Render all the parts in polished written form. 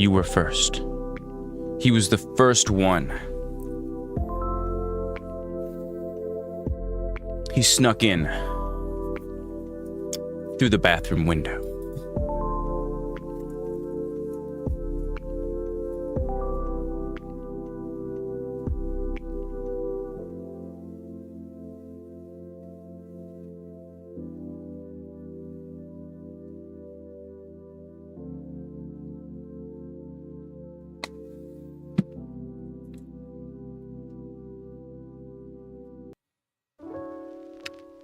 You were first. He was the first one. He snuck in through the bathroom window.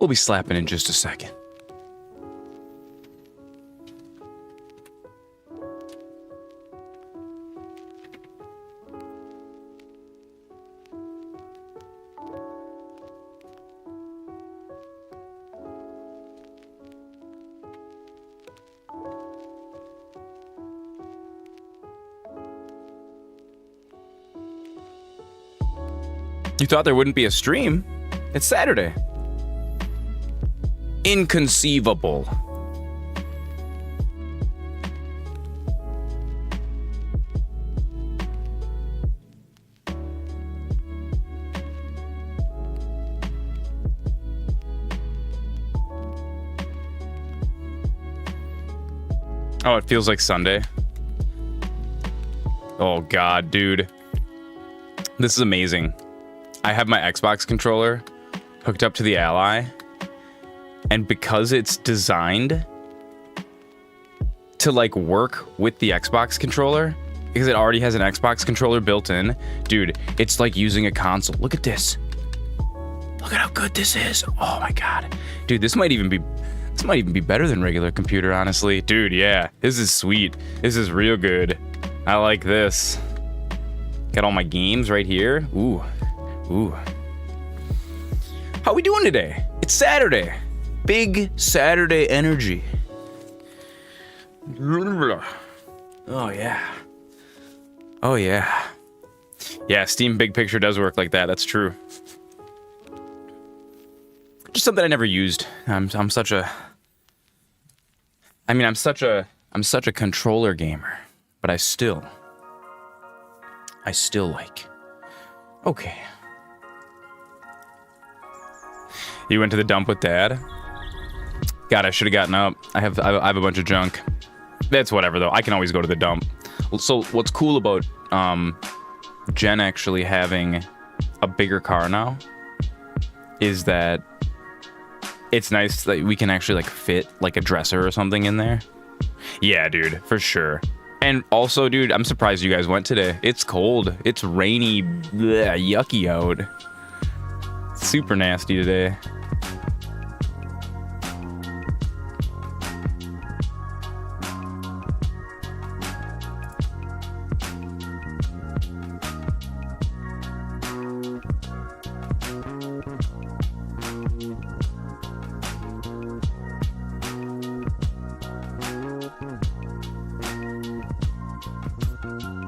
We'll be slapping in just a second. You thought there wouldn't be a stream? It's Saturday. Inconceivable. Oh, it feels like Sunday. Oh God, dude. This is amazing. I have my Xbox controller hooked up to the Ally. And because it's designed to like work with the Xbox controller, because it already has an Xbox controller built in, dude, it's like using a console. Look at this. Look at how good this is. Oh my God. Dude, this might even be better than regular computer, honestly. Dude, yeah. This is sweet. This is real good. I like this. Got all my games right here. Ooh. Ooh. How we doing today? It's Saturday. Big Saturday energy. Oh yeah. Oh yeah. Yeah, Steam Big Picture does work like that. That's true. Just something I never used. I'm such a controller gamer, but I still like. Okay. You went to the dump with Dad? God, I should have gotten up. I have a bunch of junk. That's whatever though. I can always go to the dump. So what's cool about Jen actually having a bigger car now is that it's nice that we can actually like fit like a dresser or something in there. Yeah, dude, for sure. And also, dude, I'm surprised you guys went today. It's cold. It's rainy, bleh, yucky out. Super nasty today.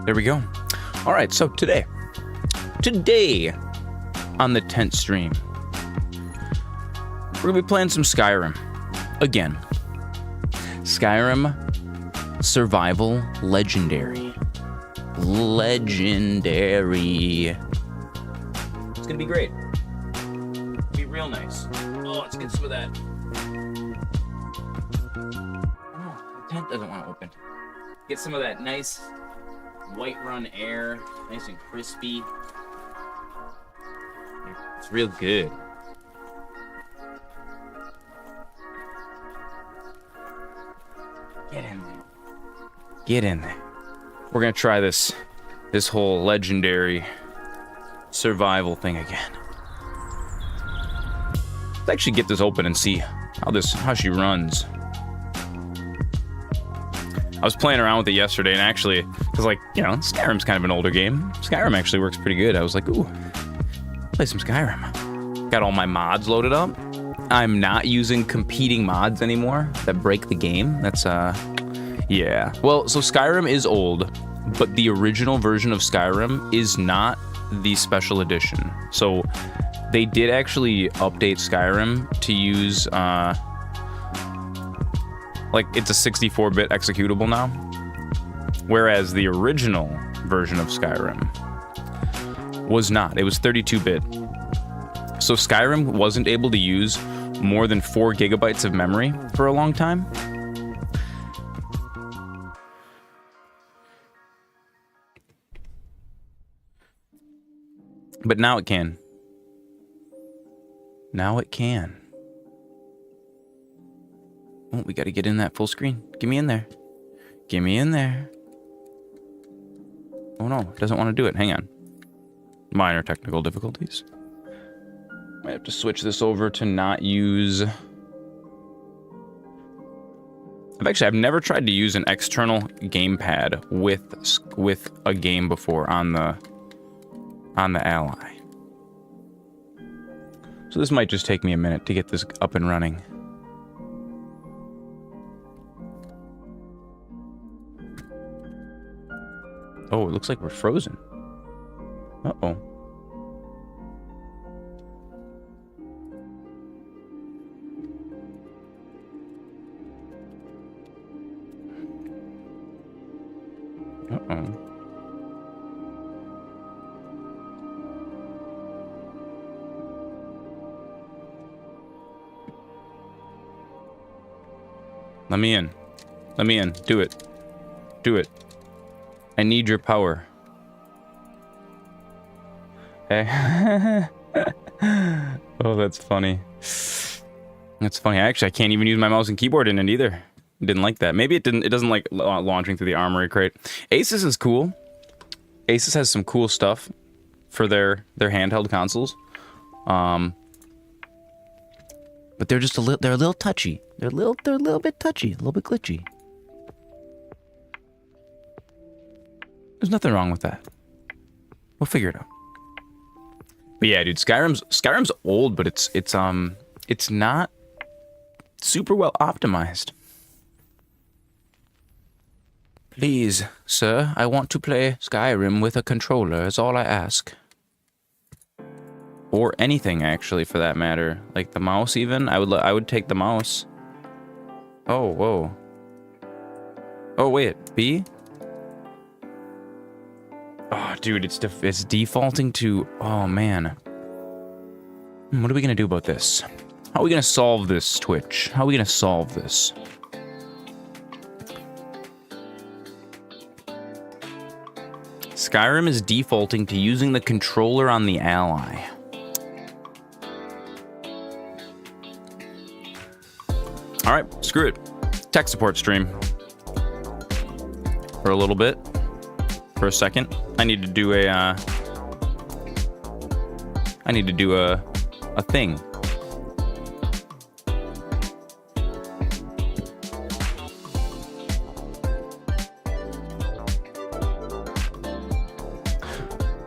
There we go. All right, so today on the tent stream, we're gonna be playing some Skyrim again. Skyrim Survival Legendary. It's gonna be great. It'll be real nice. Oh, let's get some of that. Oh, the tent doesn't want to open. Get some of that nice Whiterun air, nice and crispy. It's real good. Get in there. Get in there. We're gonna try this whole legendary survival thing again. Let's actually get this open and see how she runs. I was playing around with it yesterday, and actually, because like, you know, Skyrim's kind of an older game. Skyrim actually works pretty good. I was like, ooh, play some Skyrim. Got all my mods loaded up. I'm not using competing mods anymore that break the game. That's, yeah. Well, so Skyrim is old, but the original version of Skyrim is not the special edition. So they did actually update Skyrim to use, like, it's a 64-bit executable now. Whereas the original version of Skyrim was not. It was 32-bit. So Skyrim wasn't able to use more than 4 gigabytes of memory for a long time. But now it can. Now it can. Oh, we got to get in that full screen. Get me in there. Get me in there. Oh no, it doesn't want to do it. Hang on. Minor technical difficulties. Might have to switch this over to not use... I've never tried to use an external gamepad with a game before on the Ally. So this might just take me a minute to get this up and running. Oh, it looks like we're frozen. Uh-oh. Uh-oh. Let me in. Let me in. Do it. Do it. I need your power. Hey. Oh, that's funny. That's funny. Actually, I can't even use my mouse and keyboard in it either. Didn't like that. Maybe it didn't. It doesn't like launching through the armory crate. Asus is cool. Asus has some cool stuff for their handheld consoles. But they're just a little touchy. They're a little bit touchy, a little bit glitchy. There's nothing wrong with that. We'll figure it out. But yeah, dude, Skyrim's old, but it's not super well optimized. Please, sir, I want to play Skyrim with a controller, is all I ask. Or anything, actually, for that matter. Like the mouse, even. I would take the mouse. Oh, whoa. Oh, wait. B? Oh, dude, it's defaulting to... Oh, man. What are we gonna do about this? How are we gonna solve this, Twitch? How are we gonna solve this? Skyrim is defaulting to using the controller on the Ally. Alright, screw it. Tech support stream. For a little bit. For a second. I need to do a thing.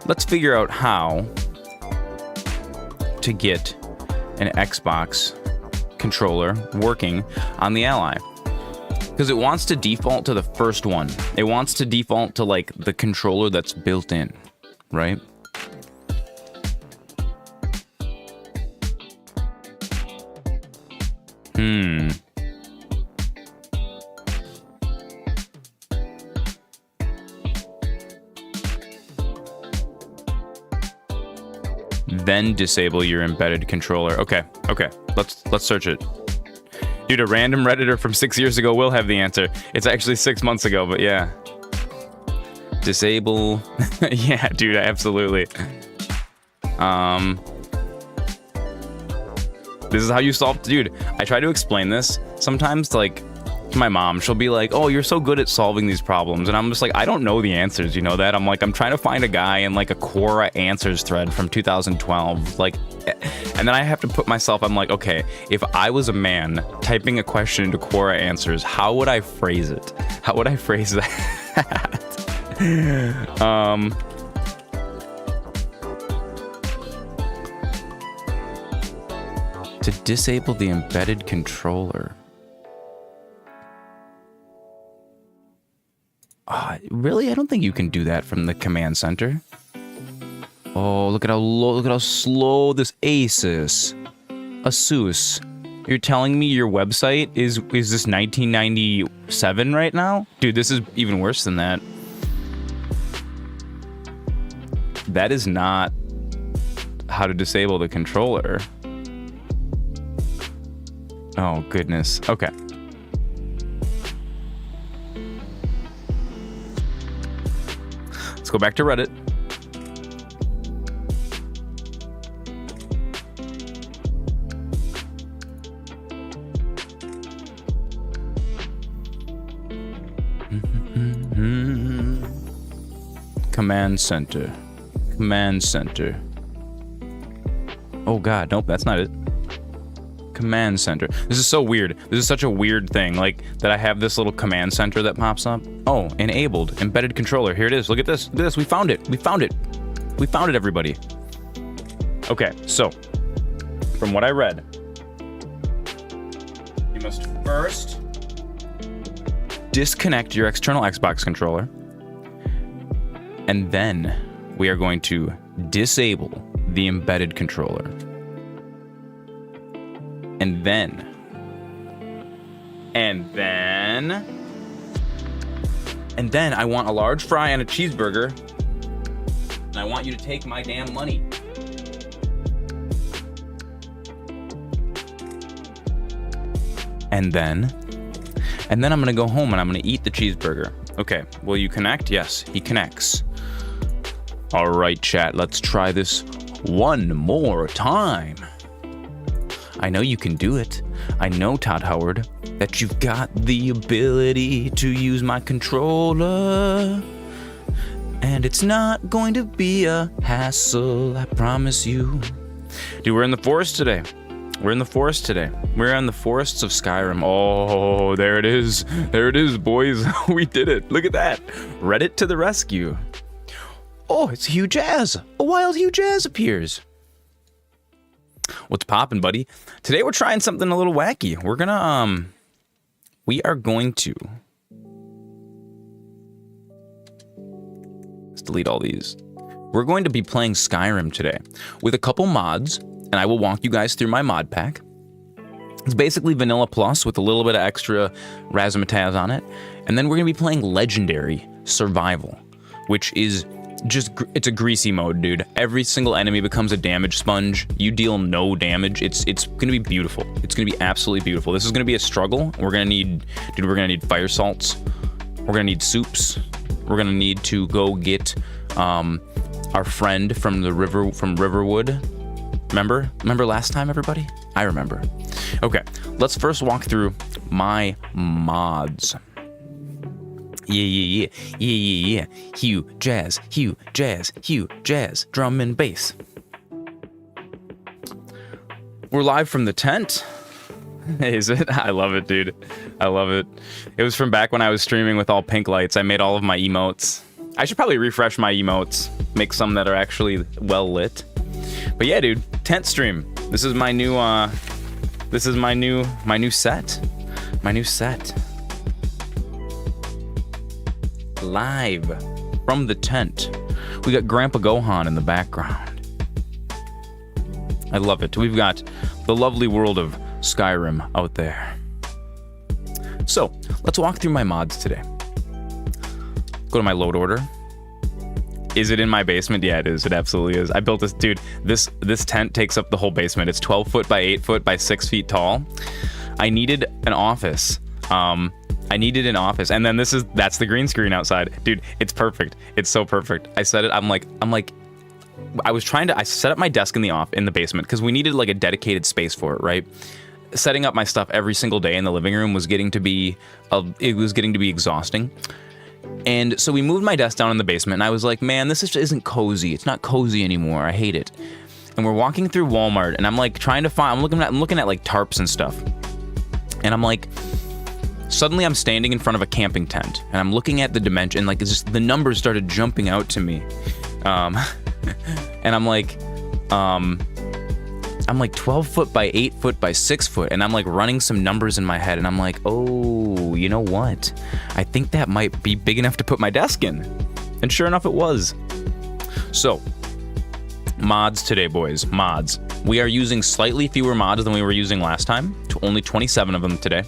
Let's figure out how to get an Xbox controller working on the Ally. Because it wants to default to the first one. It wants to default to, like, the controller that's built in, right? Then disable your embedded controller. Okay, let's search it. Dude, a random Redditor from 6 years ago will have the answer. It's actually 6 months ago, but yeah. Disable. Yeah, dude, absolutely. This is how you solve... Dude, I try to explain this sometimes, like, to my mom. She'll be like, oh, you're so good at solving these problems. And I'm just like, I don't know the answers, you know that? I'm like, I'm trying to find a guy in, like, a Quora answers thread from 2012. Like... And then I have to put myself, I'm like, okay, if I was a man typing a question into Quora Answers, how would I phrase it? How would I phrase that? To disable the embedded controller. Really? I don't think you can do that from the command center. Oh, look at how slow this Asus. You're telling me your website is this 1997 right now? Dude, this is even worse than that. That is not how to disable the controller. Oh, goodness. Okay. Let's go back to Reddit. Command center. Command center. Oh god, nope, that's not it. Command center. This is so weird. This is such a weird thing, like, that I have this little command center that pops up. Oh, enabled. Embedded controller. Here it is. Look at this. Look at this. We found it. We found it. We found it, everybody. Okay, so, from what I read, you must first disconnect your external Xbox controller, and then we are going to disable the embedded controller. And then I want a large fry and a cheeseburger, and I want you to take my damn money. And then I'm gonna go home and I'm gonna eat the cheeseburger. Okay, will you connect? Yes, he connects. All right, chat, let's try this one more time. I know you can do it. I know, Todd Howard, that you've got the ability to use my controller. And it's not going to be a hassle, I promise you. Dude, we're in the forest today. We're in the forest today. We're in the forests of Skyrim. Oh, there it is. There it is, boys. We did it. Look at that. Reddit to the rescue. Oh, it's Hugh Jazz. A wild Hugh Jazz appears. What's poppin', buddy? Today we're trying something a little wacky. We're gonna, we are going to... Let's delete all these. We're going to be playing Skyrim today with a couple mods, and I will walk you guys through my mod pack. It's basically Vanilla Plus with a little bit of extra razzmatazz on it. And then we're gonna be playing Legendary Survival, which is just, it's a greasy mode, dude. Every single enemy becomes a damage sponge. You deal no damage. It's gonna be beautiful. It's gonna be absolutely beautiful. This is gonna be a struggle. We're gonna need, dude, we're gonna need fire salts. We're gonna need soups. We're gonna need to go get our friend from the river, from Riverwood. Remember last time, everybody? I remember. Okay, let's first walk through my mods. Yeah. Hugh Jazz, Hugh Jazz, Hugh Jazz, drum and bass. We're live from the tent. Is it? I love it, dude. I love it. It was from back when I was streaming with all pink lights. I made all of my emotes. I should probably refresh my emotes, make some that are actually well lit. But yeah, dude, tent stream. This is my new set. My new set. Live from the tent. We got Grandpa Gohan in the background. I love it. We've got the lovely world of Skyrim out there. So, let's walk through my mods today. Go to my load order. Is it in my basement? Yeah, it is. It absolutely is. I built this, dude. This tent takes up the whole basement. It's 12 foot by 8 foot by 6 feet tall. I needed an office. And then that's the green screen outside. Dude, it's perfect. It's so perfect. I said it, I set up my desk in the basement because we needed like a dedicated space for it, right? Setting up my stuff every single day in the living room was getting to be exhausting. And so we moved my desk down in the basement, and I was like, man, this just isn't cozy. It's not cozy anymore. I hate it. And we're walking through Walmart, and I'm like trying to find, I'm looking at like tarps and stuff. And I'm like, suddenly I'm standing in front of a camping tent, and I'm looking at the dimension, like it's just, the numbers started jumping out to me. And I'm like 12 foot by 8 foot by 6 foot, and I'm like running some numbers in my head, and I'm like, oh, you know what? I think that might be big enough to put my desk in. And sure enough, it was. So, mods today, boys. Mods. We are using slightly fewer mods than we were using last time. Only 27 of them today.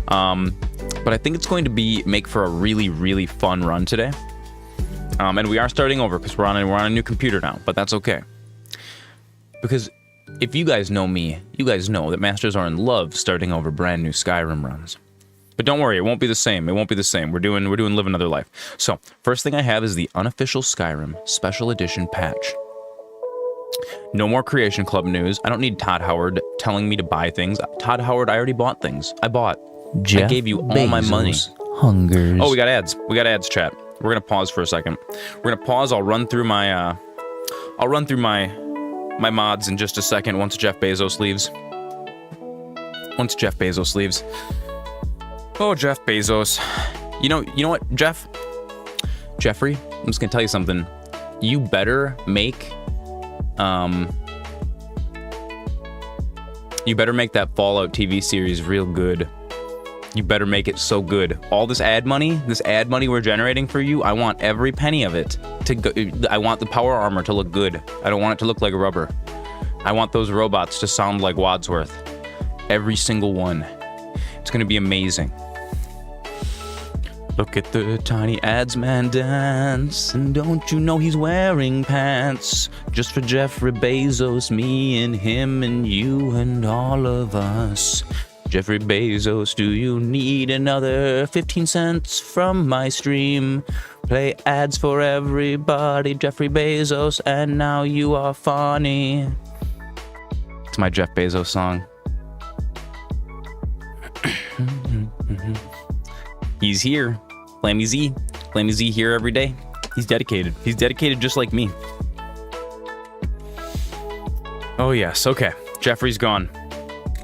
But I think it's going to make for a really, really fun run today. And we are starting over because we're on a new computer now, but that's okay. Because if you guys know me, you guys know that MasterZoran loves starting over brand new Skyrim runs. But don't worry, it won't be the same. It won't be the same. We're doing Live Another Life. So, first thing I have is the unofficial Skyrim Special Edition patch. No more Creation Club news. I don't need Todd Howard telling me to buy things. Todd Howard, I already bought things. I bought. I gave you all my money. Hungers. Oh, we got ads. We got ads, chat. We're gonna pause for a second. We're gonna pause. I'll run through my my mods in just a second once Jeff Bezos leaves. Oh, Jeff Bezos. You know what, Jeffrey, I'm just gonna tell you something. You better make that Fallout TV series real good. You better make it so good. All this ad money we're generating for you, I want every penny of it to go. I want the power armor to look good. I don't want it to look like rubber. I want those robots to sound like Wadsworth. Every single one. It's gonna be amazing. Look at the tiny ads man dance, and don't you know he's wearing pants? Just for Jeffrey Bezos, me and him and you and all of us. Jeffrey Bezos, do you need another 15 cents from my stream? Play ads for everybody, Jeffrey Bezos, and now you are funny. It's my Jeff Bezos song. He's here. Flammy Z here every day. He's dedicated. He's dedicated just like me. Oh yes, okay. Jeffrey's gone.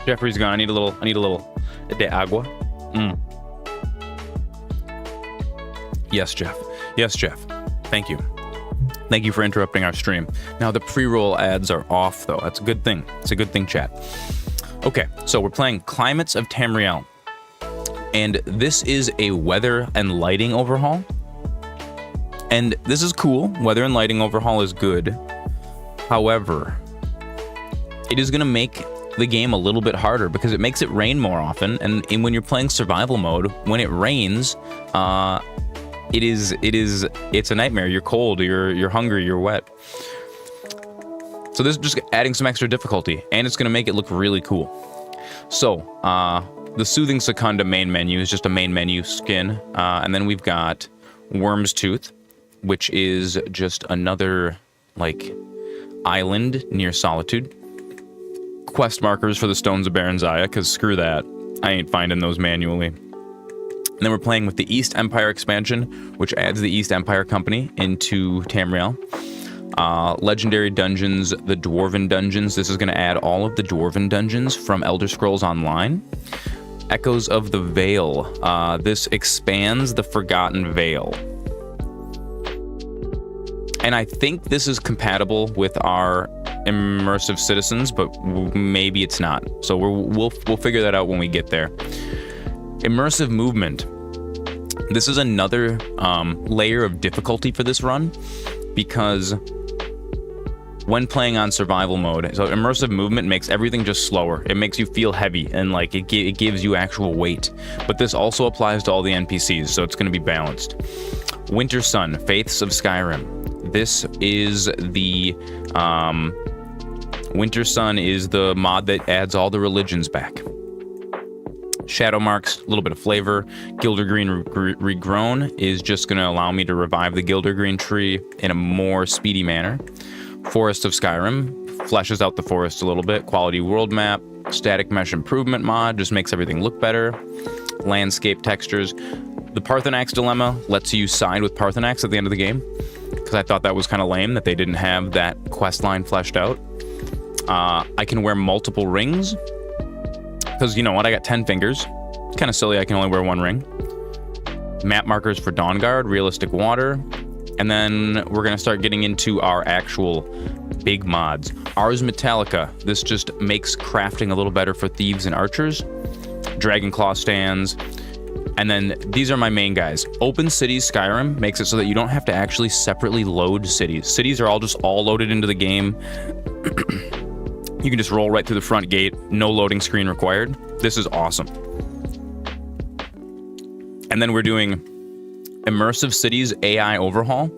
I need a little de agua. Yes, Jeff. Thank you for interrupting our stream. Now the pre-roll ads are off though. That's a good thing. It's a good thing, chat. Okay, so we're playing Climates of Tamriel. And this is a weather and lighting overhaul. And this is cool. Weather and lighting overhaul is good. However, it is going to make the game a little bit harder because it makes it rain more often. And when you're playing survival mode, when it rains, it's a nightmare. You're cold, you're hungry, you're wet. So this is just adding some extra difficulty, and it's going to make it look really cool. So, the Soothing Secunda main menu is just a main menu skin. And then we've got Worm's Tooth, which is just another, island near Solitude. Quest markers for the Stones of Baranzaya, because screw that. I ain't finding those manually. And then we're playing with the East Empire expansion, which adds the East Empire Company into Tamriel. Legendary dungeons, the Dwarven dungeons. This is going to add all of the Dwarven dungeons from Elder Scrolls Online. Echoes of the Vale. This expands the Forgotten Vale. And I think this is compatible with our immersive citizens, but maybe it's not. So we'll figure that out when we get there. Immersive movement. This is another layer of difficulty for this run, because when playing on survival mode, so immersive movement makes everything just slower. It makes you feel heavy, and it gives you actual weight. But this also applies to all the NPCs, so it's going to be balanced. Winter Sun, Faiths of Skyrim. This is the Winter Sun is the mod that adds all the religions back. Shadow Marks, a little bit of flavor. Gildergreen Regrown is just going to allow me to revive the Gildergreen tree in a more speedy manner. Forest of Skyrim fleshes out the forest a little bit. Quality world map. Static mesh improvement mod just makes everything look better. Landscape textures. The Parthenax dilemma lets you side with Parthenax at the end of the game, because I thought that was kind of lame that they didn't have that quest line fleshed out. I can wear multiple rings, because you know what, I got 10 fingers. It's kind of silly I can only wear one ring. Map markers for Dawnguard, realistic water. And then we're going to start getting into our actual big mods. Ars Metallica. This just makes crafting a little better for thieves and archers. Dragonclaw stands. And then these are my main guys. Open Cities Skyrim makes it so that you don't have to actually separately load cities. Cities are all loaded into the game. You can just roll right through the front gate. No loading screen required. This is awesome. And then we're doing Immersive Cities AI overhaul.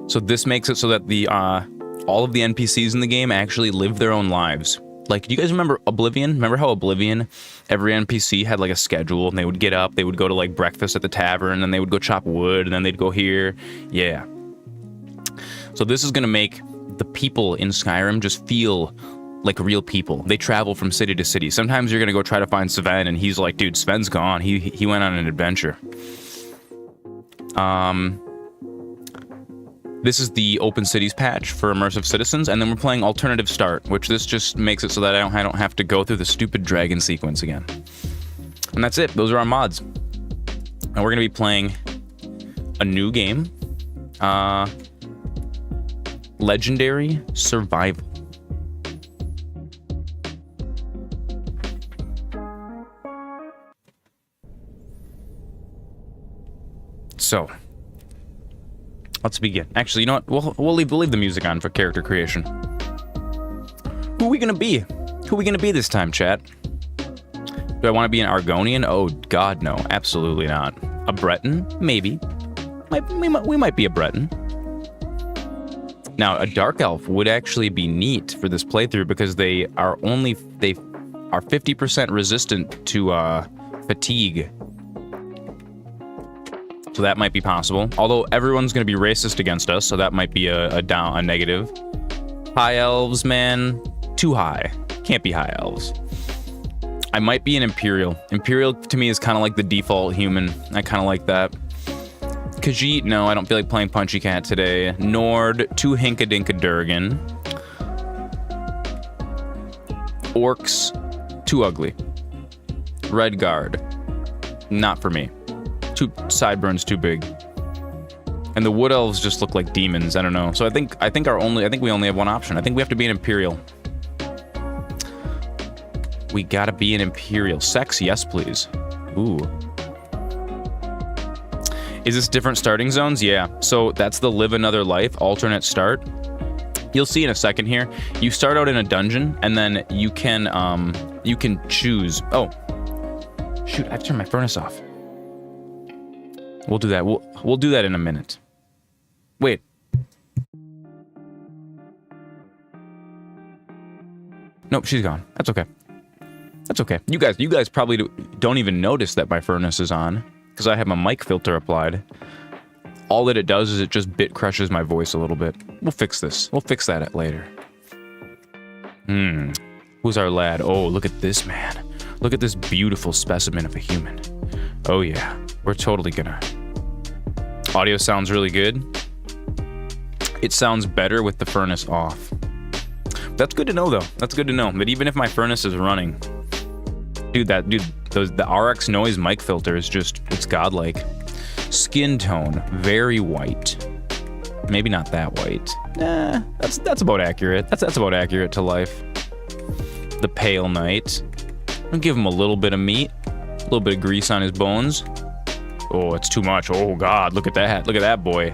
So this makes it so that the all of the NPCs in the game actually live their own lives. Like, do you guys remember Oblivion? Remember how Oblivion, every NPC had like a schedule, and they would get up, they would go to like breakfast at the tavern, and they would go chop wood, and then they'd go here. Yeah. So this is gonna make the people in Skyrim just feel like real people. They travel from city to city. Sometimes you're gonna go try to find Sven, and he's like, dude, Sven's gone. He went on an adventure. This is the Open Cities patch for Immersive Citizens, and then we're playing Alternative Start, which this just makes it so that I don't have to go through the stupid dragon sequence again. And that's it. Those are our mods. And we're gonna be playing a new game, Legendary Survival. So, let's begin. Actually, you know what? We'll leave the music on for character creation. Who are we gonna be? Who are we gonna be this time, chat? Do I want to be an Argonian? Oh God, no, absolutely not. A Breton? Maybe. We might be a Breton. Now, a Dark Elf would actually be neat for this playthrough because they are 50% resistant to fatigue. So that might be possible. Although everyone's going to be racist against us, so that might be a negative. High elves, man. Too high. Can't be high elves. I might be an Imperial. Imperial to me is kind of like the default human. I kind of like that. Khajiit, no, I don't feel like playing Punchy Cat today. Nord, too Hinkadinka-Durgan. Orcs, too ugly. Redguard, not for me. Sideburns too big. And the Wood Elves just look like demons. I don't know. So I think we only have one option. I think we have to be an Imperial. We gotta be an Imperial. Sex, yes, please. Ooh. Is this different starting zones? Yeah. So that's the Live Another Life alternate start. You'll see in a second here. You start out in a dungeon, and then you can choose. Oh, shoot! I've turned my furnace off. We'll do that. We'll do that in a minute. Wait. Nope, she's gone. That's okay. That's okay. You guys probably don't even notice that my furnace is on because I have my mic filter applied. All that it does is it just bit crushes my voice a little bit. We'll fix this. We'll fix that later. Who's our lad? Oh, look at this man. Look at this beautiful specimen of a human. Oh yeah. We're totally gonna. Audio sounds really good. It sounds better with the furnace off. That's good to know, though. That's good to know. But even if my furnace is running, the RX noise mic filter is it's godlike. Skin tone, very white. Maybe not that white. Nah, that's about accurate. That's about accurate to life. The Pale Knight. I'll give him a little bit of meat, a little bit of grease on his bones. Oh, it's too much. Oh, God. Look at that. Look at that boy.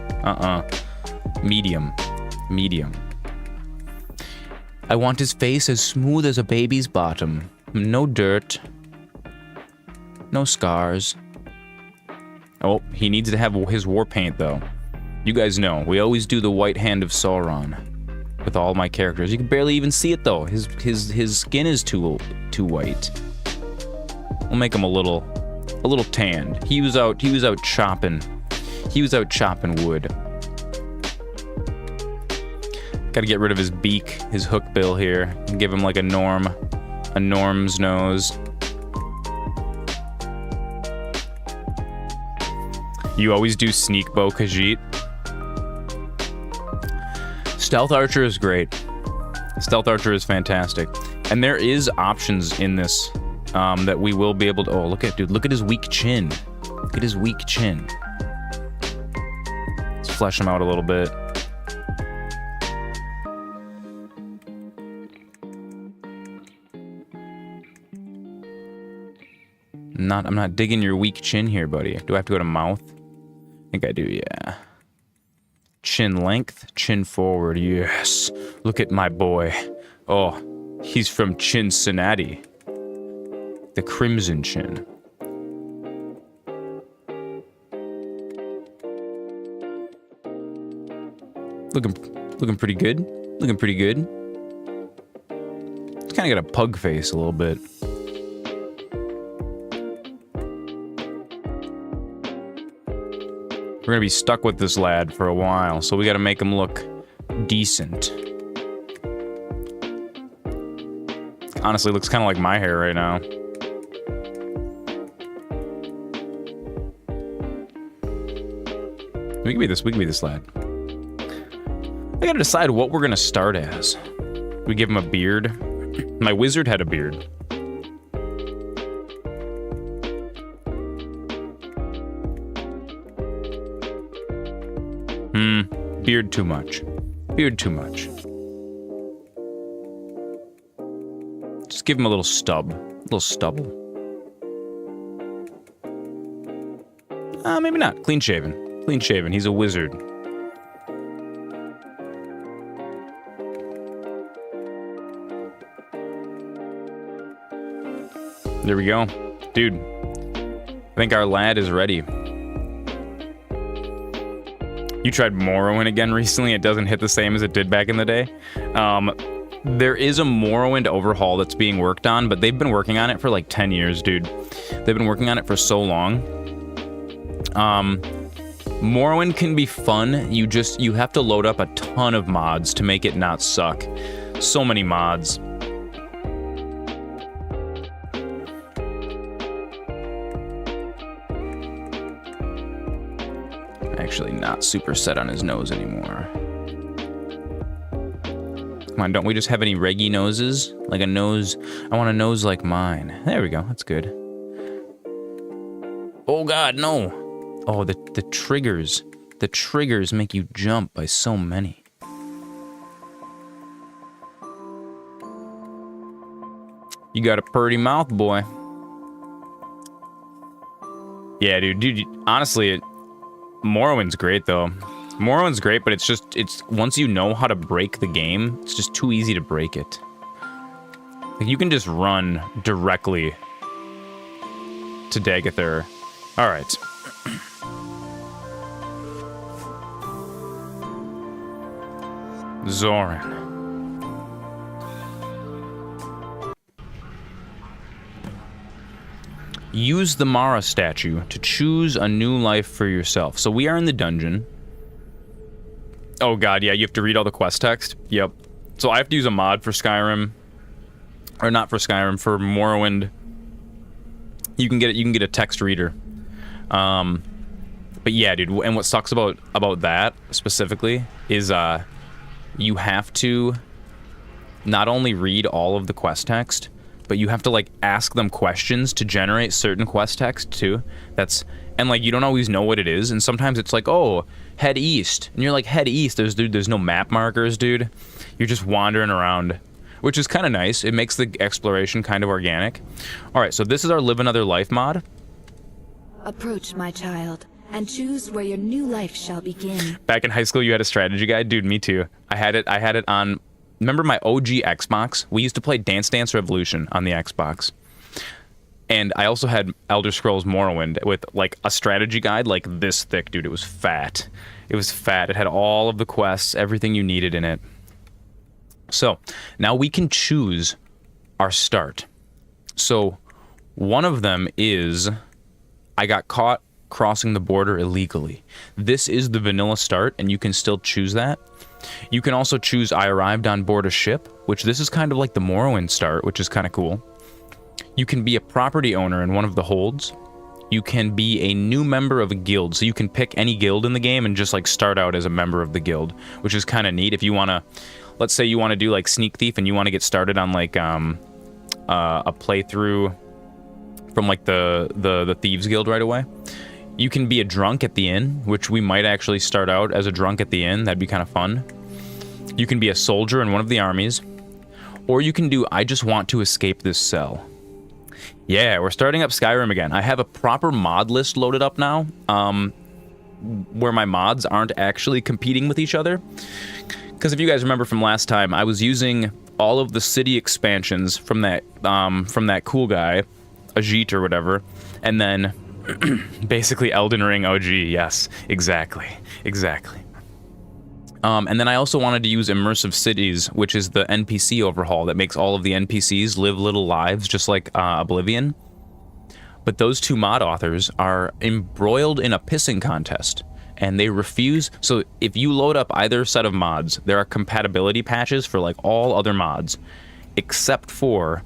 Medium. Medium. I want his face as smooth as a baby's bottom. No dirt. No scars. Oh, he needs to have his war paint, though. You guys know, we always do the white hand of Sauron with all my characters. You can barely even see it, though. His skin is too white. We'll make him a little tanned. He was out chopping. He was out chopping wood. Gotta get rid of his beak, his hook bill here. Give him like a norm's nose. You always do sneak bow, Khajiit. Stealth Archer is great. Stealth Archer is fantastic. And there is options in this that we will be able to... Oh, look at his weak chin. Look at his weak chin. Let's flesh him out a little bit. I'm not digging your weak chin here, buddy. Do I have to go to mouth? I think I do, yeah. Chin length, chin forward, yes. Look at my boy. Oh, he's from Cincinnati. The Crimson Chin. looking pretty good. Looking pretty good. It's kind of got a pug face a little bit. We're gonna be stuck with this lad for a while, so we gotta make him look decent. Honestly, looks kind of like my hair right now. We can be this lad. I gotta decide what we're gonna start as. We give him a beard. My wizard had a beard. Beard too much. Beard too much. Just give him a little stub. A little stubble. Maybe not. Clean shaven. Clean shaven. He's a wizard. There we go. Dude, I think our lad is ready. You tried Morrowind again recently. It doesn't hit the same as it did back in the day. There is a Morrowind overhaul that's being worked on, but they've been working on it for like 10 years, dude. They've been working on it for so long. Morrowind can be fun. You have to load up a ton of mods to make it not suck. So many mods. Actually not super set on his nose anymore. Come on, don't we just have any reggy noses? Like a nose, I want a nose like mine. There we go, that's good. Oh God, no. Oh, the triggers. The triggers make you jump by so many. You got a pretty mouth, boy. Yeah, dude, honestly, Morrowind's great, though. Morrowind's great, but it's once you know how to break the game, it's just too easy to break it. Like, you can just run directly to Dagethur. Alright. Zoran. Use the Mara statue to choose a new life for yourself. So we are in the dungeon. Oh God, yeah, you have to read all the quest text. Yep. So I have to use a mod for Skyrim, or not for Skyrim, for Morrowind. You can get a text reader. But yeah, dude. And what sucks about that specifically is you have to not only read all of the quest text, but you have to like ask them questions to generate certain quest text too. And like you don't always know what it is, and sometimes it's like, oh, head east, and you're like, head east. There's no map markers, dude. You're just wandering around, which is kind of nice. It makes the exploration kind of organic. All right, so this is our Live Another Life mod. Approach, my child, and choose where your new life shall begin. Back in high school, you had a strategy guide, dude. Me too. I had it on. Remember my OG Xbox? We used to play Dance Dance Revolution on the Xbox. And I also had Elder Scrolls Morrowind with like a strategy guide like this thick, dude. It was fat. It was fat. It had all of the quests, everything you needed in it. So now we can choose our start. So one of them is I got caught crossing the border illegally. This is the vanilla start, and you can still choose that. You can also choose I arrived on board a ship, which this is kind of like the Morrowind start, which is kind of cool. You can be a property owner in one of the holds. You can be a new member of a guild, so you can pick any guild in the game and just like start out as a member of the guild, which is kind of neat. If you want to, let's say you want to do like Sneak Thief and you want to get started on like a playthrough from like the Thieves Guild right away. You can be a drunk at the inn, which we might actually start out as a drunk at the inn. That'd be kind of fun. You can be a soldier in one of the armies. Or you can do, I just want to escape this cell. Yeah, we're starting up Skyrim again. I have a proper mod list loaded up now, where my mods aren't actually competing with each other. Because if you guys remember from last time, I was using all of the city expansions from that cool guy, Ajit or whatever, and then basically Elden Ring OG. Yes, exactly. And then I also wanted to use Immersive Cities, which is the NPC overhaul that makes all of the NPCs live little lives, just like Oblivion. But those two mod authors are embroiled in a pissing contest, and they refuse. So if you load up either set of mods, there are compatibility patches for like all other mods, except for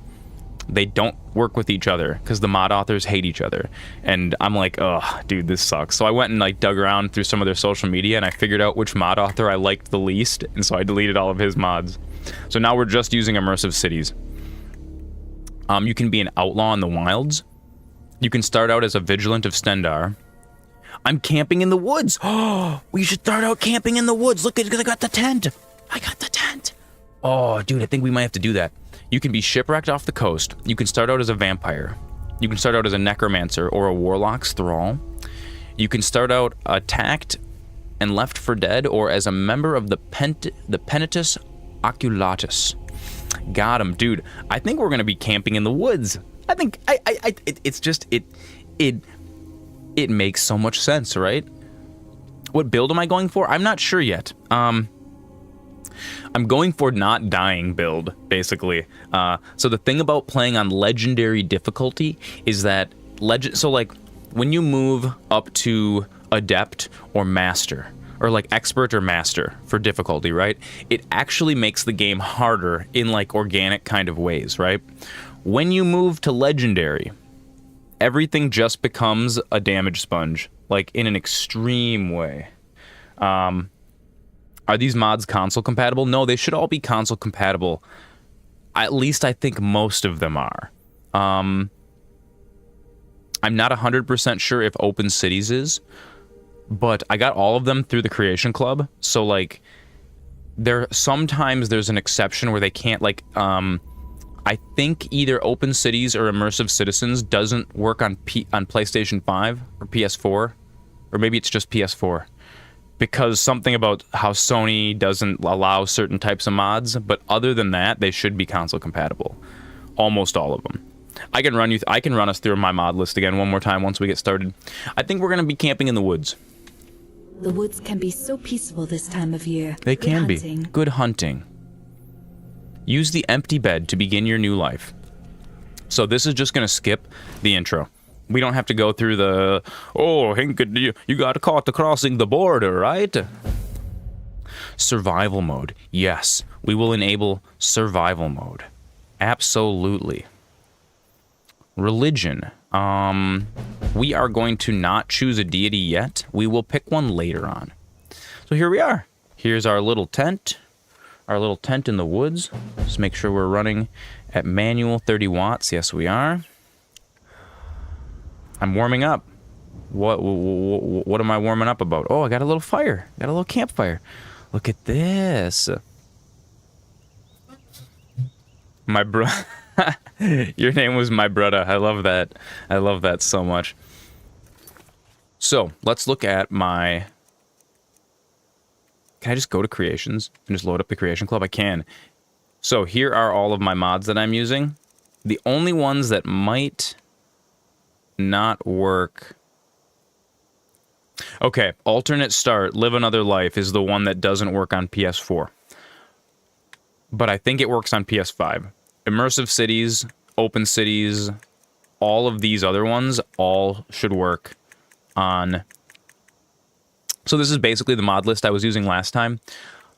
they don't work with each other because the mod authors hate each other. And I'm like, oh, dude, this sucks. So I went and like dug around through some of their social media, and I figured out which mod author I liked the least, and so I deleted all of his mods. So now we're just using Immersive Cities. You can be an outlaw in the wilds. You can start out as a vigilant of Stendar. I'm camping in the woods. Oh, we should start out camping in the woods. Look, I got the tent. I got the tent. Oh, dude, I think we might have to do that. You can be shipwrecked off the coast. You can start out as a vampire. You can start out as a necromancer or a warlock's thrall. You can start out attacked and left for dead, or as a member of the Penitus Oculatus. Got him, dude. I think we're gonna be camping in the woods. I think it makes so much sense, right? What build am I going for? I'm not sure yet. I'm going for not dying build, basically. So the thing about playing on legendary difficulty is that so like when you move up to adept or master, or like expert or master for difficulty, right? It actually makes the game harder in like organic kind of ways, right? When you move to legendary, everything just becomes a damage sponge, like in an extreme way. Are these mods console compatible? No, they should all be console compatible. At least I think most of them are. I'm not 100% sure if Open Cities is, but I got all of them through the Creation Club. So like, sometimes there's an exception where they can't like. I think either Open Cities or Immersive Citizens doesn't work on PlayStation 5 or PS4, or maybe it's just PS4. Because something about how Sony doesn't allow certain types of mods, but other than that, they should be console compatible. Almost all of them. I can run us through my mod list again one more time once we get started. I think we're gonna be camping in the woods. The woods can be so peaceful this time of year. They can be. Good hunting. Use the empty bed to begin your new life. So this is just gonna skip the intro. We don't have to go through the, oh, Hinked, you got caught crossing the border, right? Survival mode. Yes, we will enable survival mode. Absolutely. Religion. We are going to not choose a deity yet. We will pick one later on. So here we are. Here's our little tent. Our little tent in the woods. Just make sure we're running at manual 30 watts. Yes, we are. I'm warming up. What am I warming up about? Oh, I got a little fire. Got a little campfire. Look at this. My bro. Your name was my brother. I love that. I love that so much. So let's look at my. Can I just go to creations and just load up the creation club? I can. So here are all of my mods that I'm using. The only ones that might not work. Okay, alternate start, live another life is the one that doesn't work on PS4. But I think it works on PS5. Immersive Cities, Open Cities, all of these other ones, all should work on. So this is basically the mod list I was using last time.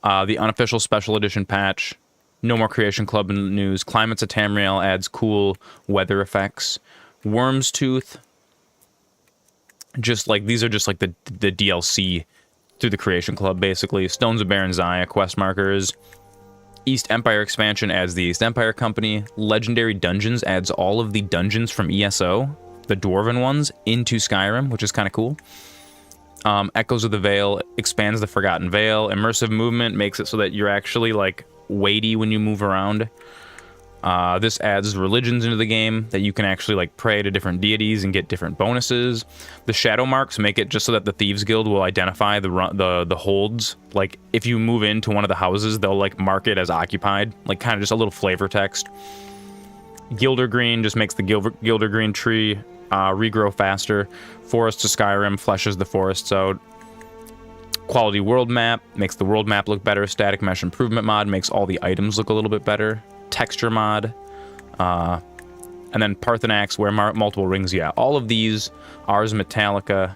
The unofficial special edition patch, no more Creation Club news, Climates of Tamriel adds cool weather effects. Worm's Tooth, just like these are just like the DLC through the Creation Club, basically. Stones of Baron Zaya quest markers. East Empire expansion adds the East Empire Company. Legendary Dungeons adds all of the dungeons from ESO, the Dwarven ones, into Skyrim, which is kind of cool. Echoes of the Vale expands the Forgotten Vale. Immersive movement makes it so that you're actually like weighty when you move around. This adds religions into the game that you can actually like pray to different deities and get different bonuses. The shadow marks make it just so that the Thieves Guild will identify the holds. Like if you move into one of the houses, they'll like mark it as occupied, like kind of just a little flavor text. Gilder Green just makes the Gilder Green tree regrow faster. Forest to Skyrim fleshes the forests out. Quality world map makes the world map look better. Static mesh improvement mod makes all the items look a little bit better. Texture mod. And then Parthenax, wear multiple rings. Yeah, all of these. Ars Metallica.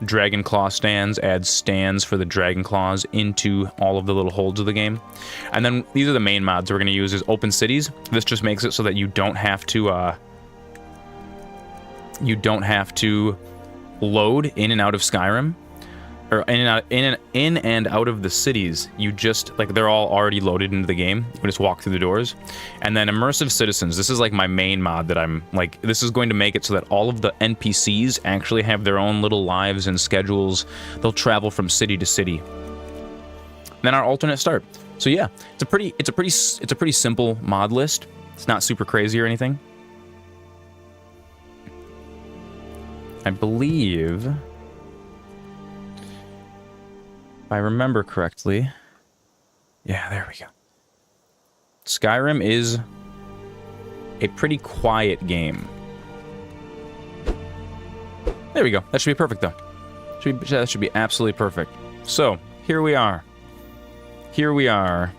Dragon Claw stands. Adds stands for the Dragon Claws into all of the little holds of the game. And then these are the main mods we're going to use is Open Cities. This just makes it so that you don't have to... load in and out of Skyrim. Or in and out of the cities. You just, like, they're all already loaded into the game. You just walk through the doors. And then Immersive Citizens. This is, like, my main mod that I'm, like, this is going to make it so that all of the NPCs actually have their own little lives and schedules. They'll travel from city to city. And then our alternate start. So yeah, it's a pretty simple mod list. It's not super crazy or anything. I believe, if I remember correctly, yeah, there we go. Skyrim is a pretty quiet game. There we go. That should be perfect, though. That should be absolutely perfect. So, here we are. Here we are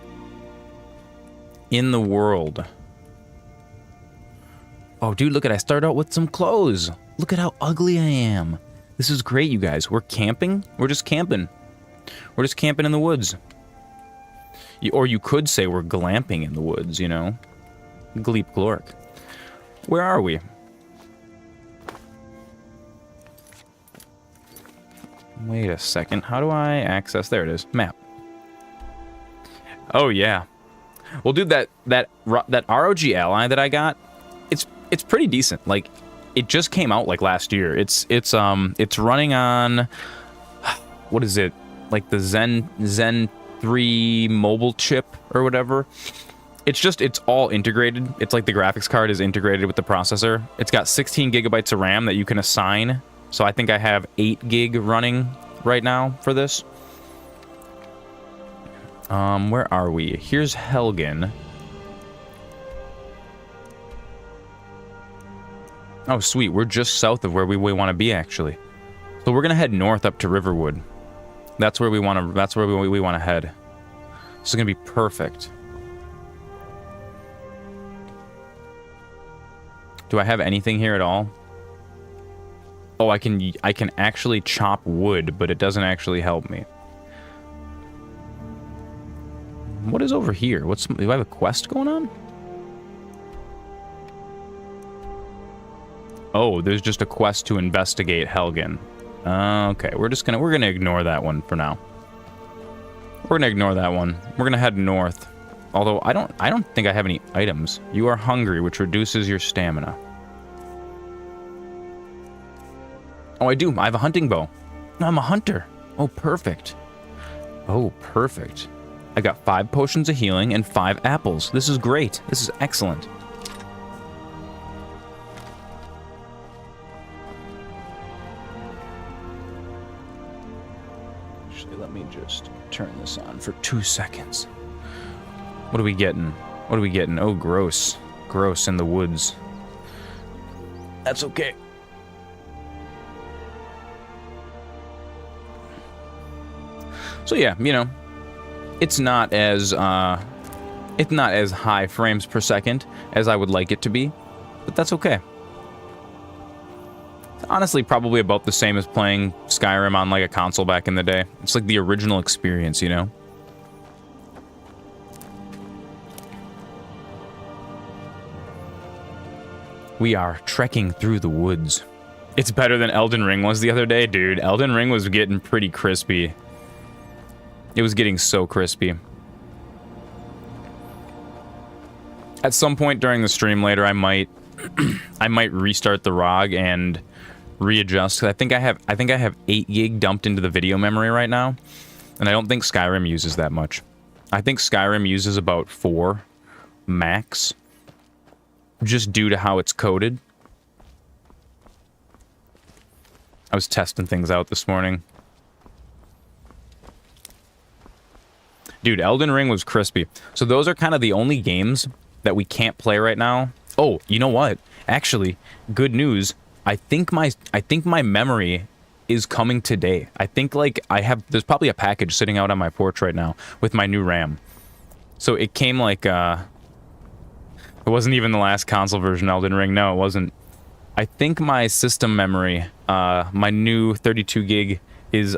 in the world. Oh, dude, look at, I started out with some clothes. Look at how ugly I am. This is great, you guys. We're camping. We're just camping. We're just camping in the woods. Or you could say we're glamping in the woods, you know? Gleep glork. Where are we? Wait a second. How do I access? There it is. Map. Oh, yeah. Well, dude, that ROG Ally that I got, it's pretty decent. Like, it just came out like last year. It's running on, what is it? Like the Zen 3 mobile chip or whatever. It's all integrated. It's like the graphics card is integrated with the processor. It's got 16 gigabytes of RAM that you can assign. So I think I have 8 gig running right now for this. Where are we? Here's Helgen. Oh, sweet. We're just south of where we want to be, actually. So we're gonna head north up to Riverwood. That's where we want to. That's where we want to head. This is gonna be perfect. Do I have anything here at all? Oh, I can actually chop wood, but it doesn't actually help me. What is over here? Do I have a quest going on? Oh, there's just a quest to investigate Helgen. Okay, we're gonna ignore that one for now. We're gonna ignore that one. We're gonna head north. Although I don't think I have any items. You are hungry, which reduces your stamina. Oh, I do. I have a hunting bow. I'm a hunter. Oh, perfect. Oh, perfect. I got 5 potions of healing and 5 apples. This is great. This is excellent. Actually, let me just turn this on for 2 seconds. What are we getting? What are we getting? Oh, gross. Gross in the woods. That's okay. So yeah, you know, it's not as high frames per second as I would like it to be, but that's okay. It's honestly probably about the same as playing Skyrim on like a console back in the day. It's like the original experience, you know? We are trekking through the woods. It's better than Elden Ring was the other day, dude. Elden Ring was getting pretty crispy. It was getting so crispy. At some point during the stream later, I might restart the ROG and readjust. 'Cause I think I have 8 gig dumped into the video memory right now, and I don't think Skyrim uses that much. I think Skyrim uses about 4 max, just due to how it's coded. I was testing things out this morning. Dude, Elden Ring was crispy. So those are kind of the only games that we can't play right now. Oh, you know what? Actually, good news. I think my memory is coming today. I think like there's probably a package sitting out on my porch right now with my new RAM. So it came like, it wasn't even the last console version Elden Ring. No, it wasn't. I think my system memory, my new 32 gig is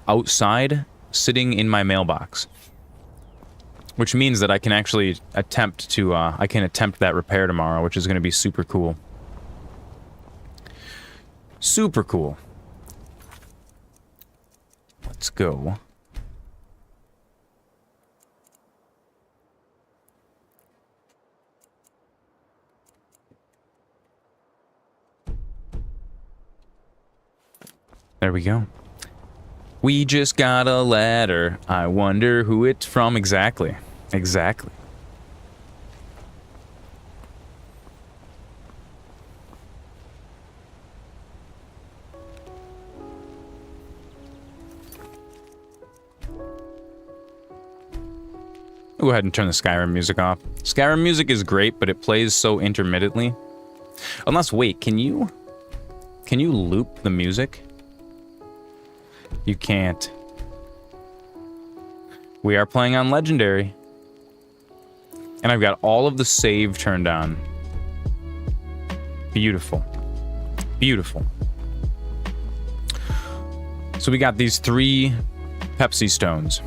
outside, sitting in my mailbox. Which means that I can actually attempt that repair tomorrow, which is going to be super cool. Super cool. Let's go. There we go. We just got a letter. I wonder who it's from exactly. Exactly. Go ahead and turn the Skyrim music off. Skyrim music is great, but it plays so intermittently. Unless, wait, can you loop the music? You can't. We are playing on Legendary. And I've got all of the save turned on. Beautiful. Beautiful. So we got these 3 Pepsi stones.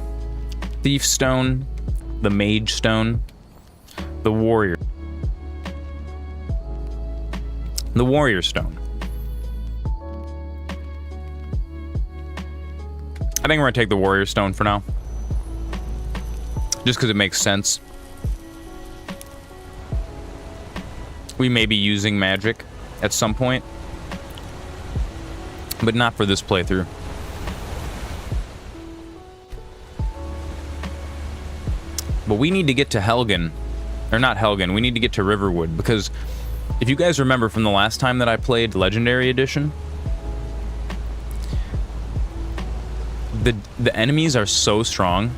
Thief Stone, the Mage Stone, the Warrior. The Warrior Stone. I think we're gonna take the Warrior Stone for now. Just because it makes sense. We may be using magic at some point. But not for this playthrough. But we need to get to Helgen. Or not Helgen, we need to get to Riverwood. Because if you guys remember from the last time that I played Legendary Edition, the enemies are so strong.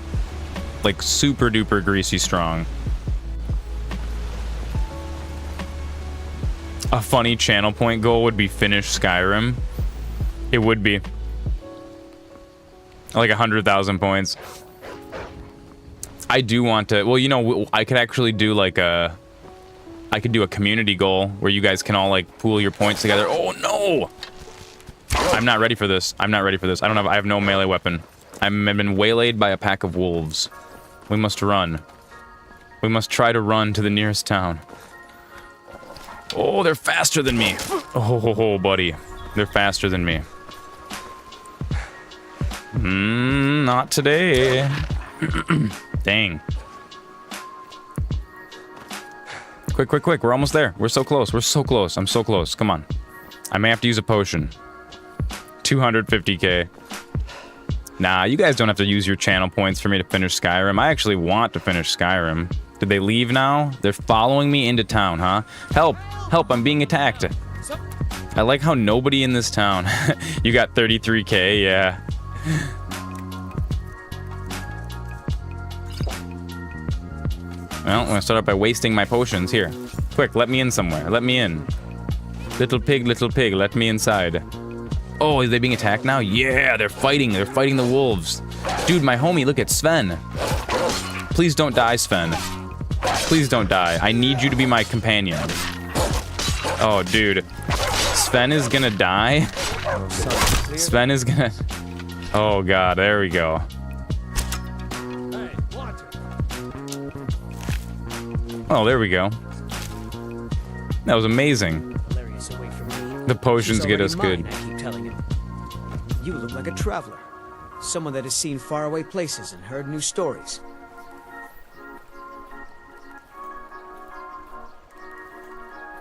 Like super duper greasy strong. A funny channel point goal would be finish Skyrim. It would be. Like 100,000 points. I do want to, well, you know, I could actually do like I could do a community goal where you guys can all like pool your points together. Oh no! I'm not ready for this. I'm not ready for this. I have no melee weapon. I've been waylaid by a pack of wolves. We must run. We must try to run to the nearest town. Oh, they're faster than me. Oh, buddy. They're faster than me. Not today. Dang. Quick, quick, quick. We're almost there. We're so close. We're so close. I'm so close. Come on. I may have to use a potion. 250k. Nah, you guys don't have to use your channel points for me to finish Skyrim. I actually want to finish Skyrim. Did they leave now? They're following me into town, huh? Help! Help, I'm being attacked. I like how nobody in this town. You got 33k, yeah. Well, I'm gonna start out by wasting my potions. Here. Quick, let me in somewhere. Let me in. Little pig, let me inside. Oh, are they being attacked now? Yeah, they're fighting. They're fighting the wolves. Dude, my homie, look at Sven. Please don't die, Sven. Please don't die. I need you to be my companion. Oh, dude. Sven is gonna die. Sven is gonna... Oh, God. There we go. Oh, there we go. That was amazing. The potions get us good. You look like a traveler. Someone that has seen faraway places and heard new stories.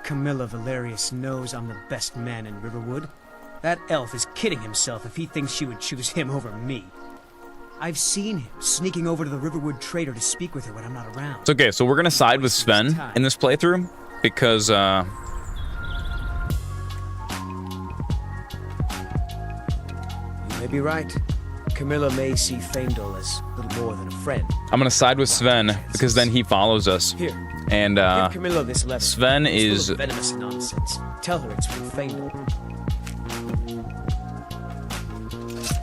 Camilla Valerius knows I'm the best man in Riverwood. That elf is kidding himself if he thinks she would choose him over me. I've seen him sneaking over to the Riverwood trader to speak with her when I'm not around. It's okay, so we're gonna side with Sven in this playthrough because You may be right. Camilla may see Faendal as little more than a friend. I'm gonna side with Sven because then he follows us. Here, and give Camilla this letter. Sven It's is full of venomous nonsense. Tell her it's from Faendal.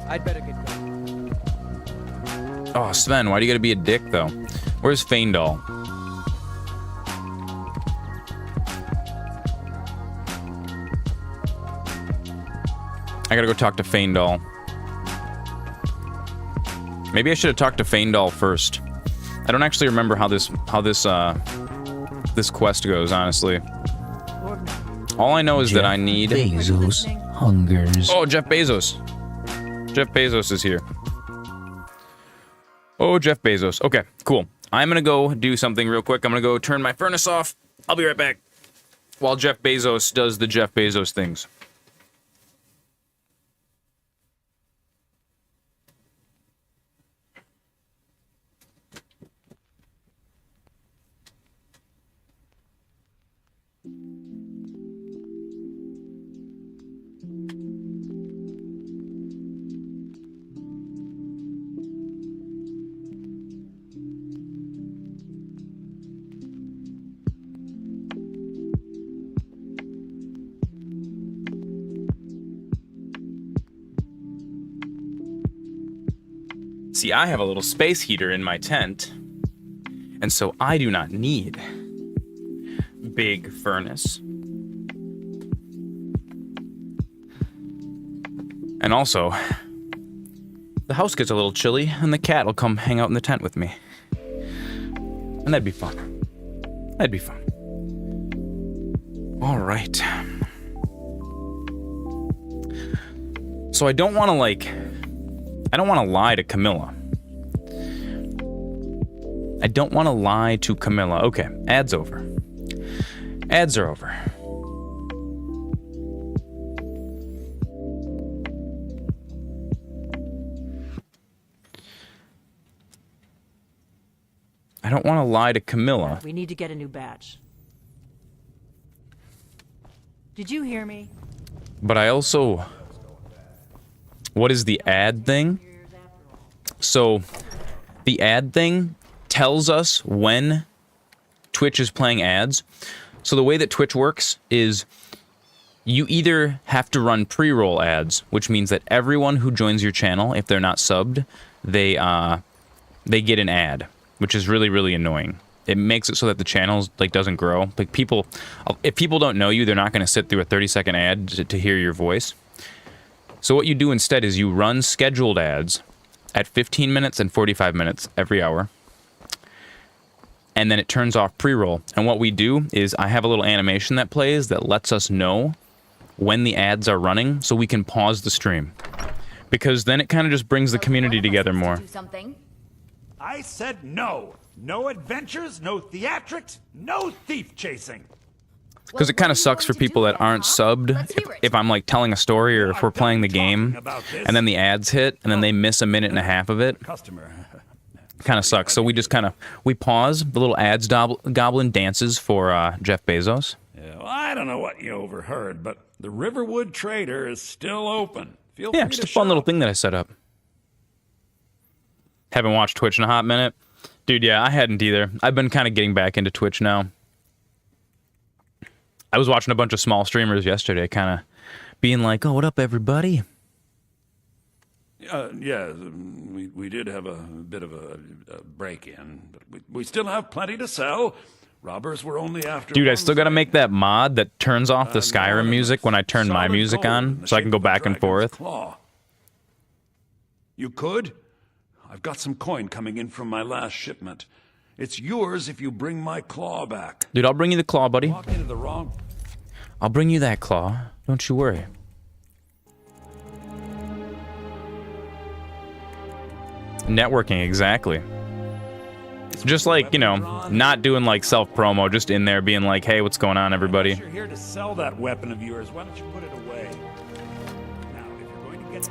I'd better get going. Oh, Sven, why do you gotta be a dick, though? Where's Faendal? I gotta go talk to Faendal. Maybe I should have talked to Faendal first. I don't actually remember how this quest goes, honestly. All I know is that I need Bezos hungers. Oh, Jeff Bezos. Jeff Bezos is here. Oh, Jeff Bezos. Okay, cool. I'm gonna go do something real quick. I'm gonna go turn my furnace off. I'll be right back. While Jeff Bezos does the Jeff Bezos things. See, I have a little space heater in my tent, and so I do not need big furnace. And also, the house gets a little chilly, and the cat will come hang out in the tent with me. And that'd be fun. That'd be fun. All right. So I don't want to lie to Camilla. I don't want to lie to Camilla. Okay, ads over. Ads are over. I don't want to lie to Camilla. We need to get a new badge. Did you hear me? But I also... What is the ad thing? So, the ad thing tells us when Twitch is playing ads. So the way that Twitch works is you either have to run pre-roll ads, which means that everyone who joins your channel, if they're not subbed, they get an ad, which is really, really annoying. It makes it so that the channel doesn't grow. Like if people don't know you, they're not going to sit through a 30-second ad to hear your voice. So what you do instead is you run scheduled ads at 15 minutes and 45 minutes every hour. And then it turns off pre-roll. And what we do is I have a little animation that plays that lets us know when the ads are running so we can pause the stream. Because then it kind of just brings the community together more. I said no. No adventures, no theatrics, no thief chasing. Because it kind of sucks for people that aren't subbed if I'm like telling a story or if we're playing the game and then the ads hit and then they miss a minute and a half of it. Kind of sucks. So we just we pause. The little ads goblin dances for Jeff Bezos. Yeah, well, I don't know what you overheard, but the Riverwood Trader is still open. Feel Yeah, free just to a fun shop. little thing that I set up. Haven't watched Twitch in a hot minute. Dude, yeah, I hadn't either. I've been kind of getting back into Twitch now. I was watching a bunch of small streamers yesterday, kind of being like, oh, what up, everybody? Yeah, we did have a bit of a break-in, but we still have plenty to sell. Robbers were only after... Dude, I one still got to thing. make that mod that turns off the And Skyrim one music when I turn my solid music gold in on, the so I can shape go of a back and dragon's forth. claw. You could? I've got some coin coming in from my last shipment. It's yours if you bring my claw back. Dude, I'll bring you the claw, buddy. Walk into the wrong... I'll bring you that claw. Don't you worry. Networking, exactly. Just like, you know, not doing like self-promo, just in there being like, hey, what's going on, everybody? Unless you're here to sell that weapon of yours, why don't you put it away? Now, if you're going to get...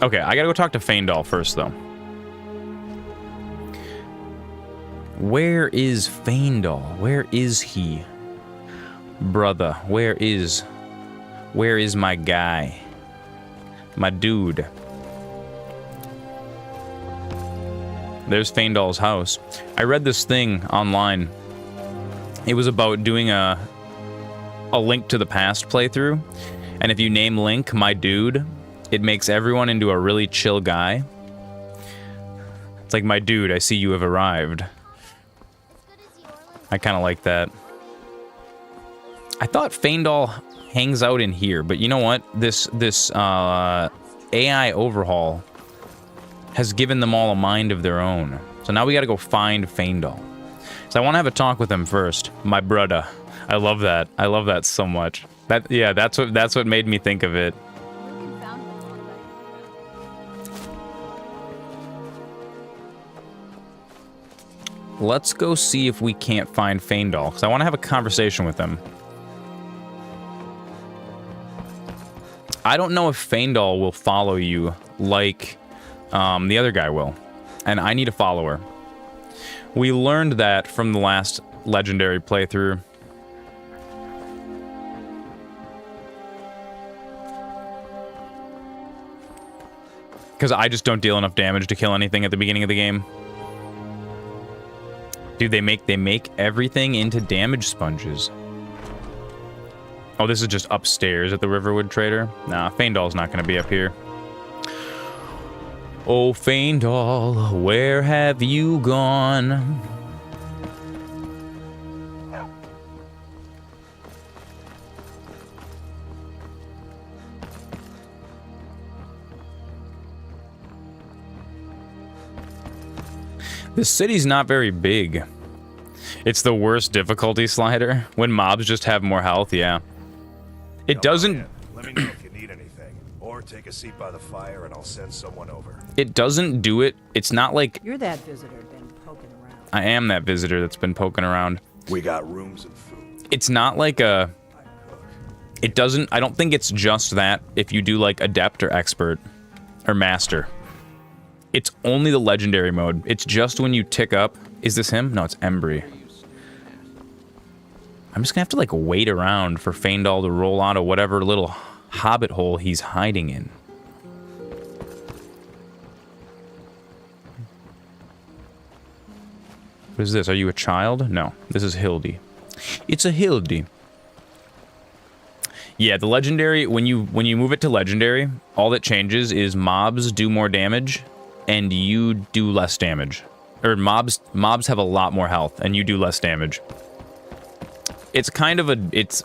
Okay, I gotta go talk to Faendal first, though. Where is Faendal? Where is he? Brother, where is my guy? My dude. There's Faendal's house. I read this thing online. It was about doing a Link to the Past playthrough. And if you name Link my dude, It makes everyone into a really chill guy. It's like, my dude, I see you have arrived. I kind of like that. I thought Faendal hangs out in here, but you know what? This AI overhaul has given them all a mind of their own. So now we gotta go find Faendal. So I want to have a talk with him first. My brother. I love that. I love that so much. Yeah, that's what made me think of it. Let's go see if we can't find Faendal, because I want to have a conversation with him. I don't know if Faendal will follow you like the other guy will, and I need a follower. We learned that from the last legendary playthrough. Because I just don't deal enough damage to kill anything at the beginning of the game. Dude, they make everything into damage sponges. Oh, this is just upstairs at the Riverwood Trader? Nah, Faendal's not going to be up here. Oh, Faendal, where have you gone? This city's not very big. It's the worst difficulty slider. When mobs just have more health, yeah. It doesn't... Let me know if you need anything. Or take a seat by the fire and I'll send someone over. It doesn't do it. It's not like... You're that visitor been poking around. I am that visitor that's been poking around. We got rooms and food. It's not like a... It doesn't... I don't think it's just that if you do like Adept or Expert or Master. It's only the Legendary mode. It's just when you tick up... Is this him? No, it's Embry. I'm just gonna have to like wait around for Faendal to roll out of whatever little hobbit hole he's hiding in. What is this? Are you a child? No, this is Hildy. It's a Hildy. Yeah, the legendary, when you move it to legendary, all that changes is mobs do more damage and you do less damage. Or mobs have a lot more health and you do less damage. It's kind of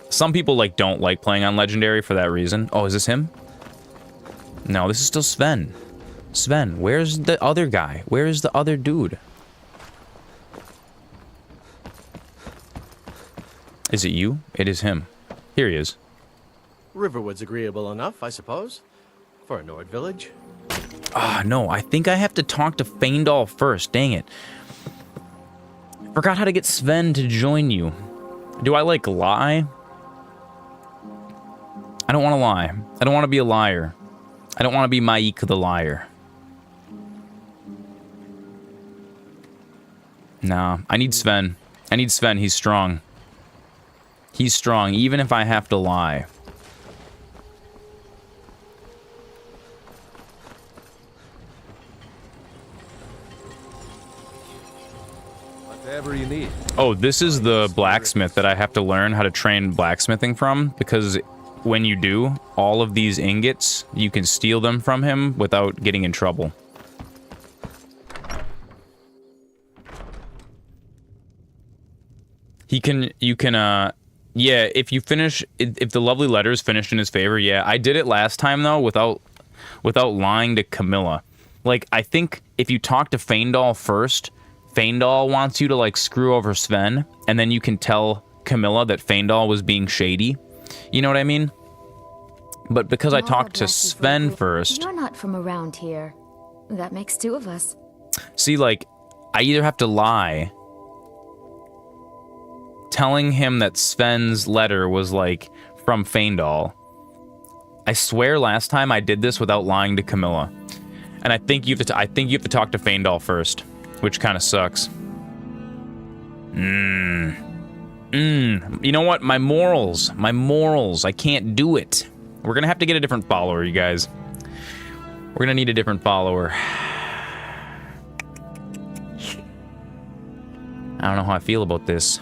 some people like don't like playing on legendary for that reason. Oh, is this him? No, this is still Sven. Sven, where's the other guy? Where is the other dude? Is it you? It is him. Here he is. Riverwood's agreeable enough, I suppose, for a Nord village. Ah, no, I think I have to talk to Faendal first. Dang it. Forgot how to get Sven to join you. Do I, like, lie? I don't want to lie. I don't want to be a liar. I don't want to be Maik the liar. Nah, I need Sven. I need Sven. He's strong. He's strong, even if I have to lie. Whatever you need. Oh, this is the blacksmith that I have to learn how to train blacksmithing from, because when you do, all of these ingots, you can steal them from him without getting in trouble. Yeah, if you finish, if the lovely letter is finished in his favor, yeah. I did it last time, though, without lying to Camilla. Like, I think if you talk to Faendal first, Faendal wants you to, like, screw over Sven, and then you can tell Camilla that Faendal was being shady. You know what I mean? But because I talked to Sven first... You're not from around here. That makes two of us. See, like, I either have to lie, telling him that Sven's letter was, like, from Faendal. I swear last time I did this without lying to Camilla. And I think you have to talk to Faendal first, which kind of sucks. You know what? My morals, I can't do it. We're gonna have to get a different follower, you guys. We're gonna need a different follower. I don't know how I feel about this.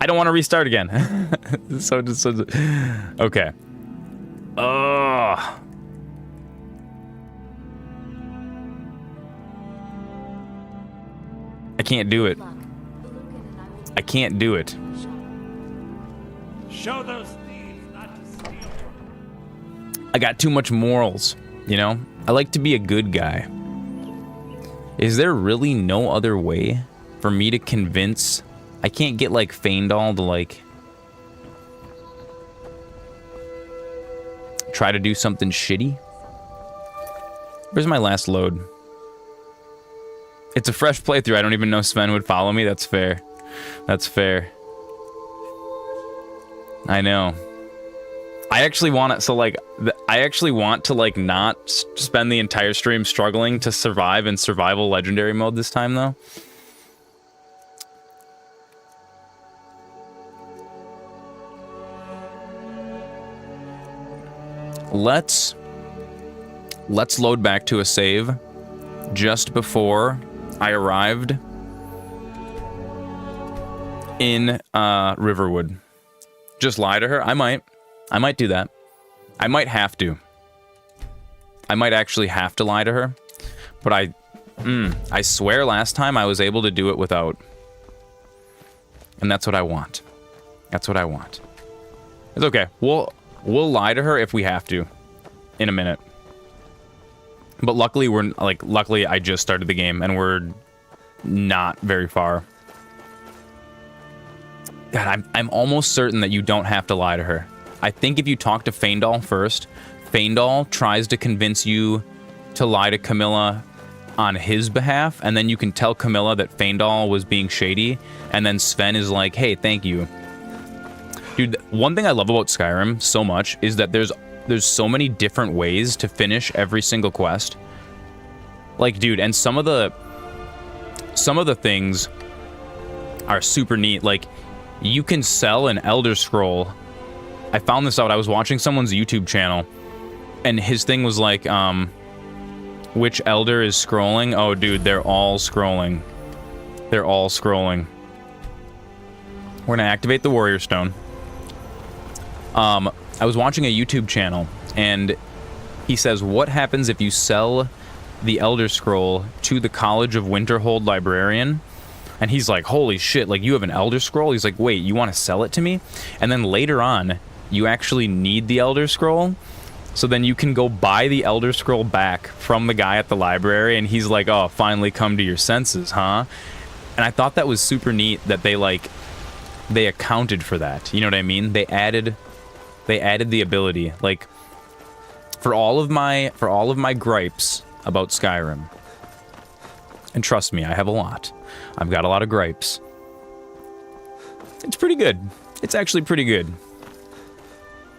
I don't want to restart again. Okay. Ugh. I can't do it. I can't do it. Show those thieves not to steal. I got too much morals, you know? I like to be a good guy. Is there really no other way for me to convince... I can't get, like, Feindal to, like... try to do something shitty? Where's my last load? It's a fresh playthrough. I don't even know Sven would follow me. That's fair. That's fair. I know. I actually want it, so like, I actually want to like not spend the entire stream struggling to survive in survival legendary mode this time though. Let's load back to a save just before I arrived in Riverwood. Just lie to her? I might do that. I might have to. I might actually have to lie to her. But I swear last time I was able to do it without. And that's what I want. That's what I want. It's okay. We'll lie to her if we have to in a minute. But luckily luckily I just started the game and we're not very far. God, I'm almost certain that you don't have to lie to her. I think if you talk to Feindal first, Feindal tries to convince you to lie to Camilla on his behalf, and then you can tell Camilla that Feindal was being shady, and then Sven is like, hey, thank you. Dude, one thing I love about Skyrim so much is that there's so many different ways to finish every single quest. Like, dude, and some of the things are super neat. Like, you can sell an Elder Scroll. I found this out. I was watching someone's YouTube channel, and his thing was like, which Elder is scrolling? Oh, dude, they're all scrolling. They're all scrolling. We're gonna activate the Warrior Stone. I was watching a YouTube channel, and he says, what happens if you sell the Elder Scroll to the College of Winterhold Librarian? And he's like, holy shit, like, you have an Elder Scroll? He's like, wait, you want to sell it to me? And then later on, you actually need the Elder Scroll, so then you can go buy the Elder Scroll back from the guy at the library, and he's like, oh, finally come to your senses, huh? And I thought that was super neat that they accounted for that. You know what I mean? They added the ability. Like, for all of my gripes about Skyrim, and trust me, I have a lot. I've got a lot of gripes. It's pretty good. It's actually pretty good.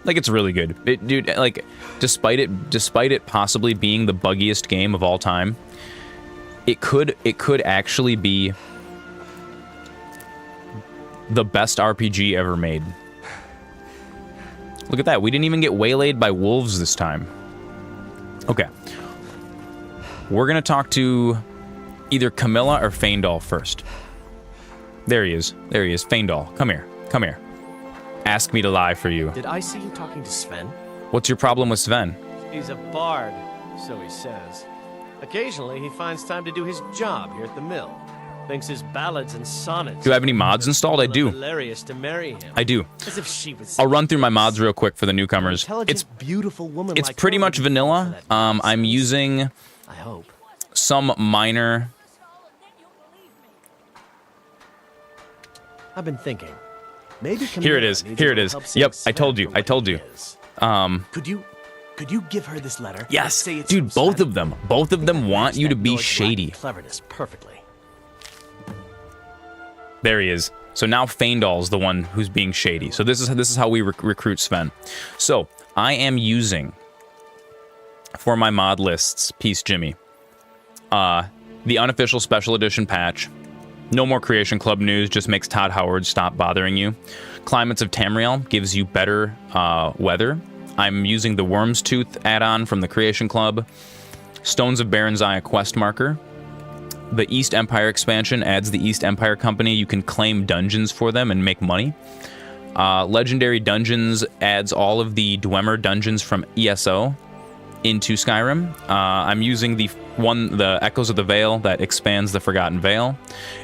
Like, it's really good. Dude, like, despite it possibly being the buggiest game of all time, it could actually be the best RPG ever made. Look at that. We didn't even get waylaid by wolves this time. Okay. We're gonna talk to either Camilla or Feindal first. There he is. There he is. Feindal, come here. Come here. Ask me to lie for you. Did I see you talking to Sven? What's your problem with Sven? He's a bard, so he says. Occasionally, he finds time to do his job here at the mill. Thinks his ballads and sonnets... Do I have any mods installed? I do. Hilarious to marry him. I do. As if she was... I'll run through my mods real quick for the newcomers. It's beautiful woman. It's like pretty her much vanilla. I'm using I hope. some minor... I've been thinking. Maybe Here it is. Here it is. Yep, I told you. I told you. Could you give her this letter? Yes, Say it's dude, from both Sven? of them. Both of them want Match you to that be Lord shady. Black cleverness perfectly. There he is. So now Feindal's the one who's being shady. So this is how we recruit Sven. So I am using, for my mod lists, Peace Jimmy, the unofficial special edition patch. No more Creation Club news, just makes Todd Howard stop bothering you. Climates of Tamriel gives you better weather. I'm using the Worm's Tooth add-on from the Creation Club. Stones of Baronzaya quest marker. The East Empire expansion adds the East Empire Company. You can claim dungeons for them and make money. Legendary Dungeons adds all of the Dwemer dungeons from ESO. into Skyrim. I'm using the Echoes of the Veil that expands the Forgotten Veil.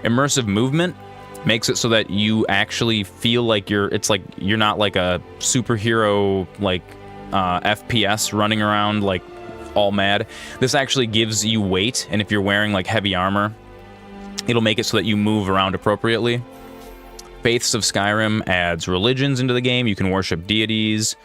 Immersive movement makes it so that you actually feel like you're not like a superhero like FPS running around like all mad. This actually gives you weight, and if you're wearing like heavy armor, it'll make it so that you move around appropriately. Faiths of Skyrim adds religions into the game. You can worship deities.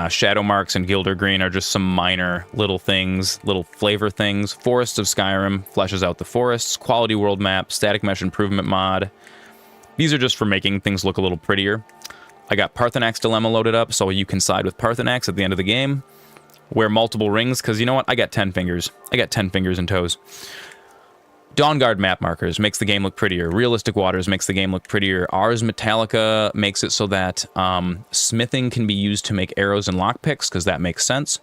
Shadow Marks and Gildergreen are just some minor little things, little flavor things. Forests of Skyrim fleshes out the forests. Quality world map, static mesh improvement mod. These are just for making things look a little prettier. I got Parthenax Dilemma loaded up, so you can side with Parthenax at the end of the game. Wear multiple rings, because you know what? I got 10 fingers. I got 10 fingers and toes. Dawnguard map markers makes the game look prettier. Realistic Waters makes the game look prettier. Ars Metallica makes it so that smithing can be used to make arrows and lockpicks, because that makes sense.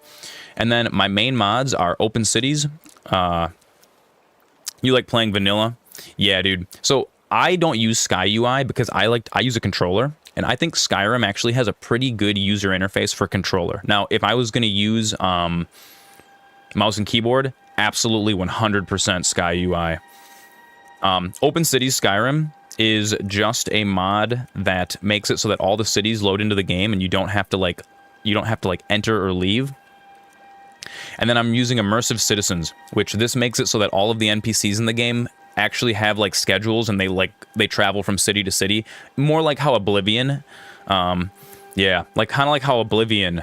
And then my main mods are Open Cities. You like playing vanilla? Yeah, dude. So I don't use Sky UI because I use a controller, and I think Skyrim actually has a pretty good user interface for controller. Now, if I was going to use mouse and keyboard, absolutely 100% Sky UI. Open Cities Skyrim is just a mod that makes it so that all the cities load into the game and you don't have to like enter or leave. And then I'm using Immersive Citizens, which this makes it so that all of the NPCs in the game actually have like schedules, and they travel from city to city, more like how Oblivion, like kind of like how Oblivion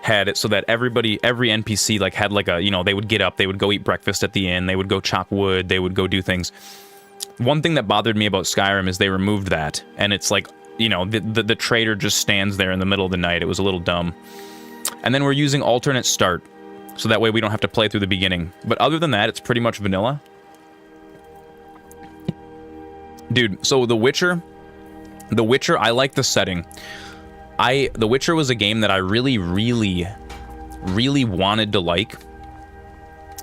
had it so that every NPC like had like a, they would get up, they would go eat breakfast at the inn, they would go chop wood, they would go do things. One thing that bothered me about Skyrim is they removed that, and it's like, the trader just stands there in the middle of the night. It was a little dumb. And then we're using alternate start, so that way we don't have to play through the beginning. But other than that, it's pretty much vanilla. Dude, so The Witcher, I like the setting. The Witcher was a game that I really, really, really wanted to like.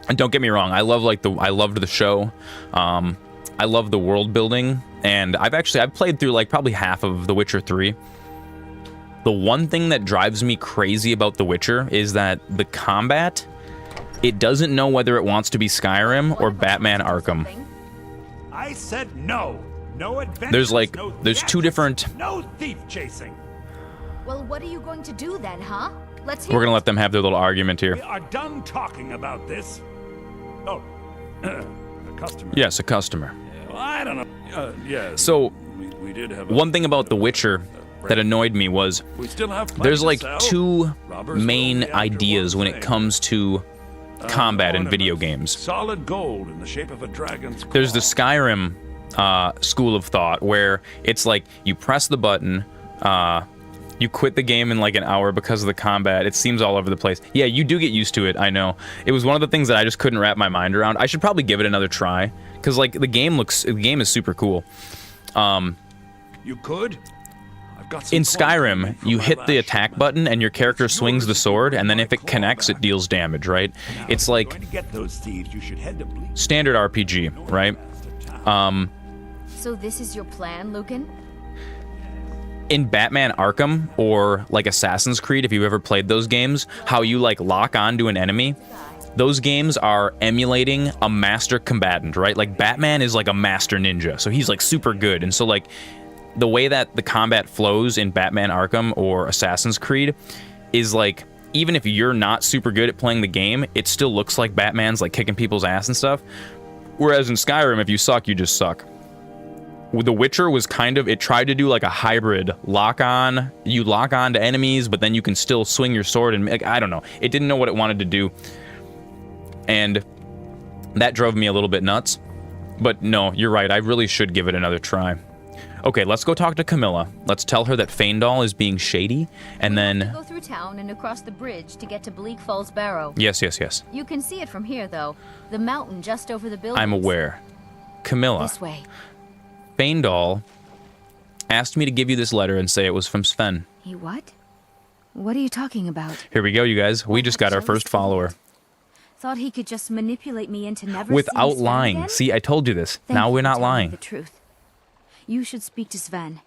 And don't get me wrong, I loved the show. I love the world building, and I've played through like probably half of The Witcher 3. The one thing that drives me crazy about The Witcher is that the combat, it doesn't know whether it wants to be Skyrim or Batman Arkham. I said no. No adventures, there's two different... No thief chasing. Well, what are you going to do then, huh? Let's hear We're gonna let them have their little argument here. We are done talking about this. Oh, a customer. Yes, a customer. Well, I don't know. Yes. So, we did have one thing about The Witcher that annoyed me was we still have there's like to sell. two Robbers main will be after ideas one when it thing. comes to combat in video Ornaments. games. Solid gold in the shape of a dragon's claw. There's the Skyrim school of thought where it's like you press the button, you quit the game in like an hour because of the combat. It seems all over the place. Yeah, you do get used to it, I know. It was one of the things that I just couldn't wrap my mind around. I should probably give it another try, because like the game is super cool. You could. I've got some In coins coming Skyrim, from you my hit the last attack shipment. button and your character It's swings yours the if you sword, bring and then my if it claw connects, it back. deals damage, right? Now, It's if you're like going to get those thieves, you should head to Bleak. standard RPG, right? So this is your plan, Lucan? In Batman Arkham or like Assassin's Creed, if you've ever played those games, how you like lock onto an enemy, those games are emulating a master combatant, right? Like Batman is like a master ninja, so he's like super good. And so like the way that the combat flows in Batman Arkham or Assassin's Creed is like, even if you're not super good at playing the game, it still looks like Batman's like kicking people's ass and stuff. Whereas in Skyrim, if you suck, you just suck. The Witcher was it tried to do like a hybrid lock on. You lock on to enemies, but then you can still swing your sword and I don't know. It didn't know what it wanted to do. And that drove me a little bit nuts. But no, you're right. I really should give it another try. Okay, let's go talk to Camilla. Let's tell her that Faendal is being shady, and then... Go through town and across the bridge to get to Bleak Falls Barrow. Yes. You can see it from here, though. The mountain just over the building. I'm aware. Camilla, This way. Faendal asked me to give you this letter and say it was from Sven. He what? What are you talking about? Here we go, you guys. We just got our first follower. Thought he could just manipulate me into never Without seeing Sven lying. again? See, I told you this. Thank Now you we're for not telling me lying. the truth. You should speak to Sven.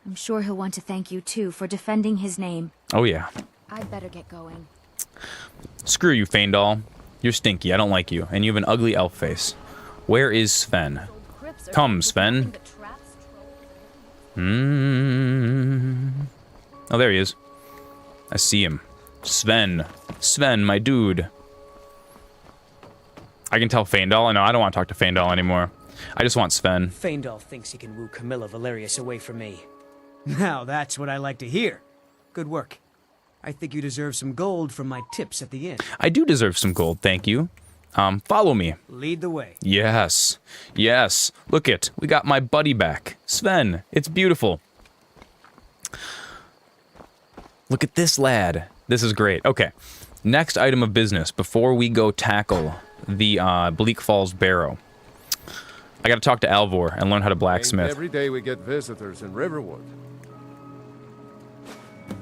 I'm sure he'll want to thank you too for defending his name. Oh, yeah. I'd better get going. Screw you, Faendal. You're stinky. I don't like you. And you have an ugly elf face. Where is Sven? Come, Sven. Oh, there he is. I see him. Sven. Sven, my dude. I can tell Faendal. No, I don't want to talk to Faendal anymore. I just want Sven. Faendal thinks he can woo Camilla Valerius away from me. Now that's what I like to hear. Good work. I think you deserve some gold from my tips at the inn. I do deserve some gold, thank you. Follow me. Lead the way. Yes. Yes. Look it. We got my buddy back. Sven. It's beautiful. Look at this lad. This is great. Okay. Next item of business before we go tackle the Bleak Falls Barrow. I gotta talk to Alvor and learn how to blacksmith. Every day we get visitors in Riverwood.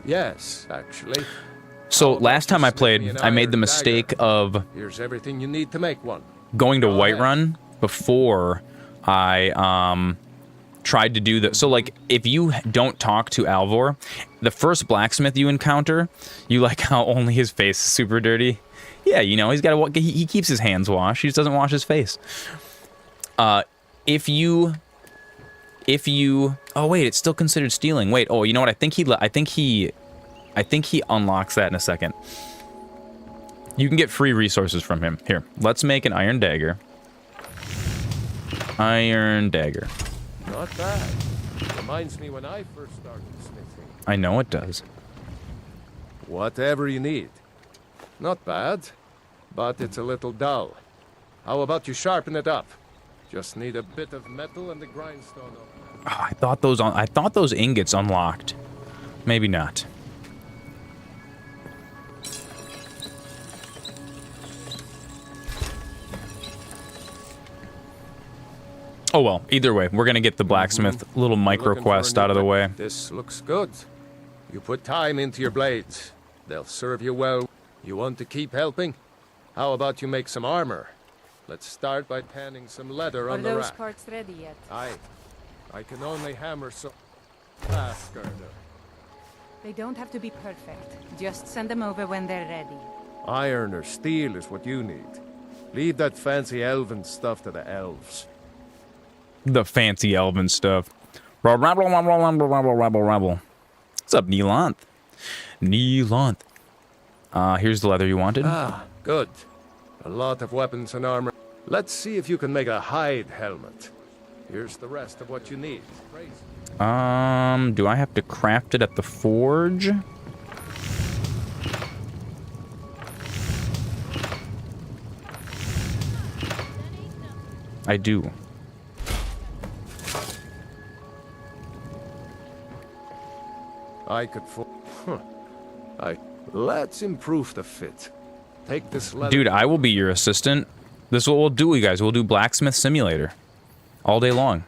Yes, actually. So last time I played, I made the mistake of Here's everything you need to make one. going to Whiterun before I tried to do the. So like, if you don't talk to Alvor, the first blacksmith you encounter, you like how only his face is super dirty. Yeah, you know, he's got to. He keeps his hands washed. He just doesn't wash his face. If you, oh wait, it's still considered stealing. Wait, oh, you know what? I think he unlocks that in a second. You can get free resources from him. Here, let's make an iron dagger. Iron dagger. Not bad. Reminds me when I first started smithing. I know it does. Whatever you need. Not bad, but it's a little dull. How about you sharpen it up? Just need a bit of metal and the grindstone. Oh, I thought those ingots unlocked. Maybe not. Oh well, either way, we're gonna get the blacksmith little micro quest out of the way. This looks good. You put time into your blades. They'll serve you well. You want to keep helping? How about you make some armor? Let's start by tanning some leather on the Are those rack. parts ready yet? I can only hammer so fast, Gerda. They don't have to be perfect. Just send them over when they're ready. Iron or steel is what you need. Leave that fancy elven stuff to the elves. The fancy elven stuff. Rabble, rabble, rabble, rabble, rabble, rabble. What's up, Neelanth? Neelanth. Here's the leather you wanted. Ah, good. A lot of weapons and armor. Let's see if you can make a hide helmet. Here's the rest of what you need. Do I have to craft it at the forge? I do. I could let's improve the fit. Take this leather. Dude, I will be your assistant. This is what we'll do, you guys. We'll do Blacksmith Simulator. All day long.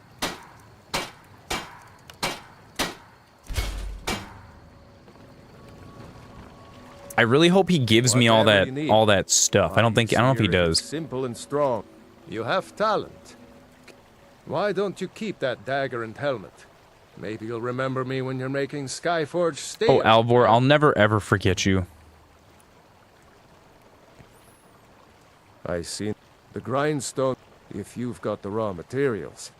I really hope he gives me all that stuff. I don't know if he does. Simple and strong. You have talent. Why don't you keep that dagger and helmet? Maybe you'll remember me when you're making Skyforge steel. Oh, Alvor, I'll never ever forget you. I see. The grindstone, if you've got the raw materials,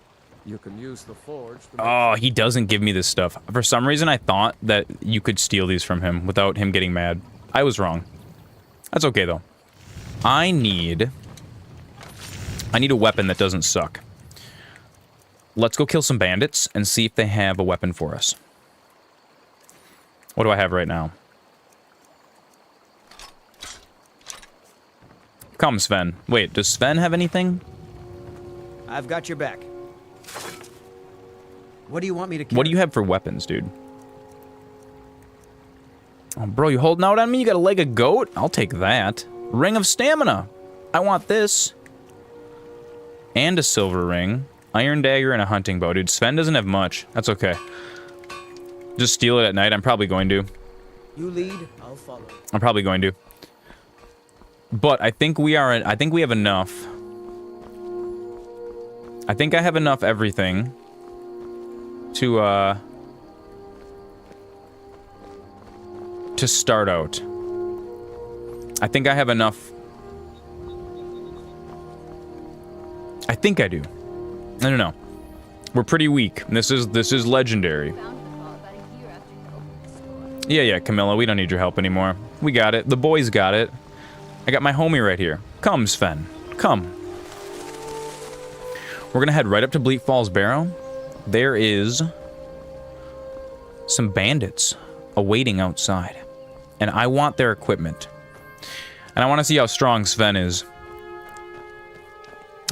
you can use the forge to Oh, he doesn't give me this stuff. For some reason, I thought that you could steal these from him without him getting mad. I was wrong. That's okay, though. I need a weapon that doesn't suck. Let's go kill some bandits and see if they have a weapon for us. What do I have right now? Come, Sven. Wait, does Sven have anything? I've got your back. What do you want me to carry? What do you have for weapons, dude? Oh, bro, you holding out on me? You got a leg of goat? I'll take that. Ring of stamina. I want this. And a silver ring. Iron dagger and a hunting bow. Dude, Sven doesn't have much. That's okay. Just steal it at night. I'm probably going to. You lead, I'll follow. I'm probably going to. But I think we have enough. I think I have enough everything to start out. I think I have enough. I think I do. I don't know. We're pretty weak. This is legendary. Yeah, Camilla, we don't need your help anymore. We got it. The boys got it. I got my homie right here. Come, Sven. Come. We're gonna head right up to Bleak Falls Barrow. There is some bandits awaiting outside. And I want their equipment. And I want to see how strong Sven is.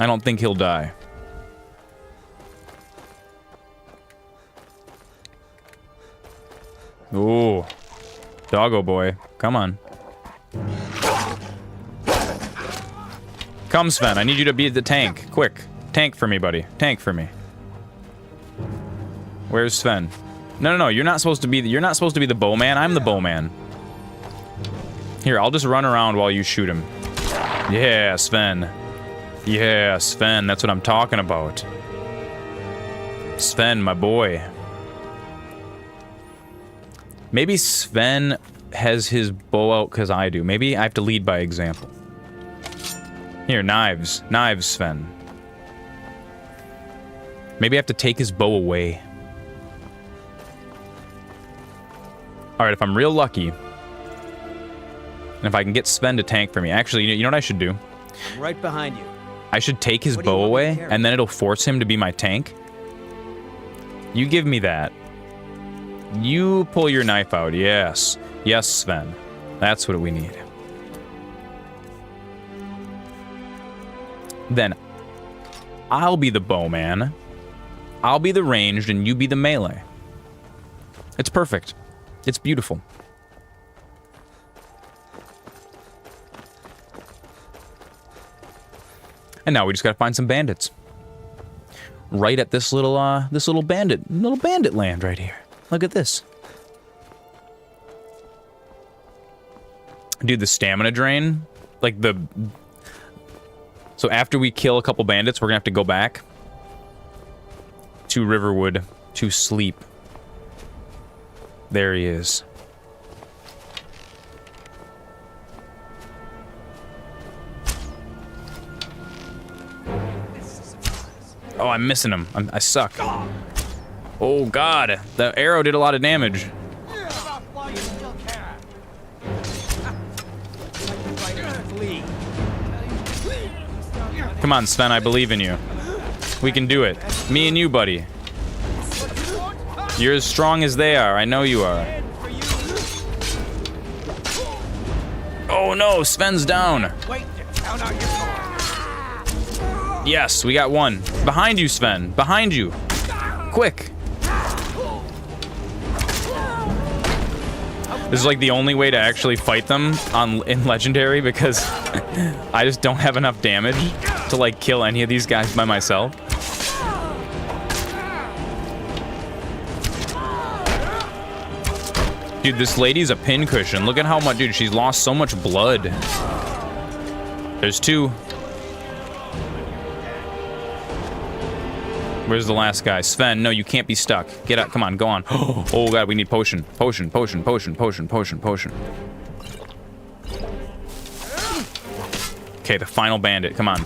I don't think he'll die. Ooh. Doggo boy. Come on. Come, Sven. I need you to be the tank. Quick. Tank for me, buddy. Tank for me. Where's Sven? No. You're not supposed to be the bowman. I'm the bowman. Here, I'll just run around while you shoot him. Yeah, Sven. Yeah, Sven. That's what I'm talking about. Sven, my boy. Maybe Sven has his bow out because I do. Maybe I have to lead by example. Here, knives. Knives, Sven. Maybe I have to take his bow away. Alright, if I'm real lucky, and if I can get Sven to tank for me. Actually, you know what I should do? I'm right behind you. I should take his bow away, and then it'll force him to be my tank. You give me that. You pull your knife out. Yes. Yes, Sven. That's what we need. Then I'll be the bowman. I'll be the ranged, and you be the melee. It's perfect. It's beautiful. And now we just gotta find some bandits. Right at this little bandit land right here. Look at this. Dude, the stamina drain, like so after we kill a couple bandits, we're gonna have to go back to Riverwood to sleep. There he is. Oh, I'm missing him. I suck. Oh, God. The arrow did a lot of damage. Come on, Sven. I believe in you. We can do it. Me and you, buddy. You're as strong as they are. I know you are. Oh, no. Sven's down. Yes, we got one. Behind you, Sven. Behind you. Quick. This is like the only way to actually fight them in Legendary because I just don't have enough damage to like kill any of these guys by myself. Dude, this lady's a pincushion. Look at how much, dude, she's lost so much blood. There's two. Where's the last guy? Sven, no, you can't be stuck. Get up, come on, go on. Oh God, we need potion. Potion. Okay, the final bandit, come on.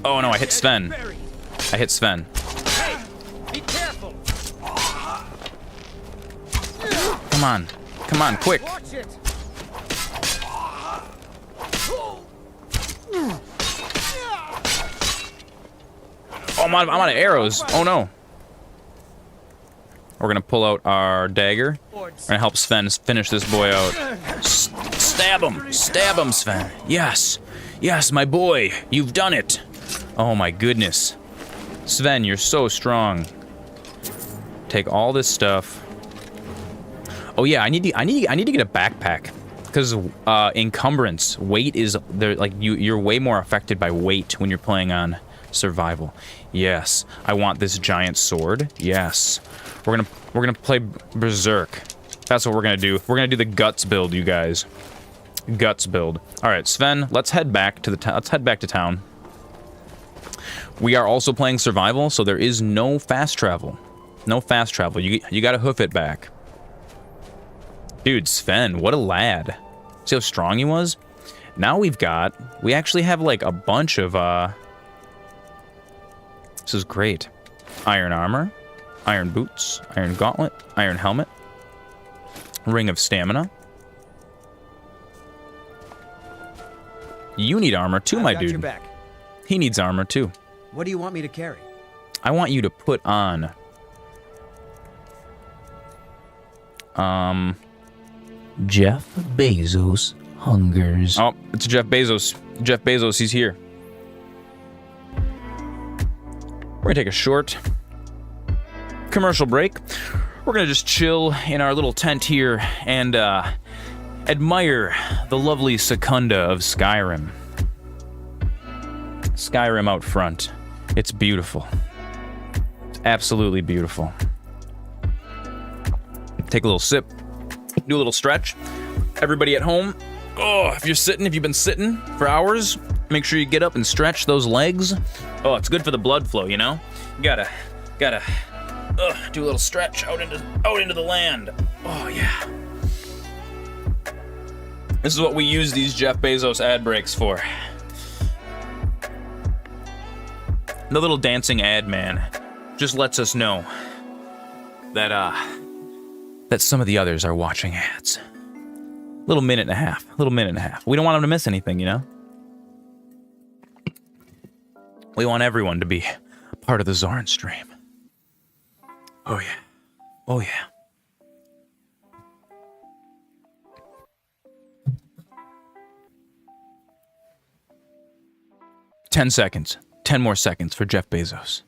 Oh no, I hit Sven. I hit Sven. Be careful. Come on, quick. Oh, I'm out of arrows. Oh no. We're gonna pull out our dagger. We're gonna help Sven finish this boy out. Stab him, Sven. Yes, my boy, you've done it. Oh my goodness, Sven, you're so strong. Take all this stuff. Oh yeah, I need to get a backpack because encumbrance, weight is there. Like you're way more affected by weight when you're playing on survival. Yes, I want this giant sword. Yes, we're gonna play Berserk. That's what we're gonna do. We're gonna do the guts build, you guys. Guts build. All right, Sven, let's head back to town. We are also playing survival, so there is no fast travel. No fast travel. You gotta hoof it back. Dude, Sven, what a lad. See how strong he was? Now we actually have like a bunch of, this is great. Iron armor, iron boots, iron gauntlet, iron helmet, ring of stamina. You need armor too, my I've got your dude. back. He needs armor too. What do you want me to carry? I want you to put on, Jeff Bezos hungers. oh, it's Jeff Bezos. Jeff Bezos, he's here. We're gonna take a short commercial break. We're gonna just chill in our little tent here and admire the lovely Secunda of Skyrim. Skyrim out front. It's beautiful. It's absolutely beautiful. Take a little sip, do a little stretch. Everybody at home, oh, if you've been sitting for hours, make sure you get up and stretch those legs. Oh, it's good for the blood flow, you know? You gotta do a little stretch out into the land. Oh yeah. This is what we use these Jeff Bezos ad breaks for. The little dancing ad man just lets us know that some of the others are watching ads. Little minute and a half. We don't want them to miss anything, you know? We want everyone to be part of the Zoran stream. Oh yeah. Oh yeah. Ten seconds. 10 more seconds for Jeff Bezos.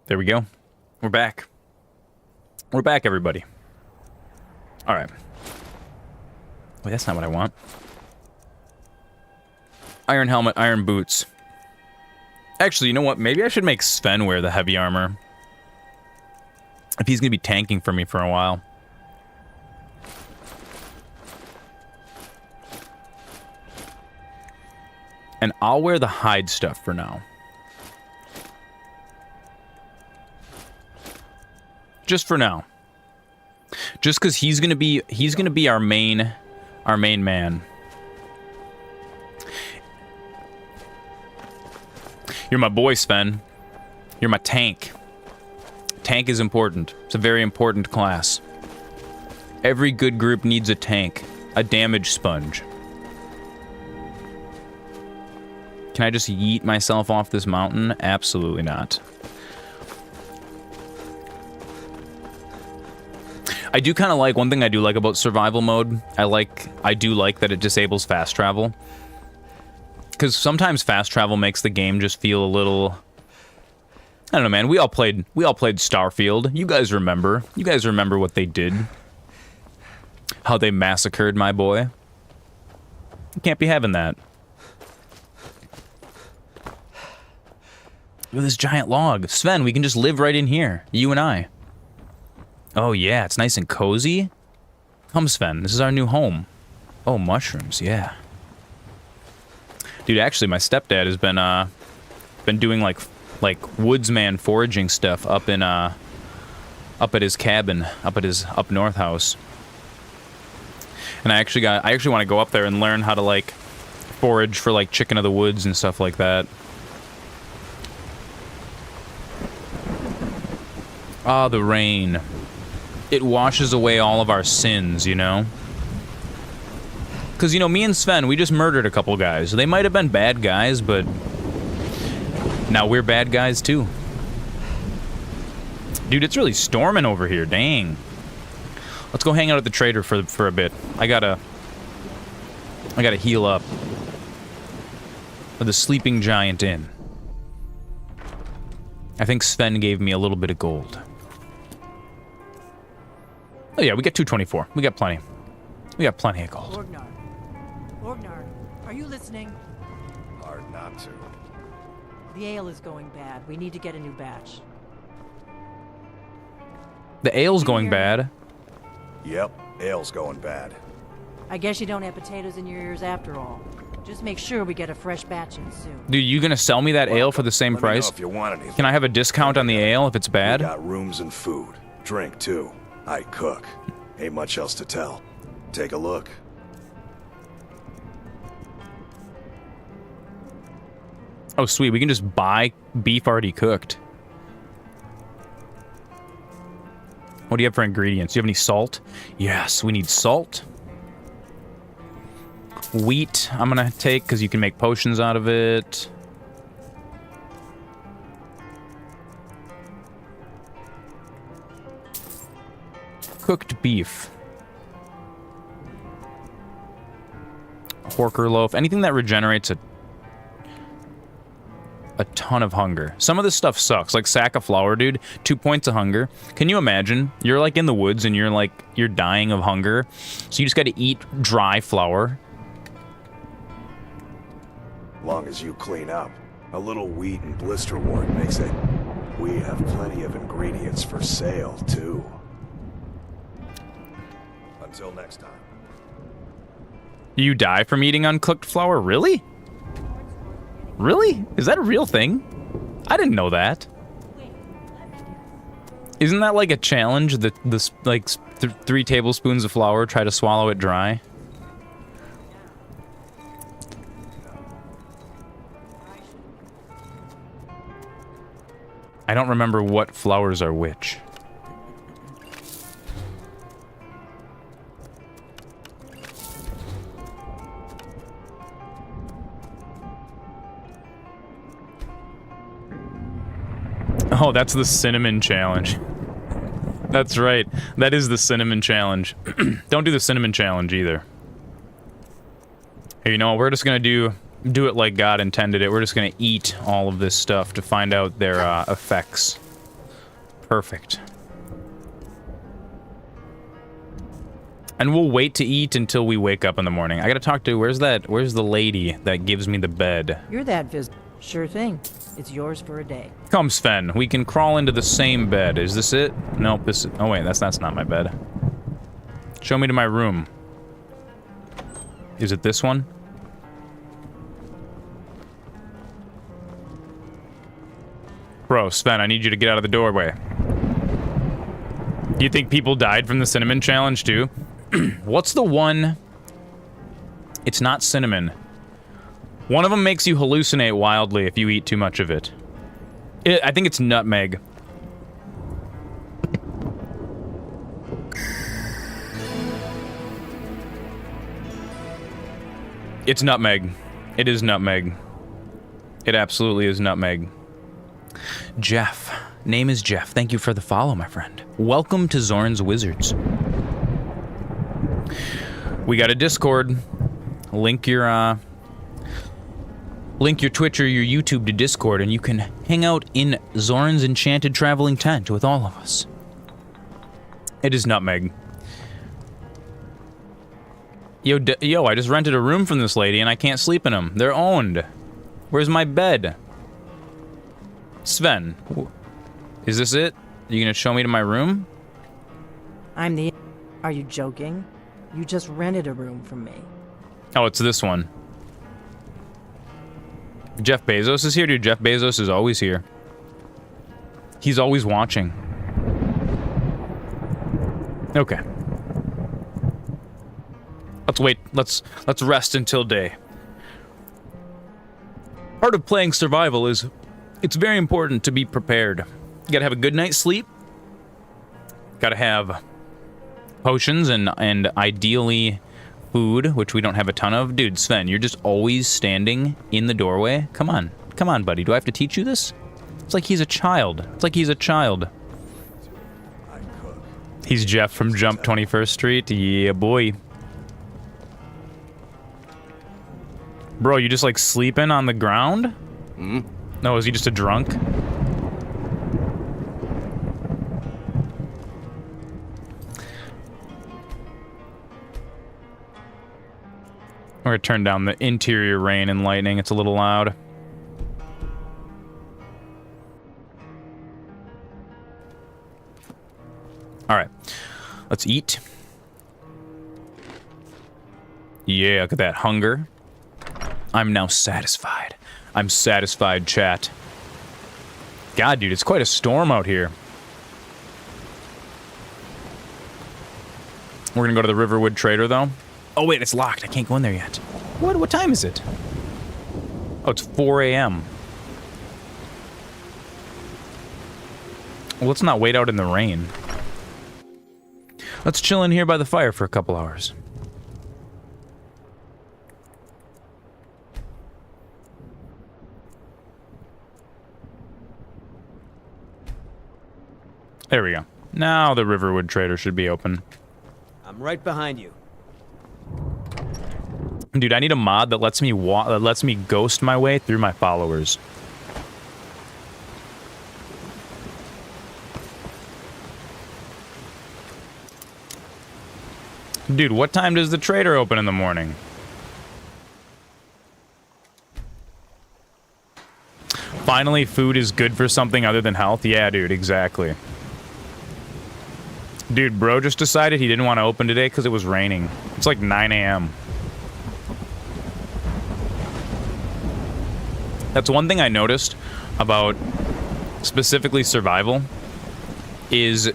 There we go. We're back. We're back, everybody. All right. Wait, that's not what I want. Iron helmet, iron boots. Actually, you know what? Maybe I should make Sven wear the heavy armor. If he's going to be tanking for me for a while. And I'll wear the hide stuff for now. Just for now. Just because he's gonna be our main man. You're my boy, Sven. You're my tank. Tank is important. It's a very important class. Every good group needs a tank. A damage sponge. Can I just yeet myself off this mountain? Absolutely not. I do kind of like, one thing I do like about survival mode, I do like that it disables fast travel. Because sometimes fast travel makes the game just feel a little... I don't know, man. We all played Starfield. You guys remember. You guys remember what they did. How they massacred my boy. You can't be having that. Look at this giant log. Sven, we can just live right in here. You and I. Oh yeah, it's nice and cozy. Come, Sven. This is our new home. Oh, mushrooms, yeah. Dude, actually, my stepdad has been doing like woodsman foraging stuff up at his cabin, up north house. And I actually want to go up there and learn how to like forage for like chicken of the woods and stuff like that. Ah, the rain. It washes away all of our sins, you know? Because, you know, me and Sven, we just murdered a couple guys. They might have been bad guys, but now we're bad guys, too. Dude, it's really storming over here. Dang. Let's go hang out at the trader for a bit. I gotta heal up. Or the Sleeping Giant Inn. I think Sven gave me a little bit of gold. Oh yeah, we got 224. We got plenty. We got plenty of gold. Orgnar, are you listening? Hard not to. The ale is going bad. We need to get a new batch. The ale's going bad. Yep, ale's going bad. I guess you don't have potatoes in your ears after all. Just make sure we get a fresh batch in soon. Dude, you gonna sell me that ale for the same Let me know price? if you want anything. Can I have a discount on the ale if it's We bad? got rooms and food. Drink, too. I cook. Ain't much else to tell. Take a look. Oh, sweet. We can just buy beef already cooked. What do you have for ingredients? Do you have any salt? Yes, we need salt. Wheat, I'm gonna take because you can make potions out of it. Cooked beef. Horker loaf. Anything that regenerates a ton of hunger. Some of this stuff sucks. Like sack of flour, dude. 2 points of hunger. Can you imagine? You're like in the woods and you're dying of hunger. So you just gotta eat dry flour. Long as you clean up. A little wheat and blisterwort makes it. We have plenty of ingredients for sale, too. Until next time. You die from eating uncooked flour? Really? Really? Is that a real thing? I didn't know that. Isn't that like a challenge? That this like 3 tablespoons of flour, try to swallow it dry? I don't remember what flowers are which. Oh, that's the cinnamon challenge. That's right. That is the cinnamon challenge. Don't do the cinnamon challenge either. Hey, you know what? We're just gonna do it like God intended it. We're just gonna eat all of this stuff to find out their effects. Perfect. And we'll wait to eat until we wake up in the morning. I gotta talk to, where's the lady that gives me the bed? You're that visit. Sure thing. It's yours for a day. Come, Sven. We can crawl into the same bed. Is this it? Nope, this is, oh wait, that's not my bed. Show me to my room. Is it this one? Bro, Sven, I need you to get out of the doorway. Do you think people died from the cinnamon challenge too? What's the one? It's not cinnamon. One of them makes you hallucinate wildly if you eat too much of it. I think it's nutmeg. It's nutmeg. It is nutmeg. It absolutely is nutmeg. Jeff. Name is Jeff. Thank you for the follow, my friend. Welcome to Zoran's Wizards. We got a Discord. Link your Twitch or your YouTube to Discord, and you can hang out in Zoran's enchanted traveling tent with all of us. It is nutmeg. Yo, I just rented a room from this lady, and I can't sleep in them. They're owned. Where's my bed? Sven, is this it? Are you gonna show me to my room? I'm the... Are you joking? You just rented a room from me. Oh, it's this one. Jeff Bezos is here, dude. Jeff Bezos is always here. He's always watching. Okay. Let's wait. Let's rest until day. Part of playing survival is it's very important to be prepared. You gotta have a good night's sleep. Gotta have potions and ideally food, which we don't have a ton of. Dude, Sven, you're just always standing in the doorway. Come on. Come on, buddy. Do I have to teach you this? It's like he's a child. It's like he's a child. He's Jeff from Jump 21st Street. Yeah, boy. Bro, you just like sleeping on the ground? Hmm? No, is he just a drunk? We're gonna turn down the interior rain and lightning. It's a little loud. All right, let's eat. Yeah, look at that hunger. I'm now satisfied. I'm satisfied, chat. God, dude, it's quite a storm out here. We're gonna go to the Riverwood Trader, though. Oh, wait, it's locked. I can't go in there yet. What time is it? Oh, it's 4 a.m. Well, let's not wait out in the rain. Let's chill in here by the fire for a couple hours. There we go. Now the Riverwood Trader should be open. I'm right behind you. Dude, I need a mod that lets me ghost my way through my followers. Dude, what time does the trader open in the morning? Finally, food is good for something other than health? Yeah, dude, exactly. Dude, bro just decided he didn't want to open today because it was raining. It's like 9 a.m. That's one thing I noticed about specifically survival is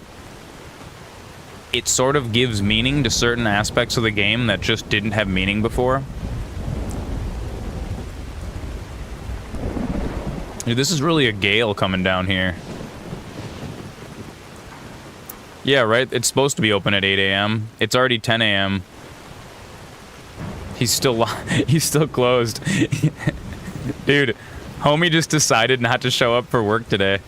it sort of gives meaning to certain aspects of the game that just didn't have meaning before. Dude, this is really a gale coming down here. Yeah, right? It's supposed to be open at 8 a.m. It's already 10 a.m. He's still closed. Dude, homie just decided not to show up for work today.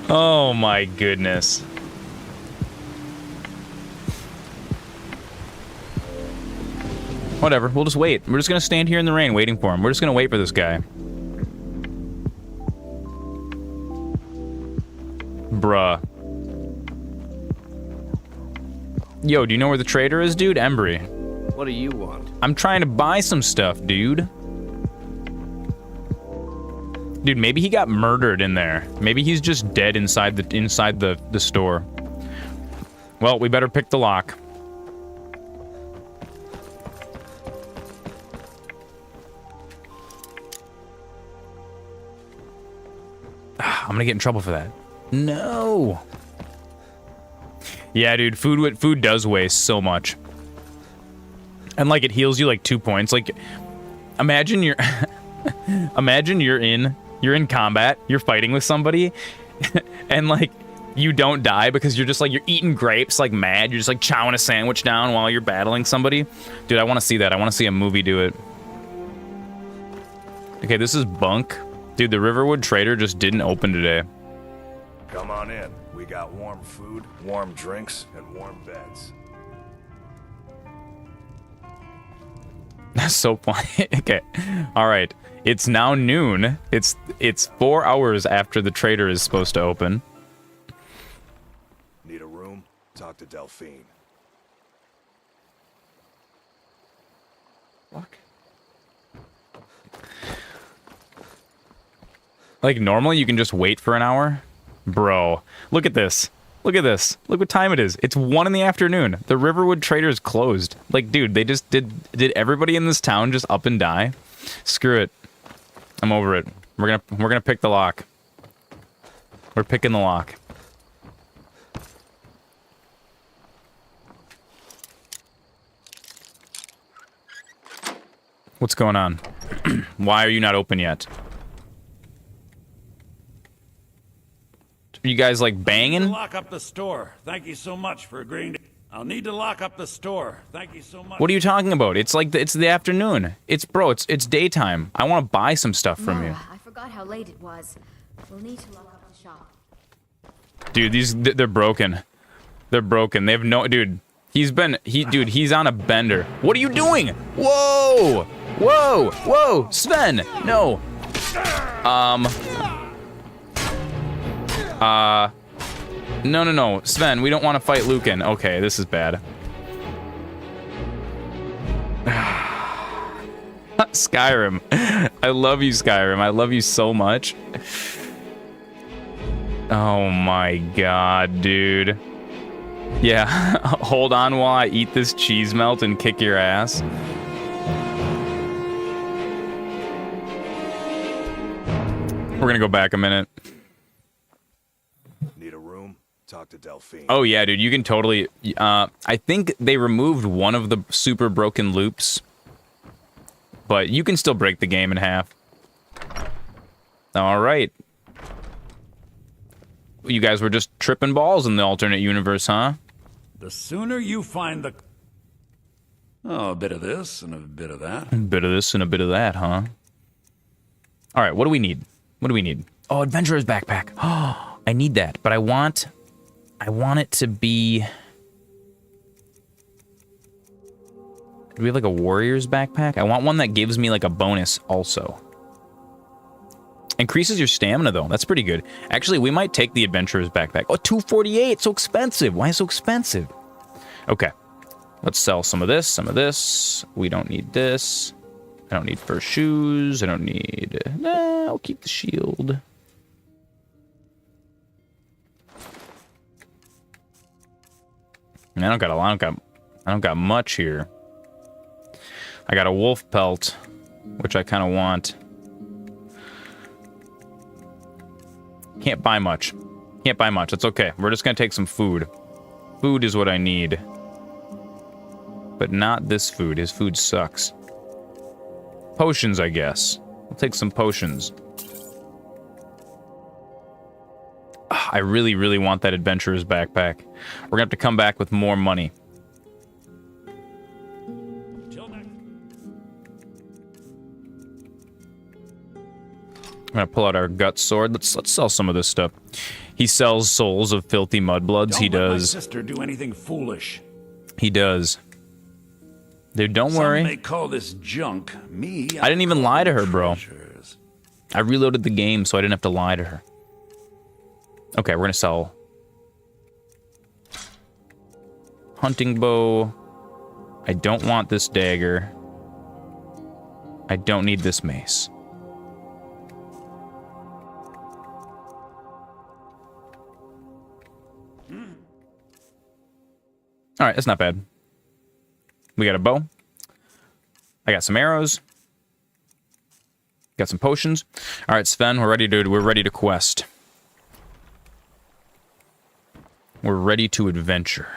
Oh my goodness. Whatever, we'll just wait. We're just gonna stand here in the rain waiting for him. We're just gonna wait for this guy. Bruh. Yo, do you know where the trader is, dude? Embry. What do you want? I'm trying to buy some stuff, dude. Dude, maybe he got murdered in there. Maybe he's just dead inside the store. Well, we better pick the lock. I'm gonna get in trouble for that. No. Yeah, dude, food does waste so much. And like it heals you like 2 points. Like imagine you're imagine you're in combat, you're fighting with somebody and like you don't die because you're just like you're eating grapes like mad. You're just like chowing a sandwich down while you're battling somebody. Dude, I want to see that. I want to see a movie do it. Okay, this is bunk. Dude, the Riverwood Trader just didn't open today. Come on in. We got warm food, warm drinks, and warm beds. That's so funny. Okay. All right. It's now noon. It's 4 hours after the trader is supposed to open. Need a room? Talk to Delphine. Fuck. Like normally you can just wait for an hour. Bro, look at this. Look at this. Look what time it is. It's 1 in the afternoon. The Riverwood Trader is closed. Like, dude, they just did everybody in this town just up and die? Screw it. I'm over it. We're gonna pick the lock. We're picking the lock. What's going on? Why are you not open yet? Are you guys like banging? Lock up the store. Thank you so much for agreeing to... I'll need to lock up the store. Thank you so much. What are you talking about? It's like it's the afternoon. It's daytime. I want to buy some stuff from you. I forgot how late it was. We'll need to lock up the shop. Dude, they're broken. They're broken. They have no dude. He's on a bender. What are you doing? Whoa! Whoa! Whoa! Sven! No. No. Sven, we don't want to fight Lucan. Okay, this is bad. Skyrim. I love you, Skyrim. I love you so much. Oh my god, dude. Yeah, hold on while I eat this cheese melt and kick your ass. We're gonna go back a minute. Need a room? Talk to Delphine. Oh yeah, dude, you can totally... I think they removed one of the super broken loops, but you can still break the game in half. Alright. You guys were just tripping balls in the alternate universe, huh? The sooner you find the... Oh, a bit of this and a bit of that. A bit of this and a bit of that, huh? Alright, what do we need? What do we need? Oh, Adventurer's Backpack. Oh, I need that, but I want it to be... Do we have like a Warrior's Backpack? I want one that gives me like a bonus also. Increases your stamina though, that's pretty good. Actually, we might take the Adventurer's Backpack. Oh, 248, so expensive. Why so expensive? Okay, let's sell some of this, some of this. We don't need this. I don't need fur shoes. I don't need... Nah, I'll keep the shield. I don't got a lot. I don't got much here. I got a wolf pelt, which I kind of want. Can't buy much. Can't buy much. It's okay. We're just gonna take some food. Food is what I need. But not this food. His food sucks. Potions, I guess. I'll take some potions. I really, really want that Adventurer's Backpack. We're gonna have to come back with more money. I'm gonna pull out our gut sword. Let's sell some of this stuff. He sells souls of filthy mudbloods. He does. Don't let my sister do anything foolish. He does. Dude, don't worry. Some may call this junk. Me, I didn't even lie to her, bro. I reloaded the game, so I didn't have to lie to her. Okay, we're gonna sell hunting bow. I don't want this dagger. I don't need this mace. All right, that's not bad. We got a bow. I got some arrows. Got some potions. All right, Sven, we're ready to quest. We're ready to adventure.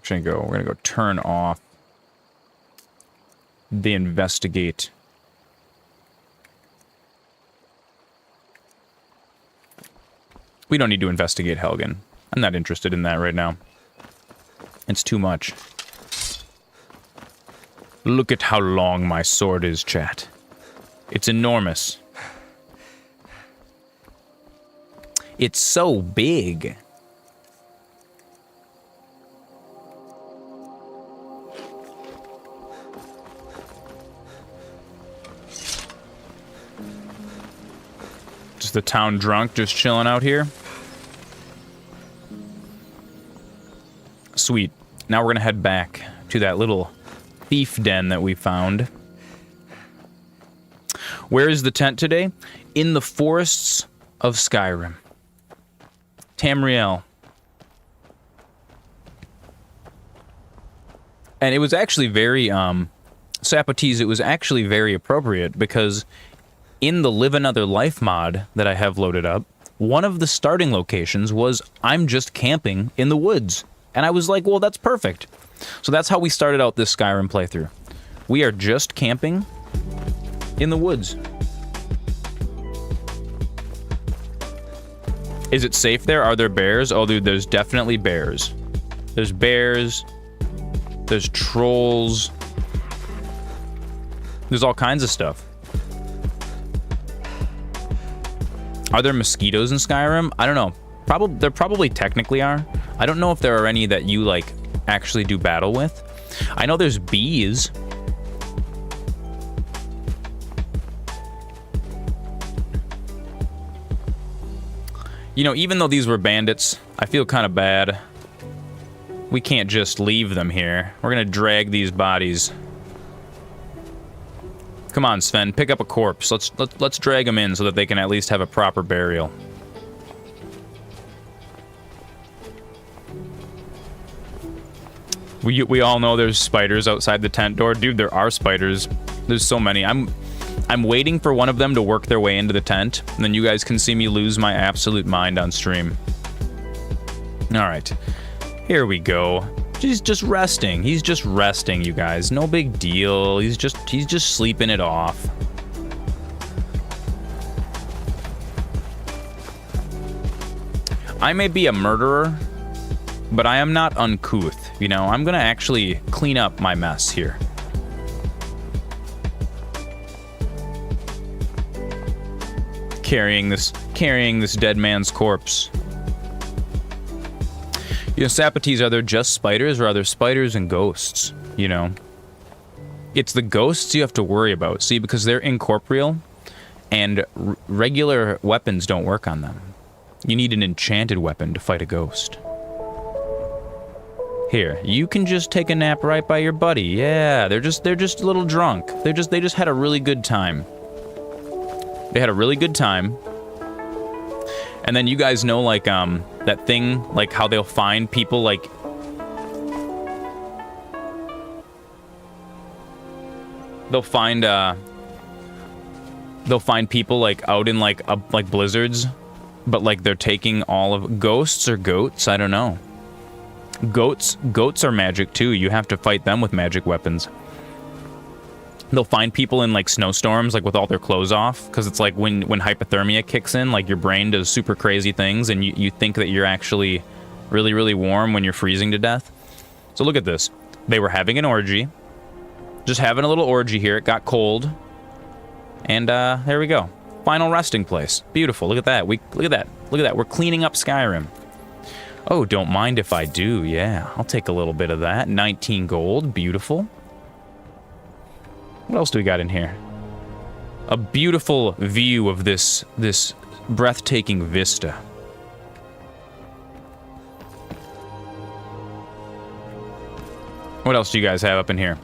We're gonna go turn off the investigate. We don't need to investigate Helgen. I'm not interested in that right now. It's too much. Look at how long my sword is, chat. It's enormous. It's so big. Just the town drunk just chilling out here. Sweet. Now we're gonna head back to that little thief den that we found. Where is the tent today? In the forests of Skyrim. Tamriel. And it was actually very, Sapotees, it was actually very appropriate because in the Live Another Life mod that I have loaded up, one of the starting locations was I'm just camping in the woods. And I was like, well, that's perfect. So that's how we started out this Skyrim playthrough. We are just camping in the woods. Is it safe there? Are there bears? Oh, dude, there's definitely bears. There's bears. There's trolls. There's all kinds of stuff. Are there mosquitoes in Skyrim? I don't know. There probably technically are. I don't know if there are any that you, like, actually do battle with. I know there's bees. You know, even though these were bandits, I feel kind of bad. We can't just leave them here. We're gonna drag these bodies Come on, Sven, pick up a corpse. Let's drag them in so that they can at least have a proper burial. We all know there's spiders outside the tent door. Dude, there are spiders. There's so many. I'm waiting for one of them to work their way into the tent, and then you guys can see me lose my absolute mind on stream. Alright. Here we go. He's just resting. He's just resting, you guys. No big deal. He's just sleeping it off. I may be a murderer, but I am not uncouth. You know, I'm gonna actually clean up my mess here. Carrying this dead man's corpse. You know, Sapates, are there just spiders, or are there spiders and ghosts? You know? It's the ghosts you have to worry about, see, because they're incorporeal, and regular weapons don't work on them. You need an enchanted weapon to fight a ghost. Here, you can just take a nap right by your buddy. Yeah, they're just a little drunk. They just had a really good time. They had a really good time. And then you guys know, like, that thing, like, how they'll find people, like... They'll find people, like, out in, like blizzards, but, like, they're taking all of... Ghosts or goats? I don't know. Goats are magic, too. You have to fight them with magic weapons. They'll find people in, like, snowstorms, like, with all their clothes off, because it's like when hypothermia kicks in, like, your brain does super crazy things, and you think that you're actually really, really warm when you're freezing to death. So look at this. They were having an orgy. Just having a little orgy here. It got cold. And, there we go. Final resting place. Beautiful. Look at that. Look at that. Look at that. We're cleaning up Skyrim. Oh, don't mind if I do. Yeah, I'll take a little bit of that. 19 gold. Beautiful. What else do we got in here? A beautiful view of this breathtaking vista. What else do you guys have up in here?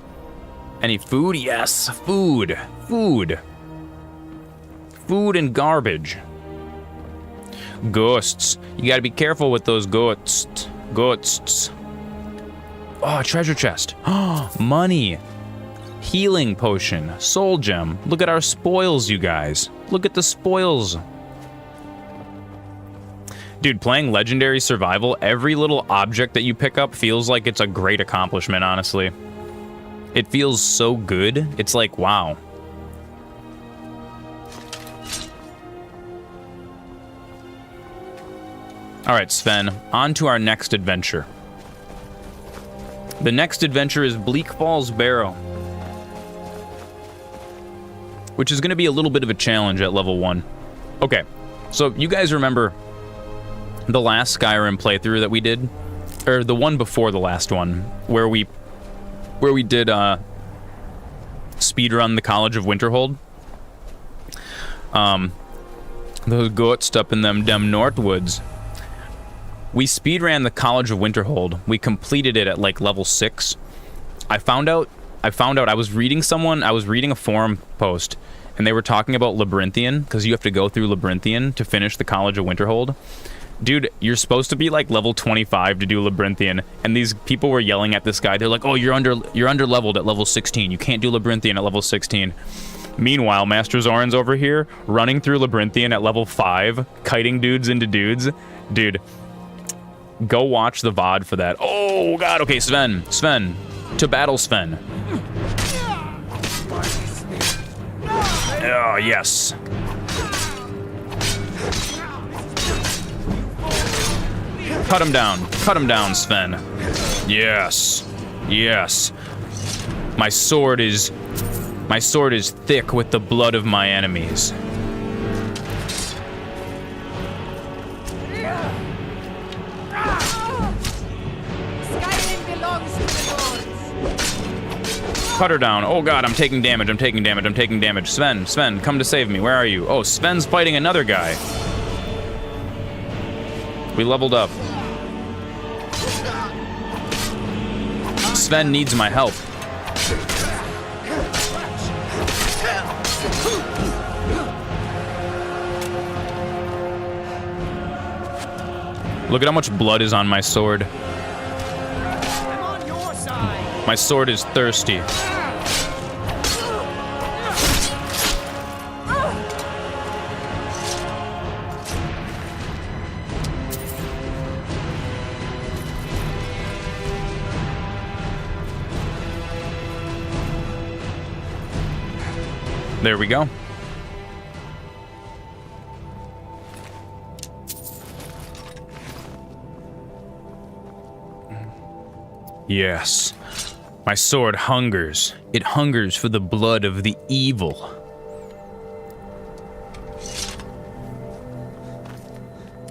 Any food? Yes, food. Food and garbage. Ghosts. You gotta be careful with those ghosts. Ghosts. Oh, treasure chest. Oh, money. Healing potion, soul gem. Look at our spoils, you guys. Look at the spoils. Dude, playing Legendary Survival, every little object that you pick up feels like it's a great accomplishment, honestly. It feels so good. It's like, wow. Alright, Sven, on to our next adventure. The next adventure is Bleak Falls Barrow, which is going to be a little bit of a challenge at level 1. Okay, so you guys remember the last Skyrim playthrough that we did? Or the one before the last one, where we did speedrun the College of Winterhold? Those goats up in them Northwoods. We speedran the College of Winterhold. We completed it at like level 6. I found out I was reading a forum post, and they were talking about Labyrinthian, because you have to go through Labyrinthian to finish the College of Winterhold. Dude, you're supposed to be like level 25 to do Labyrinthian, and these people were yelling at this guy. They're like, oh, you're under leveled at level 16. You can't do Labyrinthian at level 16. Meanwhile, MasterZoran's over here, running through Labyrinthian at level 5, kiting dudes into dudes. Dude, go watch the VOD for that. Oh, God. Okay, Sven. To battle, Sven. Oh, yes. Cut him down, Sven. Yes. My sword is thick with the blood of my enemies. Cut her down. Oh God, I'm taking damage. Sven, come to save me. Where are you? Oh, Sven's fighting another guy. We leveled up. Sven needs my help. Look at how much blood is on my sword. I'm on your side. My sword is thirsty. There we go. Yes. My sword hungers. It hungers for the blood of the evil.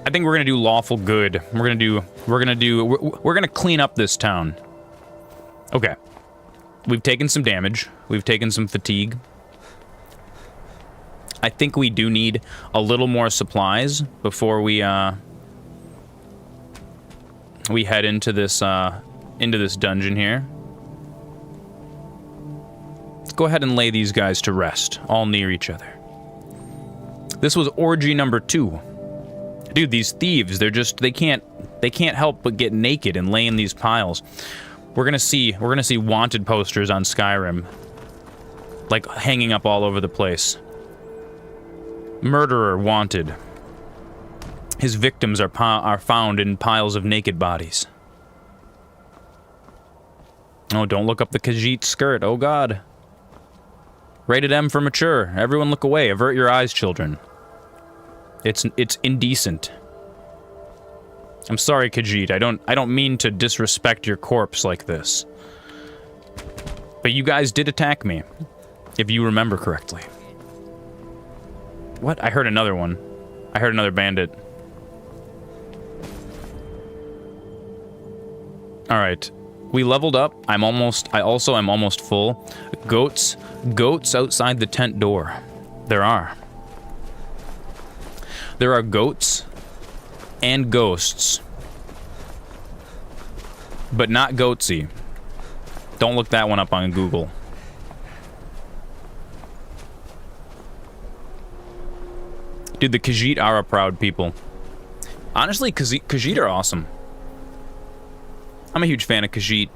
I think we're gonna do lawful good. We're gonna clean up this town. Okay. We've taken some damage. We've taken some fatigue. I think we do need a little more supplies before we head into this dungeon here. Let's go ahead and lay these guys to rest, all near each other. This was orgy number 2. Dude, these thieves, they can't help but get naked and lay in these piles. We're gonna see wanted posters on Skyrim, like hanging up all over the place. Murderer wanted. His victims are found in piles of naked bodies. Oh, don't look up the Khajiit skirt. Oh, God. Rated M for mature. Everyone look away. Avert your eyes, children. It's indecent. I'm sorry, Khajiit. I don't mean to disrespect your corpse like this. But you guys did attack me, if you remember correctly. What? I heard another one. I heard another bandit. All right. We leveled up. I also am almost full. Goats outside the tent door. There are goats and ghosts. But not goatsy. Don't look that one up on Google. Dude, the Khajiit are a proud people. Honestly, Khajiit are awesome. I'm a huge fan of Khajiit.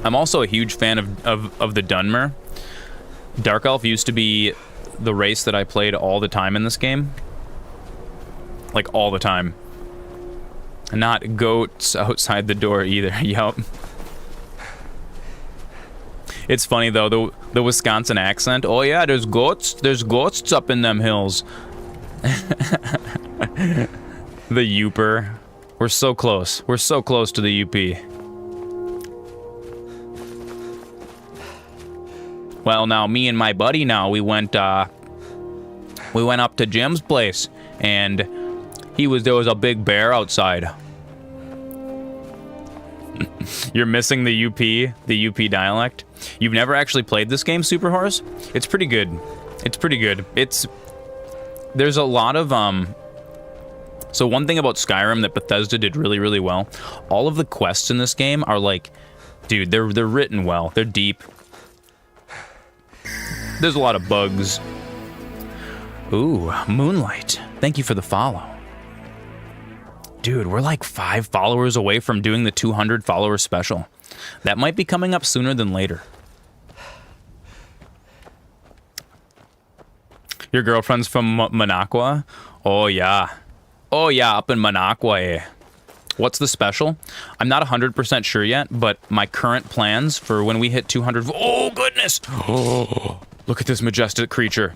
I'm also a huge fan of the Dunmer. Dark Elf used to be the race that I played all the time in this game. Like, all the time. Not goats outside the door either. Yup. It's funny though, the Wisconsin accent. Oh yeah, there's ghosts up in them hills. The Youper. We're so close. We're so close to the UP. Well, now me and my buddy we went up to Jim's place, and there was a big bear outside. You're missing the UP dialect. You've never actually played this game, Super Horse? It's pretty good. It's pretty good. There's a lot of so one thing about Skyrim that Bethesda did really, really well, all of the quests in this game are like, dude, they're written well. They're deep. There's a lot of bugs. Ooh, Moonlight. Thank you for the follow. Dude, we're like 5 followers away from doing the 200 follower special. That might be coming up sooner than later. Your girlfriend's from Manaqua? Oh, yeah. Oh, yeah, up in Manaqua, eh? What's the special? I'm not 100% sure yet, but my current plans for when we hit 200... Oh, goodness! Oh, look at this majestic creature.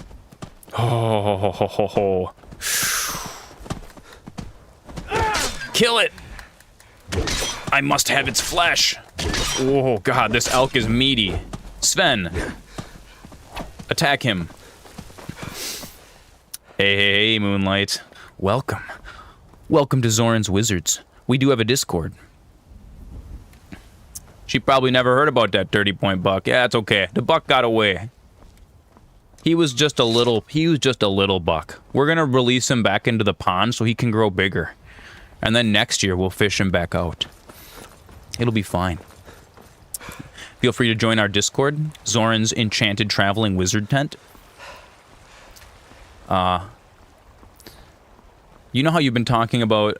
Oh, ho, ho, ho, ho. Kill it! I must have its flesh. Oh, God, this elk is meaty. Sven. Attack him. Hey, Moonlight. Welcome. Welcome to Zoran's Wizards. We do have a Discord. She probably never heard about that 30-point buck. Yeah, it's okay. The buck got away. He was just a little buck. We're gonna release him back into the pond so he can grow bigger. And then next year we'll fish him back out. It'll be fine. feel free to join our Discord, Zoran's Enchanted Traveling Wizard Tent. You know how you've been talking about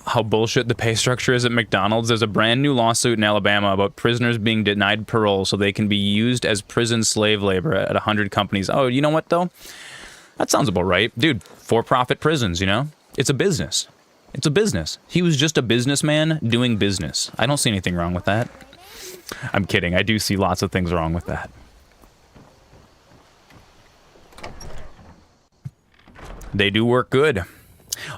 how bullshit the pay structure is at McDonald's? There's a brand new lawsuit in Alabama about prisoners being denied parole so they can be used as prison slave labor at 100 companies. Oh, you know what, though? That sounds about right. Dude, for-profit prisons, you know? It's a business. It's a business. He was just a businessman doing business. I don't see anything wrong with that. I'm kidding. I do see lots of things wrong with that. They do work good.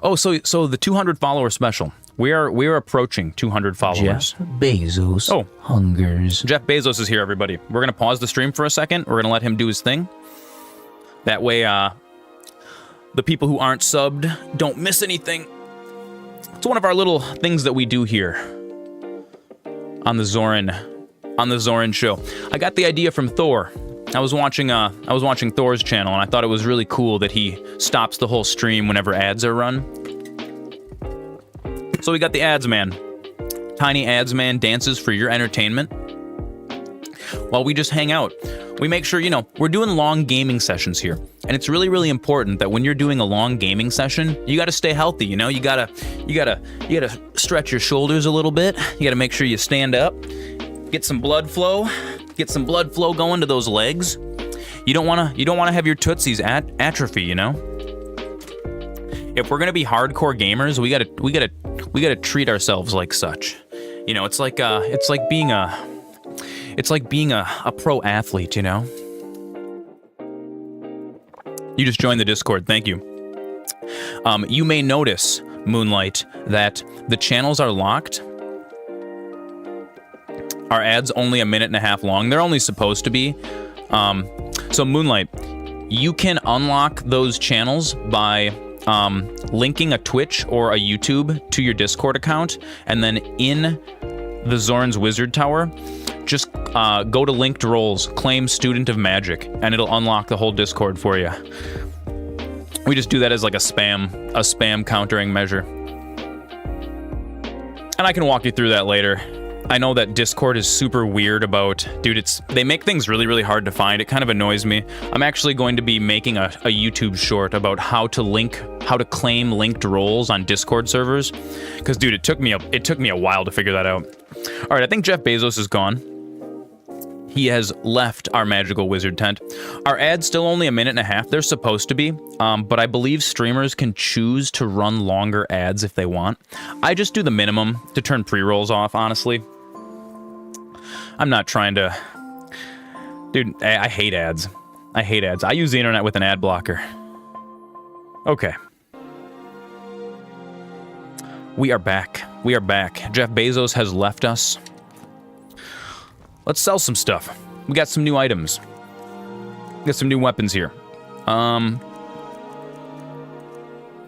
Oh, so the 200 follower special. We are approaching 200 followers. Jeff Bezos hungers. Jeff Bezos is here, everybody. We're gonna pause the stream for a second. We're gonna let him do his thing. That way, the people who aren't subbed don't miss anything. It's one of our little things that we do here on the Zoran show. I got the idea from Thor. I was watching Thor's channel, and I thought it was really cool that he stops the whole stream whenever ads are run. So we got the ads man. Tiny ads man dances for your entertainment while we just hang out. We make sure, you know, we're doing long gaming sessions here, and it's really, really important that when you're doing a long gaming session, you got to stay healthy. You know, you gotta stretch your shoulders a little bit. You got to make sure you stand up, get some blood flow. Get some blood flow going to those legs. You don't want to have your tootsies atrophy, you know? If we're going to be hardcore gamers, we got to treat ourselves like such. You know, it's like being a pro athlete, you know? You just joined the Discord. Thank you. You may notice, Moonlight, that the channels are locked. Our ads only a minute and a half long. They're only supposed to be. So Moonlight, you can unlock those channels by linking a Twitch or a YouTube to your Discord account, and then in the Zoran's Wizard Tower, just go to linked roles, claim Student of Magic, and it'll unlock the whole Discord for you. We just do that as like a spam countering measure. And I can walk you through that later. I know that Discord is super weird about, dude, they make things really, really hard to find. It kind of annoys me. I'm actually going to be making a YouTube short about how to claim linked roles on Discord servers. Because, dude, it took me a while to figure that out. All right, I think Jeff Bezos is gone. He has left our magical wizard tent. Our ad's still only a minute and a half. They're supposed to be, but I believe streamers can choose to run longer ads if they want. I just do the minimum to turn pre-rolls off, honestly. I'm not trying to... Dude, I hate ads. I hate ads. I use the internet with an ad blocker. Okay. We are back. We are back. Jeff Bezos has left us. Let's sell some stuff. We got some new items. We got some new weapons here. Ooh,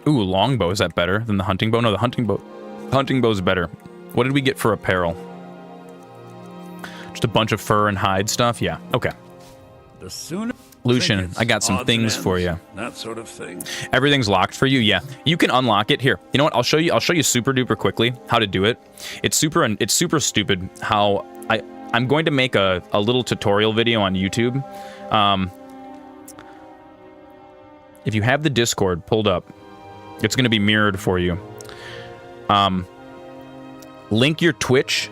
longbow. Is that better than the hunting bow? No, the hunting bow's better. What did we get for apparel? Just a bunch of fur and hide stuff? Yeah, okay. The sooner Lucian, I got some things for you. That sort of thing. Everything's locked for you? Yeah. You can unlock it. Here. You know what? I'll show you super duper quickly how to do it. It's super stupid how I'm going to make a little tutorial video on YouTube. If you have the Discord pulled up, it's going to be mirrored for you. Link your Twitch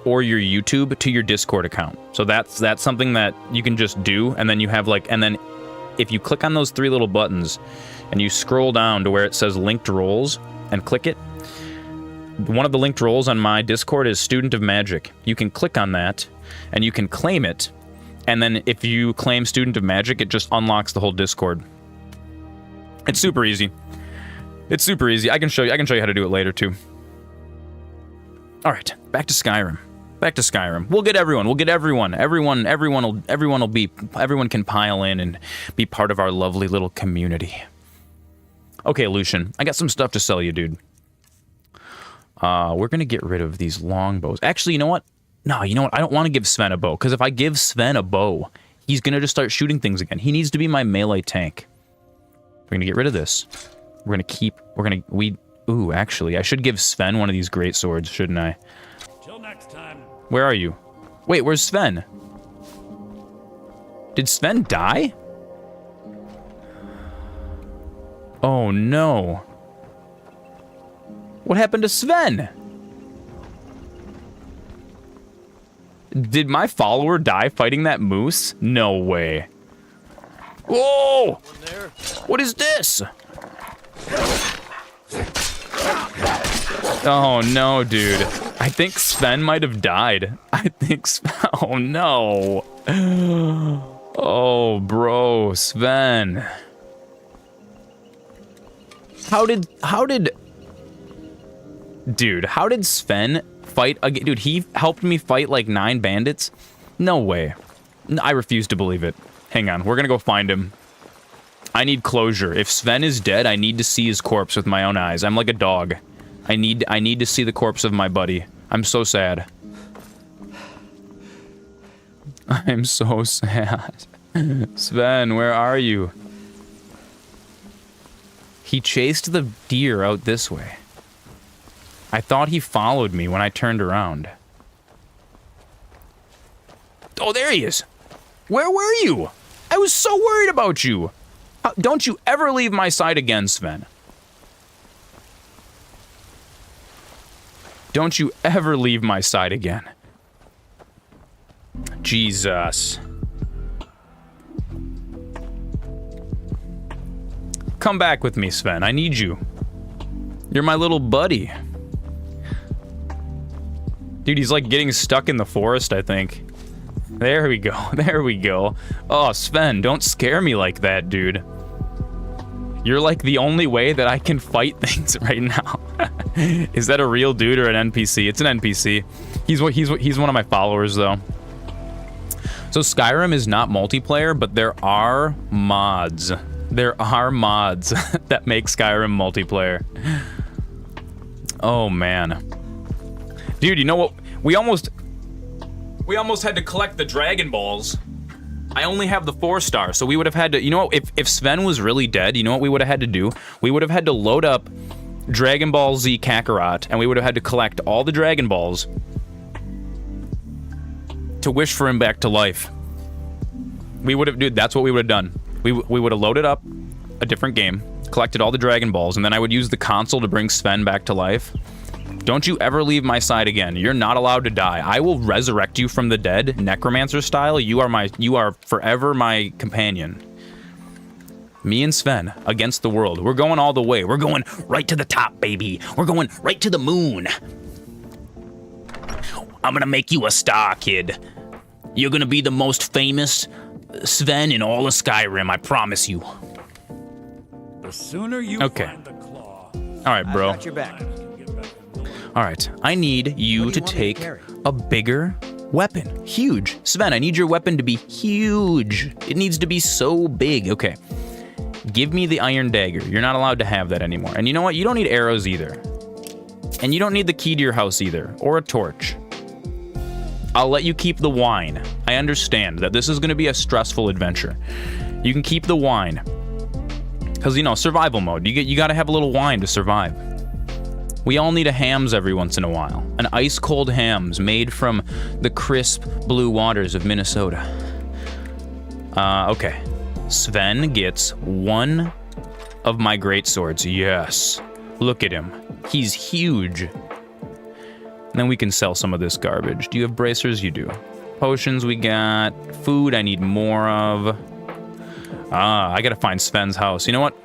or your YouTube to your Discord account. So that's something that you can just do, and then you have and then if you click on those three little buttons and you scroll down to where it says linked roles and click it, one of the linked roles on my Discord is Student of Magic. You can click on that and you can claim it, and then if you claim Student of Magic, it just unlocks the whole Discord. It's super easy. It's super easy. I can show you how to do it later too. All right, back to Skyrim. Back to Skyrim. We'll get everyone. Everyone can pile in and be part of our lovely little community. Okay, Lucian, I got some stuff to sell you, dude. We're gonna get rid of these longbows. Actually, you know what? No, you know what? I don't want to give Sven a bow, because if I give Sven a bow, he's gonna just start shooting things again. He needs to be my melee tank. We're gonna get rid of this. Ooh, actually, I should give Sven one of these great swords, shouldn't I? Till next time. Where are you? Wait, where's Sven? Did Sven die? Oh no. What happened to Sven? Did my follower die fighting that moose? No way. Whoa! What is this? Oh no, dude. I think Sven might have died. I think oh no. Oh, bro, Sven. How did Dude, how did Sven fight again? Dude, he helped me fight like 9 bandits? No way. I refuse to believe it. Hang on, we're gonna go find him. I need closure. If Sven is dead, I need to see his corpse with my own eyes. I'm like a dog. I need to see the corpse of my buddy. I'm so sad. I'm so sad. Sven, where are you? He chased the deer out this way. I thought he followed me when I turned around. Oh, there he is. Where were you? I was so worried about you. Don't you ever leave my side again, Sven. Don't you ever leave my side again. Jesus. Come back with me, Sven. I need you. You're my little buddy. Dude, he's like getting stuck in the forest, I think. There we go. There we go. Oh, Sven, don't scare me like that, dude. You're like the only way that I can fight things right now. Is that a real dude or an NPC? It's an NPC. He's one of my followers, though. So Skyrim is not multiplayer, but there are mods. There are mods that make Skyrim multiplayer. Oh, man. Dude, you know what? We almost had to collect the Dragon Balls. I only have the 4-star, so we would have had to... You know what? If Sven was really dead, you know what we would have had to do? We would have had to load up Dragon Ball Z Kakarot, and we would have had to collect all the Dragon Balls to wish for him back to life. We would have... Dude, that's what we would have done. We would have loaded up a different game, collected all the Dragon Balls, and then I would use the console to bring Sven back to life. Don't you ever leave my side again. You're not allowed to die. I will resurrect you from the dead, necromancer style. You are forever my companion. Me and Sven against the world. We're going all the way. We're going right to the top, baby. We're going right to the moon. I'm gonna make you a star, kid. You're gonna be the most famous Sven in all of Skyrim, I promise you. The sooner you find the claw. All right, bro. I got your back. All right, I need you to take a bigger weapon. Huge. Sven, I need your weapon to be huge. It needs to be so big. Okay. Give me the iron dagger. You're not allowed to have that anymore. And you know what? You don't need arrows either. And you don't need the key to your house either. Or a torch. I'll let you keep the wine. I understand that this is going to be a stressful adventure. You can keep the wine. Because, you know, survival mode. You got to have a little wine to survive. We all need a hams every once in a while. An ice-cold hams made from the crisp blue waters of Minnesota. Okay. Sven gets one of my greatswords. Yes. Look at him. He's huge. And then we can sell some of this garbage. Do you have bracers? You do. Potions we got. Food I need more of. I gotta find Sven's house. You know what?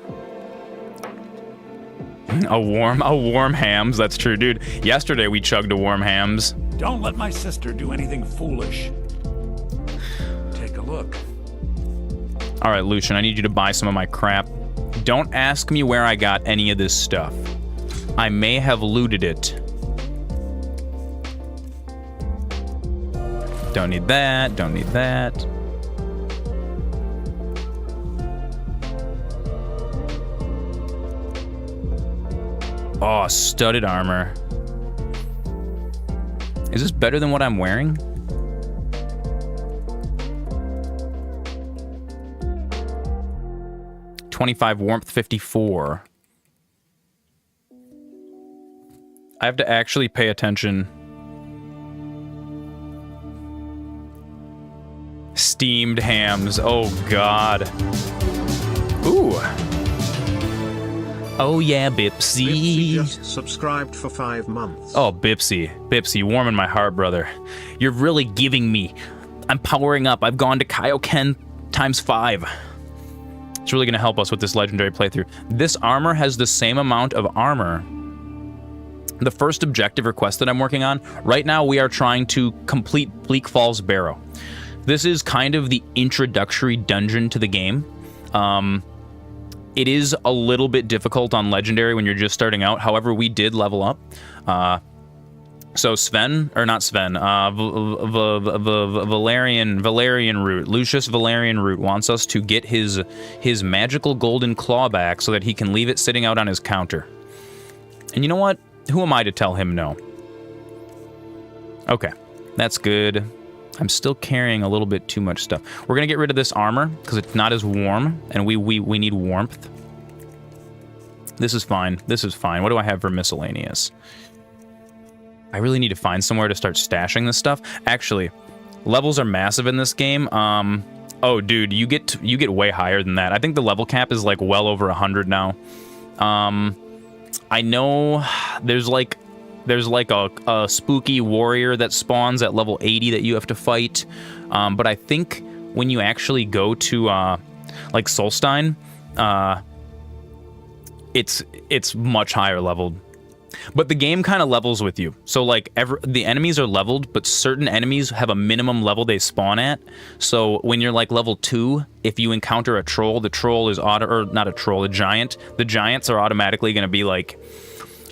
A warm hams. That's true, dude. Yesterday we chugged a warm hams. Don't let my sister do anything foolish. Take a look. All right, Lucian, I need you to buy some of my crap. Don't ask me where I got any of this stuff. I may have looted it. Don't need that. Don't need that. Oh, studded armor. Is this better than what I'm wearing? $25 warmth, 54. I have to actually pay attention. steamed hams. Oh, God. Ooh. Oh, yeah, Bipsy. Bipsy just subscribed for 5 months. Oh, Bipsy. Bipsy, warming my heart, brother. You're really giving me. I'm powering up. I've gone to Kaioken times 5. It's really going to help us with this legendary playthrough. This armor has the same amount of armor. The first objective request that I'm working on, right now we are trying to complete Bleak Falls Barrow. This is kind of the introductory dungeon to the game. It is a little bit difficult on Legendary when you're just starting out. However, we did level up. So Sven, or not Sven, Valerian Root, Lucius Valerian Root wants us to get his magical golden claw back so that he can leave it sitting out on his counter. And you know what? Who am I to tell him no? Okay, that's good. I'm still carrying a little bit too much stuff. We're gonna get rid of this armor because it's not as warm, and we need warmth. This is fine. This is fine. What do I have for miscellaneous? I really need to find somewhere to start stashing this stuff. Actually, levels are massive in this game. Oh, dude, you get way higher than that. I think the level cap is like well over 100 now. I know there's like a spooky warrior that spawns at level 80 that you have to fight. But I think when you actually go to like Solstein, it's much higher leveled. But the game kind of levels with you. So like the enemies are leveled, but certain enemies have a minimum level they spawn at. So when you're like level 2, if you encounter a troll, the troll is or not a troll, a giant. The giants are automatically going to be like,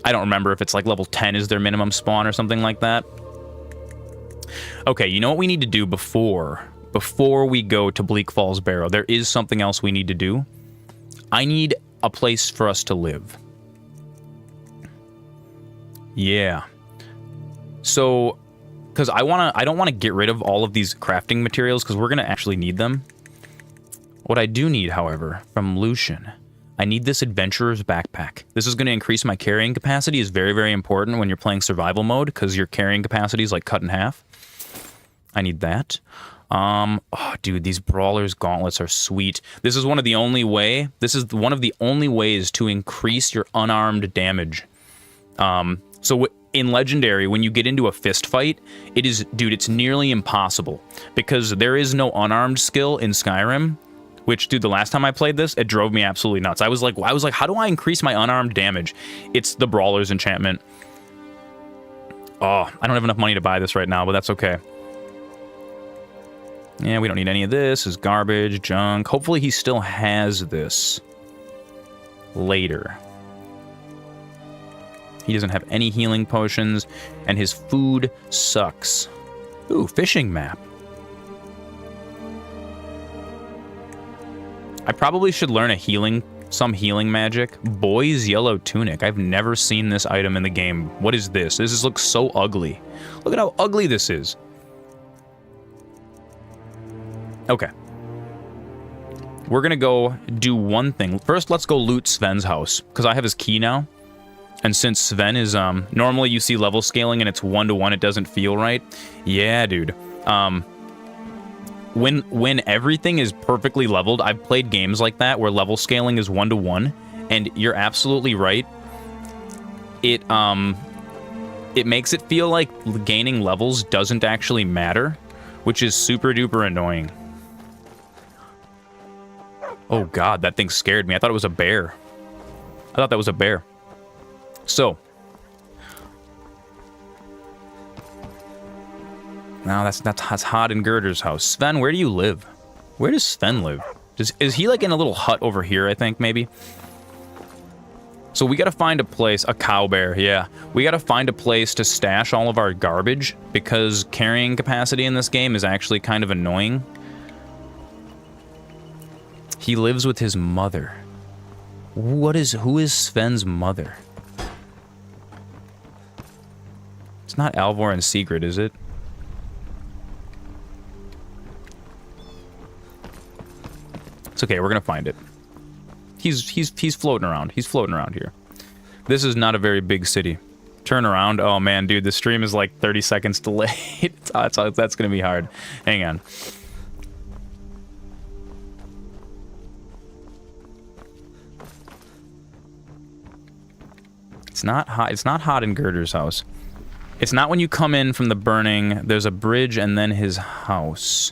I don't remember if it's like level 10 is their minimum spawn or something like that. Okay, you know what we need to do before we go to Bleak Falls Barrow? There is something else we need to do. I need a place for us to live. Yeah. So, because I don't want to get rid of all of these crafting materials because we're going to actually need them. What I do need, however, from Lucian, I need this adventurer's backpack. This is going to increase my carrying capacity. Is very, very important when you're playing survival mode because your carrying capacity is like cut in half. I need that. Oh, dude, these Brawler's Gauntlets are sweet. This is one of the only ways to increase your unarmed damage. So in Legendary, when you get into a fist fight, it's nearly impossible because there is no unarmed skill in Skyrim, which, dude, the last time I played this, it drove me absolutely nuts. I was like, how do I increase my unarmed damage? It's the Brawler's Enchantment. Oh, I don't have enough money to buy this right now, but that's okay. Yeah, we don't need any of this. This is garbage, junk. Hopefully he still has this later. He doesn't have any healing potions, and his food sucks. Ooh, fishing map. I probably should learn some healing magic. Boy's Yellow Tunic. I've never seen this item in the game. What is this? This looks so ugly. Look at how ugly this is. Okay. We're gonna go do one thing. First, let's go loot Sven's house, because I have his key now. And since Sven is, normally you see level scaling and it's 1-to-1, it doesn't feel right. Yeah, dude. When everything is perfectly leveled, I've played games like that where level scaling is 1-to-1, and you're absolutely right. It makes it feel like gaining levels doesn't actually matter, which is super duper annoying. Oh god, that thing scared me. I thought it was a bear. I thought that was a bear. So. Now that's Hod and Girder's house. Sven, where do you live? Where does Sven live? Is he like in a little hut over here, I think, maybe? So we gotta find a place, a cow bear, yeah. We gotta find a place to stash all of our garbage because carrying capacity in this game is actually kind of annoying. He lives with his mother. Who is Sven's mother? It's not Alvor and Sigrid, is it? It's okay, we're gonna find it. He's floating around. He's floating around here. This is not a very big city. Turn around. Oh man, dude, the stream is like 30 seconds delayed. That's gonna be hard. Hang on. It's not hot. It's not hot in Girder's house. It's not when you come in from the burning. There's a bridge and then his house.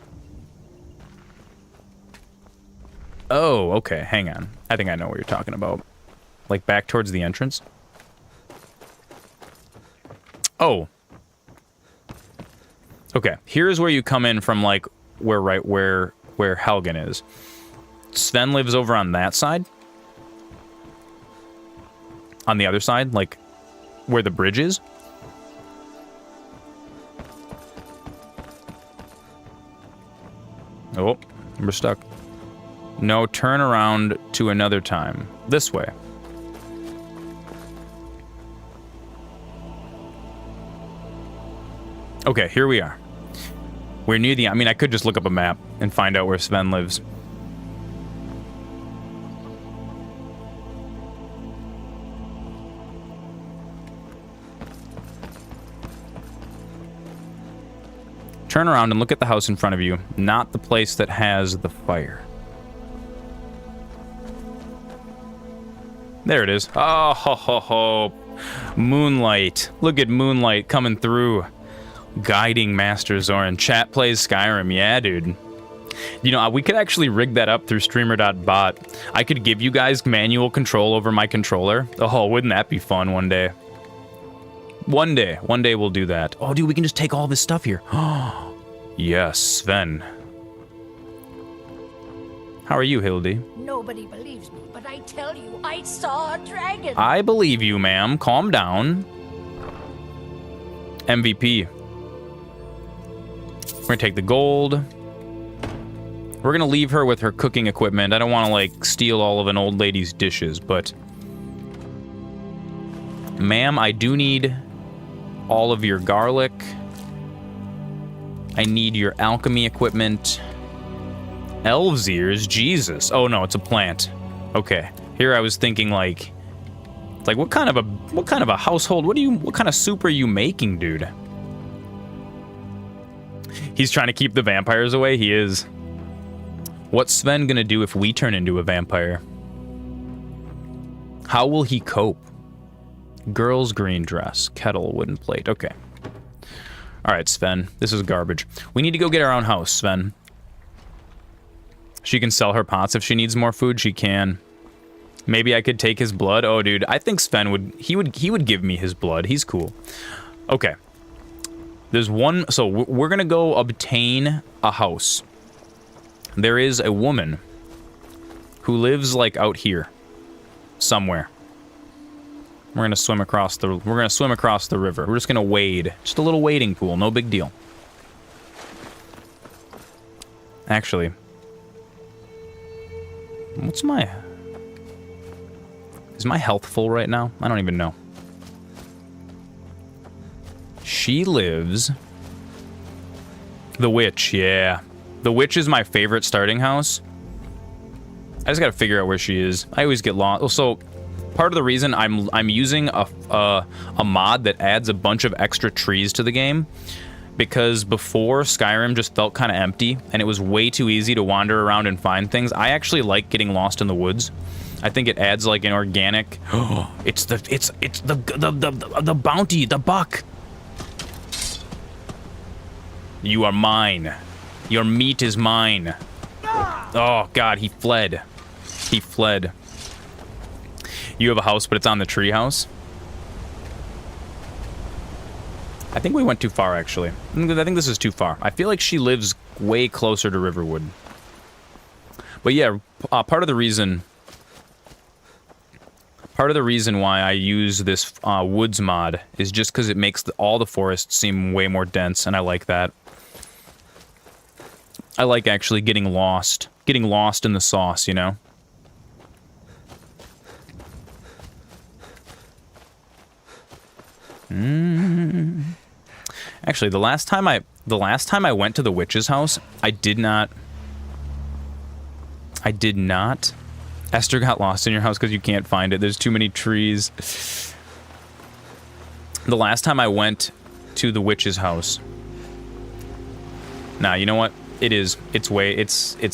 Oh, okay. Hang on. I think I know what you're talking about. Like back towards the entrance? Oh. Okay. Here's where you come in from, like, where Helgen is. Sven lives over on that side. On the other side, like, where the bridge is. Oh, we're stuck. No, turn around to another time. This way. Okay, here we are. We're near the... I mean, I could just look up a map and find out where Sven lives. Turn around and look at the house in front of you, not the place that has the fire. There it is. Oh, ho, ho, ho. Moonlight. Look at moonlight coming through. Guiding MasterZoran. Chat plays Skyrim. Yeah, dude. You know, we could actually rig that up through streamer.bot. I could give you guys manual control over my controller. Oh, wouldn't that be fun one day? One day we'll do that. Oh, dude, we can just take all this stuff here. Yes, Sven. How are you, Hildy? Nobody believes me, but I tell you, I saw a dragon. I believe you, ma'am. Calm down. MVP. We're gonna take the gold. We're gonna leave her with her cooking equipment. I don't want to, like, steal all of an old lady's dishes, but... Ma'am, I do need all of your garlic. I need your alchemy equipment. Elves' ears? Jesus. Oh, no, it's a plant. Okay. Here I was thinking, like what kind of a household? What kind of soup are you making, dude? He's trying to keep the vampires away. He is. What's Sven gonna do if we turn into a vampire? How will he cope? Girl's green dress. Kettle, wooden plate. Okay. Alright, Sven. This is garbage. We need to go get our own house, Sven. She can sell her pots if she needs more food. She can. Maybe I could take his blood. Oh, dude. I think Sven would... He would give me his blood. He's cool. Okay. There's one... So, we're gonna go obtain a house. There is a woman who lives, like, out here. Somewhere. We're gonna swim across the river. We're just gonna wade. Just a little wading pool, no big deal. Actually, what's my... Is my health full right now? I don't even know. She lives... The witch, yeah. The witch is my favorite starting house. I just gotta figure out where she is. I always get lost. So... Part of the reason I'm using a mod that adds a bunch of extra trees to the game, because before Skyrim just felt kind of empty and it was way too easy to wander around and find things. I actually like getting lost in the woods. I think it adds like an organic. It's the bounty, the buck. You are mine. Your meat is mine. Oh God, he fled. He fled. You have a house, but it's on the tree house. I think we went too far, actually. I think this is too far. I feel like she lives way closer to Riverwood. But yeah, part of the reason why I use this woods mod is just because it makes all the forests seem way more dense, and I like that. I like actually getting lost in the sauce, you know? Actually, the last time I went to the witch's house, I did not. Esther got lost in your house because you can't find it. There's too many trees. The last time I went to the witch's house. Nah, you know what? It's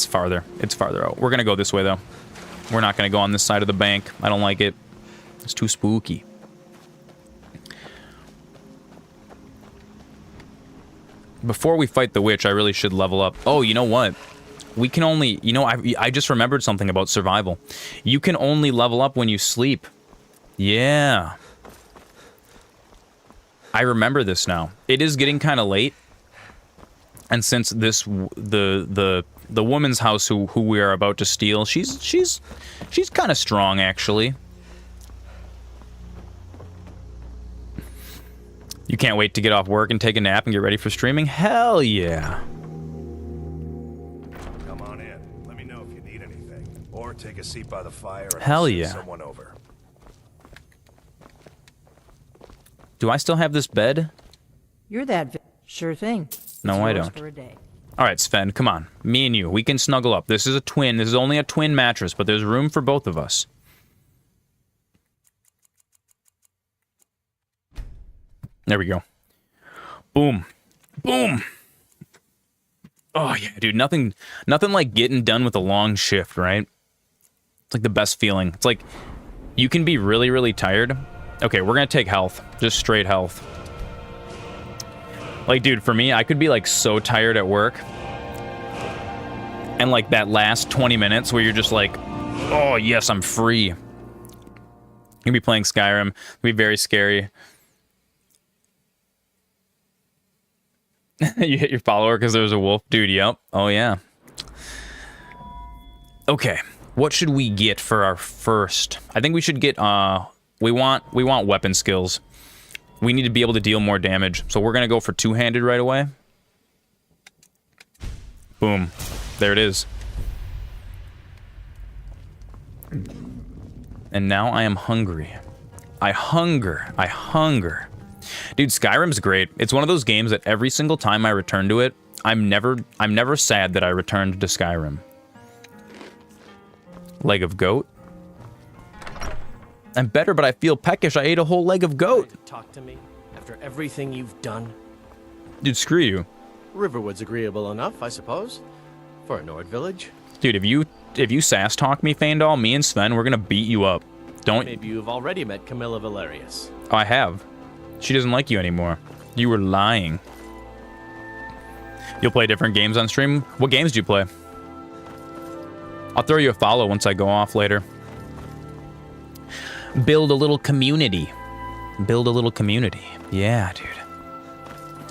farther. It's farther out. We're gonna go this way though. We're not gonna go on this side of the bank. I don't like it. It's too spooky. Before we fight the witch, I really should level up. Oh, you know what? We can only... You know, I just remembered something about survival. You can only level up when you sleep. Yeah. I remember this now. It is getting kind of late. And since this... The woman's house who we are about to steal, she's kind of strong, actually. You can't wait to get off work and take a nap and get ready for streaming? Hell yeah. Come on in. Let me know if you need anything. Or take a seat by the fire and Hell I'll send yeah. someone over. Do I still have this bed? You're that sure thing. No, It's I yours don't. For a day. All right, Sven, come on. Me and you, we can snuggle up. This is a twin. This is only a twin mattress, but there's room for both of us. There we go. Boom. Boom. Oh, yeah, dude. Nothing like getting done with a long shift, right? It's like the best feeling. It's like you can be really, really tired. Okay, we're going to take health. Just straight health. Like, dude, for me, I could be, like, so tired at work. And, like, that last 20 minutes where you're just like, oh, yes, I'm free. You're going to be playing Skyrim. It'll be very scary. You hit your follower because there was a wolf? Dude, yep. Oh, yeah. Okay. What should we get for our first? I think we should get, we want weapon skills. We need to be able to deal more damage. So we're going to go for two-handed right away. Boom. There it is. And now I am hungry. I hunger. Dude, Skyrim's great. It's one of those games that every single time I return to it, I'm never sad that I returned to Skyrim. Leg of goat. I'm better, but I feel peckish. I ate a whole leg of goat. Talk to me after everything you've done. Dude, screw you. Riverwood's agreeable enough, I suppose, for a Nord village. Dude, if you sass talk me, Faendal, me and Sven, we're gonna beat you up. Don't. Maybe you've already met Camilla Valerius. Oh, I have. She doesn't like you anymore. You were lying. You'll play different games on stream? What games do you play? I'll throw you a follow once I go off later. Build a little community. Build a little community. Yeah, dude.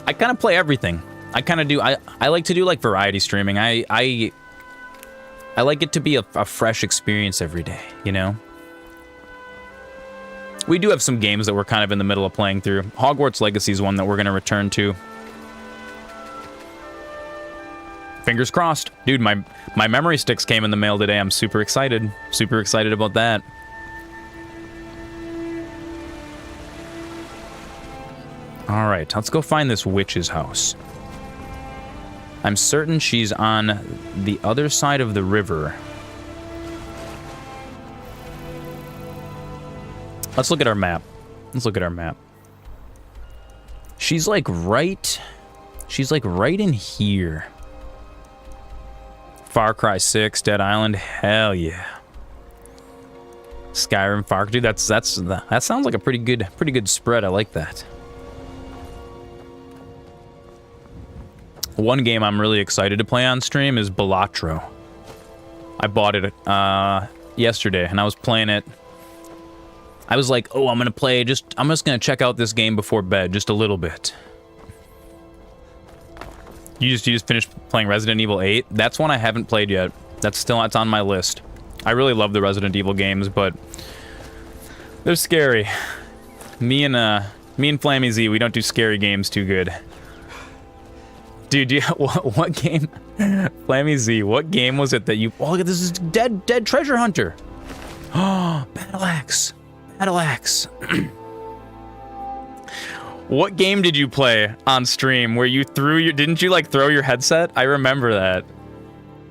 I kind of play everything. I kind of do. I like to do like variety streaming. I like it to be a fresh experience every day, you know? We do have some games that we're kind of in the middle of playing through. Hogwarts Legacy is one that we're going to return to. Fingers crossed. Dude, my memory sticks came in the mail today. I'm super excited. Super excited about that. All right, let's go find this witch's house. I'm certain she's on the other side of the river. Let's look at our map. Let's look at our map. She's like right in here. Far Cry 6, Dead Island, hell yeah. Skyrim, Far Cry, dude, that sounds like a pretty good spread. I like that. One game I'm really excited to play on stream is Balatro. I bought it yesterday, and I was playing it. I was like, oh, I'm just gonna check out this game before bed, just a little bit. You just finished playing Resident Evil 8? That's one I haven't played yet. That's on my list. I really love the Resident Evil games, but they're scary. Me and Flammy Z, we don't do scary games too good. Dude, what game? Flammy Z, what game was it that you... Oh, look at this is Dead Treasure Hunter. Oh, Battle Axe. Battle Axe. What game did you play on stream where you didn't you like throw your headset? I remember that.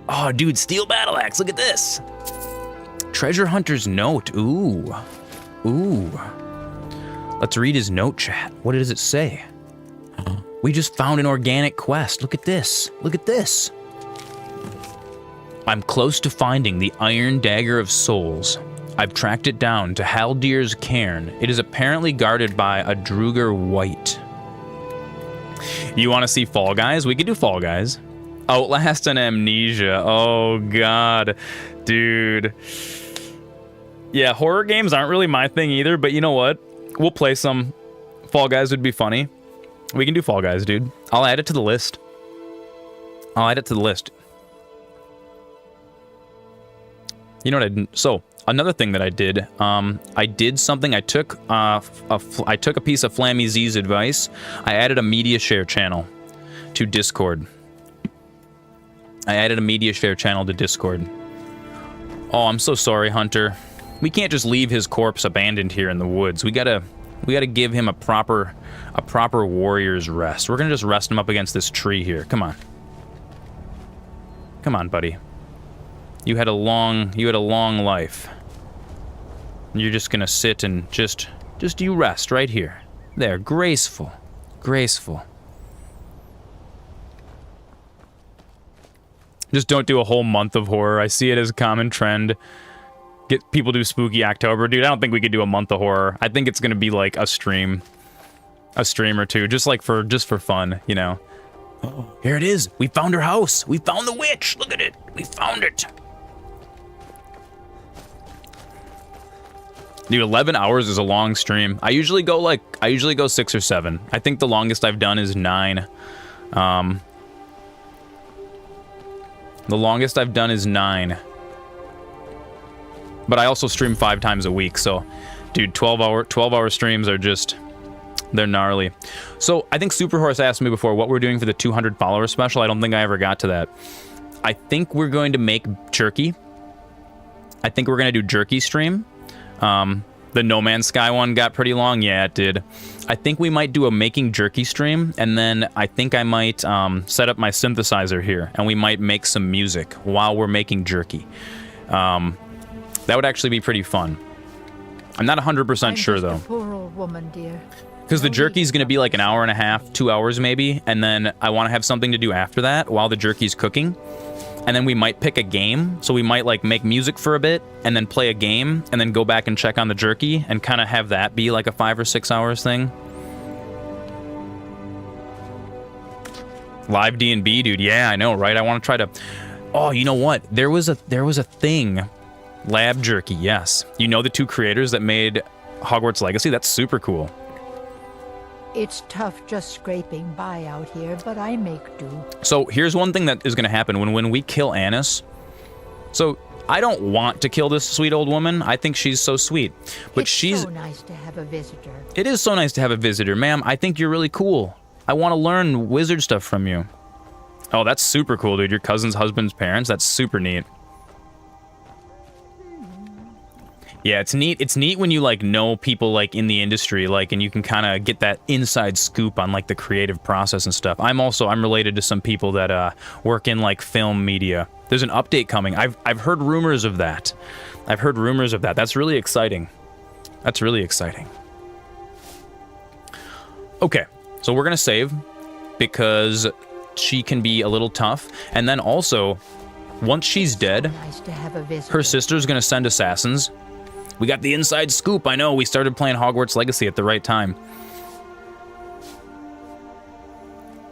Oh, dude, Steel Battle Axe, look at this. Treasure Hunter's note, ooh. Let's read his note, chat. What does it say? We just found an organic quest. Look at this. Look at this. I'm close to finding the Iron Dagger of Souls. I've tracked it down to Haldir's cairn. It is apparently guarded by a Druger White. You want to see Fall Guys? We could do Fall Guys. Outlast and Amnesia. Oh, God. Dude. Yeah, horror games aren't really my thing either, but you know what? We'll play some. Fall Guys would be funny. We can do Fall Guys, dude. I'll add it to the list. I'll add it to the list. You know what I didn't? So, another thing that I did something. I took a piece of Flammy Z's advice. I added a media share channel to Discord. Oh, I'm so sorry, Hunter. We can't just leave his corpse abandoned here in the woods. We gotta give him a proper warrior's rest. We're gonna just rest him up against this tree here. Come on. Come on, buddy. You had a long life. You're just gonna sit and just you rest right here. There, graceful. Just don't do a whole month of horror. I see it as a common trend. Get people do Spooky October. Dude, I don't think we could do a month of horror. I think it's gonna be like a stream or two, just for fun, you know. Oh, here it is. We found her house. We found the witch. Look at it. We found it. Dude, 11 hours is a long stream. I usually go 6 or 7. I think the longest I've done is 9. The longest I've done is 9. But I also stream 5 times a week, so dude, 12-hour streams are just, they're gnarly. So I think Superhorse asked me before what we're doing for the 200 follower special. I don't think I ever got to that. I think we're going to make jerky. I think we're going to do jerky stream. The No Man's Sky one got pretty long. Yeah, it did. I think we might do a making jerky stream, and then I think I might set up my synthesizer here, and we might make some music while we're making jerky. That would actually be pretty fun. I'm not 100% sure, though. Poor old woman, dear. Because the jerky's going to be like an hour and a half, 2 hours maybe, and then I want to have something to do after that while the jerky's cooking. And then we might pick a game, so we might like make music for a bit, and then play a game, and then go back and check on the jerky, and kind of have that be like a 5 or 6 hours thing. Live D&B, dude. Yeah, I know, right? I want to try to... Oh, you know what? There was a thing. Lab jerky, yes. You know the 2 creators that made Hogwarts Legacy? That's super cool. It's tough just scraping by out here, but I make do. So here's one thing that is going to happen when we kill Annis. So I don't want to kill this sweet old woman. I think she's so sweet. But it's so nice to have a visitor. It is so nice to have a visitor, ma'am. I think you're really cool. I want to learn wizard stuff from you. Oh, that's super cool, dude. Your cousin's husband's parents. That's super neat. Yeah, it's neat. It's neat when you like know people like in the industry, like, and you can kind of get that inside scoop on like the creative process and stuff. I'm related to some people that work in like film media. There's an update coming. I've heard rumors of that. That's really exciting. Okay, so we're gonna save because she can be a little tough, and then also once she's dead, nice to have a visitor. Her sister's gonna send assassins. We got the inside scoop. I know, we started playing Hogwarts Legacy at the right time.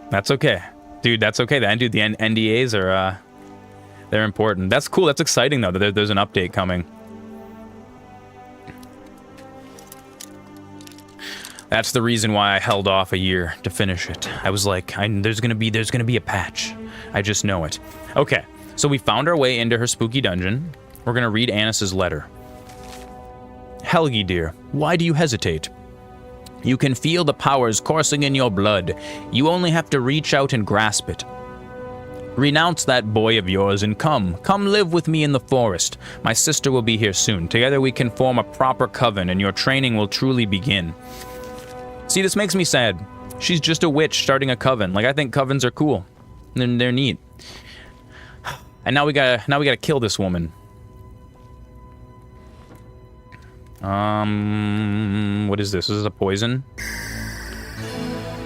That's okay. Dude, that's okay. The NDAs are, they're important. That's cool. That's exciting, though, that there's an update coming. That's the reason why I held off a year to finish it. I was like, there's gonna be a patch. I just know it. Okay, so we found our way into her spooky dungeon. We're gonna read Annis's letter. Helgi, dear, why do you hesitate? You can feel the powers coursing in your blood. You only have to reach out and grasp it. Renounce that boy of yours and come live with me in the forest. My sister will be here soon. Together we can form a proper coven and your training will truly begin. See, this makes me sad. She's just a witch starting a coven. Like, I think covens are cool. They're neat. And now we gotta kill this woman. What is this? This is a poison?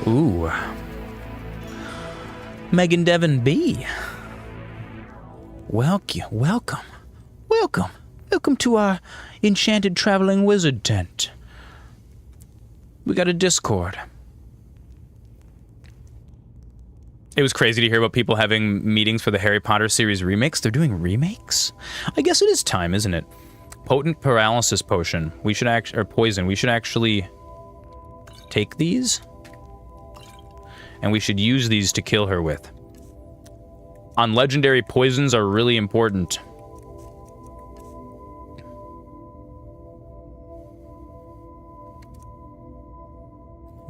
Ooh. Megan Devon B. Welcome to our enchanted traveling wizard tent. We got a Discord. It was crazy to hear about people having meetings for the Harry Potter series remakes. They're doing remakes? I guess it is time, isn't it? Potent paralysis potion. We should or poison. We should actually take these. And we should use these to kill her with. On legendary, poisons are really important.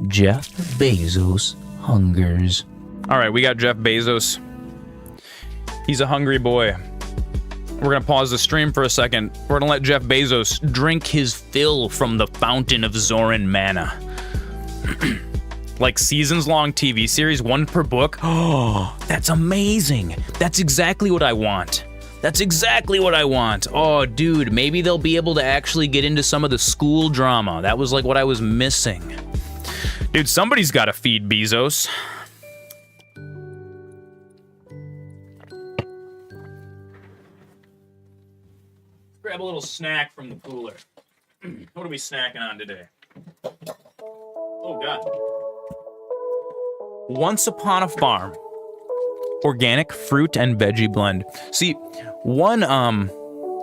Jeff Bezos hungers. All right, we got Jeff Bezos. He's a hungry boy. We're gonna pause the stream for a second. We're gonna let Jeff Bezos drink his fill from the fountain of Zoran mana. Like seasons-long TV series, one per book. Oh, that's amazing. That's exactly what I want. That's exactly what I want. Oh, dude, maybe they'll be able to actually get into some of the school drama. That was like what I was missing. Dude, somebody's got to feed Bezos. Grab a little snack from the cooler. What are we snacking on today? Oh, God. Once Upon a Farm. Organic fruit and veggie blend. See, one,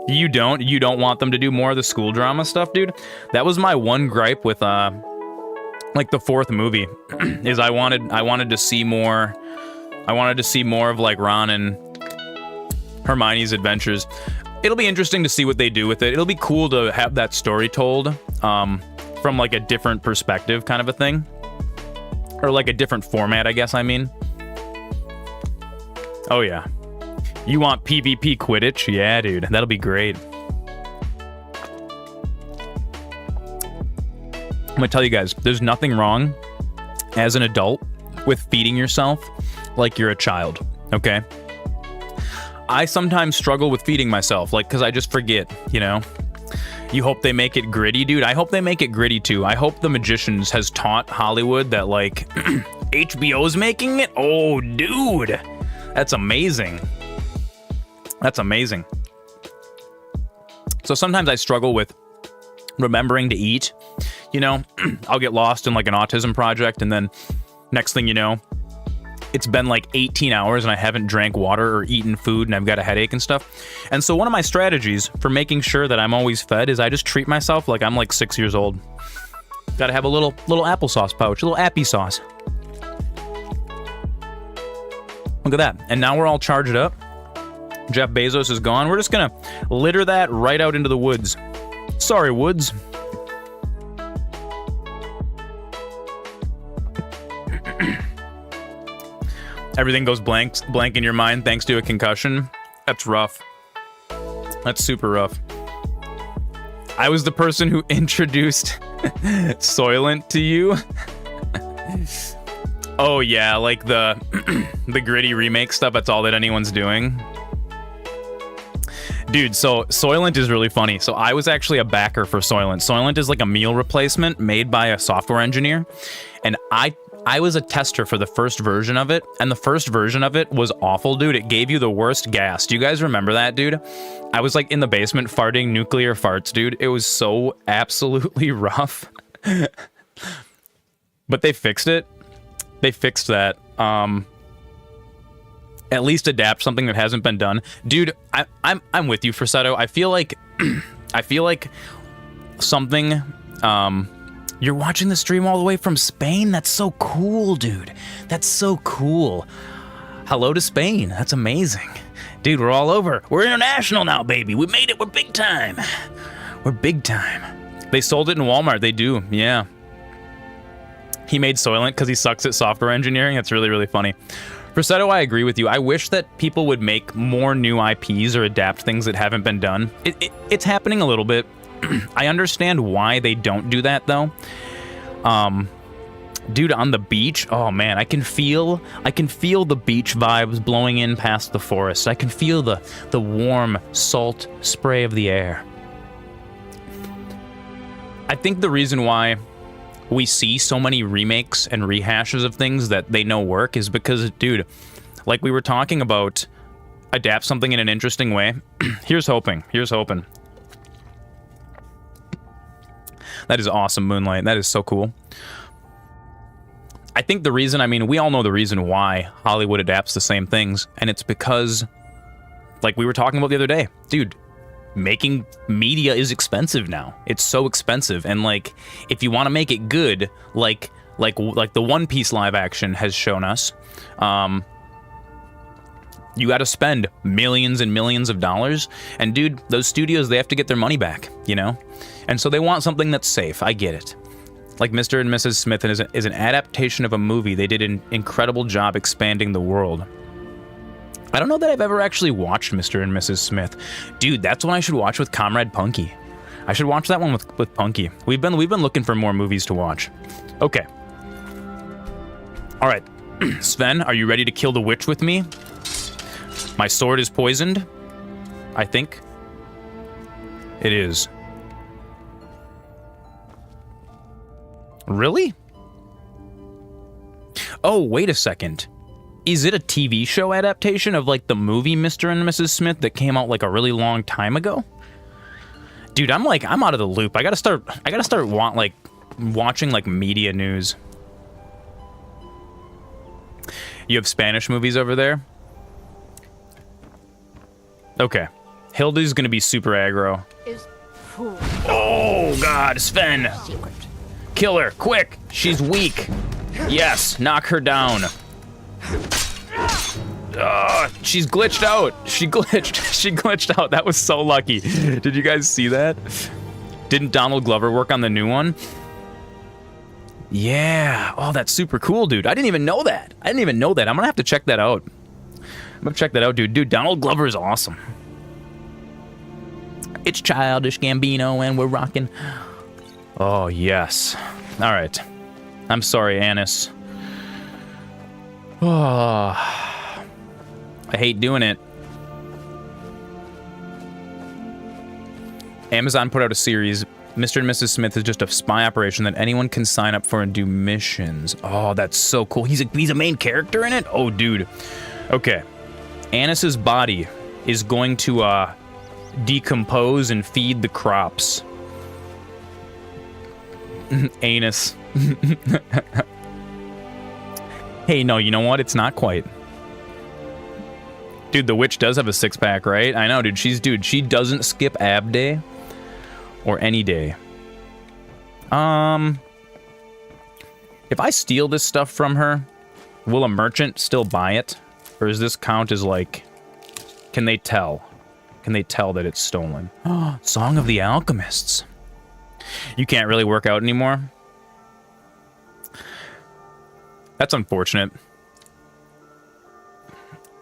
you don't want them to do more of the school drama stuff, dude. That was my one gripe with, like the fourth movie, is I wanted to see more, of like Ron and Hermione's adventures. It'll be interesting to see what they do with it. It'll be cool to have that story told, from like a different perspective kind of a thing. Or like a different format, I guess I mean. Oh yeah. You want PvP Quidditch? Yeah, dude. That'll be great. I'm gonna tell you guys, there's nothing wrong as an adult with feeding yourself like you're a child, okay? I sometimes struggle with feeding myself, like, because I just forget, you know? You hope they make it gritty, dude. I hope they make it gritty, too. I hope The Magicians has taught Hollywood that, like, HBO's making it? Oh, dude. That's amazing. That's amazing. So sometimes I struggle with remembering to eat. You know, I'll get lost in, like, an autism project, and then next thing you know, it's been like 18 hours and I haven't drank water or eaten food and I've got a headache and stuff. And so one of my strategies for making sure that I'm always fed is I just treat myself like I'm like 6 years old. Gotta have a little applesauce pouch, a little appy sauce. Look at that. And now we're all charged up. Jeff Bezos is gone. We're just gonna litter that right out into the woods. Sorry, woods. Everything goes blank in your mind thanks to a concussion. That's rough. That's super rough. I was the person who introduced Soylent to you. Oh yeah, like the gritty remake stuff. That's all that anyone's doing. Dude, so Soylent is really funny. So I was actually a backer for Soylent. Soylent is like a meal replacement made by a software engineer. And I was a tester for the first version of it, and the first version of it was awful, dude. It gave you the worst gas. Do you guys remember that, dude? I was like in the basement farting nuclear farts, dude. It was so absolutely rough. But they fixed it. They fixed that. At least adapt something that hasn't been done. Dude, I'm with you, Frisetto. I feel like something you're watching the stream all the way from Spain? That's so cool, dude. That's so cool. Hello to Spain. That's amazing. Dude, we're all over. We're international now, baby. We made it. We're big time. We're big time. They sold it in Walmart. They do, yeah. He made Soylent because he sucks at software engineering. That's really, really funny. Frisetto, I agree with you. I wish that people would make more new IPs or adapt things that haven't been done. It's happening a little bit. I understand why they don't do that, though. Dude, on the beach, oh man, I can feel the beach vibes blowing in past the forest. I can feel the warm salt spray of the air. I think the reason why we see so many remakes and rehashes of things that they know work is because, dude, like we were talking about, adapt something in an interesting way. Here's hoping. That is awesome, Moonlight. That is so cool. I think the reason, I mean, we all know the reason why Hollywood adapts the same things, and it's because, like we were talking about the other day, dude, making media is expensive now. It's so expensive, and like, if you want to make it good, like the One Piece live action has shown us, you got to spend millions and millions of dollars, and dude, those studios, they have to get their money back, you know? And so they want something that's safe. I get it. Like Mr. and Mrs. Smith is an adaptation of a movie. They did an incredible job expanding the world. I don't know that I've ever actually watched Mr. and Mrs. Smith. Dude, that's one I should watch with Comrade Punky. I should watch that one with Punky. We've been looking for more movies to watch. Okay. All right. Sven, are you ready to kill the witch with me? My sword is poisoned, I think. It is. Really? Oh, wait a second. Is it a TV show adaptation of like the movie Mr. and Mrs. Smith that came out like a really long time ago? Dude, I'm out of the loop. I gotta start watching like media news. You have Spanish movies over there? Okay. Hilda's gonna be super aggro. Oh god, Sven! Kill her, quick! She's weak. Yes, knock her down. She's glitched out. She glitched out. That was so lucky. Did you guys see that? Didn't Donald Glover work on the new one? Yeah. Oh, that's super cool, dude. I didn't even know that. I'm gonna have to check that out. Dude. Dude, Donald Glover is awesome. It's Childish Gambino and we're rocking. Oh, yes. All right. I'm sorry, Annis. Oh, I hate doing it. Amazon put out a series. Mr. and Mrs. Smith is just a spy operation that anyone can sign up for and do missions. Oh, that's so cool. He's a main character in it? Oh, dude. Okay. Annis's body is going to decompose and feed the crops. Anus. Hey, no, you know what? It's not quite. Dude, the witch does have a six-pack, right? I know, dude. She doesn't skip ab day or any day. If I steal this stuff from her, will a merchant still buy it? Or does this count as like, can they tell? Can they tell that it's stolen? Oh, Song of the Alchemists. You can't really work out anymore? That's unfortunate.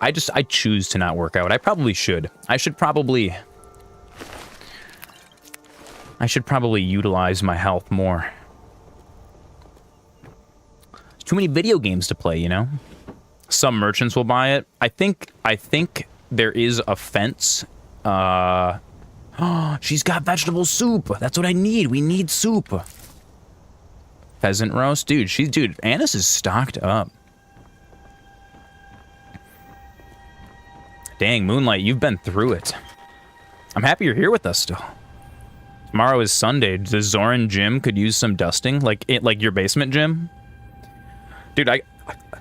I choose to not work out. I probably should. I should probably utilize my health more. There's too many video games to play, you know? Some merchants will buy it. I think there is a fence. She's got vegetable soup. That's what I need. We need soup. Pheasant roast. Dude, Annis is stocked up. Dang, Moonlight, you've been through it. I'm happy you're here with us still. Tomorrow is Sunday. The Zoran gym could use some dusting, like your basement gym. Dude,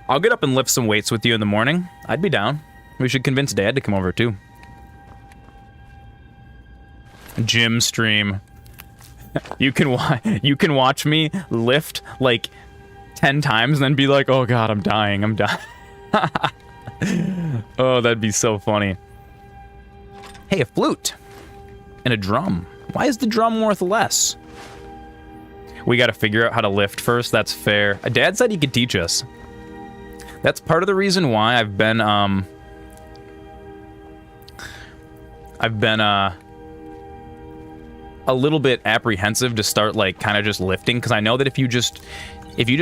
I'll get up and lift some weights with you in the morning. I'd be down. We should convince Dad to come over too. Gym stream. You can watch me lift like 10 times and then be like, oh god, I'm dying. Oh, that'd be so funny. Hey, a flute and a drum. Why is the drum worth less? We got to figure out how to lift first. That's fair. Dad said he could teach us. That's part of the reason why I've been a little bit apprehensive to start like kind of just lifting, because I know that if you just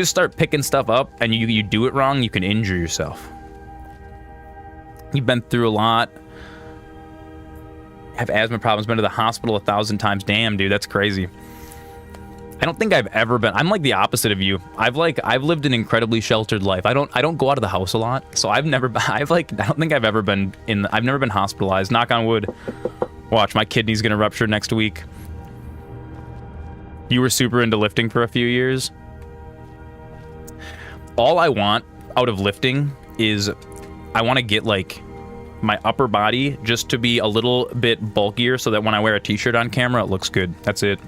start picking stuff up and you do it wrong, you can injure yourself. You've been through a lot. Have asthma problems, been to the hospital 1,000 times. Damn, dude, that's crazy. I don't think I've ever been. I'm like the opposite of you. I've lived an incredibly sheltered life. I don't go out of the house a lot, so I don't think I've ever been I've never been hospitalized. Knock on wood. Watch, my kidney's gonna rupture next week. You were super into lifting for a few years. all I want out of lifting is I want to get like my upper body just to be a little bit bulkier so that when I wear a t-shirt on camera, it looks good. That's it.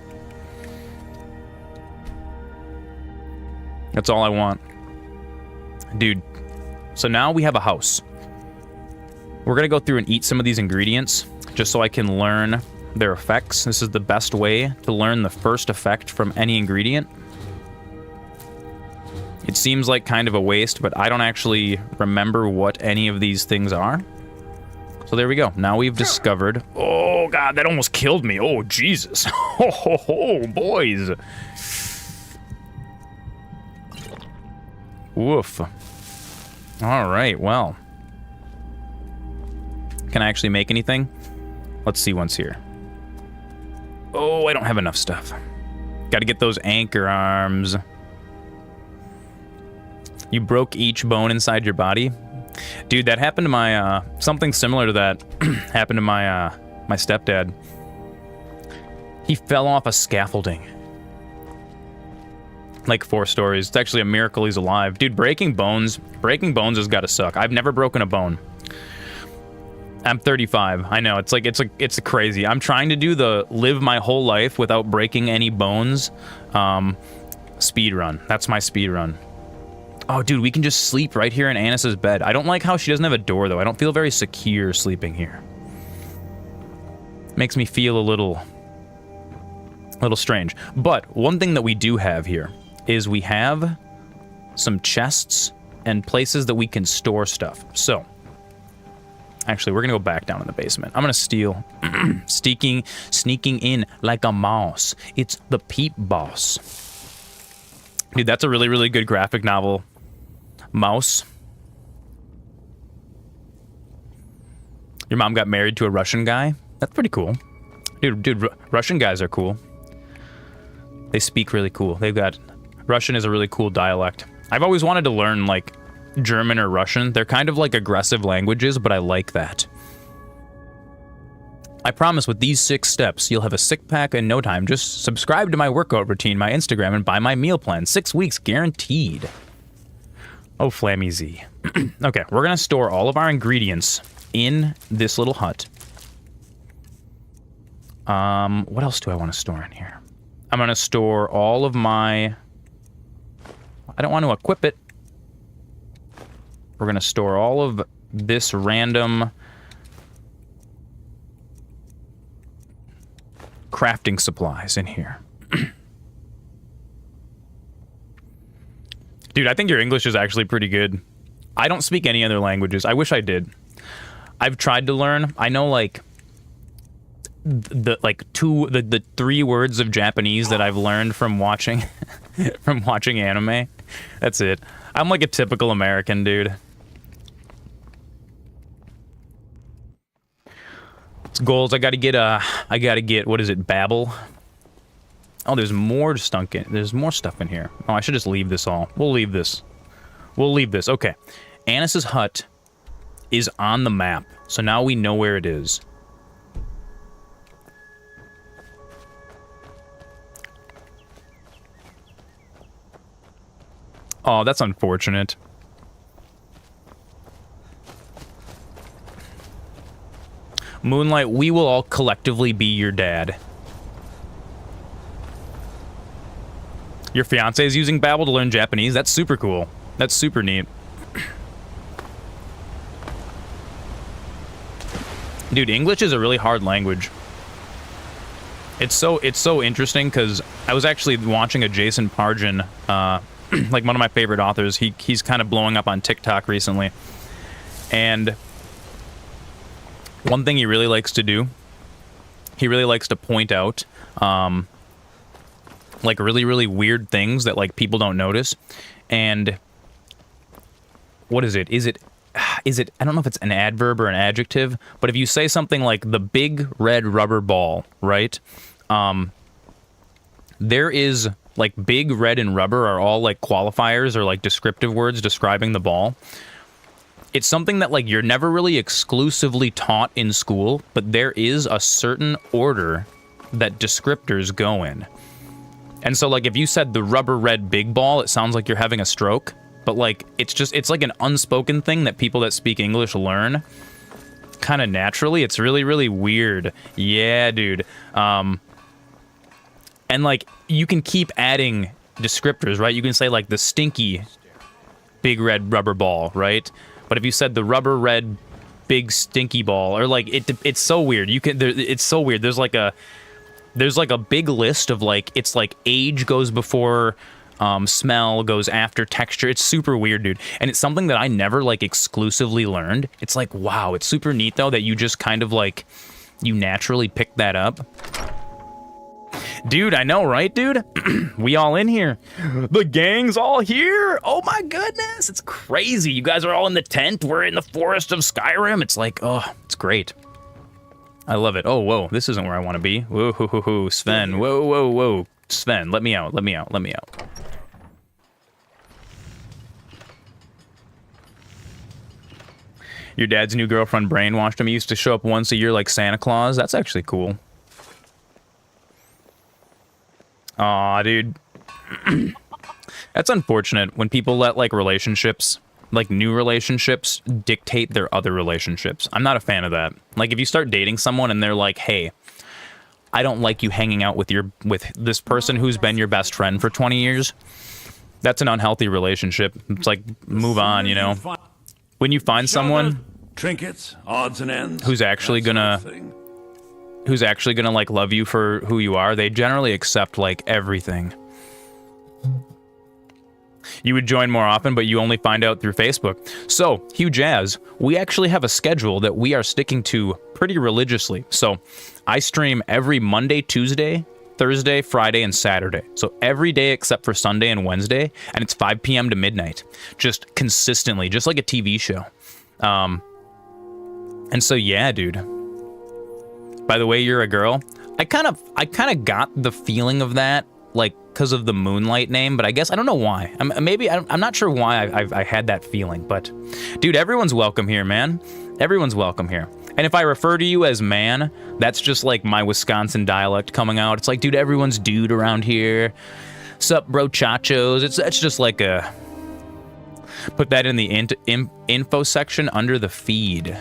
That's all I want. Dude, so now we have a house. We're gonna go through and eat some of these ingredients just so I can learn their effects. This is the best way to learn the first effect from any ingredient. It seems like kind of a waste, but I don't actually remember what any of these things are. So there we go. Now we've discovered... Oh, God, that almost killed me. Oh, Jesus. Oh, boys. Woof. All right, well. Can I actually make anything? Let's see what's here. Oh, I don't have enough stuff. Got to get those anchor arms. You broke each bone inside your body? Dude, that happened to my, something similar to that happened to my, my stepdad. He fell off a scaffolding. Like 4 stories. It's actually a miracle he's alive. Dude, breaking bones has got to suck. I've never broken a bone. I'm 35. I know, it's crazy. I'm trying to do the live my whole life without breaking any bones speed run. That's my speed run. Oh, dude, we can just sleep right here in Annis's bed. I don't like how she doesn't have a door, though. I don't feel very secure sleeping here. Makes me feel a little strange. But one thing that we do have here is we have some chests and places that we can store stuff. So, actually, we're gonna go back down in the basement. I'm gonna steal, sneaking in like a mouse. It's the Peep Boss. Dude, that's a really, really good graphic novel. Mouse. Your mom got married to a Russian guy? That's pretty cool. Dude, Russian guys are cool. They speak really cool. They've got... Russian is a really cool dialect. I've always wanted to learn, like, German or Russian. They're kind of like aggressive languages, but I like that. I promise with these 6 steps, you'll have a sick pack in no time. Just subscribe to my workout routine, my Instagram, and buy my meal plan. 6 weeks guaranteed. Oh, Flammy Z. Okay, we're gonna store all of our ingredients in this little hut. What else do I want to store in here? I'm gonna store all of my... I don't want to equip it. We're gonna store all of this random... crafting supplies in here. Dude, I think your English is actually pretty good. I don't speak any other languages. I wish I did. I've tried to learn. I know like the 3 words of Japanese that I've learned from watching anime. That's it. I'm like a typical American, dude. It's goals. I gotta get, what is it, Babel? Oh, there's more stuff in here. Oh, I should just leave this all. We'll leave this. Okay. Annis's hut is on the map, so now we know where it is. Oh, that's unfortunate. Moonlight, we will all collectively be your dad. Your fiance is using Babbel to learn Japanese? That's super cool. That's super neat. Dude, English is a really hard language. It's so interesting because I was actually watching a Jason Pargin, like one of my favorite authors. He's kind of blowing up on TikTok recently. And one thing he really likes to do, he really likes to point out like really, really weird things that like people don't notice. And what is it? Is it, I don't know if it's an adverb or an adjective, but if you say something like the big red rubber ball, right? There is like big, red, and rubber are all like qualifiers or like descriptive words describing the ball. It's something that like you're never really exclusively taught in school, but there is a certain order that descriptors go in. And so like if you said the rubber red big ball, it sounds like you're having a stroke. but like it's like an unspoken thing that people that speak English learn kind of naturally. It's really, really weird. Yeah, dude. And like you can keep adding descriptors, right? You can say like the stinky big red rubber ball, right? But if you said the rubber red big stinky ball, or like it's so weird. It's so weird. There's like a big list of like, it's like age goes before smell, goes after texture. It's super weird, dude. And it's something that I never like exclusively learned. It's like, wow, it's super neat though that you just kind of like, you naturally pick that up. Dude, I know, right, dude? We all in here. The gang's all here. Oh my goodness, it's crazy. You guys are all in the tent. We're in the forest of Skyrim. It's like, oh, it's great. I love it. Oh, whoa, this isn't where I want to be. Whoa, whoa, whoa, whoa, Sven. Whoa, whoa, whoa. Sven, let me out, let me out, let me out. Your dad's new girlfriend brainwashed him. He used to show up once a year like Santa Claus. That's actually cool. Aw, dude. That's unfortunate when people let like relationships, like new relationships, dictate their other relationships. I'm not a fan of that. Like if you start dating someone and they're like, hey, I don't like you hanging out with this person who's been your best friend for 20 years. That's an unhealthy relationship. It's like, move on, you know? When you find someone trinkets, odds and ends, who's actually gonna like love you for who you are, they generally accept like everything. You would join more often, but you only find out through Facebook. So, Hugh Jazz, we actually have a schedule that we are sticking to pretty religiously. So, I stream every Monday, Tuesday, Thursday, Friday, and Saturday. So every day except for Sunday and Wednesday, and it's 5 p.m. to midnight. Just consistently, just like a TV show. And so yeah, dude. By the way, you're a girl. I kind of got the feeling of that, like, because of the Moonlight name, but I guess I don't know why. I'm not sure why I had that feeling, but dude, everyone's welcome here, man. Everyone's welcome here. And if I refer to you as man, that's just like my Wisconsin dialect coming out. It's like, dude, everyone's dude around here. Sup, bro, chachos. It's just like a... Put that in the info section under the feed.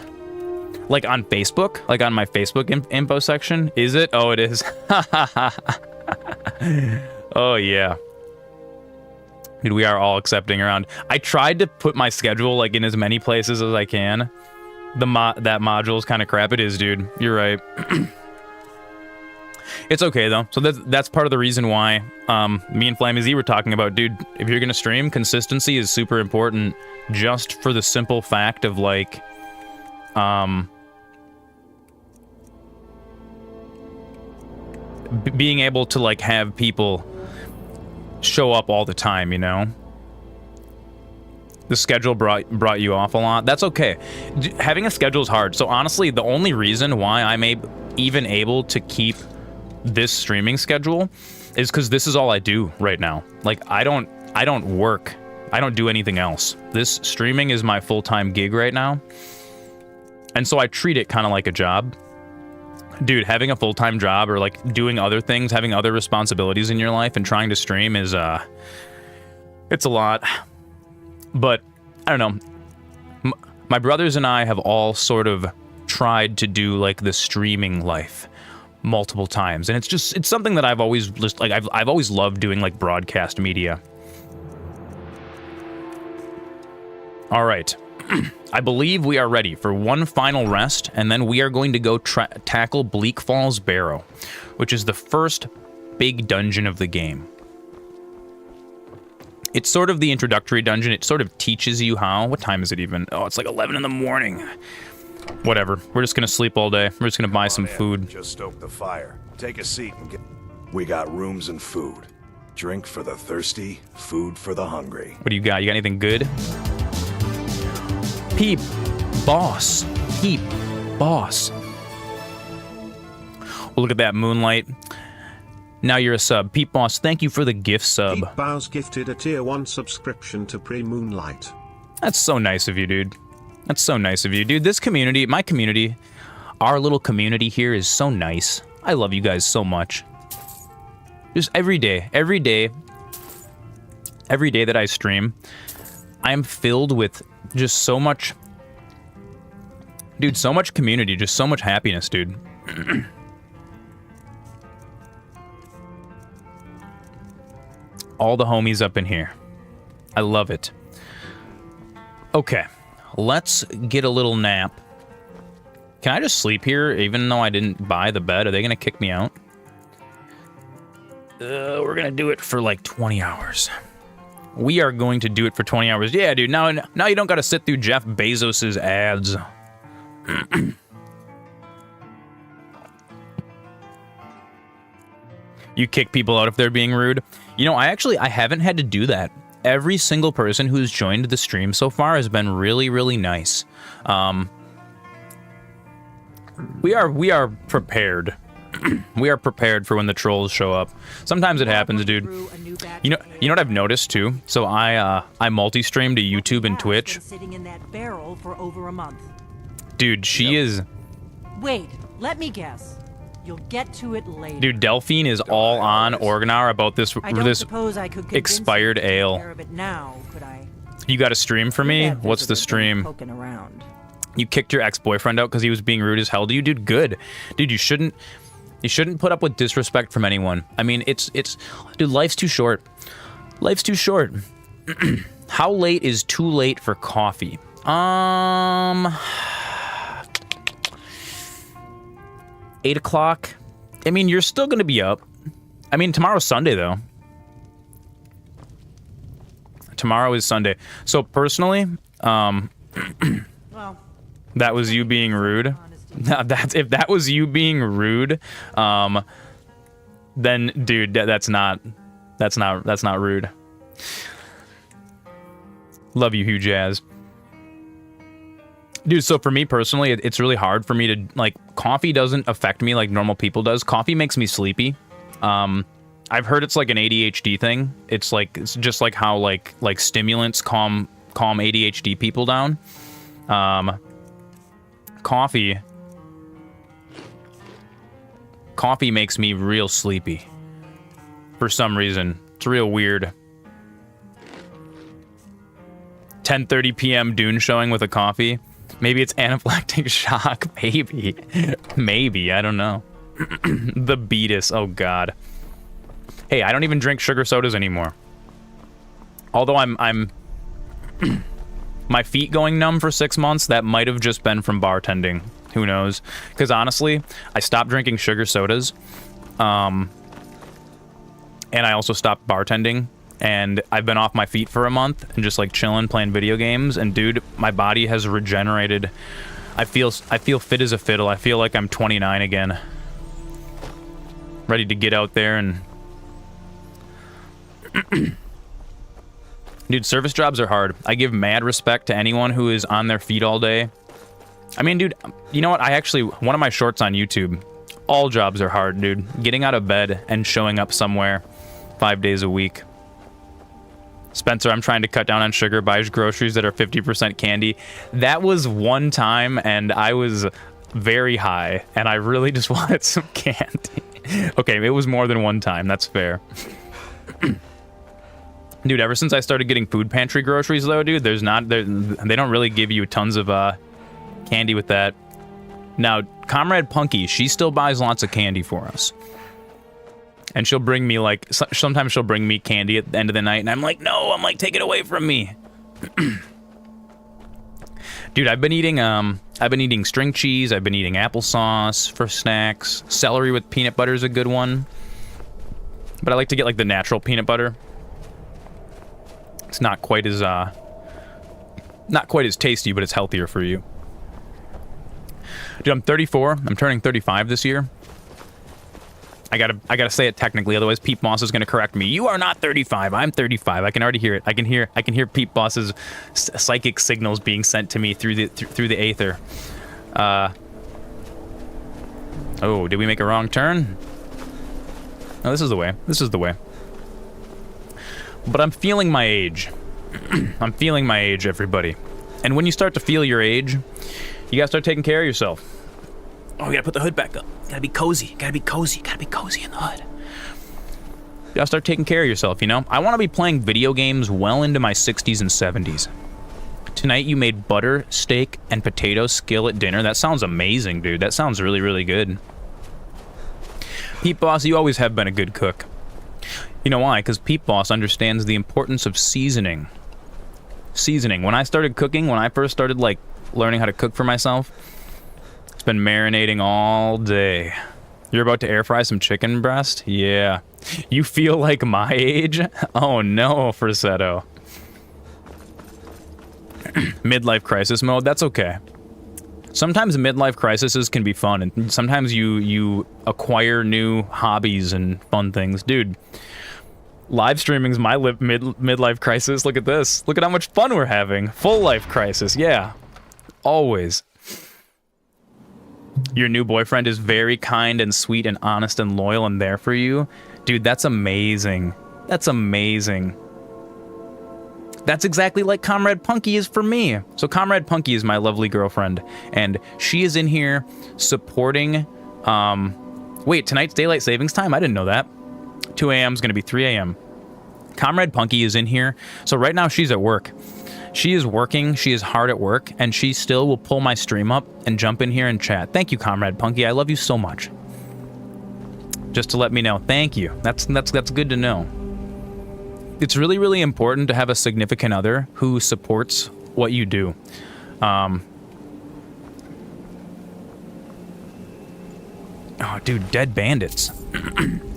Like on Facebook? Like on my Facebook info section? Is it? Oh, it is. Oh, yeah. Dude, we are all accepting around. I tried to put my schedule like in as many places as I can. That module is kind of crap. It is, dude. You're right. It's okay, though. So that's part of the reason why me and Flammy Z were talking about, dude, if you're going to stream, consistency is super important just for the simple fact of, like, being able to, like, have people show up all the time, you know? The schedule brought you off a lot. That's okay. Having a schedule is hard. So honestly, the only reason why I'm even able to keep this streaming schedule is because this is all I do right now. Like I don't work. I don't do anything else. This streaming is my full-time gig right now. And so I treat it kind of like a job. Dude, having a full-time job or like doing other things, having other responsibilities in your life and trying to stream is it's a lot. But, I don't know, my brothers and I have all sort of tried to do, like, the streaming life multiple times. And it's something that I've always, like, I've always loved doing, like, broadcast media. All right. I believe we are ready for one final rest, and then we are going to go tackle Bleak Falls Barrow, which is the first big dungeon of the game. It's sort of the introductory dungeon. It sort of teaches you how. What time is it even? Oh, it's like 11 in the morning. Whatever. We're just going to sleep all day. We're just going to buy some food. Just stoke the fire. Take a seat and get... We got rooms and food. Drink for the thirsty, food for the hungry. What do you got? You got anything good? Peep. Boss. Peep. Boss. Well, look at that moonlight. Now you're a sub. Pete Boss, thank you for the gift sub. Pete Bows gifted a tier 1 subscription to Pre-Moonlight. That's so nice of you, dude. That's so nice of you, dude. This community, my community, our little community here is so nice. I love you guys so much. Just every day that I stream, I'm filled with just so much, dude, so much community, just so much happiness, dude. All the homies up in here. I love it. Okay, let's get a little nap. Can I just sleep here even though I didn't buy the bed? Are they gonna kick me out? We're gonna do it for like 20 hours. We are going to do it for 20 hours. Yeah, dude, now you don't gotta sit through Jeff Bezos's ads. You kick people out if they're being rude. You know, I haven't had to do that. Every single person who's joined the stream so far has been really, really nice. We are prepared. We are prepared for when the trolls show up. Sometimes it happens, dude. You know what I've noticed too? So I multi-stream to YouTube and Twitch. Sitting in that barrel for over a month. Dude, she is. Wait, let me guess. You'll get to it later. Dude, Delphine is all on Orgnar about this suppose I could expired ale. Care of it now, could I? You got a stream for me? What's the stream? Poking around. You kicked your ex-boyfriend out because he was being rude as hell to you, dude. Good, dude. You shouldn't put up with disrespect from anyone. I mean, it's dude. Life's too short. Life's too short. How late is too late for coffee? 8 o'clock. I mean, you're still gonna be up. I mean, tomorrow's Sunday though. Tomorrow is Sunday. So personally, well, that was you being rude. If that was you being rude, then dude, that's not rude. Love you, Hugh Jazz. Dude, so for me personally, it's really hard for me to, like, coffee doesn't affect me like normal people does. Coffee makes me sleepy. I've heard it's like an ADHD thing. It's just like how like stimulants calm ADHD people down. Coffee makes me real sleepy for some reason. It's real weird. 10:30 p.m. Dune showing with a coffee. Maybe it's anaphylactic shock. Maybe, I don't know. The Beatus, oh god. Hey, I don't even drink sugar sodas anymore. Although I'm my feet going numb for 6 months, that might have just been from bartending. Who knows? Because honestly, I stopped drinking sugar sodas. And I also stopped bartending. And I've been off my feet for a month and just like chilling, playing video games. And dude, my body has regenerated. I feel fit as a fiddle. I feel like I'm 29 again. Ready to get out there and... Dude, service jobs are hard. I give mad respect to anyone who is on their feet all day. I mean, dude, you know what? One of my shorts on YouTube, all jobs are hard, dude. Getting out of bed and showing up somewhere 5 days a week. Spencer, I'm trying to cut down on sugar, buys groceries that are 50% candy. That was one time, and I was very high, and I really just wanted some candy. Okay, it was more than one time. That's fair. Dude, ever since I started getting food pantry groceries, though, dude, they don't really give you tons of candy with that. Now, Comrade Punky, she still buys lots of candy for us. And she'll bring me, like, sometimes she'll bring me candy at the end of the night, and I'm like, no, I'm like, take it away from me. Dude, I've been eating string cheese, I've been eating applesauce for snacks. Celery with peanut butter is a good one. But I like to get, like, the natural peanut butter. It's not quite as tasty, but it's healthier for you. Dude, I'm 34. I'm turning 35 this year. I gotta say it technically, otherwise Pete Moss is gonna correct me. You are not 35. I'm 35. I can already hear it. I can hear Pete Boss's psychic signals being sent to me through the aether. Oh, did we make a wrong turn? No, this is the way. This is the way. But I'm feeling my age. I'm feeling my age, everybody. And when you start to feel your age, you gotta start taking care of yourself. Oh, we gotta put the hood back up. Gotta be cozy. Gotta be cozy. Gotta be cozy in the hood. gotta start taking care of yourself, you know? I want to be playing video games well into my 60s and 70s. Tonight you made butter, steak, and potato skillet dinner. That sounds amazing, dude. That sounds really, really good. Pete Boss, you always have been a good cook. You know why? Because Pete Boss understands the importance of seasoning. Seasoning. When I started cooking, when I first started, like, learning how to cook for myself, it's been marinating all day. You're about to air fry some chicken breast? Yeah. You feel like my age? Oh no, Frisetto. Midlife crisis mode? That's okay. Sometimes midlife crises can be fun, and sometimes you acquire new hobbies and fun things. Dude, live streaming's my midlife crisis. Look at this. Look at how much fun we're having. Full life crisis, yeah. Always. Your new boyfriend is very kind and sweet and honest and loyal and there for you. Dude, that's amazing. That's amazing. That's exactly like Comrade Punky is for me. So Comrade Punky is my lovely girlfriend, and she is in here supporting, wait, tonight's daylight savings time? I didn't know that. 2 a.m. is going to be 3 a.m. Comrade Punky is in here. So right now she's at work. She is working, she is hard at work, and she still will pull my stream up and jump in here and chat. Thank you, Comrade Punky. I love you so much. Just to let me know. Thank you. That's good to know. It's really, really important to have a significant other who supports what you do. Oh, dude, dead bandits.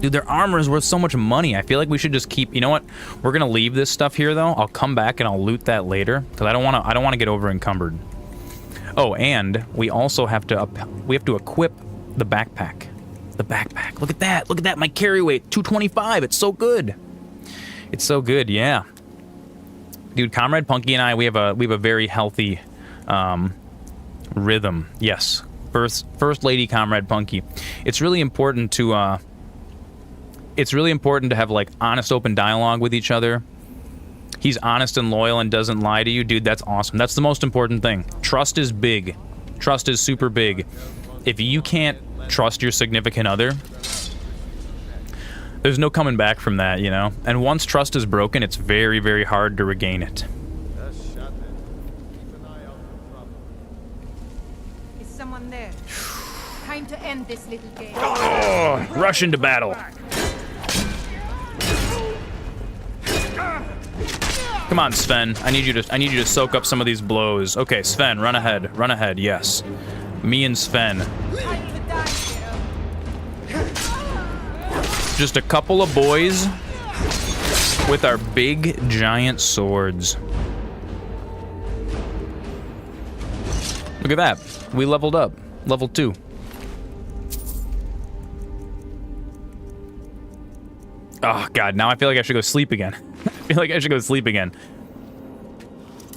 Dude, their armor is worth so much money. I feel like we should just keep... You know what? We're gonna leave this stuff here, though. I'll come back and I'll loot that later, because I don't want to get over encumbered. Oh, and we also have to equip the backpack. The backpack. Look at that. Look at that. My carry weight, 225. It's so good. It's so good. Yeah. Dude, Comrade Punky and I, we have a very healthy rhythm. Yes. First Lady Comrade Punky. It's really important to have like honest, open dialogue with each other. He's honest and loyal and doesn't lie to you. Dude, that's awesome. That's the most important thing. Trust is big. Trust is super big. If you can't trust your significant other, there's no coming back from that, you know? And once trust is broken, it's very, very hard to regain it. Someone there. Time to end this little game. Oh, rush into battle. Come on, Sven. I need you to soak up some of these blows. Okay, Sven, run ahead. Run ahead. Yes. Me and Sven. Just a couple of boys with our big giant swords. Look at that. We leveled up. Level 2. Oh, God. Now I feel like I should go sleep again. I feel like I should go sleep again.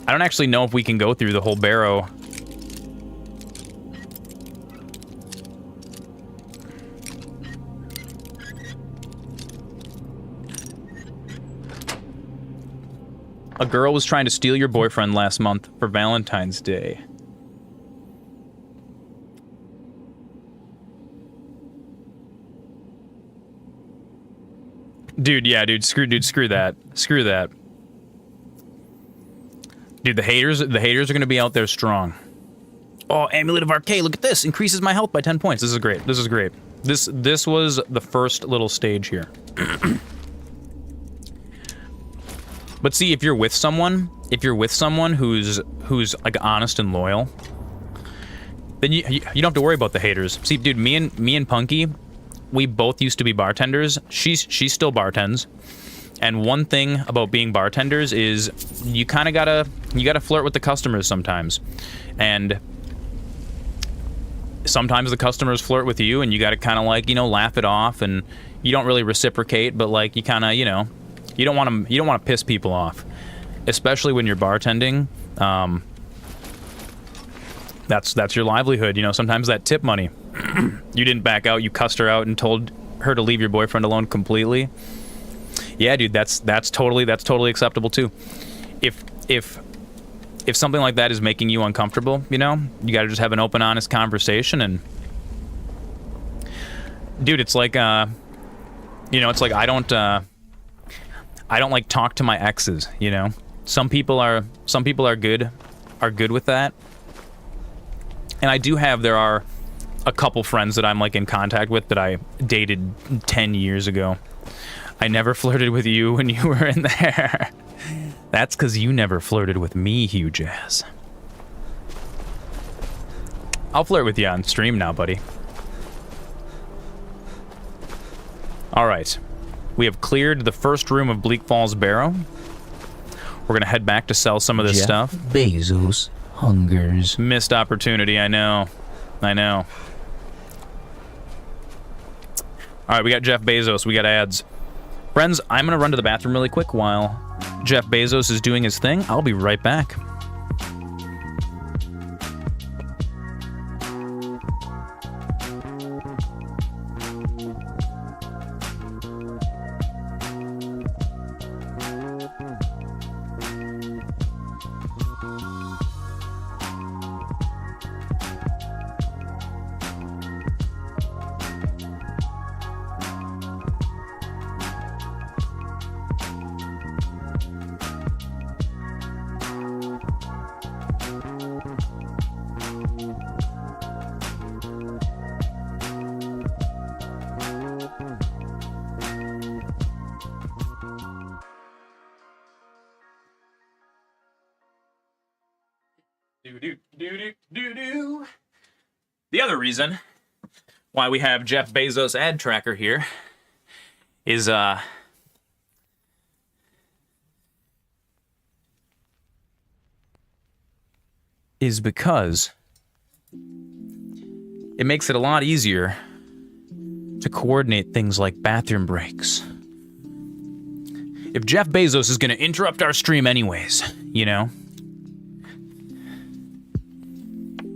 I don't actually know if we can go through the whole barrow. A girl was trying to steal your boyfriend last month for Valentine's Day. Dude, yeah, dude, screw that. Screw that. Dude, the haters are gonna be out there strong. Oh, Amulet of Arcade, look at this. Increases my health by 10 points. This is great. This is great. This was the first little stage here. But see, if you're with someone who's like honest and loyal, then you don't have to worry about the haters. See, dude, me and Punky, we both used to be bartenders. She still bartends. And one thing about being bartenders is you kind of gotta flirt with the customers sometimes. And sometimes the customers flirt with you and you gotta kind of like, you know, laugh it off, and you don't really reciprocate, but like you kind of, you know, you don't want to piss people off, especially when you're bartending. That's your livelihood, you know. Sometimes that tip money, you didn't back out, you cussed her out and told her to leave your boyfriend alone completely. Yeah, dude, that's totally acceptable too. If something like that is making you uncomfortable, you know, you got to just have an open, honest conversation. And dude, it's like you know, it's like I don't I don't like talk to my exes, you know? Some people are good with that. And there are a couple friends that I'm like in contact with that I dated 10 years ago. I never flirted with you when you were in there. That's because you never flirted with me, Hugh Jazz. I'll flirt with you on stream now, buddy. Alright. We have cleared the first room of Bleak Falls Barrow. We're gonna head back to sell some of this Jeff stuff. Bezos hungers. Missed opportunity, I know. I know. Alright, we got Jeff Bezos, we got ads. Friends, I'm gonna run to the bathroom really quick while Jeff Bezos is doing his thing. I'll be right back. The other reason why we have Jeff Bezos ad tracker here is because it makes it a lot easier to coordinate things like bathroom breaks. If Jeff Bezos is going to interrupt our stream anyways, you know?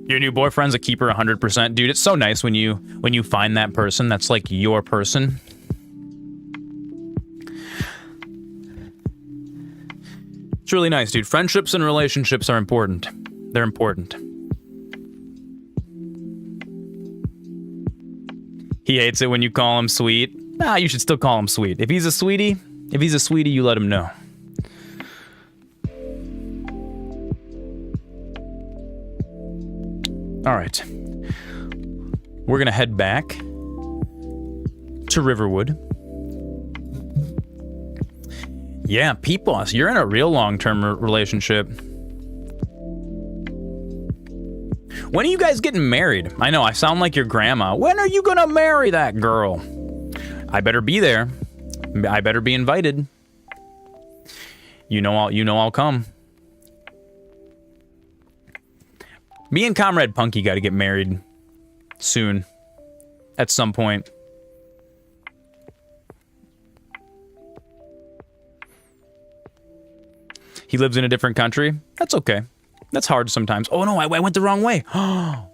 Your new boyfriend's a keeper 100%. Dude, it's so nice when you find that person that's like your person. It's really nice, dude. Friendships and relationships are important. They're important. He hates it when you call him sweet. Nah, you should still call him sweet. If he's a sweetie, you let him know. All right. We're going to head back to Riverwood. Yeah, Pete Boss, you're in a real long-term relationship. When are you guys getting married? I know, I sound like your grandma. When are you going to marry that girl? I better be there. I better be invited. You know I'll come. Me and Comrade Punky got to get married soon. At some point. He lives in a different country. That's okay. That's hard sometimes. Oh no, I went the wrong way.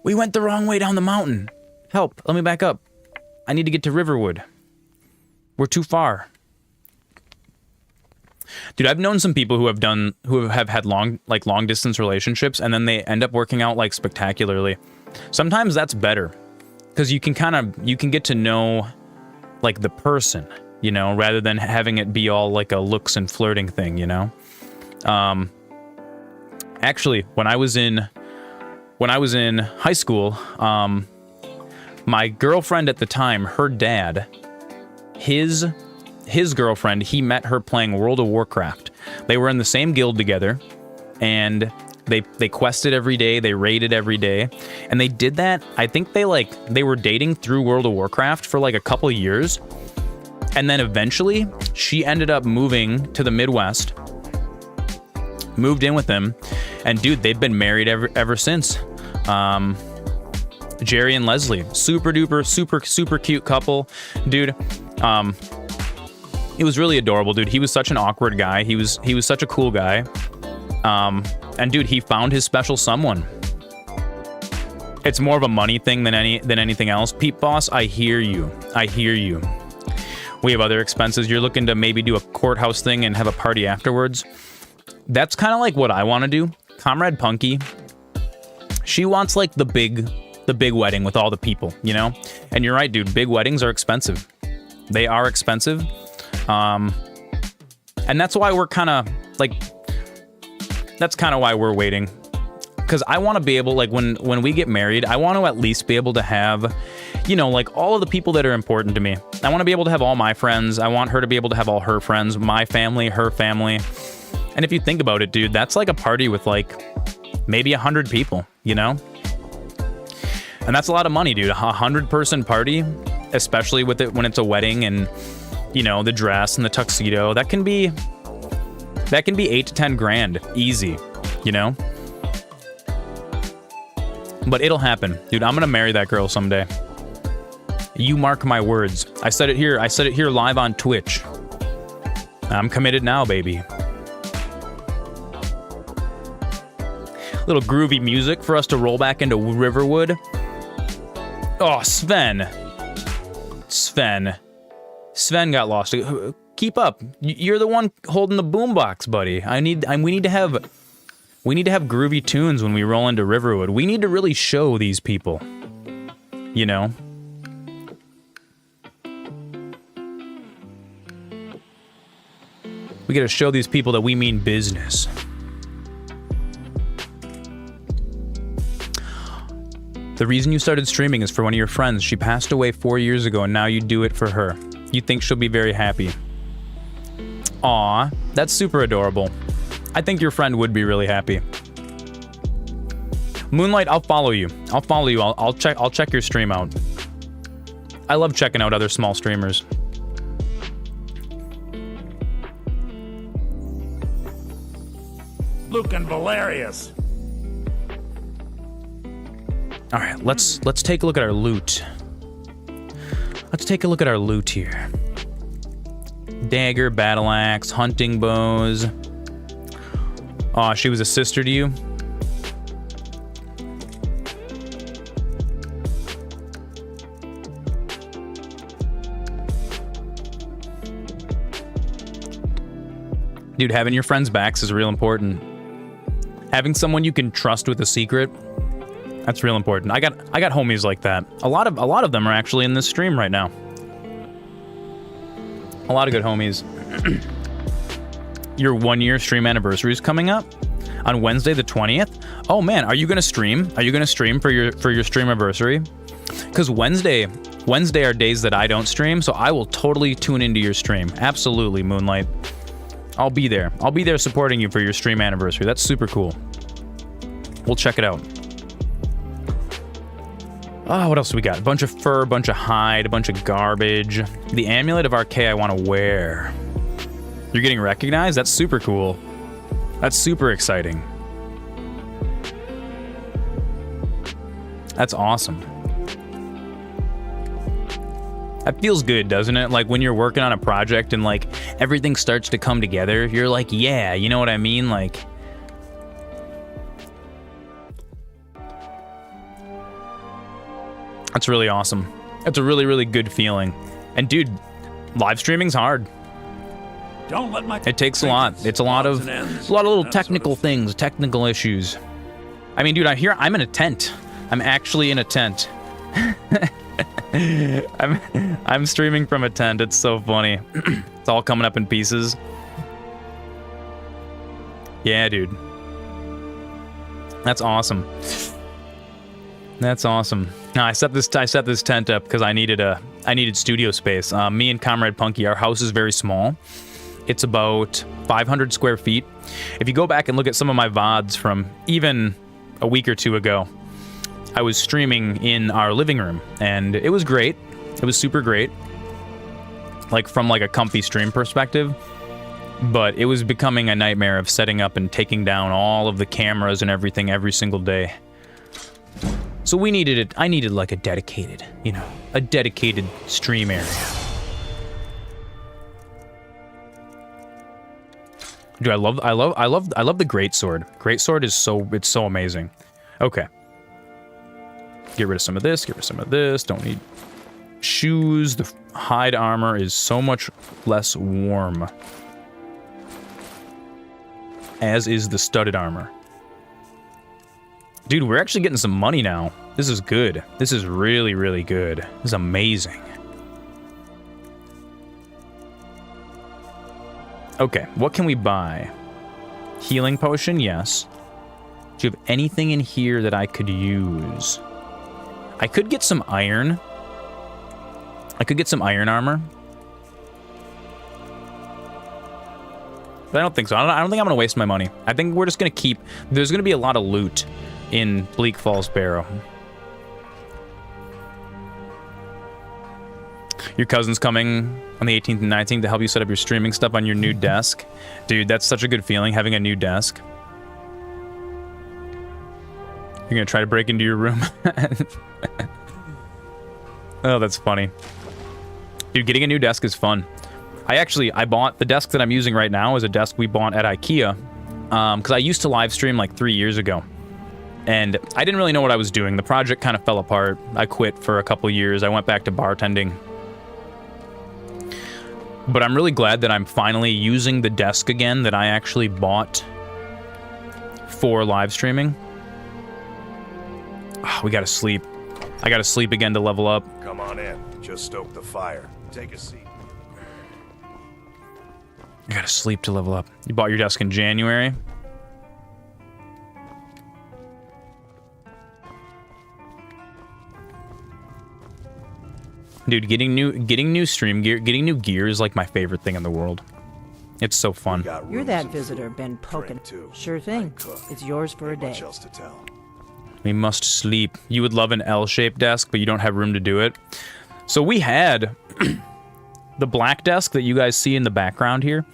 We went the wrong way down the mountain. Help, let me back up. I need to get to Riverwood. We're too far. Dude, I've known some people who have had long distance relationships, and then they end up working out like spectacularly. Sometimes that's better, because you can get to know like the person, you know, rather than having it be all like a looks and flirting thing, you know. Actually, when I was in high school, my girlfriend at the time, her dad, his girlfriend, he met her playing World of Warcraft. They were in the same guild together, and they quested every day, they raided every day, and they did that. I think they were dating through World of Warcraft for like a couple of years, and then eventually she ended up moving to the Midwest, moved in with him, and dude, they've been married ever since. Jerry and Leslie, super duper, super cute couple, dude. It was really adorable, dude. He was such an awkward guy. He was such a cool guy. And dude, he found his special someone. It's more of a money thing than anything else. Pete Boss, I hear you. I hear you. We have other expenses. You're looking to maybe do a courthouse thing and have a party afterwards. That's kind of like what I want to do. Comrade Punky, she wants like the big wedding with all the people, you know? And you're right, dude. Big weddings are expensive. They are expensive. And that's why we're kind of, like, that's kind of why we're waiting. Because I want to be able, like, when we get married, I want to at least be able to have, you know, like, all of the people that are important to me. I want to be able to have all my friends. I want her to be able to have all her friends, my family, her family. And if you think about it, dude, that's like a party with, like, maybe 100 people, you know? And that's a lot of money, dude. 100-person party, especially with it when it's a wedding and, you know, the dress and the tuxedo. That can be 8 to 10 grand, easy, you know? But it'll happen. Dude, I'm gonna marry that girl someday. You mark my words. I said it here live on Twitch. I'm committed now, baby. Little groovy music for us to roll back into Riverwood. Oh, Sven got lost. Keep up. You're the one holding the boombox, buddy. We need to have groovy tunes when we roll into Riverwood. We need to really show these people. You know? We gotta show these people that we mean business. The reason you started streaming is for one of your friends. She passed away 4 years ago, and now you do it for her. You think she'll be very happy. Aw, that's super adorable. I think your friend would be really happy. Moonlight, I'll follow you. I'll check your stream out. I love checking out other small streamers. Luke and Valerius. All right, let's take a look at our loot. Let's take a look at our loot here. Dagger, battle axe, hunting bows. Aw, she was a sister to you? Dude, having your friends' backs is real important. Having someone you can trust with a secret, that's real important. I got homies like that. A lot of them are actually in this stream right now. A lot of good homies. Your 1-year stream anniversary is coming up on Wednesday the 20th. Oh man, are you gonna stream? Are you gonna stream for your stream anniversary? Because Wednesday are days that I don't stream, so I will totally tune into your stream. Absolutely, Moonlight. I'll be there. I'll be there supporting you for your stream anniversary. That's super cool. We'll check it out. Oh, what else do we got? A bunch of fur, a bunch of hide, a bunch of garbage. The amulet of Archaea I want to wear. You're getting recognized? That's super cool. That's super exciting. That's awesome. That feels good, doesn't it? Like when you're working on a project and like everything starts to come together, you're like, yeah, you know what I mean? Like, that's really awesome. That's a really, really good feeling. And dude, live streaming's hard. Don't let my It takes a lot. It's a lot of little technical things, technical issues. I mean, dude, I'm in a tent. I'm actually in a tent. I'm streaming from a tent. It's so funny. It's all coming up in pieces. Yeah, dude. That's awesome. That's awesome. No, I set this tent up because I needed studio space. Me and Comrade Punky, our house is very small. It's about 500 square feet. If you go back and look at some of my VODs from even a week or two ago, I was streaming in our living room, and it was great. It was super great. Like, from like a comfy stream perspective. But it was becoming a nightmare of setting up and taking down all of the cameras and everything every single day. So we needed it. I needed like a dedicated stream area. Dude, I love the greatsword. Greatsword is so amazing. Okay. Get rid of some of this, get rid of some of this. Don't need shoes. The hide armor is so much less warm. As is the studded armor. Dude, we're actually getting some money now. This is good. This is really, really good. This is amazing. Okay, what can we buy? Healing potion, yes. Do you have anything in here that I could use? I could get some iron. I could get some iron armor. But I don't think so. I don't think I'm going to waste my money. I think we're just going to keep... There's going to be a lot of loot in Bleak Falls Barrow. Your cousin's coming on the 18th and 19th to help you set up your streaming stuff on your new desk. Dude, that's such a good feeling, having a new desk. You're going to try to break into your room. Oh, that's funny. Dude, getting a new desk is fun. I bought the desk that I'm using right now is a desk we bought at IKEA, because I used to live stream like 3 years ago, and I didn't really know what I was doing. The project kind of fell apart. I quit for a couple years. I went back to bartending, but I'm really glad that I'm finally using the desk again that I actually bought for live streaming. Oh, we gotta sleep. I gotta sleep again to level up. Come on in. Just stoke the fire. Take a seat. I gotta sleep to level up. You bought your desk in January. Dude, getting new stream gear, getting new gear is like my favorite thing in the world. It's so fun. You're that visitor been poking. Sure thing. It's yours for a day. Much else to tell. We must sleep. You would love an L-shaped desk, but you don't have room to do it. So we had the black desk that you guys see in the background here.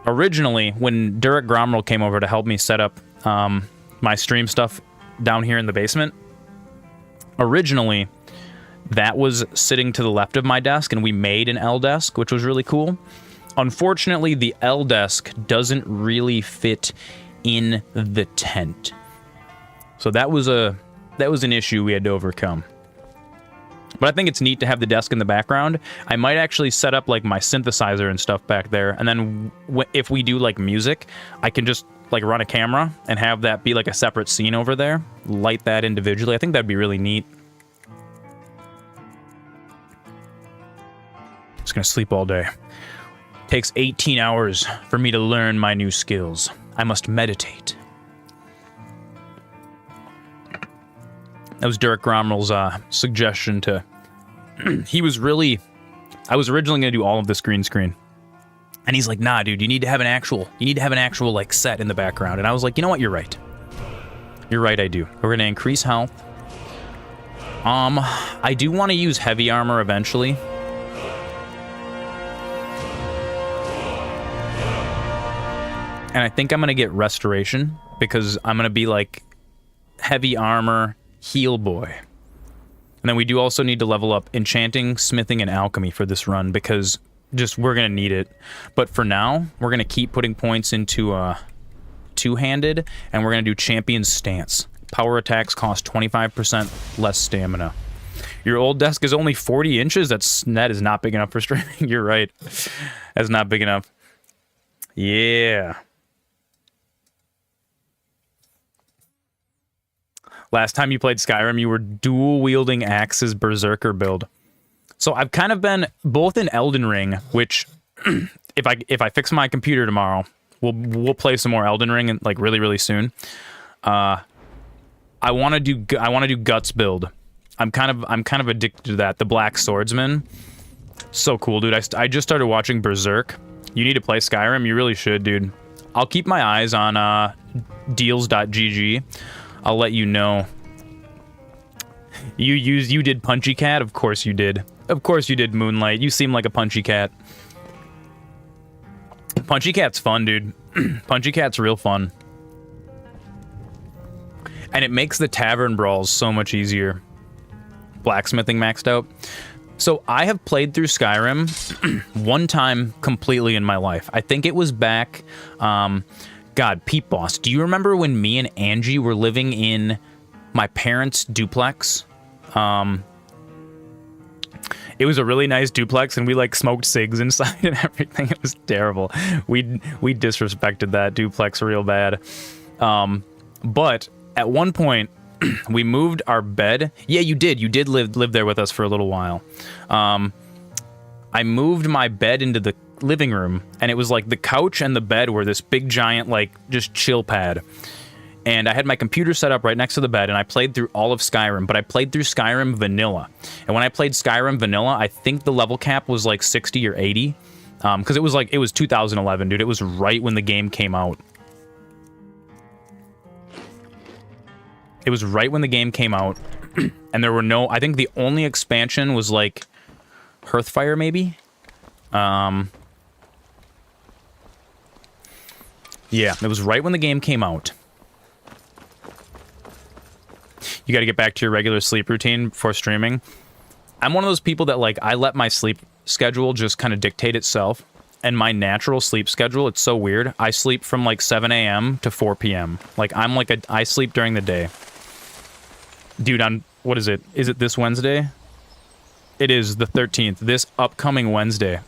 Originally, when Durek Gromrel came over to help me set up my stream stuff down here in the basement, originally that was sitting to the left of my desk, and we made an L desk, which was really cool. Unfortunately, the L desk doesn't really fit in the tent. So that was an issue we had to overcome. But I think it's neat to have the desk in the background. I might actually set up like my synthesizer and stuff back there, and then if we do like music, I can just like run a camera and have that be like a separate scene over there. Light that individually. I think that'd be really neat. Just gonna sleep all day. Takes 18 hours for me to learn my new skills. I must meditate. That was Durek Gromrel's suggestion to... I was originally going to do all of this green screen. And he's like, nah, dude, you need to have an actual like set in the background. And I was like, you know what, you're right. You're right, I do. We're going to increase health. I do want to use heavy armor eventually. And I think I'm going to get restoration, because I'm going to be like heavy armor... Heal boy. And then we do also need to level up enchanting, smithing, and alchemy for this run, because just we're gonna need it. But for now, we're gonna keep putting points into two-handed, and we're gonna do champion stance. Power attacks cost 25% less stamina. Your old desk is only 40 inches? That is not big enough for streaming. You're right. That's not big enough. Yeah. Last time you played Skyrim, you were dual-wielding axes berserker build. So I've kind of been both in Elden Ring, which if I fix my computer tomorrow, we'll play some more Elden Ring, and like really soon. I want to do guts build. I'm kind of addicted to that. The Black Swordsman, so cool, dude. I just started watching Berserk. You need to play Skyrim. You really should, dude. I'll keep my eyes on deals.gg. I'll let you know. You did Punchy Cat? Of course you did. Of course you did, Moonlight. You seem like a Punchy Cat. Punchy Cat's fun, dude. Punchy Cat's real fun. And it makes the tavern brawls so much easier. Blacksmithing maxed out. So I have played through Skyrim one time completely in my life. I think it was back... God, Pete Boss, do you remember when me and Angie were living in my parents' duplex? It was a really nice duplex, and we like smoked cigs inside and everything. It was terrible. We disrespected that duplex real bad. But at one point, we moved our bed. Yeah, you did. You did live there with us for a little while. I moved my bed into the living room, and it was like the couch and the bed were this big giant like just chill pad. And I had my computer set up right next to the bed, and I played through all of Skyrim, but I played through Skyrim Vanilla. And when I played Skyrim Vanilla, I think the level cap was like 60 or 80. Because it was 2011, dude. It was right when the game came out. It was right when the game came out. And there were no... I think the only expansion was like Hearthfire, maybe? Yeah, it was right when the game came out. You got to get back to your regular sleep routine before streaming. I'm one of those people that, like, I let my sleep schedule just kind of dictate itself. And my natural sleep schedule, it's so weird. I sleep from, like, 7 a.m. to 4 p.m. Like, I sleep during the day. Dude, what is it? Is it this Wednesday? It is the 13th. This upcoming Wednesday.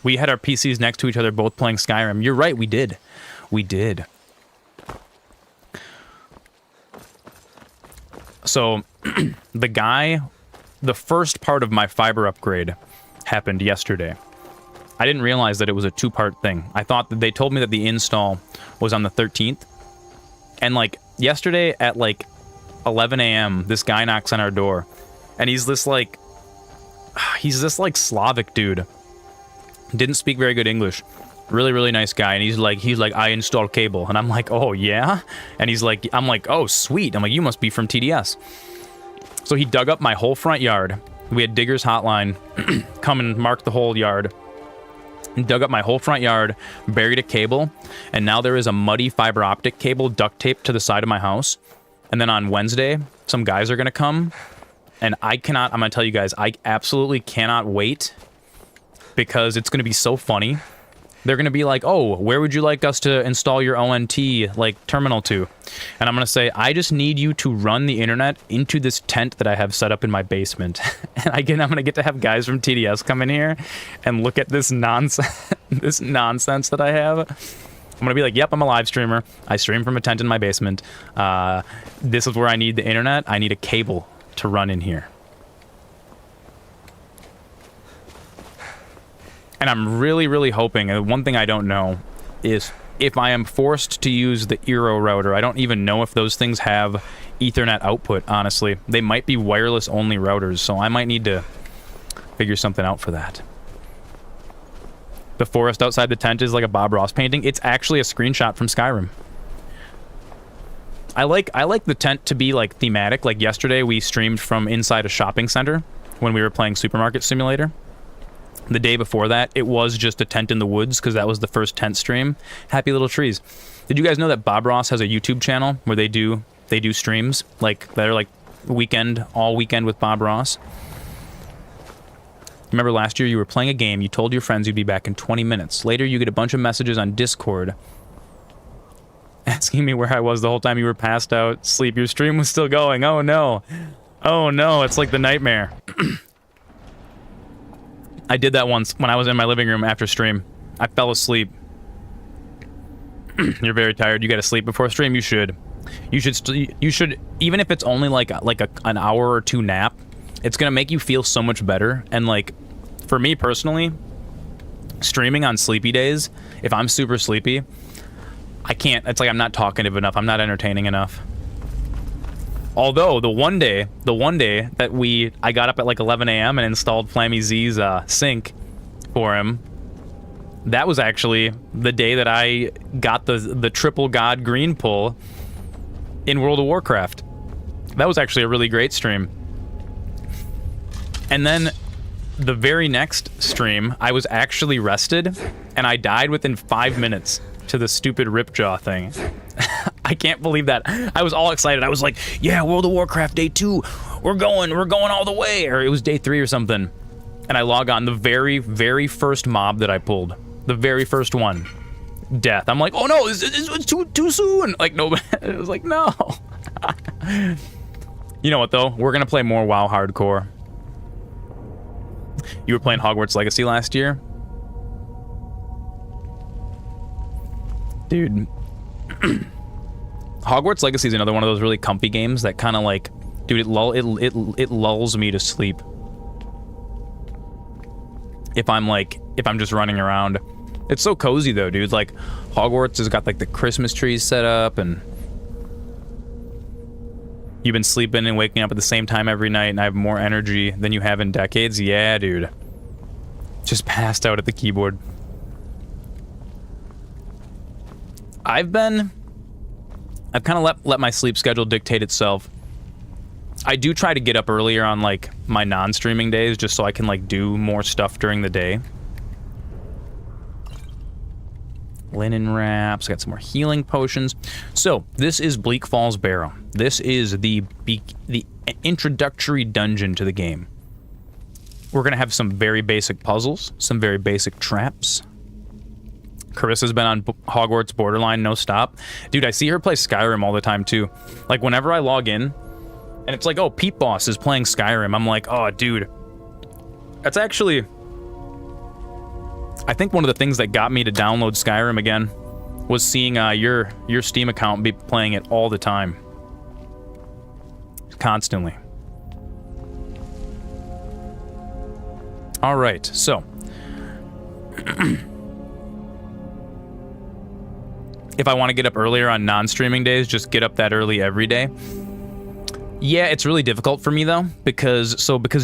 We had our PCs next to each other, both playing Skyrim. You're right, we did. We did. So, the first part of my fiber upgrade happened yesterday. I didn't realize that it was a two-part thing. I thought that they told me that the install was on the 13th. And, like, yesterday at, like, 11 a.m., this guy knocks on our door. And he's this, like, Slavic dude. Didn't speak very good English. Really, really nice guy. And he's like, I install cable. And I'm like, oh, yeah? And he's like, I'm like, oh, sweet. I'm like, you must be from TDS. So he dug up my whole front yard. We had Digger's Hotline come and mark the whole yard. And dug up my whole front yard, buried a cable, and now there is a muddy fiber optic cable duct taped to the side of my house. And then on Wednesday, some guys are going to come. And I'm going to tell you guys, I absolutely cannot wait because it's going to be so funny. They're going to be like, oh, where would you like us to install your ONT, like, terminal to? And I'm going to say, I just need you to run the internet into this tent that I have set up in my basement. And I'm going to get to have guys from TDS come in here and look at this nonsense that I have. I'm going to be like, yep, I'm a live streamer. I stream from a tent in my basement. This is where I need the internet. I need a cable to run in here. And I'm really, really hoping, one thing I don't know is if I am forced to use the Eero router. I don't even know if those things have Ethernet output, honestly. They might be wireless-only routers, so I might need to figure something out for that. The forest outside the tent is like a Bob Ross painting. It's actually a screenshot from Skyrim. I like the tent to be, like, thematic. Like, yesterday we streamed from inside a shopping center when we were playing Supermarket Simulator. The day before that, it was just a tent in the woods, because that was the first tent stream. Happy little trees. Did you guys know that Bob Ross has a YouTube channel where they do streams, like, that are like all weekend with Bob Ross? Remember last year you were playing a game, you told your friends you'd be back in 20 minutes. Later you get a bunch of messages on Discord asking me where I was the whole time you were passed out, sleep. Your stream was still going. Oh no. Oh no, it's like the nightmare. I did that once when I was in my living room after stream. I fell asleep. You're very tired. You gotta sleep before stream. You should. You should, even if it's only like an hour or two nap, it's gonna make you feel so much better. And, like, for me personally, streaming on sleepy days, if I'm super sleepy, I can't. It's like I'm not talkative enough. I'm not entertaining enough. Although the one day that I got up at like 11 a.m. and installed Flammy Z's sync for him, that was actually the day that I got the triple god green pull in World of Warcraft. That was actually a really great stream. And then the very next stream, I was actually rested, and I died within 5 minutes to the stupid Ripjaw thing. I can't believe that. I was all excited. I was like, yeah, World of Warcraft day 2. We're going all the way. Or it was day 3 or something. And I log on, the very, very first mob that I pulled. The very first one. Death. I'm like, oh no, it's too soon. Like, no, it was like, no. You know what, though? We're going to play more WoW Hardcore. You were playing Hogwarts Legacy last year? Dude. Hogwarts Legacy is another one of those really comfy games that kind of like, dude, it lulls me to sleep. If if I'm just running around. It's so cozy though, dude. Like, Hogwarts has got like the Christmas trees set up, and you've been sleeping and waking up at the same time every night, and I have more energy than you have in decades. Yeah, dude. Just passed out at the keyboard. I've kind of let my sleep schedule dictate itself. I do try to get up earlier on like my non-streaming days just so I can like do more stuff during the day. Linen wraps, got some more healing potions. So, this is Bleak Falls Barrow. This is the introductory dungeon to the game. We're gonna have some very basic puzzles, some very basic traps. Carissa's been on Hogwarts Borderline, no stop. Dude, I see her play Skyrim all the time too. Like, whenever I log in, and it's like, oh, Pete Boss is playing Skyrim, I'm like, oh, dude. That's actually... I think one of the things that got me to download Skyrim again was seeing your Steam account be playing it all the time. Constantly. Alright, so... if I want to get up earlier on non-streaming days, just get up that early every day. Yeah, it's really difficult for me though, because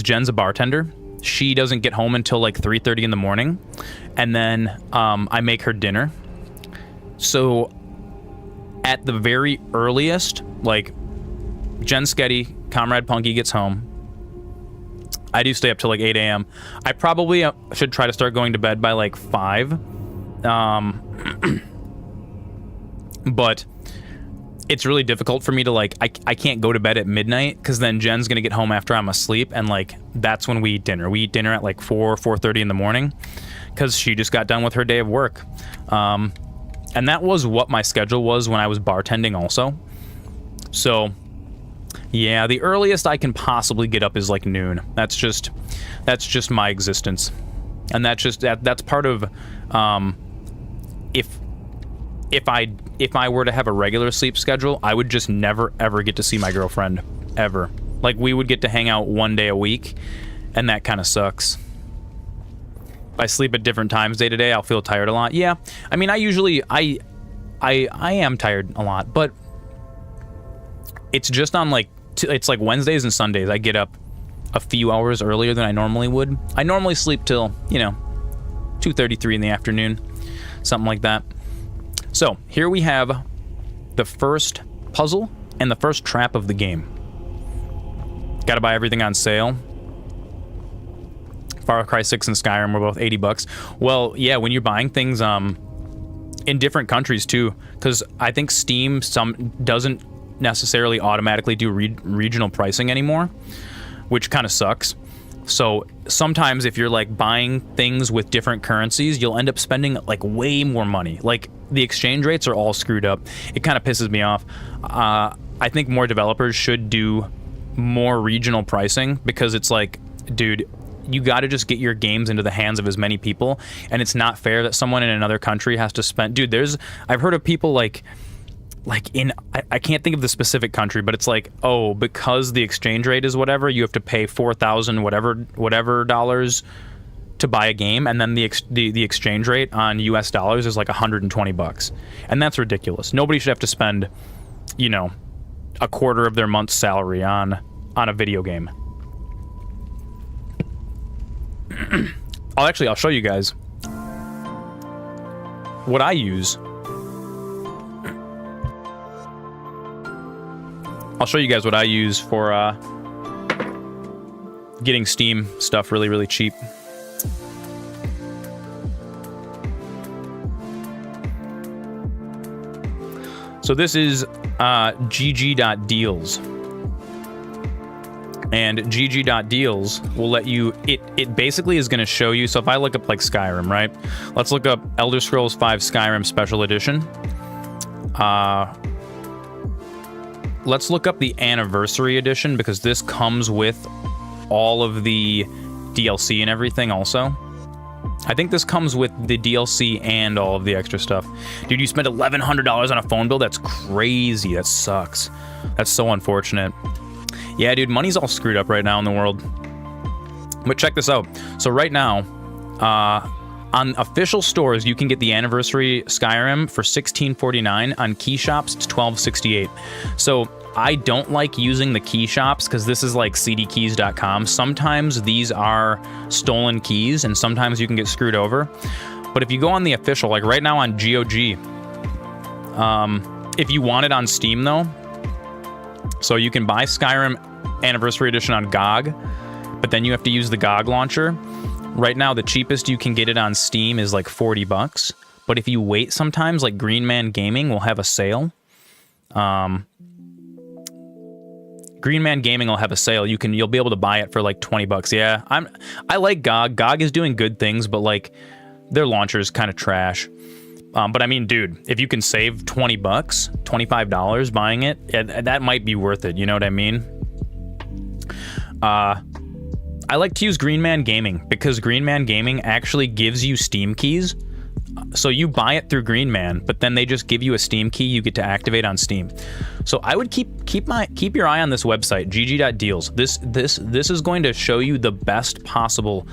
Jen's a bartender, she doesn't get home until like 3:30 in the morning, and then I make her dinner. So at the very earliest, like Jen Sketty, Comrade Punky gets home. I do stay up till like 8 a.m. I probably should try to start going to bed by like 5. But it's really difficult for me to like, I can't go to bed at midnight because then Jen's gonna get home after I'm asleep, and like that's when we eat dinner. We eat dinner at like 4:30 in the morning because she just got done with her day of work. And that was what my schedule was when I was bartending also. So yeah, the earliest I can possibly get up is like noon. That's just my existence. And that's part of if I were to have a regular sleep schedule, I would just never ever get to see my girlfriend ever. Like, we would get to hang out one day a week, and that kind of sucks. If I sleep at different times day to day, I'll feel tired a lot. Yeah, I mean, I am tired a lot, but it's just on like it's like Wednesdays and Sundays I get up a few hours earlier than I normally would. I normally sleep till, 2:33 in the afternoon, something like that. So, here we have the first puzzle and the first trap of the game. Gotta buy everything on sale. Far Cry 6 and Skyrim were both $80. Well, yeah, when you're buying things in different countries too, because I think Steam doesn't necessarily automatically do regional pricing anymore, which kind of sucks. So sometimes if you're like buying things with different currencies, you'll end up spending like way more money. Like, the exchange rates are all screwed up. It kind of pisses me off. I think more developers should do more regional pricing, because it's like, dude, you got to just get your games into the hands of as many people, and it's not fair that someone in another country has to spend... Dude, I've heard of people like in, I can't think of the specific country, but it's like, oh, because the exchange rate is whatever, you have to pay 4,000 whatever dollars to buy a game, and then the exchange rate on US dollars is like $120, and that's ridiculous. Nobody should have to spend, a quarter of their month's salary on a video game. I'll show you guys what I use. I'll show you guys what I use for getting Steam stuff really, really cheap. So this is gg.deals. And gg.deals will let you, it basically is going to show you, so if I look up like Skyrim, right? Let's look up Elder Scrolls V Skyrim Special Edition. Let's look up the Anniversary Edition, because this comes with all of the DLC and everything also. I think this comes with the DLC and all of the extra stuff. Dude, you spent $1,100 on a phone bill? That's crazy. That sucks. That's so unfortunate. Yeah, dude, money's all screwed up right now in the world. But check this out. So right now, On official stores, you can get the Anniversary Skyrim for $16.49. On key shops, it's $12.68. So I don't like using the key shops because this is like cdkeys.com. Sometimes these are stolen keys and sometimes you can get screwed over. But if you go on the official, like right now on GOG, if you want it on Steam though, so you can buy Skyrim Anniversary Edition on GOG, but then you have to use the GOG launcher. Right now, the cheapest you can get it on Steam is like $40. But if you wait sometimes, like Green Man Gaming will have a sale. Green Man Gaming will have a sale. You'll be able to buy it for like $20. Yeah, I like GOG. GOG is doing good things, but like their launcher is kind of trash. But I mean, dude, if you can save $20, $25 buying it, that might be worth it. You know what I mean? I like to use Green Man Gaming because Green Man Gaming actually gives you Steam keys. So you buy it through Green Man, but then they just give you a Steam key you get to activate on Steam. So I would keep your eye on this website, gg.deals. This is going to show you the best possible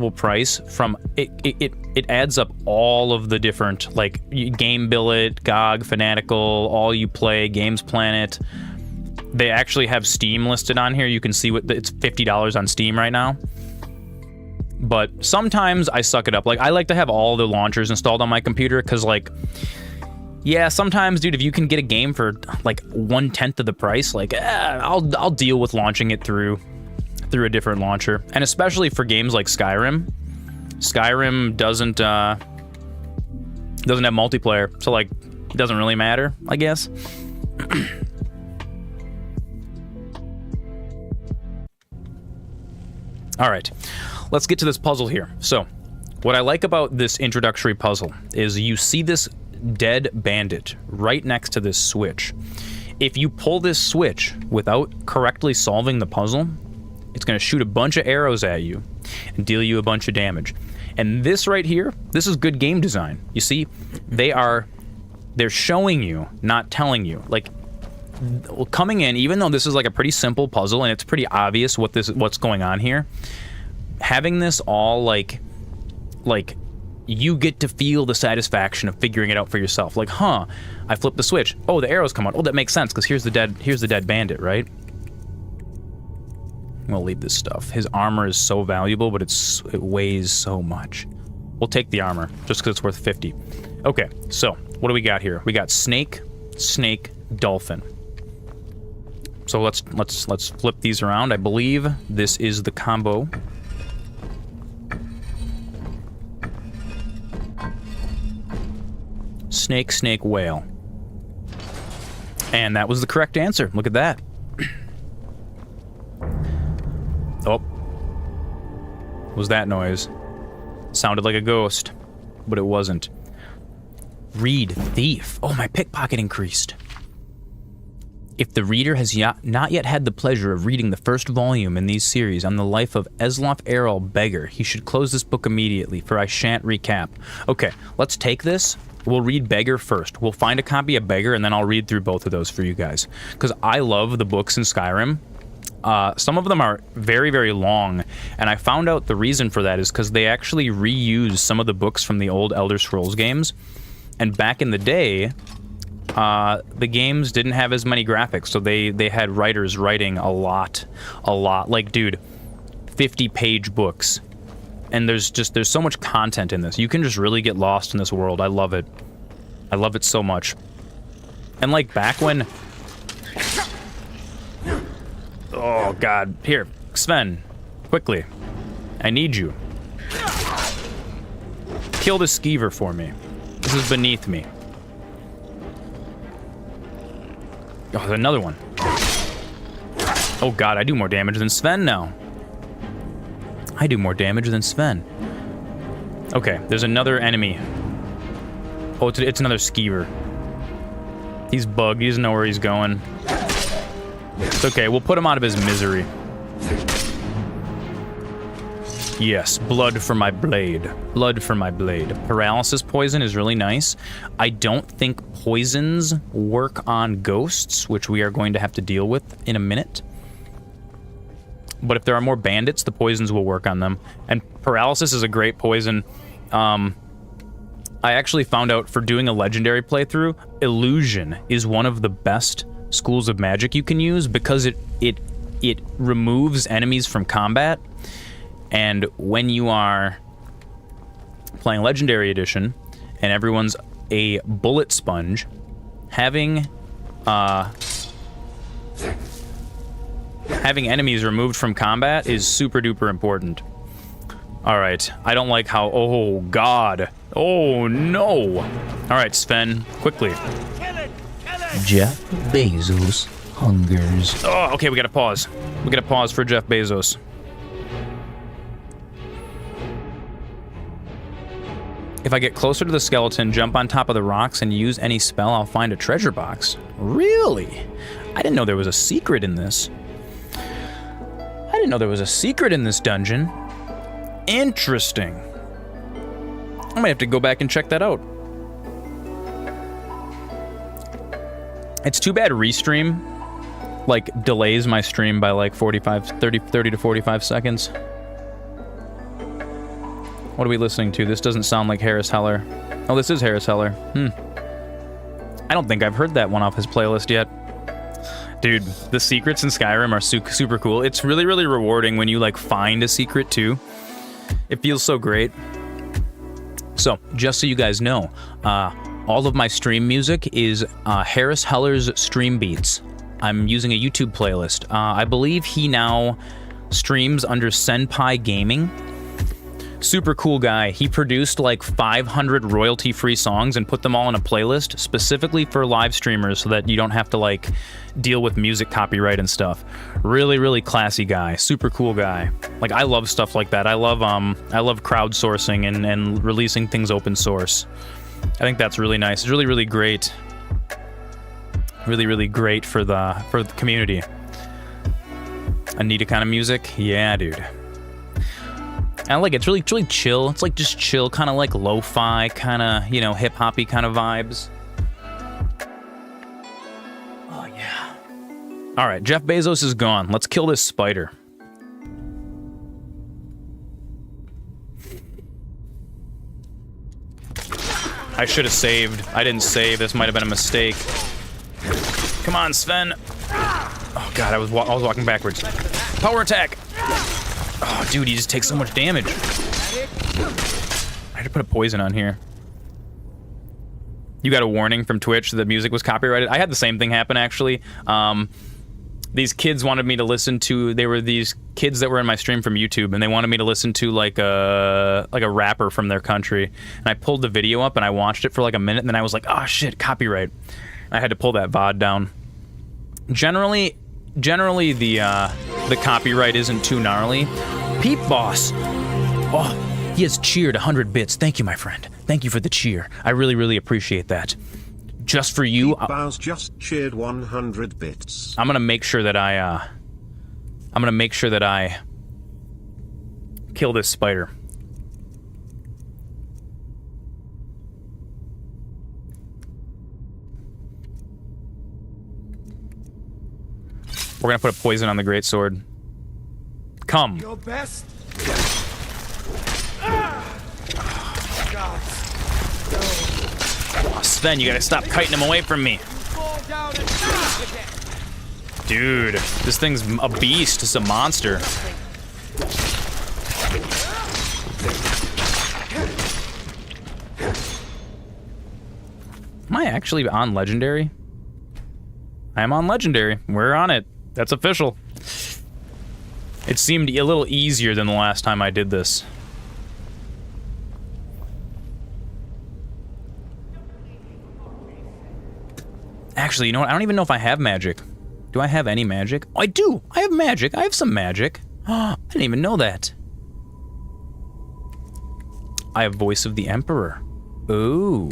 price from it adds up all of the different, like Game Billet, GOG, Fanatical, All You Play, Games Planet. They actually have Steam listed on here. You can see it's $50 on Steam right now. But sometimes I suck it up. Like I like to have all the launchers installed on my computer because like, yeah, sometimes, dude, if you can get a game for like 1/10 of the price, like I'll deal with launching it through a different launcher. And especially for games like Skyrim. Skyrim doesn't have multiplayer, so like it doesn't really matter, I guess. All right, let's get to this puzzle here. So, what I like about this introductory puzzle is you see this dead bandit right next to this switch. If you pull this switch without correctly solving the puzzle, it's going to shoot a bunch of arrows at you and deal you a bunch of damage. And this right here, this is good game design. You see, they're showing you, not telling you. Like, coming in, even though this is like a pretty simple puzzle and it's pretty obvious what's going on here, having this all like you get to feel the satisfaction of figuring it out for yourself. Like, huh, I flipped the switch. Oh, the arrows come out. Oh, that makes sense because here's the dead bandit, right? We'll leave this stuff. His armor is so valuable, but it weighs so much. We'll take the armor just because it's worth 50. Okay, so what do we got here? We got snake, dolphin. So let's flip these around. I believe this is the combo. Snake, whale. And that was the correct answer. Look at that. Oh. What was that noise? Sounded like a ghost, but it wasn't. Read thief. Oh, my pickpocket increased. If the reader has not yet had the pleasure of reading the first volume in these series on the life of Eslof Errol Beggar, he should close this book immediately, for I shan't recap. Okay, let's take this. We'll read Beggar first. We'll find a copy of Beggar, and then I'll read through both of those for you guys. Because I love the books in Skyrim. Some of them are very, very long, and I found out the reason for that is because they actually reuse some of the books from the old Elder Scrolls games. And back in the day, the games didn't have as many graphics, so they had writers writing a lot. Like, dude, 50-page books. And there's so much content in this. You can just really get lost in this world. I love it. I love it so much. And like back when... Oh, God. Here, Sven, quickly. I need you. Kill this skeever for me. This is beneath me. Oh, there's another one. Oh, God, I do more damage than Sven now. I do more damage than Sven. Okay, there's another enemy. Oh, it's another skeever. He's bugged. He doesn't know where he's going. It's okay, we'll put him out of his misery. Yes, blood for my blade. Blood for my blade. Paralysis poison is really nice. I don't think poisons work on ghosts, which we are going to have to deal with in a minute. but if there are more bandits, the poisons will work on them. And paralysis is a great poison. I actually found out for doing a legendary playthrough, illusion is one of the best schools of magic you can use because it removes enemies from combat. And when you are playing Legendary Edition and everyone's a bullet sponge, having enemies removed from combat is super duper important. Alright, I don't like how... Oh, God. Oh, no. Alright, Sven, quickly. Jeff Bezos hungers. Oh, okay, we gotta pause. We gotta pause for Jeff Bezos. If I get closer to the skeleton, jump on top of the rocks, and use any spell, I'll find a treasure box. Really? I didn't know there was a secret in this. I didn't know there was a secret in this dungeon. Interesting. I might have to go back and check that out. It's too bad Restream, like, delays my stream by, like, 30 to 45 seconds. What are we listening to? This doesn't sound like Harris Heller. Oh, this is Harris Heller. I don't think I've heard that one off his playlist yet. Dude, the secrets in Skyrim are super cool. It's really, really rewarding when you, like, find a secret, too. It feels so great. So, just so you guys know, all of my stream music is Harris Heller's Stream Beats. I'm using a YouTube playlist. I believe he now streams under Senpai Gaming. Super cool guy. He produced like 500 royalty-free songs and put them all in a playlist specifically for live streamers so that you don't have to like deal with music copyright and stuff. Really, really classy guy. Super cool guy. Like, I love stuff like that. I love crowdsourcing and releasing things open source. I think that's really nice. It's really, really great. Really, really great for the community. Anita kind of music? Yeah, dude. I like it. It's really, really chill. It's like just chill, kind of like lo-fi, kind of, you know, hip-hoppy kind of vibes. Oh, yeah. All right, Jeff Bezos is gone. Let's kill this spider. I should have saved. I didn't save. This might have been a mistake. Come on, Sven. Oh, God, I was walking backwards. Power attack. Oh, dude, he just takes so much damage. I had to put a poison on here. You got a warning from Twitch that the music was copyrighted? I had the same thing happen, actually. These kids wanted me to listen to... They were these kids that were in my stream from YouTube, and they wanted me to listen to, like a rapper from their country. And I pulled the video up, and I watched it for, like, a minute, and then I was like, oh, shit, copyright. I had to pull that VOD down. Generally, the copyright isn't too gnarly. Peep Boss! Oh, he has cheered 100 bits. Thank you, my friend. Thank you for the cheer. I really, really appreciate that. Just for you... Peep Boss just cheered 100 bits. I'm gonna make sure that I kill this spider. We're gonna put a poison on the greatsword. Come. Your best. Oh, Sven, you gotta stop kiting him away from me. Dude, this thing's a beast. It's a monster. Am I actually on Legendary? I am on Legendary. We're on it. That's official. It seemed a little easier than the last time I did this. Actually, you know what? I don't even know if I have magic. Do I have any magic? Oh, I do! I have magic. I have some magic. Oh, I didn't even know that. I have Voice of the Emperor. Ooh.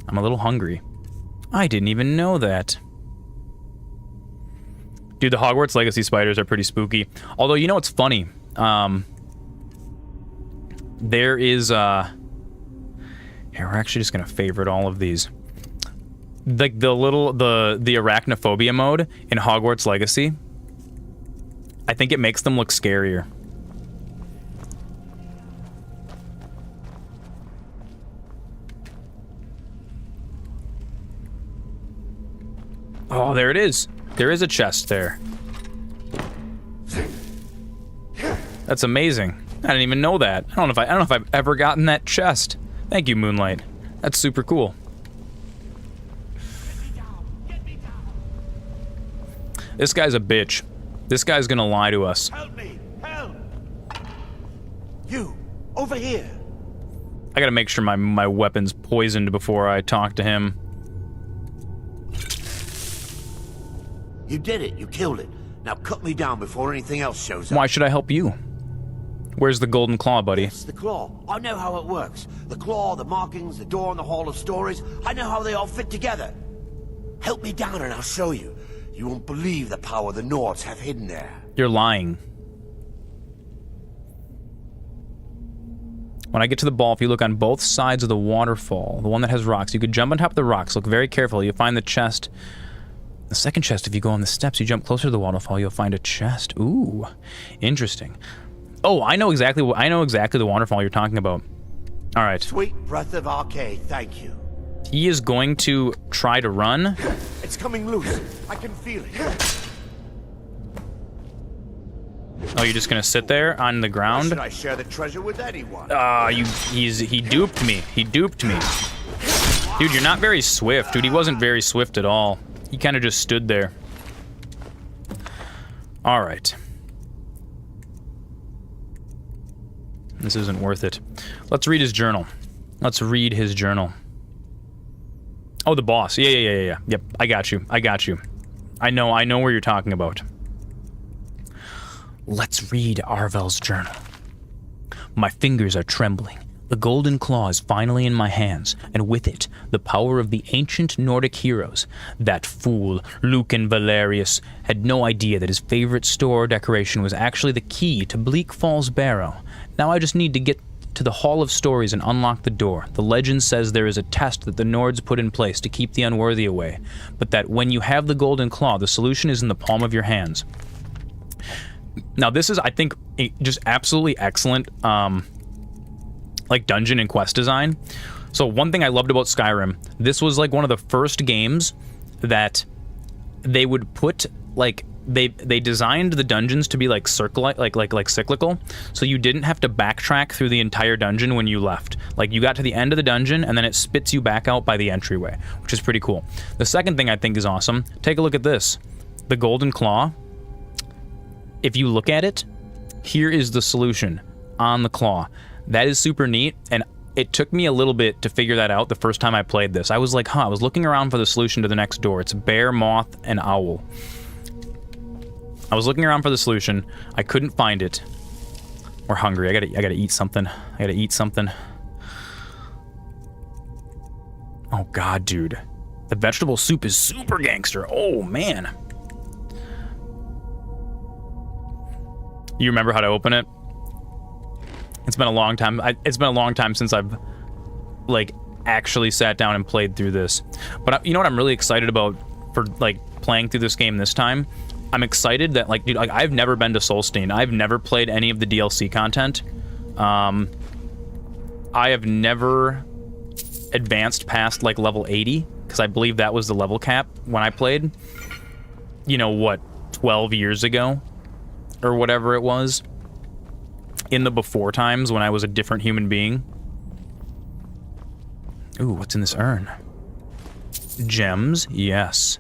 I'm a little hungry. I didn't even know that. Dude, the Hogwarts Legacy spiders are pretty spooky. Although, you know what's funny? There is, here, we're actually just gonna favorite all of these. Like, the arachnophobia mode in Hogwarts Legacy I think it makes them look scarier. Oh, there it is. There is a chest there. That's amazing. I didn't even know that. I don't know if I've ever gotten that chest. Thank you, Moonlight. That's super cool. This guy's a bitch. This guy's gonna lie to us. Help me! Help! You, over here! I gotta make sure my weapon's poisoned before I talk to him. You did it. You killed it. Now cut me down before anything else shows up. Why should I help you? Where's the golden claw, buddy? It's the claw. I know how it works. The claw, the markings, the door in the Hall of Stories. I know how they all fit together. Help me down and I'll show you. You won't believe the power the Nords have hidden there. You're lying. When I get to the ball, if you look on both sides of the waterfall, the one that has rocks, you could jump on top of the rocks. Look very carefully. You'll find the chest. The second chest, if you go on the steps, you jump closer to the waterfall, you'll find a chest. Ooh, interesting. Oh, I know exactly the waterfall you're talking about. All right. Sweet breath of Arcade, thank you. He is going to try to run. It's coming loose. I can feel it. Oh, you're just gonna sit there on the ground? Why should I share the treasure with anyone? He duped me. He duped me. Dude, you're not very swift. Dude, he wasn't very swift at all. He kind of just stood there. All right. This isn't worth it. Let's read his journal. Let's read his journal. Oh, the boss. Yeah. Yep, I got you. I know where you're talking about. Let's read Arvel's journal. My fingers are trembling. The golden claw is finally in my hands, and with it, the power of the ancient Nordic heroes. That fool, Lucan Valerius, had no idea that his favorite store decoration was actually the key to Bleak Falls Barrow. Now I just need to get to the Hall of Stories and unlock the door. The legend says there is a test that the Nords put in place to keep the unworthy away, but that when you have the golden claw, the solution is in the palm of your hands. Now this is, I think, just absolutely excellent, like dungeon and quest design. So one thing I loved about Skyrim, this was like one of the first games that they would put like they designed the dungeons to be like cyclical, so you didn't have to backtrack through the entire dungeon when you left. Like you got to the end of the dungeon and then it spits you back out by the entryway, which is pretty cool. The second thing I think is awesome, take a look at this. The golden claw. If you look at it, here is the solution on the claw. That is super neat, and it took me a little bit to figure that out the first time I played this. I was like, I was looking around for the solution to the next door. It's bear, moth, and owl. I was looking around for the solution. I couldn't find it. We're hungry. I gotta eat something. Oh god, dude. The vegetable soup is super gangster. Oh man. You remember how to open it? It's been a long time. It's been a long time since I've like actually sat down and played through this. But you know what I'm really excited about for like playing through this game this time? I'm excited that like, dude, like I've never been to Solstein. I've never played any of the DLC content. I have never advanced past like level 80 because I believe that was the level cap when I played. You know what, 12 years ago or whatever it was. In the before times when I was a different human being. Ooh, what's in this urn? Gems? Yes.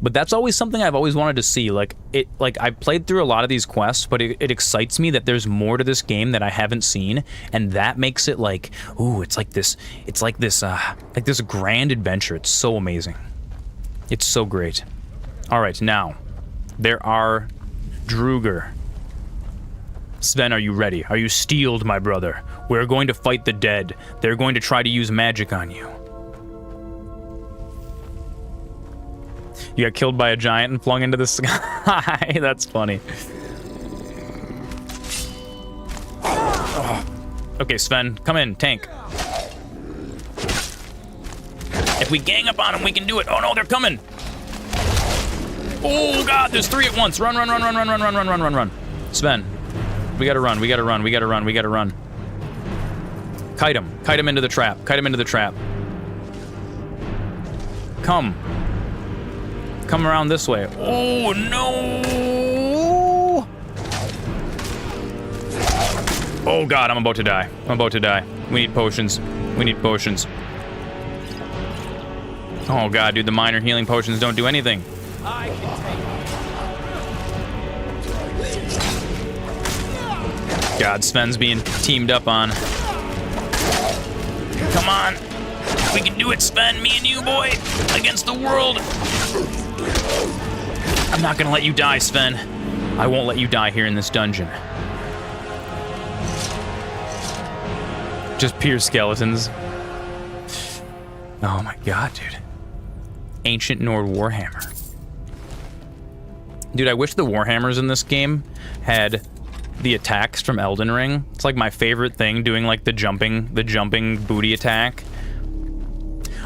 But that's always something I've always wanted to see. Like I've played through a lot of these quests, but it excites me that there's more to this game that I haven't seen, and that makes it like, ooh, it's like this grand adventure. It's so amazing. It's so great. All right, now there are Druger. Sven, are you ready? Are you steeled, my brother? We're going to fight the dead. They're going to try to use magic on you. You got killed by a giant and flung into the sky. That's funny. Oh. Okay, Sven, come in, tank. If we gang up on them, we can do it. Oh no, they're coming. Oh god, there's 3 at once. Run, run, run, run, run, run, run, run, run, run, run. Sven, we gotta run, we gotta run, we gotta run, we gotta run. Kite him. Kite him into the trap. Kite him into the trap. Come. Come around this way. Oh, no! Oh, God, I'm about to die. I'm about to die. We need potions. We need potions. Oh, God, dude, the minor healing potions don't do anything. God, Sven's being teamed up on. Come on. We can do it, Sven. Me and you, boy. Against the world. I'm not gonna let you die, Sven. I won't let you die here in this dungeon. Just pure skeletons. Oh my god, dude. Ancient Nord Warhammer. Dude, I wish the Warhammers in this game had the attacks from Elden Ring. It's like my favorite thing, doing like the jumping booty attack.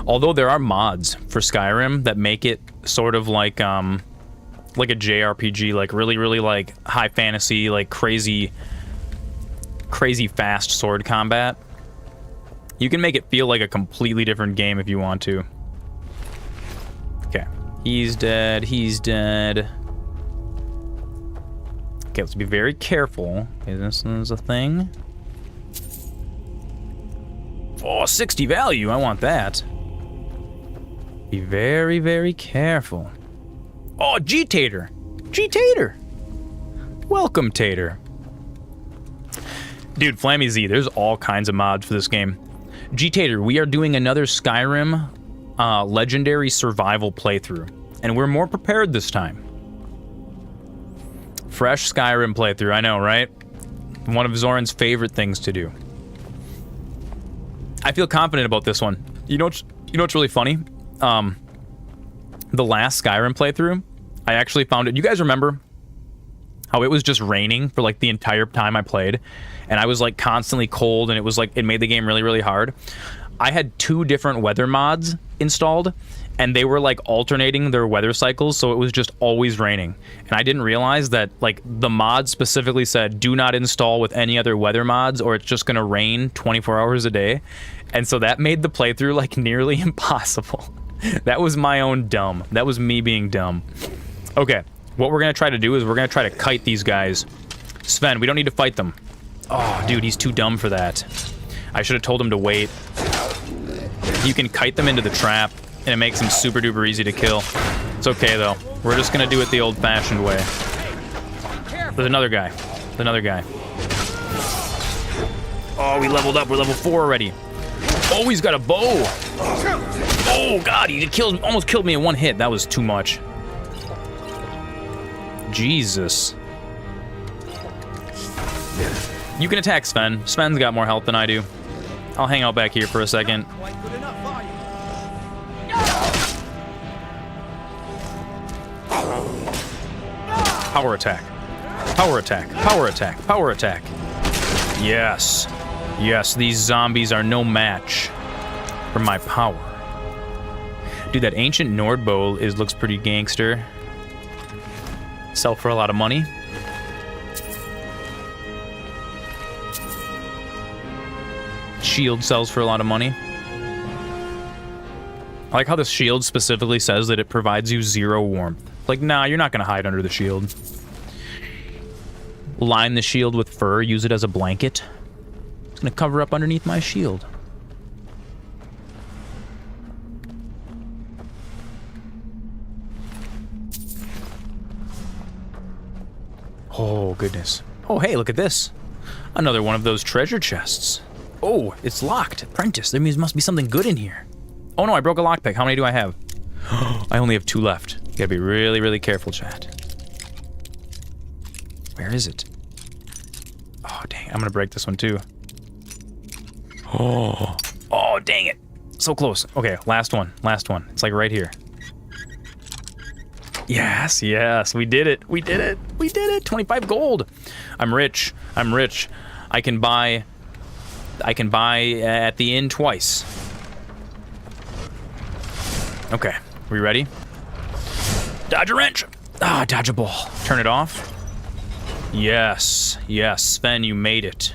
Although there are mods for Skyrim that make it sort of like a JRPG, like really like high fantasy, like crazy fast sword combat. You can make it feel like a completely different game if you want to. Okay, he's dead, he's dead. Okay, let's be very careful. Okay, this is a thing. Oh, 60 value, I want that. Be very, very careful. Oh, G-Tater! G-Tater! Welcome, Tater. Dude, Flammy Z, there's all kinds of mods for this game. G-Tater, we are doing another Skyrim Legendary Survival playthrough. And we're more prepared this time. Fresh Skyrim playthrough, I know, right? One of Zoran's favorite things to do. I feel confident about this one. You know what's really funny? The last Skyrim playthrough, I actually found it. You guys remember how it was just raining for like the entire time I played, and I was like constantly cold, and it was like it made the game really, really hard. I had 2 different weather mods installed, and they were like alternating their weather cycles, so it was just always raining. And I didn't realize that like the mod specifically said do not install with any other weather mods or it's just gonna rain 24 hours a day. And so that made the playthrough like nearly impossible. That was my own dumb. That was me being dumb. Okay, what we're gonna try to do is we're gonna try to kite these guys. Sven, we don't need to fight them. Oh, dude, he's too dumb for that. I should have told him to wait. You can kite them into the trap, and it makes them super duper easy to kill. It's okay though. We're just gonna do it the old-fashioned way. There's another guy. There's another guy. Oh, we leveled up. We're level 4 already. Oh, he's got a bow. Oh god, he almost killed me in 1 hit. That was too much. Jesus. You can attack Sven. Sven's got more health than I do. I'll hang out back here for a second. Power attack. Power attack. Power attack. Power attack. Yes. Yes, these zombies are no match for my power. Dude, that ancient Nord bow looks pretty gangster. Sell for a lot of money. Shield sells for a lot of money. I like how the shield specifically says that it provides you 0 warmth. Like, nah, you're not gonna hide under the shield. Line the shield with fur, use it as a blanket. It's gonna cover up underneath my shield. Oh, goodness. Oh, hey, look at this. Another one of those treasure chests. Oh, it's locked. Apprentice, there must be something good in here. Oh no, I broke a lockpick. How many do I have? I only have 2 left. You gotta be really, really careful, chat. Where is it? Oh, dang. I'm gonna break this one too. Oh, dang it. So close. Okay, last one. Last one. It's like right here. Yes, yes, we did it. We did it. We did it. 25 gold. I'm rich. I'm rich. I can buy at the inn twice. Okay, we ready? Dodge a wrench. Ah, dodge a ball. Turn it off. Yes. Yes, Sven, you made it.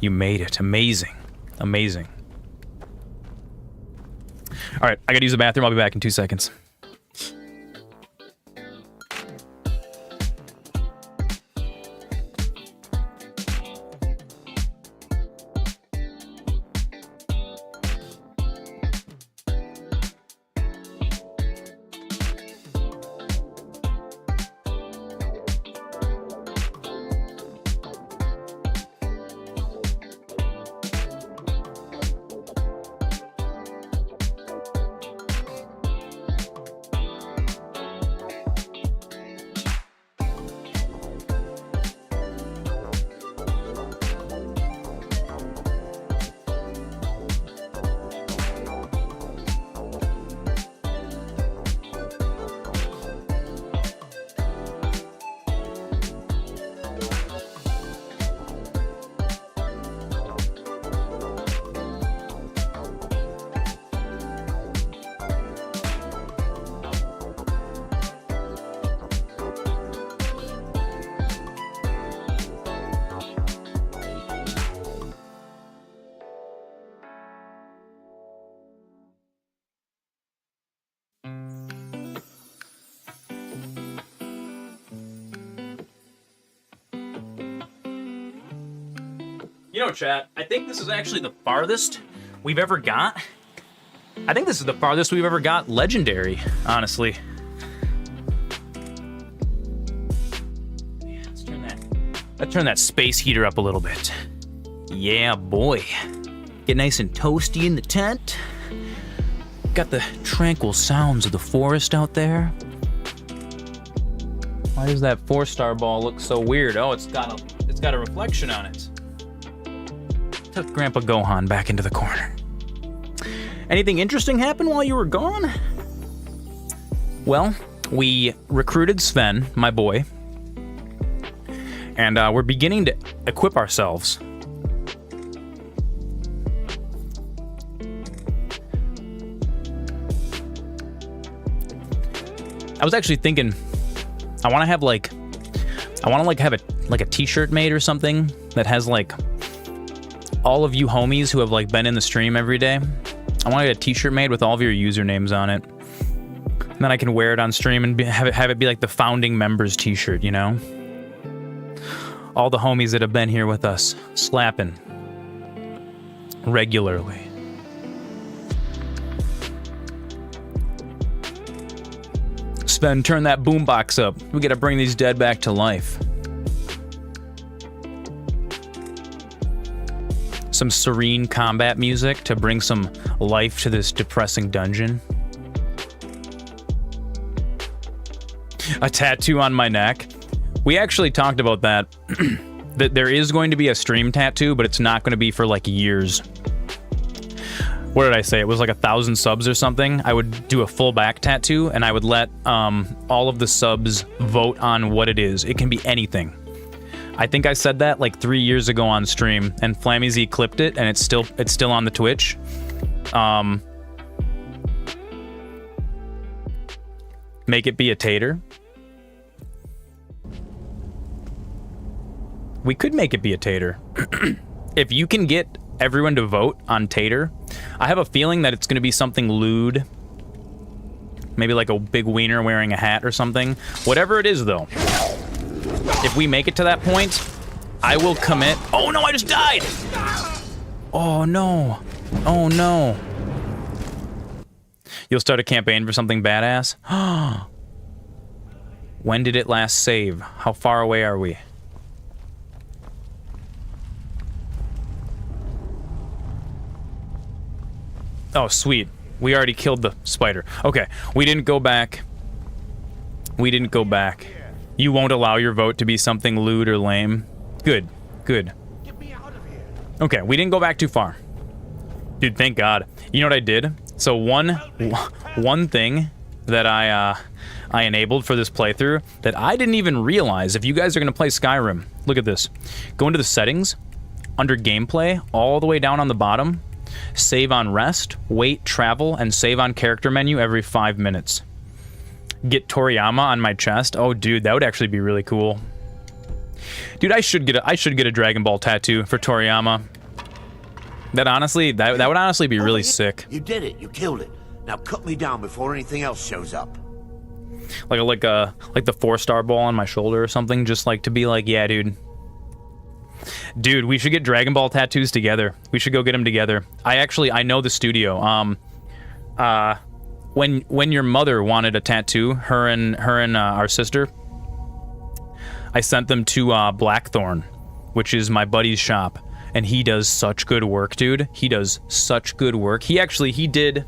You made it. Amazing. Amazing. All right, I gotta use the bathroom. I'll be back in 2 seconds. You know, chat, I think this is actually the farthest we've ever got. I think this is the farthest we've ever got legendary, honestly. Yeah, let's turn that space heater up a little bit. Yeah, boy. Get nice and toasty in the tent. Got the tranquil sounds of the forest out there. Why does that 4-star ball look so weird? Oh, it's got a reflection on it. Took Grandpa Gohan back into the corner. Anything interesting happen while you were gone? Well, we recruited Sven, my boy, and we're beginning to equip ourselves. I was actually thinking, I want to have a t-shirt made or something that has like all of you homies who have like been in the stream every day. I want to get a t-shirt made with all of your usernames on it. And then I can wear it on stream and have it be like the founding members t-shirt, you know? All the homies that have been here with us, slapping regularly. Sven, turn that boombox up. We gotta bring these dead back to life. Some serene combat music to bring some life to this depressing dungeon. A tattoo on my neck. We actually talked about that. That there is going to be a stream tattoo, but it's not going to be for like years. What did I say? It was like 1,000 subs or something. I would do a full back tattoo, and I would let all of the subs vote on what it is. It can be anything. I think I said that like 3 years ago on stream, and FlammyZ clipped it, and it's still on the Twitch. Make it be a tater. We could make it be a tater. If you can get everyone to vote on tater, I have a feeling that it's going to be something lewd. Maybe like a big wiener wearing a hat or something. Whatever it is, though. If we make it to that point, I will commit. Oh no, I just died! Oh no. Oh no. You'll start a campaign for something badass? When did it last save? How far away are we? Oh, sweet. We already killed the spider. Okay, we didn't go back. We didn't go back. You won't allow your vote to be something lewd or lame? Good, good. Okay, we didn't go back too far. Dude, thank God. You know what I did? So one thing that I enabled for this playthrough that I didn't even realize, if you guys are going to play Skyrim, look at this. Go into the settings, under gameplay, all the way down on the bottom, save on rest, wait, travel, and save on character menu every 5 minutes. get Toriyama on my chest. Oh, dude, that would actually be really cool. Dude, I should get a Dragon Ball tattoo for Toriyama. That honestly, that would honestly be really sick. You did it. You killed it. Now cut me down before anything else shows up. Like the 4-star ball on my shoulder or something, just like to be like, yeah, dude. Dude, we should get Dragon Ball tattoos together. We should go get them together. I know the studio. When your mother wanted a tattoo, her and our sister, I sent them to Blackthorn, which is my buddy's shop, and he does such good work, dude. He does such good work. He did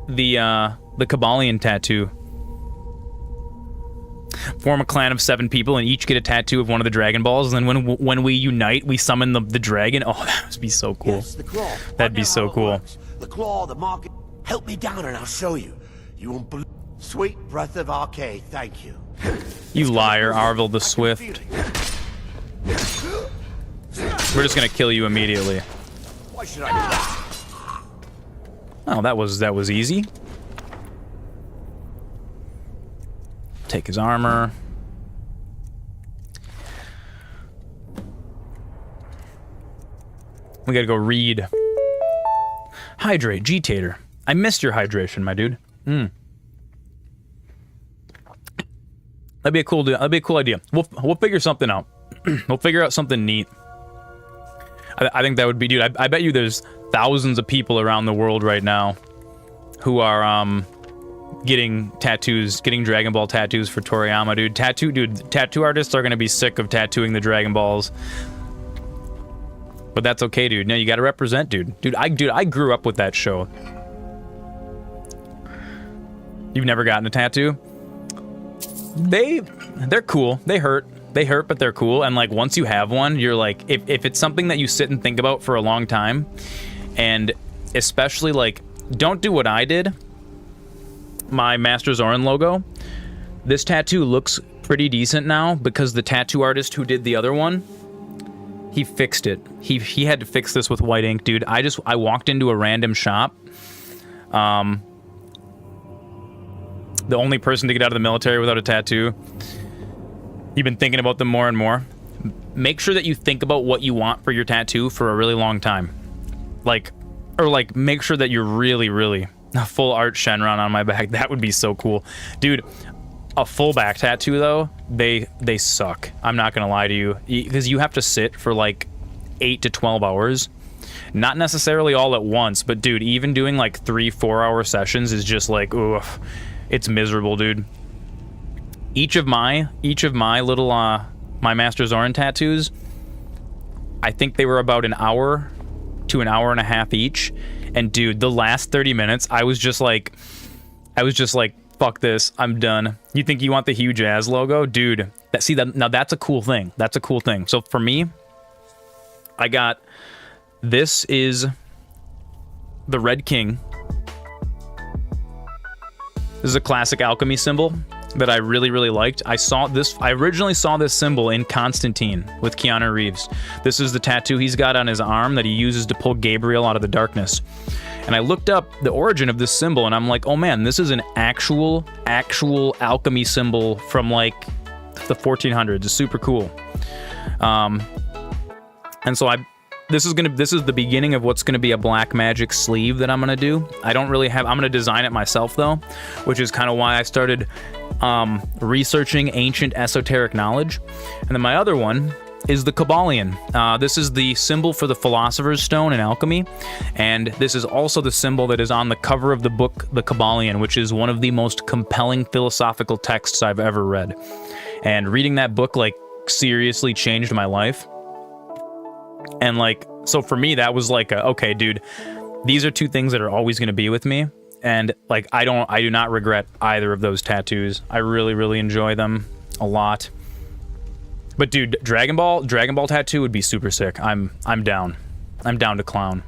the Kabbalion tattoo. Form a clan of 7 people and each get a tattoo of one of the Dragon Balls, and then when we unite, we summon the dragon. Oh, that would be so cool. Yes, the claw. That'd be so cool. The claw, the market. Help me down and I'll show you. You won't believe. Sweet breath of Arcade, thank you. You liar, Arvel the Swift. We're just gonna kill you immediately. Why should I do that? Oh, that was easy. Take his armor. We gotta go read. Hydrate, G-Tater. I missed your hydration, my dude. That'd be a cool idea. We'll figure something out. We'll figure out something neat. I think that would be, dude. I bet you there's thousands of people around the world right now who are getting tattoos, getting Dragon Ball tattoos for Toriyama, dude. Tattoo artists are gonna be sick of tattooing the Dragon Balls. But that's okay, dude. No, you gotta represent, dude. Dude, I grew up with that show. You've never gotten a tattoo? They're cool. They hurt, but they're cool. And like once you have one, you're like, if it's something that you sit and think about for a long time, and especially like, don't do what I did. My MasterZoran logo. This tattoo looks pretty decent now because the tattoo artist who did the other one, he fixed it. He had to fix this with white ink, dude. I walked into a random shop. The only person to get out of the military without a tattoo. You've been thinking about them more and more. Make sure that you think about what you want for your tattoo for a really long time. Make sure that you're really a full art Shenron on my back. That would be so cool. Dude, a full back tattoo though, they suck. I'm not gonna lie to you. Because you have to sit for like 8 to 12 hours. Not necessarily all at once, but dude, even doing like 3-4 hour sessions is just like, oof. It's miserable, dude. Each of my little my MasterZoran tattoos, I think they were about an hour to an hour and a half each. And dude, the last 30 minutes, I was just like, fuck this, I'm done. You think you want the huge ass logo? Dude, now that's a cool thing. That's a cool thing. So for me, I got, this is the Red King. This is a classic alchemy symbol that I really liked. I originally saw this symbol in Constantine with Keanu Reeves. This is the tattoo he's got on his arm that he uses to pull Gabriel out of the darkness. And I looked up the origin of this symbol and I'm like, oh man, this is an actual alchemy symbol from like the 1400s. It's super cool. And so this is the beginning of what's gonna be a black magic sleeve that I'm gonna do. I'm gonna design it myself though, which is kind of why I started researching ancient esoteric knowledge. And then my other one is the Kabbalion. This is the symbol for the Philosopher's Stone in alchemy, and this is also the symbol that is on the cover of the book, the Kabbalion, which is one of the most compelling philosophical texts I've ever read. And reading that book, like, seriously changed my life. And, like, so for me, that was like, okay, dude, these are two things that are always going to be with me. And, like, I do not regret either of those tattoos. I really enjoy them a lot. But dude, Dragon Ball tattoo would be super sick. I'm down. I'm down to clown.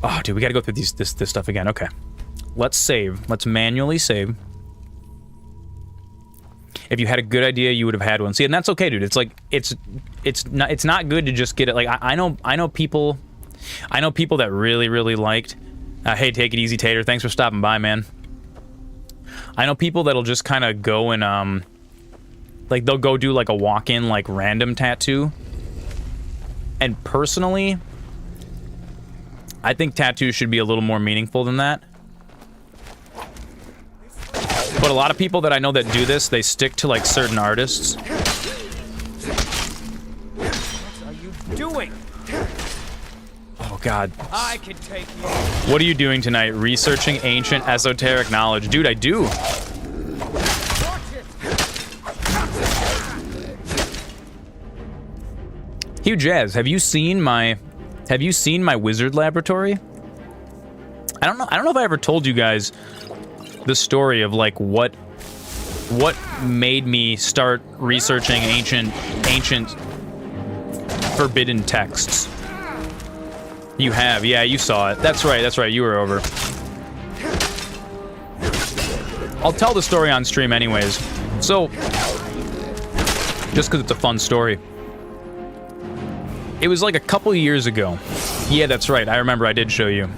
Oh, dude, we gotta go through this stuff again. Okay, let's save. Let's manually save. If you had a good idea, you would have had one. See, and that's okay, dude. It's like it's not good to just get it. Like I know people that really liked. Hey, take it easy, Tater. Thanks for stopping by, man. I know people that'll just kind of go and like they'll go do like a walk-in like random tattoo. And personally, I think tattoos should be a little more meaningful than that. But a lot of people that I know that do this, they stick to like certain artists. What are you doing? Oh God. I can take you. What are you doing tonight? Researching ancient esoteric knowledge. Dude, I do. Hugh Jazz, have you seen my wizard laboratory? I don't know if I ever told you guys the story of like what made me start researching ancient forbidden texts. You have, yeah, you saw it. That's right, you were over. I'll tell the story on stream anyways. So, just because it's a fun story. It was like a couple years ago. Yeah, that's right, I remember I did show you.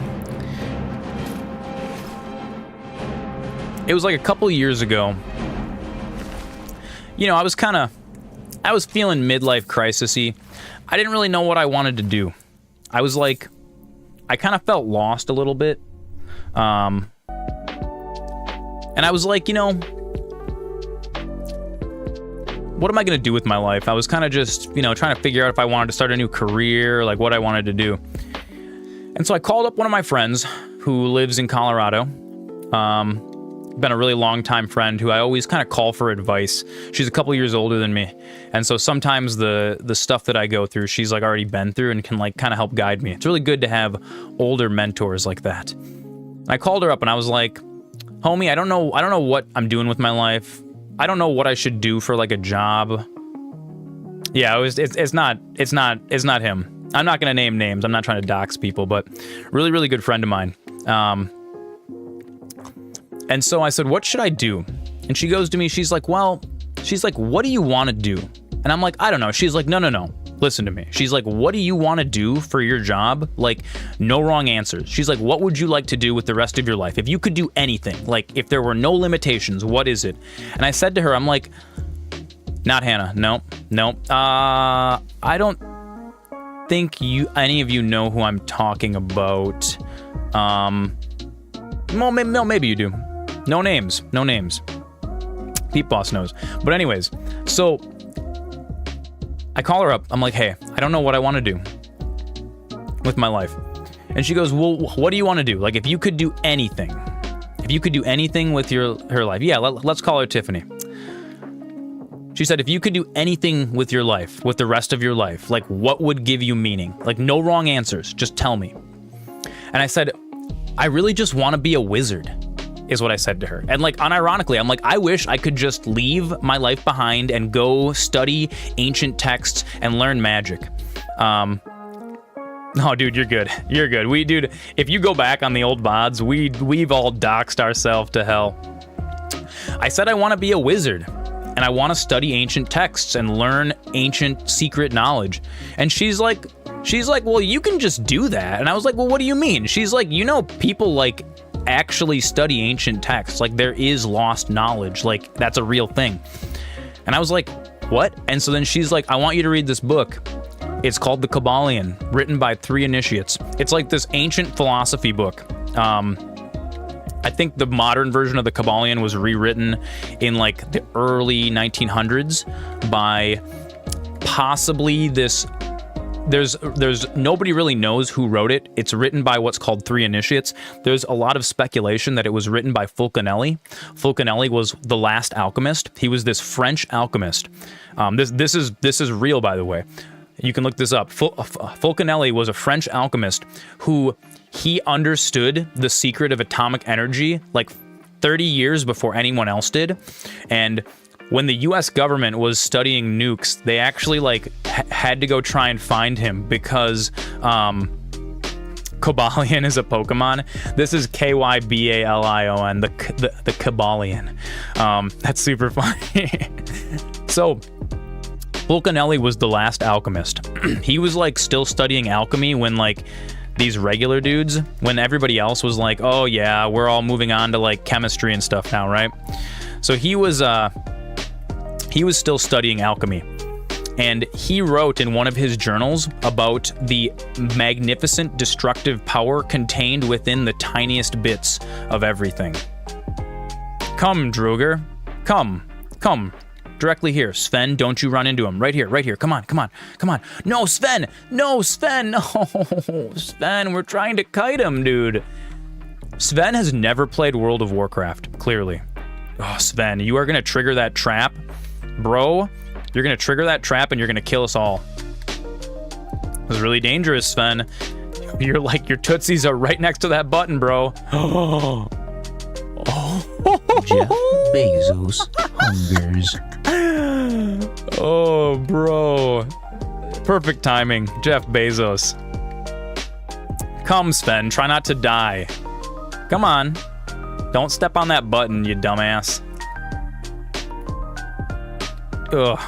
It was like a couple years ago. You know, I was feeling midlife crisis-y. I didn't really know what I wanted to do. I was like, I kind of felt lost a little bit. And I was like, you know, what am I going to do with my life? I was kind of just, you know, trying to figure out if I wanted to start a new career, like what I wanted to do. And so I called up one of my friends who lives in Colorado. Been a really long time friend who I always kind of call for advice. She's a couple years older than me. And so sometimes the stuff that I go through, she's like already been through and can like kind of help guide me. It's really good to have older mentors like that. And I called her up and I was like, homie, I don't know what I'm doing with my life. I don't know what I should do for like a job. Yeah, it's not him. I'm not gonna name names. I'm not trying to dox people, but really, really good friend of mine. And so I said, what should I do? And she goes to me, she's like, what do you want to do? And I'm like, I don't know. She's like, no. Listen to me. She's like, what do you want to do for your job? Like, no wrong answers. She's like, what would you like to do with the rest of your life? If you could do anything, like if there were no limitations, what is it? And I said to her, I'm like, not Hannah. No. I don't think any of you know who I'm talking about. Well, maybe you do. No names. Pete Boss knows. But anyways, so I call her up. I'm like, hey, I don't know what I want to do with my life. And she goes, well, what do you want to do? Like, if you could do anything with her life. Yeah, let's call her Tiffany. She said, if you could do anything with your life, with the rest of your life, like what would give you meaning? Like no wrong answers, just tell me. And I said, I really just want to be a wizard, is what I said to her. And like, unironically, I'm like, I wish I could just leave my life behind and go study ancient texts and learn magic. No, dude, you're good. Dude, if you go back on the old VODs, we've all doxed ourselves to hell. I said I want to be a wizard. And I want to study ancient texts and learn ancient secret knowledge. And she's like, well, you can just do that. And I was like, well, what do you mean? She's like, you know, people like actually study ancient texts. Like there is lost knowledge. Like that's a real thing. And I was like, what? And so then she's like, I want you to read this book. It's called The Kybalion, written by 3 initiates. It's like this ancient philosophy book. I think the modern version of the Kybalion was rewritten in like the early 1900s by possibly this. There's nobody really knows who wrote it. It's written by what's called 3 initiates. There's a lot of speculation that it was written by Fulcanelli. Fulcanelli was the last alchemist. He was this French alchemist. This is real, by the way. You can look this up. Fulcanelli was a French alchemist who he understood the secret of atomic energy like 30 years before anyone else did. And when the US government was studying nukes, they actually like had to go try and find him because Kybalion is a Pokemon. This is Kybalion, the Kybalion. That's super funny. So Fulcanelli was the last alchemist. He was like still studying alchemy when like these regular dudes when everybody else was like, oh yeah, we're all moving on to like chemistry and stuff now, right? So he was still studying alchemy. And he wrote in one of his journals about the magnificent destructive power contained within the tiniest bits of everything. Come, Droger. Come. Directly here. Sven, don't you run into him. Right here. Come on. No, Sven! No, Sven, we're trying to kite him, dude. Sven has never played World of Warcraft, clearly. Oh, Sven, you are going to trigger that trap. Bro, you're going to trigger that trap and you're going to kill us all. It was really dangerous, Sven. You're like, your tootsies are right next to that button, bro. Jeff Bezos hungers. Oh, bro. Perfect timing. Jeff Bezos. Come, Sven. Try not to die. Come on. Don't step on that button, you dumbass. Ugh.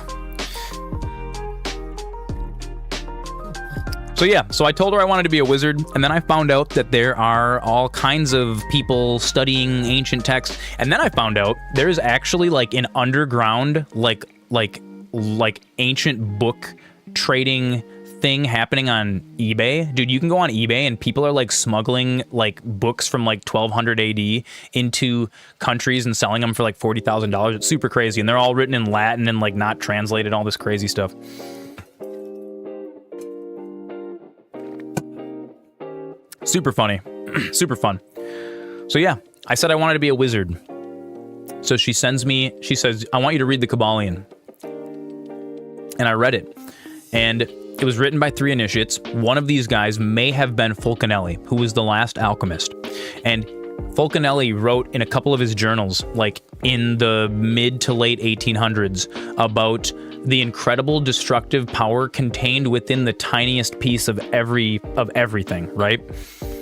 So yeah, so I told her I wanted to be a wizard, and then I found out that there are all kinds of people studying ancient texts, and then I found out there's actually like an underground like ancient book trading thing happening on eBay. Dude, you can go on eBay and people are like smuggling like books from like 1200 AD into countries and selling them for like $40,000. It's super crazy, and they're all written in Latin and like not translated, all this crazy stuff. Super funny. Super fun. So yeah, I said I wanted to be a wizard. So she says, I want you to read the Kabbalion. And I read it. And it was written by 3 initiates. One of these guys may have been Fulcanelli, who was the last alchemist. And Fulcanelli wrote in a couple of his journals, like in the mid to late 1800s, about the incredible destructive power contained within the tiniest piece of everything, right?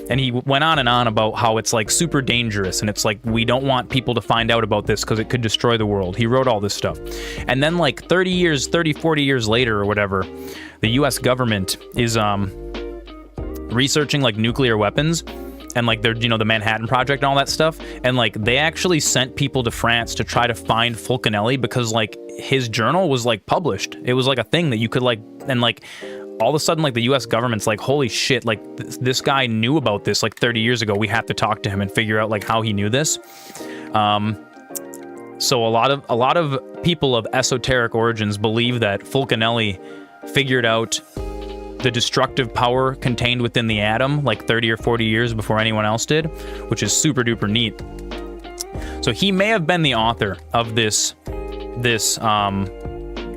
And he went on and on about how it's like super dangerous, and it's like we don't want people to find out about this because it could destroy the world. He wrote all this stuff. And then like 40 years later or whatever, the US government is researching like nuclear weapons, and like they're, the Manhattan Project and all that stuff. And like they actually sent people to France to try to find Fulcanelli because like his journal was like published. It was like a thing that you could like, and like all of a sudden like the US government's like, holy shit, like this guy knew about this like 30 years ago. We have to talk to him and figure out like how he knew this. So a lot of people of esoteric origins believe that Fulcanelli figured out the destructive power contained within the atom like 30 or 40 years before anyone else did, which is super duper neat. So he may have been the author of this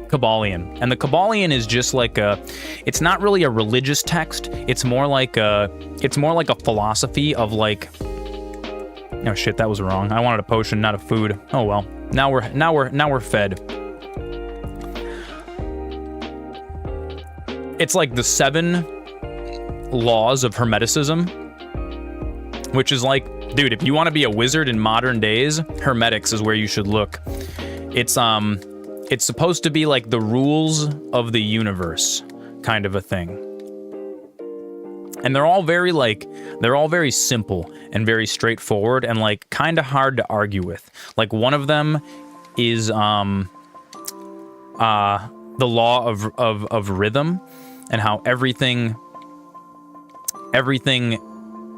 Kabbalion. And the Kabbalion is just like it's not really a religious text. It's more like a philosophy of like, oh shit, that was wrong. I wanted a potion, not a food. Oh well. Now we're fed. It's like the 7 laws of Hermeticism, which is like, dude, if you want to be a wizard in modern days, Hermetics is where you should look. It's supposed to be like the rules of the universe kind of a thing. And they're all very simple and very straightforward and like kind of hard to argue with. Like one of them is the law of rhythm, and how everything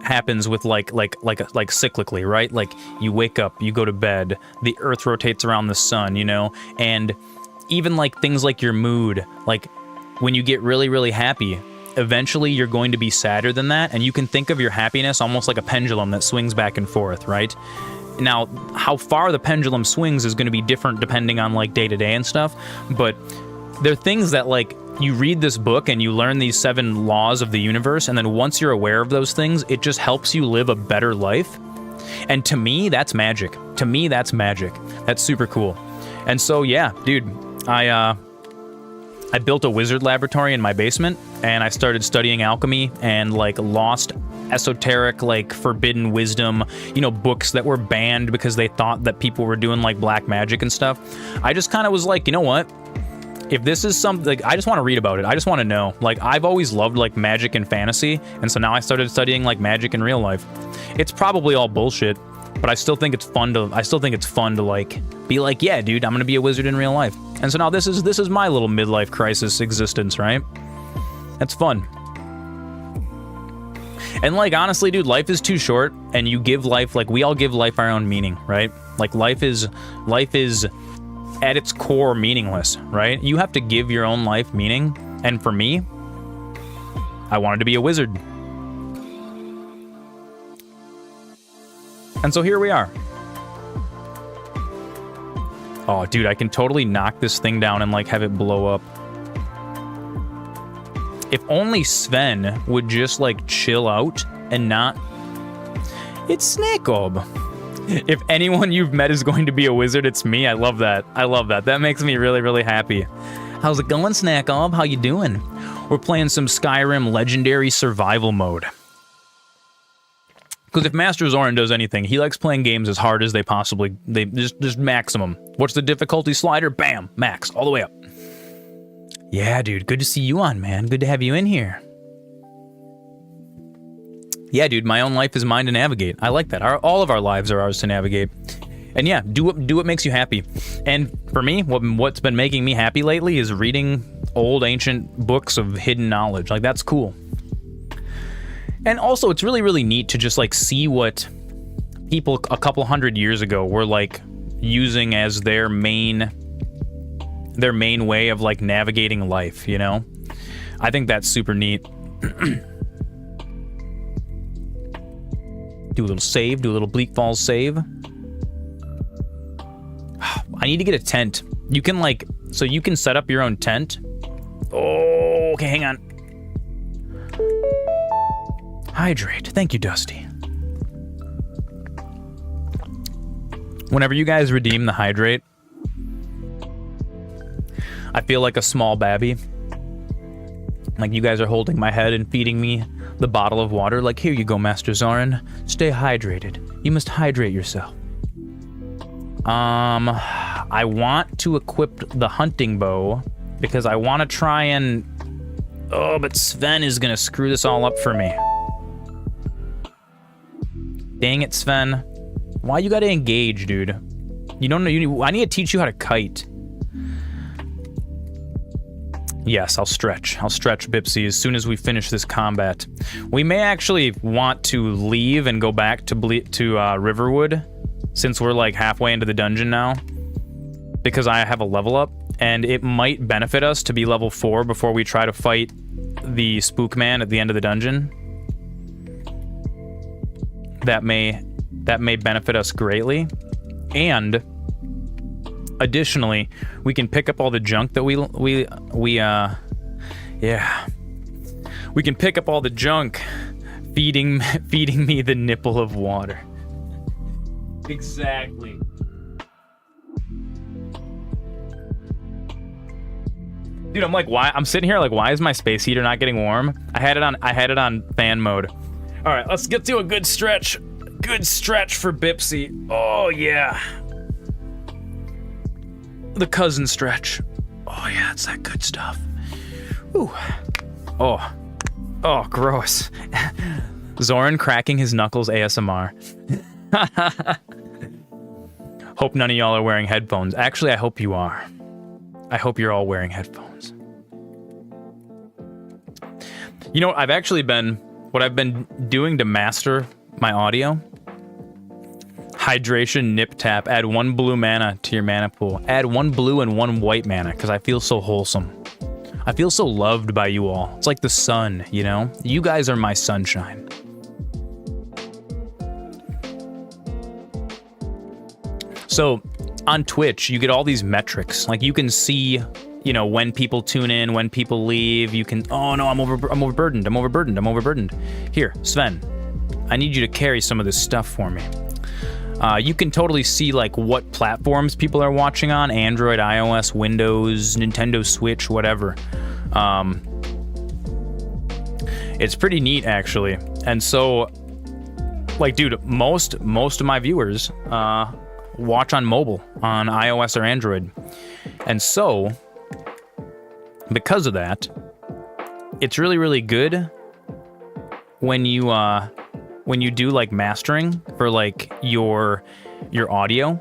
happens with like cyclically, right? Like you wake up, you go to bed, the earth rotates around the sun, and even like things like your mood, like when you get really, really happy, eventually you're going to be sadder than that, and you can think of your happiness almost like a pendulum that swings back and forth, right? Now, how far the pendulum swings is going to be different depending on like day to day and stuff, but there are things that like you read this book and you learn these 7 laws of the universe, and then once you're aware of those things, it just helps you live a better life. And to me, that's magic. That's super cool. And so, yeah, dude, I built a wizard laboratory in my basement, and I started studying alchemy and like lost esoteric, like forbidden wisdom, books that were banned because they thought that people were doing like black magic and stuff. I just kind of was like, you know what? if this is something, like, I just want to read about it. I just want to know. Like, I've always loved, like, magic and fantasy, and so now I started studying, like, magic in real life. It's probably all bullshit, but I still think it's fun to, like, be like, yeah, dude, I'm gonna be a wizard in real life. And so now this is my little midlife crisis existence, right? That's fun. And, like, honestly, dude, life is too short, and you give life, like, we all give life our own meaning, right? Like, life is at its core meaningless, right? You have to give your own life meaning, and for me, I wanted to be a wizard. And so here we are. Oh, dude, I can totally knock this thing down and, like, have it blow up. If only Sven would just, like, chill out and not... It's Snakeob. If anyone you've met is going to be a wizard, it's me. I love that. I love that. That makes me really, really happy. How's it going, Snakeob? How you doing? We're playing some Skyrim Legendary Survival Mode. Because if MasterZoran does anything, he likes playing games as hard as they just maximum. What's the difficulty slider? Bam, max, all the way up. Yeah, dude, good to see you on, man. Good to have you in here. Yeah, dude, my own life is mine to navigate. I like that. All of our lives are ours to navigate. And yeah, do what makes you happy. And for me, what's been making me happy lately is reading old ancient books of hidden knowledge. Like, that's cool. And also, it's really, really neat to just, like, see what people a couple hundred years ago were, like, using as their main way of, like, navigating life, you know? I think that's super neat. Do a little save, do a little Bleak Falls save. I need to get a tent. You can, like, so you can set up your own tent. Oh, okay, hang on. Hydrate. Thank you, Dusty. Whenever you guys redeem the hydrate, I feel like a small babby. Like, you guys are holding my head and feeding me the bottle of water. Like, here you go, MasterZoran. Stay hydrated. You must hydrate yourself. I want to equip the hunting bow because I want to try and... Oh, but Sven is going to screw this all up for me. Dang it, Sven. Why you gotta engage, dude? You don't know. I need to teach you how to kite. Yes, I'll stretch. I'll stretch, Bipsy, as soon as we finish this combat. We may actually want to leave and go back to Riverwood, since we're, like, halfway into the dungeon now, because I have a level up, and it might benefit us to be level 4 before we try to fight the Spook Man at the end of the dungeon. That may benefit us greatly, and additionally, we can pick up all the junk that we can pick up all the junk, feeding me the nipple of water. Exactly. Dude, I'm like, why? I'm sitting here like, why is my space heater not getting warm? I had it on fan mode. All right, let's get to a good stretch. Good stretch for Bipsy. Oh, yeah. The cousin stretch. Oh, yeah, it's that good stuff. Ooh. Oh. Oh, gross. Zoran cracking his knuckles ASMR. Hope none of y'all are wearing headphones. Actually, I hope you are. I hope you're all wearing headphones. You know, what I've been doing to master my audio? Hydration nip tap. Add 1 blue mana to your mana pool. Add 1 blue and 1 white mana, because I feel so wholesome. I feel so loved by you all. It's like the sun, you know? You guys are my sunshine. So, on Twitch, you get all these metrics. Like, you can see, you know, when people tune in, when people leave. You can... Oh, no, I'm overburdened. Here, Sven. I need you to carry some of this stuff for me. You can totally see, like, what platforms people are watching on. Android, iOS, Windows, Nintendo Switch, whatever. It's pretty neat, actually. And so, like, dude, most of my viewers watch on mobile, on iOS or Android. And so, because of that, it's really, really good when you do like mastering for like your audio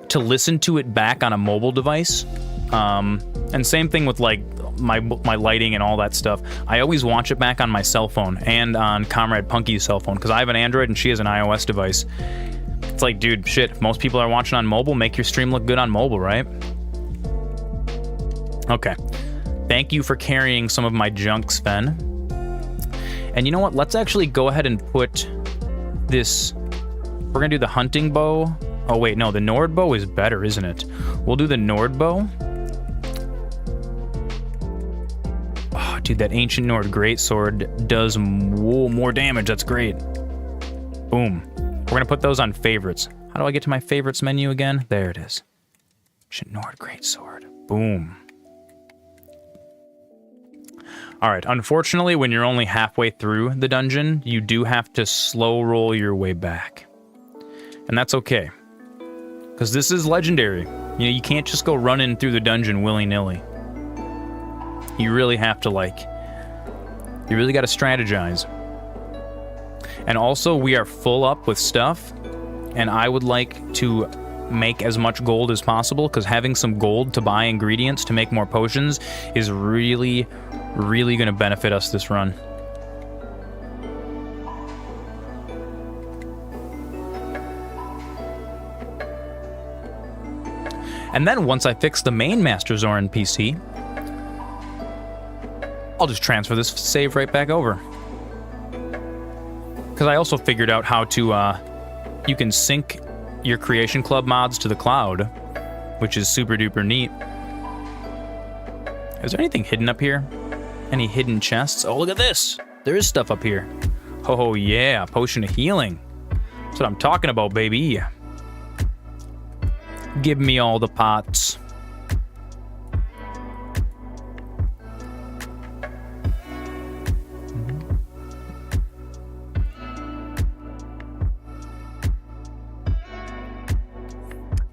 to listen to it back on a mobile device. And same thing with like my lighting and all that stuff. I always watch it back on my cell phone and on Comrade Punky's cell phone because I have an Android and she has an iOS device. It's like, dude, shit, if most people are watching on mobile, make your stream look good on mobile, right? Okay. Thank you for carrying some of my junk, Sven. And you know what? Let's actually go ahead and put this... We're going to do the hunting bow. Oh, wait, no, the Nord bow is better, isn't it? We'll do the Nord bow. Oh, dude, that ancient Nord greatsword does more damage. That's great. Boom. We're going to put those on favorites. How do I get to my favorites menu again? There it is. Ancient Nord greatsword. Boom. All right, unfortunately, when you're only halfway through the dungeon, you do have to slow roll your way back. And that's okay. Because this is legendary. You know, you can't just go running through the dungeon willy-nilly. You really have to, like... You really got to strategize. And also, we are full up with stuff. And I would like to make as much gold as possible, because having some gold to buy ingredients to make more potions is really, really going to benefit us this run. And then once I fix the main MasterZoran PC, I'll just transfer this save right back over. Because I also figured out how to, you can sync your Creation Club mods to the cloud, which is super duper neat. Is there anything hidden up here? Any hidden chests? Oh, look at this! There is stuff up here. Oh yeah, potion of healing. That's what I'm talking about, baby. Give me all the pots.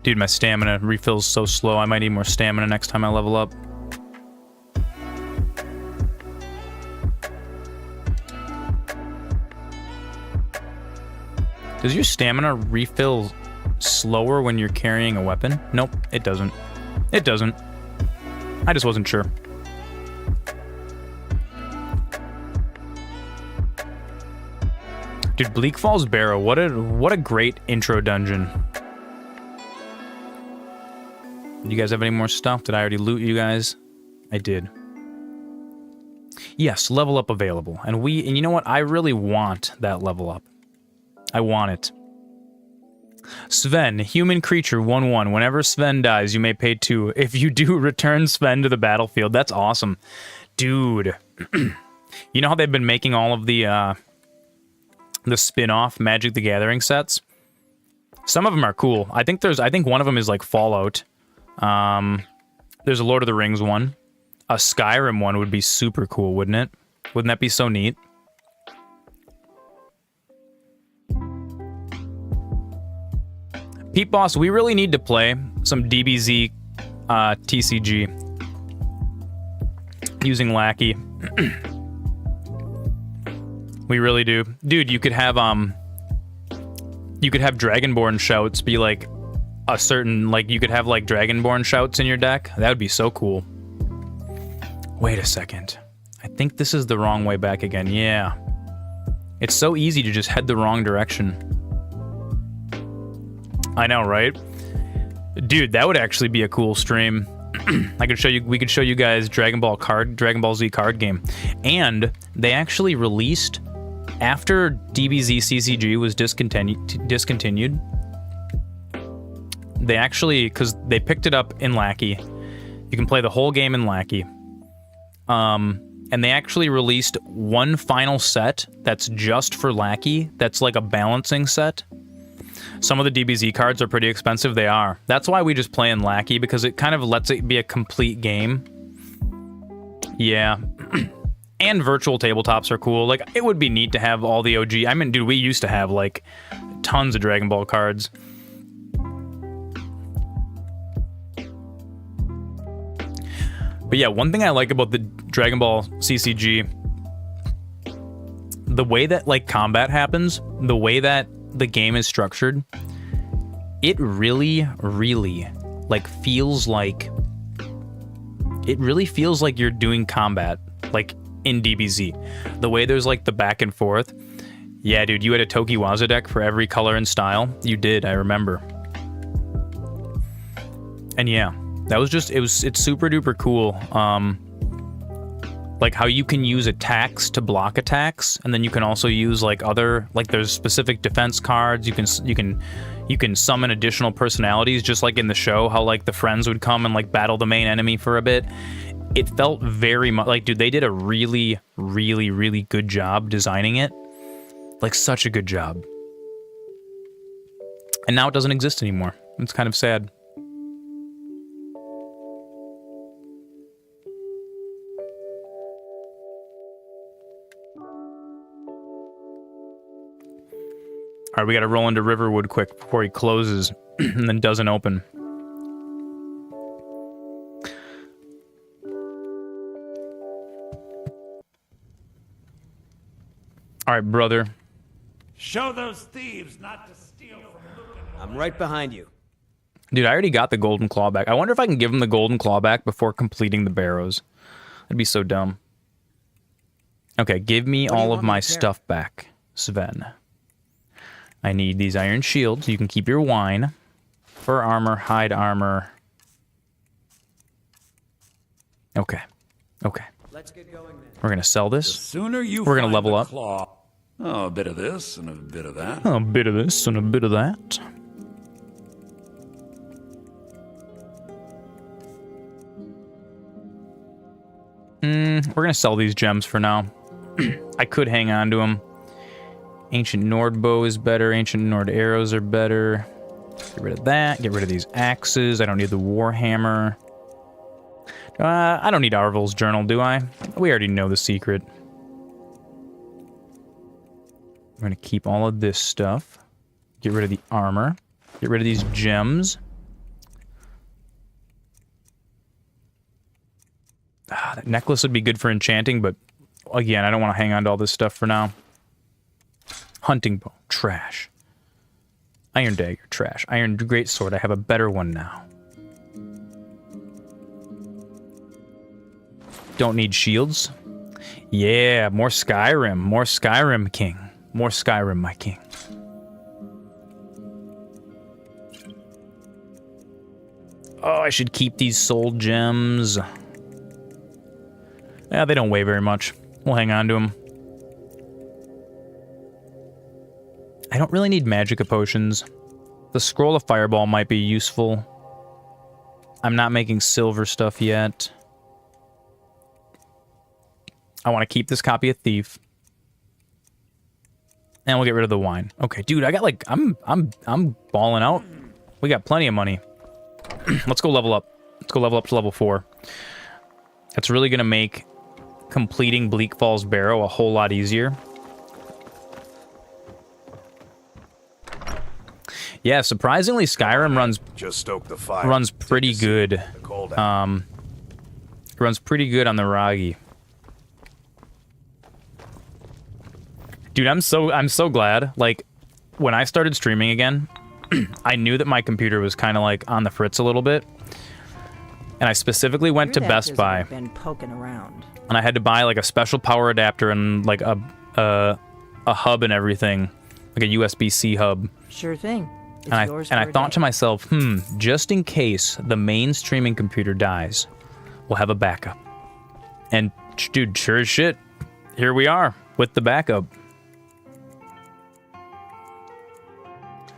Dude, my stamina refills so slow. I might need more stamina next time I level up. Does your stamina refill slower when you're carrying a weapon? Nope, it doesn't. It doesn't. I just wasn't sure. Dude, Bleak Falls Barrow, what a great intro dungeon. Do you guys have any more stuff? Did I already loot you guys? I did. Yes, level up available. And you know what? I really want that level up. I want it. Sven, human creature 1/1. Whenever Sven dies, you may pay 2. If you do, return Sven to the battlefield. That's awesome. Dude. You know how they've been making all of the spin-off Magic the Gathering sets? Some of them are cool. I think one of them is like Fallout. There's a Lord of the Rings one. A Skyrim one would be super cool, wouldn't it? Wouldn't that be so neat? Pete Boss, we really need to play some DBZ TCG using Lackey. We really do. Dude, you could have Dragonborn shouts be like a certain, like, you could have like Dragonborn shouts in your deck. That would be so cool. Wait a second. I think this is the wrong way back again. Yeah. It's so easy to just head the wrong direction. I know, right? Dude, that would actually be a cool stream. We could show you guys Dragon Ball Z card game. And they actually released, after DBZ CCG was discontinued, they actually, because they picked it up in Lackey. You can play the whole game in Lackey. And they actually released one final set that's just for Lackey. That's like a balancing set. Some of the DBZ cards are pretty expensive. They are. That's why we just play in Lackey, because it kind of lets it be a complete game. Yeah. And virtual tabletops are cool. Like, it would be neat to have all the OG. I mean, dude, we used to have, like, tons of Dragon Ball cards. But But yeah, one thing I like about the Dragon Ball CCG, the way that like combat happens, the way that the game is structured, it really like feels like you're doing combat like in DBZ. The way there's like the back and forth. Yeah, dude, you had a Tokiwaza deck for every color and style. You did, I remember. And yeah, that was just it's super duper cool. Like how you can use attacks to block attacks, and then you can also use like other, like there's specific defense cards. You can summon additional personalities, just like in the show, how like the friends would come and like battle the main enemy for a bit. It felt very much like, dude, they did a really good job designing it. Like such a good job. And now it doesn't exist anymore. It's kind of sad. All right, we got to roll into Riverwood quick before he closes and then doesn't open. All right, brother. Show those thieves not to steal from Luke. I'm right behind you. Dude, I already got the golden claw back. I wonder if I can give him the golden claw back before completing the barrows. That'd be so dumb. Okay, give me all of my stuff back, Sven. I need these iron shields. You can keep your wine. Fur armor, hide armor. Okay. Okay. Let's get going then. We're gonna sell this. The sooner you We're gonna find level the up. claw. Oh, a bit of this and a bit of that. A bit of this and a bit of that. We're gonna sell these gems for now. I could hang on to them. Ancient Nord bow is better. Ancient Nord arrows are better. Get rid of that. Get rid of these axes. I don't need the warhammer. I don't need Arvel's journal, do I? We already know the secret. We're gonna keep all of this stuff. Get rid of the armor. Get rid of these gems. That necklace would be good for enchanting, but again, I don't want to hang on to all this stuff for now. Hunting bow, trash. Iron dagger, trash. Iron greatsword, I have a better one now. Don't need shields. Yeah, more Skyrim. More Skyrim, king. More Skyrim, my king. Oh, I should keep these soul gems. Yeah, they don't weigh very much. We'll hang on to them. I don't really need magicka potions. The scroll of fireball might be useful. I'm not making silver stuff yet. I want to keep this copy of Thief. And we'll get rid of the wine. Okay, dude, I got like I'm balling out. We got plenty of money. Let's go level up. Let's go level up to level 4. That's really gonna make completing Bleak Falls Barrow a whole lot easier. Yeah, surprisingly, Skyrim runs pretty good. Runs pretty good on the Ragi. Dude, I'm so glad. Like, when I started streaming again, I knew that my computer was kind of like on the fritz a little bit, and I specifically went to Best Buy. Been poking around. And I had to buy like a special power adapter and like a hub and everything, like a USB-C hub. Sure thing. And I thought to myself, just in case the main streaming computer dies, we'll have a backup. And dude, sure as shit, here we are with the backup.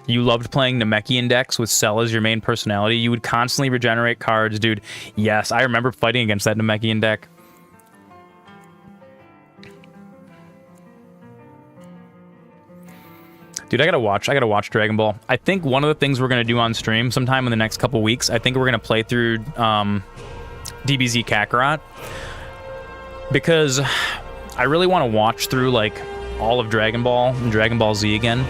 You loved playing Namekian decks with Cell as your main personality. You would constantly regenerate cards, dude. Yes, I remember fighting against that Namekian deck. Dude, I gotta watch Dragon Ball. I think one of the things we're gonna do on stream sometime in the next couple weeks, I think we're gonna play through DBZ Kakarot, because I really want to watch through like all of Dragon Ball and Dragon Ball Z again.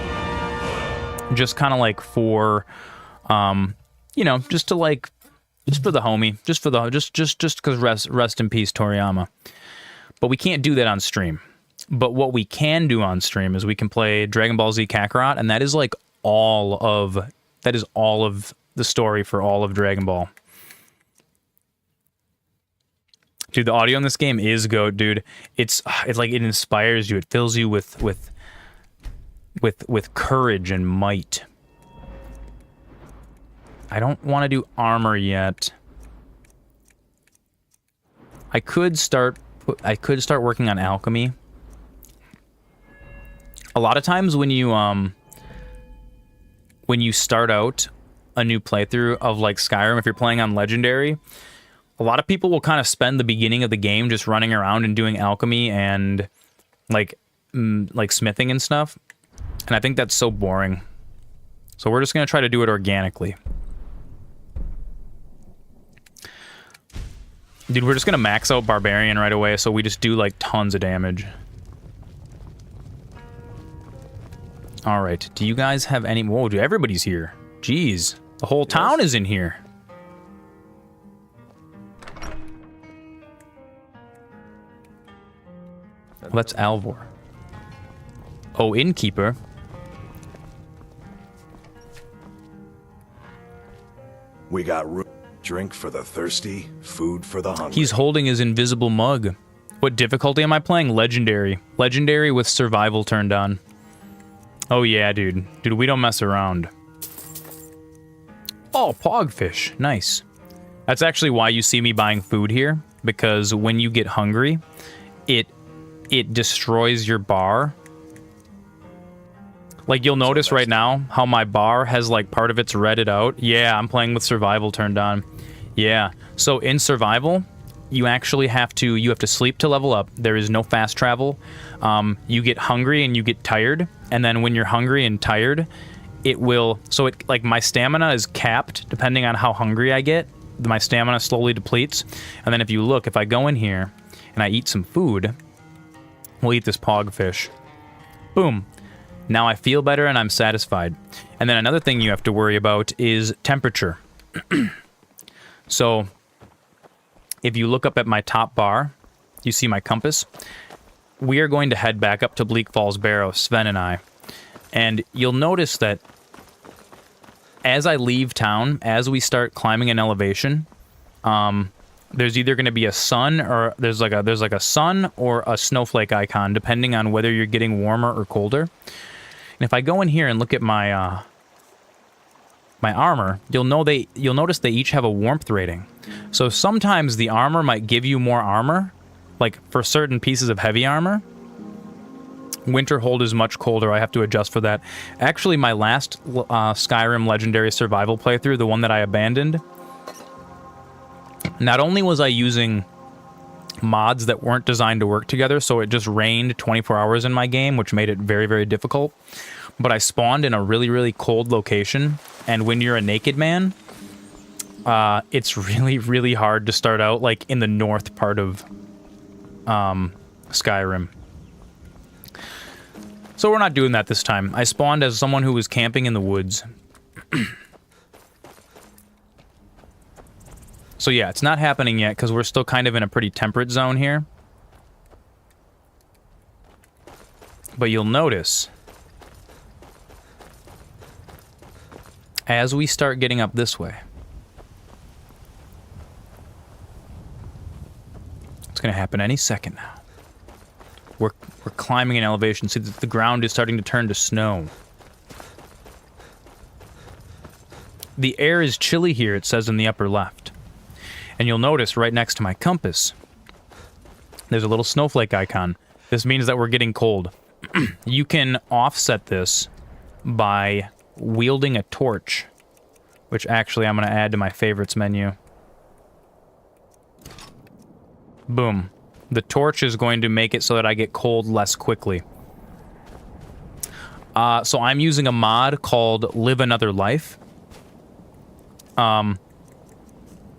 Just kind of like for, you know, just to like Just for the homie. Just for the just because rest in peace, Toriyama. But we can't do that on stream. But what we can do on stream is we can play Dragon Ball Z Kakarot, and that is like all of the story for all of Dragon Ball. Dude, the audio in this game is goat, dude. It's like it inspires you. It fills you with courage and might. I don't want to do armor yet. I could start working on alchemy. A lot of times when you start out a new playthrough of like Skyrim, if you're playing on Legendary, a lot of people will kind of spend the beginning of the game just running around and doing alchemy and like smithing and stuff. And I think that's so boring. So we're just going to try to do it organically. Dude, we're just going to max out Barbarian right away so we just do like tons of damage. Alright, do you guys have any... Whoa, dude, everybody's here. Jeez, the whole town is in here. Well, that's Alvor. Oh, innkeeper. We got drink for the thirsty, food for the hungry. He's holding his invisible mug. What difficulty am I playing? Legendary. Legendary with survival turned on. Oh yeah, dude. Dude, we don't mess around. Oh, pogfish. Nice. That's actually why you see me buying food here, because when you get hungry, it destroys your bar. Like, you'll notice right now how my bar has, like, part of it's redded out. Yeah, I'm playing with survival turned on. Yeah. So, in survival, you actually have to sleep to level up. There is no fast travel. You get hungry and you get tired. And then when you're hungry and tired, it will... So, like, my stamina is capped depending on how hungry I get. My stamina slowly depletes. And then if you look, if I go in here and I eat some food, we'll eat this pogfish. Boom. Now I feel better and I'm satisfied. And then another thing you have to worry about is temperature. So, if you look up at my top bar, you see my compass. We are going to head back up to Bleak Falls Barrow, Sven and I. And you'll notice that as I leave town, as we start climbing an elevation, there's either going to be a sun or there's like a sun or a snowflake icon, depending on whether you're getting warmer or colder. And if I go in here and look at my my armor, you'll notice they each have a warmth rating. So sometimes the armor might give you more armor, like for certain pieces of heavy armor. Winterhold is much colder. I have to adjust for that. Actually, my last Skyrim Legendary Survival playthrough, the one that I abandoned, not only was I using mods that weren't designed to work together, so it just rained 24 hours in my game, which made it very, very difficult, but I spawned in a really, really cold location, and when you're a naked man, it's really, really hard to start out, like, in the north part of Skyrim. So we're not doing that this time. I spawned as someone who was camping in the woods. So yeah, it's not happening yet because we're still kind of in a pretty temperate zone here. But you'll notice, as we start getting up this way, it's going to happen any second now. We're climbing an elevation. See, the ground is starting to turn to snow. The air is chilly here, it says in the upper left. And you'll notice right next to my compass, there's a little snowflake icon. This means that we're getting cold. You can offset this by wielding a torch, which actually I'm going to add to my favorites menu. Boom. The torch is going to make it so that I get cold less quickly. So I'm using a mod called Live Another Life.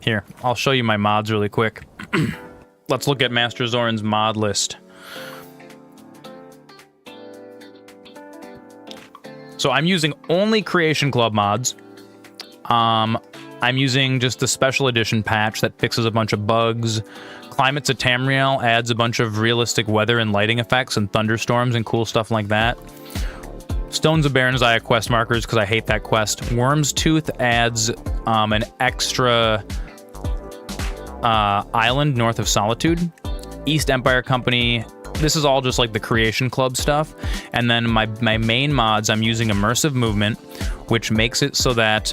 Here, I'll show you my mods really quick. Let's look at MasterZoran's mod list. So I'm using only Creation Club mods. I'm using just the special edition patch that fixes a bunch of bugs. Climates of Tamriel adds a bunch of realistic weather and lighting effects and thunderstorms and cool stuff like that. Stones of Baron's quest markers, because I hate that quest. Worm's Tooth adds an extra island north of Solitude. East Empire Company, this is all just like the Creation Club stuff. And then my main mods, I'm using Immersive Movement, which makes it so that,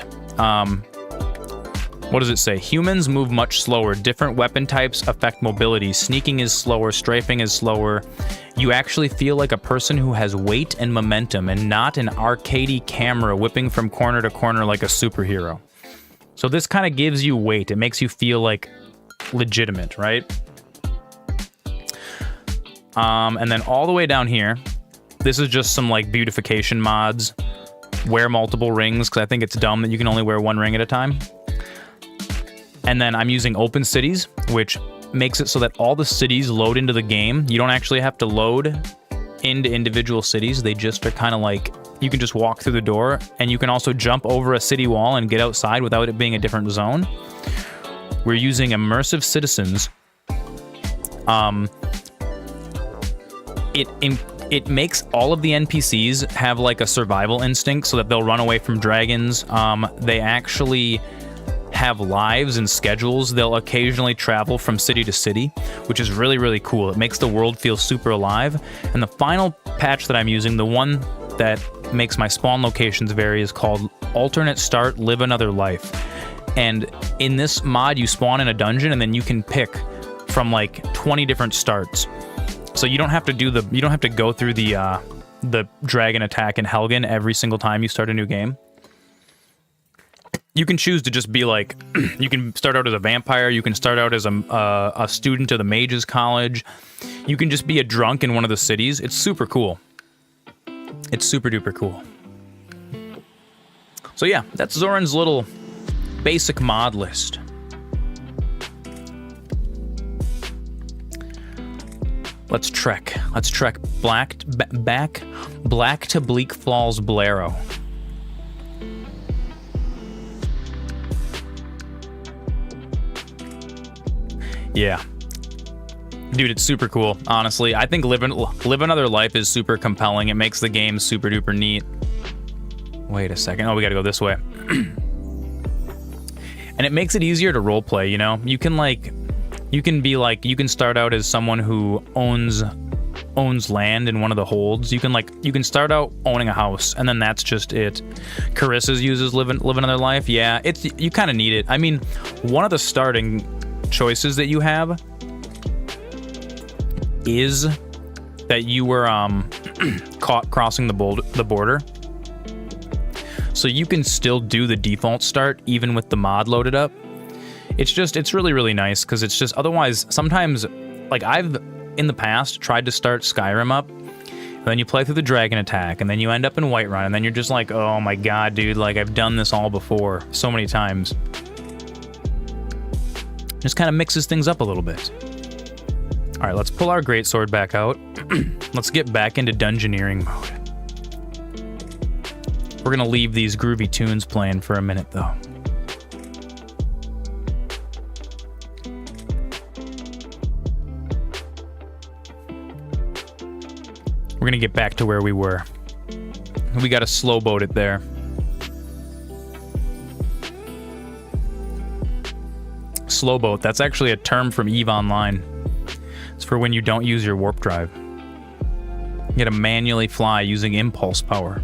what does it say? Humans move much slower. Different weapon types affect mobility. Sneaking is slower, strafing is slower. You actually feel like a person who has weight and momentum and not an arcadey camera whipping from corner to corner like a superhero. So this kind of gives you weight. It makes you feel like legitimate, right? And then all the way down here, this is just some like beautification mods. Wear multiple rings, because I think it's dumb that you can only wear one ring at a time. And then I'm using Open Cities, which makes it so that all the cities load into the game. You don't actually have to load into individual cities. They just are kind of like, you can just walk through the door, and you can also jump over a city wall and get outside without it being a different zone. We're using Immersive Citizens. It makes all of the NPCs have like a survival instinct so that they'll run away from dragons. They actually have lives and schedules. They'll occasionally travel from city to city, which is really, really cool. It makes the world feel super alive. And the final patch that I'm using, the one that makes my spawn locations vary, is called Alternate Start, Live Another Life. And in this mod, you spawn in a dungeon, and then you can pick from like 20 different starts. So you don't have to go through the dragon attack in Helgen every single time you start a new game. You can choose to just be like, you can start out as a vampire, you can start out as a student of the Mages College, you can just be a drunk in one of the cities. It's super cool. It's super duper cool. So yeah, that's Zoran's little basic mod list. Let's trek. Let's trek back to Bleak Falls Blairow. Yeah. Dude, it's super cool, honestly. I think Live Another Life is super compelling. It makes the game super duper neat. Wait a second. Oh, we gotta go this way. And it makes it easier to roleplay, you know? You can start out as someone who owns land in one of the holds. You can start out owning a house, and then that's just it. Carissa's uses Live Another Life. Yeah, you kind of need it. I mean, one of the starting choices that you have is that you were caught crossing the border. So you can still do the default start even with the mod loaded up. It's really, really nice, because it's just, otherwise, sometimes, like, I've, in the past, tried to start Skyrim up, and then you play through the dragon attack, and then you end up in Whiterun, and then you're just like, oh my god, dude, like, I've done this all before, so many times. Just kind of mixes things up a little bit. Alright, let's pull our greatsword back out. Let's get back into dungeoneering mode. We're gonna leave these groovy tunes playing for a minute, though. We're gonna get back to where we were. We gotta slow boat it there. Slow boat, that's actually a term from EVE Online. It's for when you don't use your warp drive. You gotta manually fly using impulse power.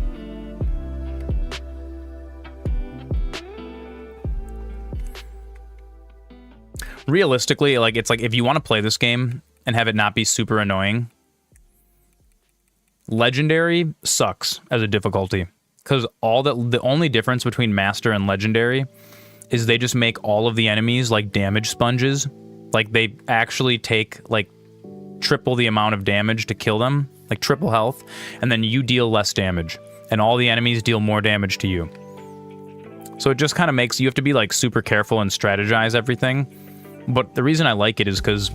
Realistically, like, it's like, if you want to play this game and have it not be super annoying, Legendary sucks as a difficulty, because the only difference between Master and Legendary is they just make all of the enemies like damage sponges. Like, they actually take like triple the amount of damage to kill them, like triple health, and then you deal less damage, and all the enemies deal more damage to you. So it just kind of makes you have to be like super careful and strategize everything. But the reason I like it is because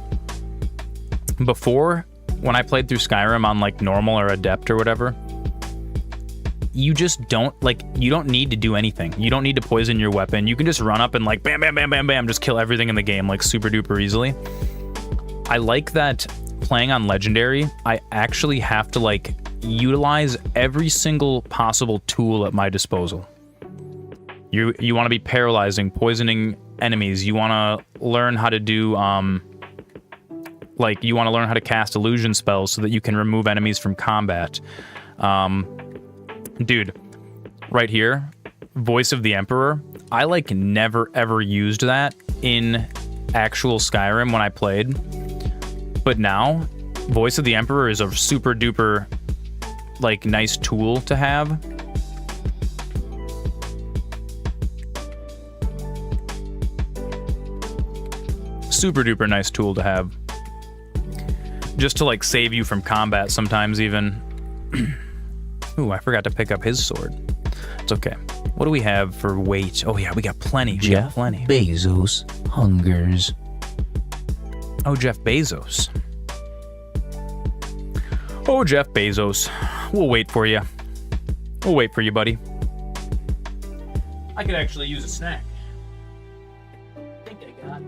before, when I played through Skyrim on like normal or adept or whatever, you just don't, like, you don't need to do anything. You don't need to poison your weapon. You can just run up and, like, bam, bam, bam, bam, bam, just kill everything in the game, like, super duper easily. I like that playing on Legendary, I actually have to, like, utilize every single possible tool at my disposal. You want to be paralyzing, poisoning enemies. You want to learn how to do, like, you want to learn how to cast illusion spells so that you can remove enemies from combat. Dude, right here, Voice of the Emperor. I, like, never, ever used that in actual Skyrim when I played. But now, Voice of the Emperor is a super duper, like, nice tool to have. Super duper nice tool to have. Just to, like, save you from combat sometimes even. Ooh, I forgot to pick up his sword. It's okay. What do we have for weight? Oh yeah, we got plenty. Jeff plenty. Bezos hungers. Oh, Jeff Bezos. Oh, Jeff Bezos. We'll wait for you. We'll wait for you, buddy. I could actually use a snack. I think I got it.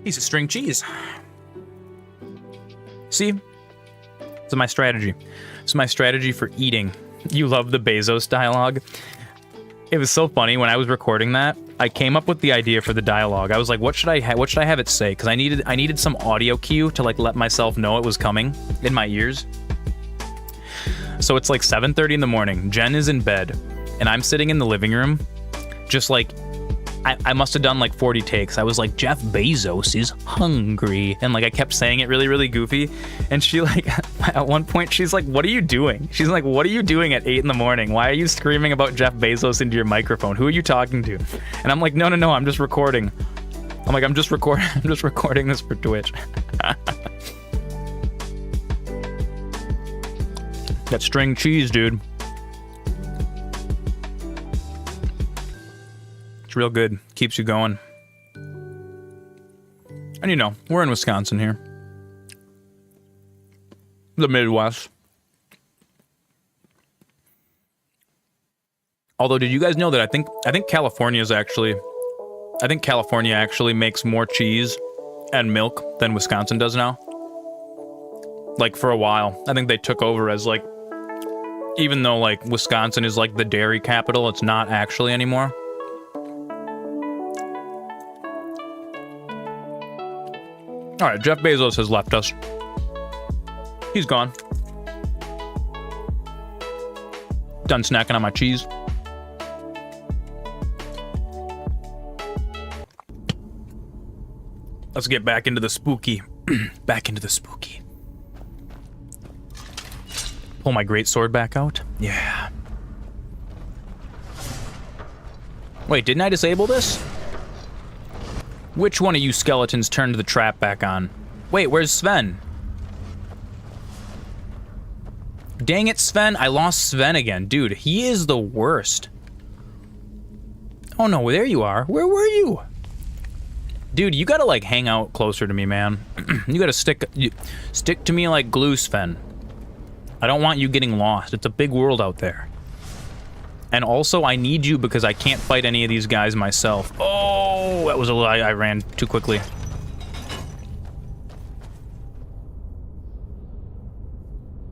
Piece of string cheese. See? It's my strategy. It's my strategy for eating. You love the Bezos dialogue. It was so funny when I was recording that. I came up with the idea for the dialogue. I was like, what should I have it say? Because I needed some audio cue to, like, let myself know it was coming in my ears. So it's like 7:30 in the morning. Jen is in bed, and I'm sitting in the living room, just like, I must have done like 40 takes. I was like, Jeff Bezos is hungry. And, like, I kept saying it really, really goofy. And she, like, at one point, she's like, what are you doing? She's like, what are you doing at 8 in the morning? Why are you screaming about Jeff Bezos into your microphone? Who are you talking to? And I'm like, no, I'm just recording. I'm like, I'm just recording this for Twitch. That string cheese, dude. It's real good. Keeps you going. And, you know, we're in Wisconsin here. The Midwest. Although, did you guys know that I think California actually makes more cheese and milk than Wisconsin does now? Like, for a while. I think they took over as, like, even though, like, Wisconsin is, like, the dairy capital, it's not actually anymore. All right, Jeff Bezos has left us. He's gone. Done snacking on my cheese. Let's get back into the spooky. Back into the spooky. Pull my greatsword back out. Yeah. Wait, didn't I disable this? Which one of you skeletons turned the trap back on? Wait, where's Sven? Dang it, Sven. I lost Sven again. Dude, he is the worst. Oh no, there you are. Where were you? Dude, you gotta, like, hang out closer to me, man. You gotta stick to me like glue, Sven. I don't want you getting lost. It's a big world out there. And also, I need you because I can't fight any of these guys myself. Oh, that was a lie. I ran too quickly.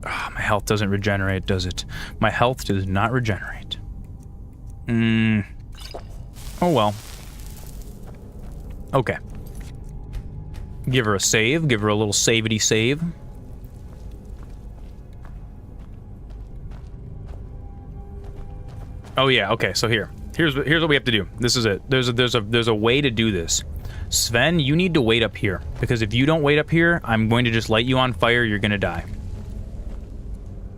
Oh, my health doesn't regenerate, does it? My health does not regenerate. Oh, well. Okay. Give her a save. Give her a little savety save. Oh yeah, okay, so here's what we have to do. This is it. There's a way to do this. Sven, you need to wait up here, because if you don't wait up here, I'm going to just light you on fire, you're gonna die.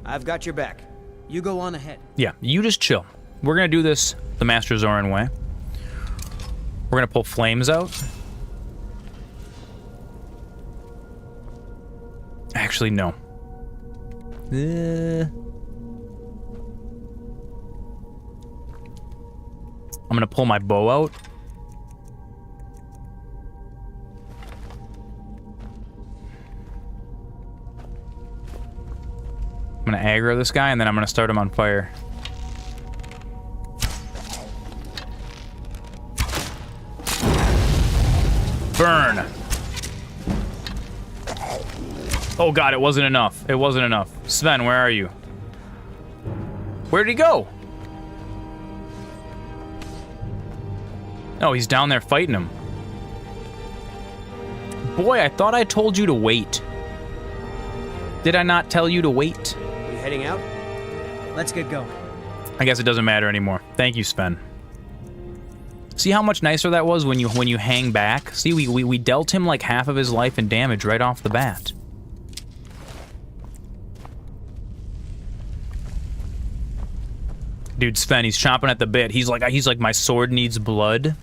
I've got your back. You go on ahead. Yeah, you just chill. We're gonna do this the MasterZoran way. We're gonna pull flames out. Actually, no. I'm gonna pull my bow out. I'm gonna aggro this guy, and then I'm gonna start him on fire. Burn! Oh god, it wasn't enough. It wasn't enough. Sven, where are you? Where'd he go? Oh, he's down there fighting him. Boy, I thought I told you to wait. Did I not tell you to wait? Are you heading out? Let's get going. I guess it doesn't matter anymore. Thank you, Sven. See how much nicer that was when you hang back? See, we dealt him like half of his life in damage right off the bat. Dude, Sven, he's chomping at the bit. He's like my sword needs blood.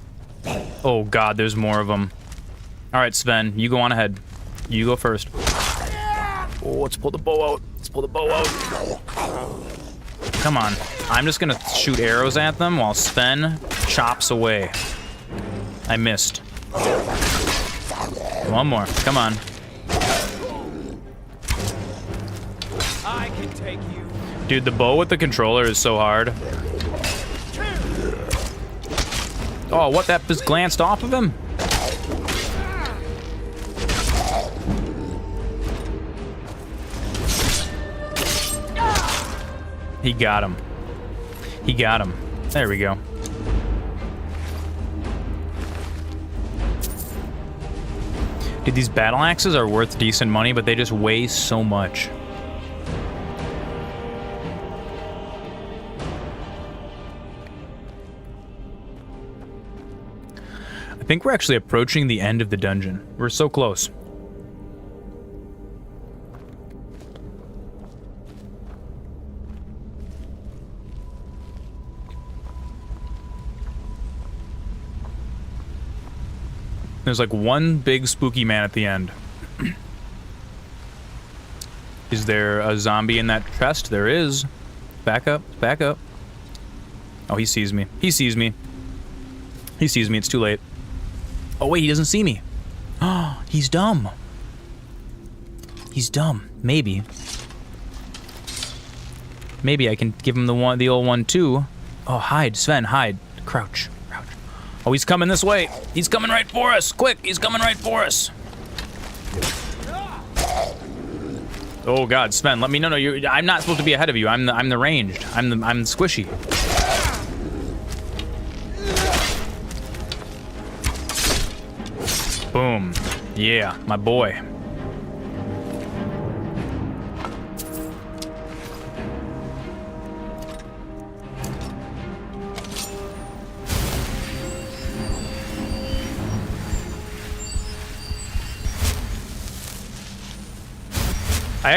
Oh god, there's more of them. All right, Sven, you go on ahead. You go first. Oh, let's pull the bow out. Let's pull the bow out. Come on. I'm just gonna shoot arrows at them while Sven chops away. I missed. One more. Come on. I can take you. Dude, the bow with the controller is so hard. Oh, what? That just glanced off of him? He got him. He got him. There we go. Dude, these battle axes are worth decent money, but they just weigh so much. I think we're actually approaching the end of the dungeon. We're so close. There's like one big spooky man at the end. Is there a zombie in that chest? There is. Back up, back up. Oh, he sees me. He sees me. He sees me, it's too late. Oh wait, he doesn't see me. Oh, he's dumb. He's dumb. Maybe. Maybe I can give him the old one too. Oh, hide, Sven, hide. Crouch. Oh, he's coming this way. He's coming right for us. Quick, he's coming right for us. Oh God, Sven, let me know. No, I'm not supposed to be ahead of you. I'm the ranged. I'm squishy. Boom. Yeah, my boy. I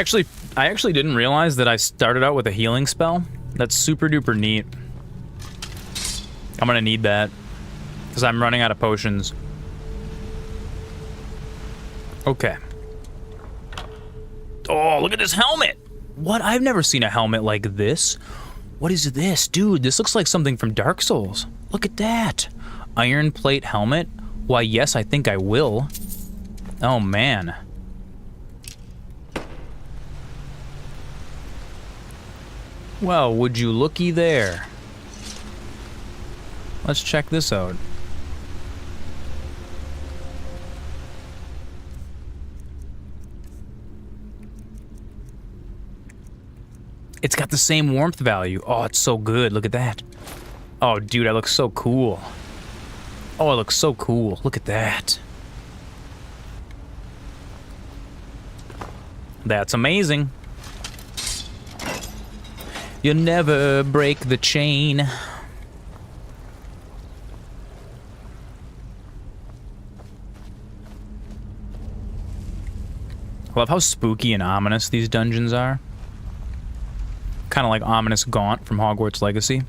actually didn't realize that I started out with a healing spell. That's super duper neat. I'm gonna need that because I'm running out of potions. Okay. Oh, look at this helmet! What? I've never seen a helmet like this. What is this? Dude, this looks like something from Dark Souls. Look at that. Iron plate helmet? Why, yes, I think I will. Oh, man. Well, would you looky there. Let's check this out. It's got the same warmth value. Oh, it's so good. Look at that. Oh, dude, I look so cool. Oh, I look so cool. Look at that. That's amazing. You never break the chain. I love how spooky and ominous these dungeons are. Kind of like Ominous Gaunt from Hogwarts Legacy.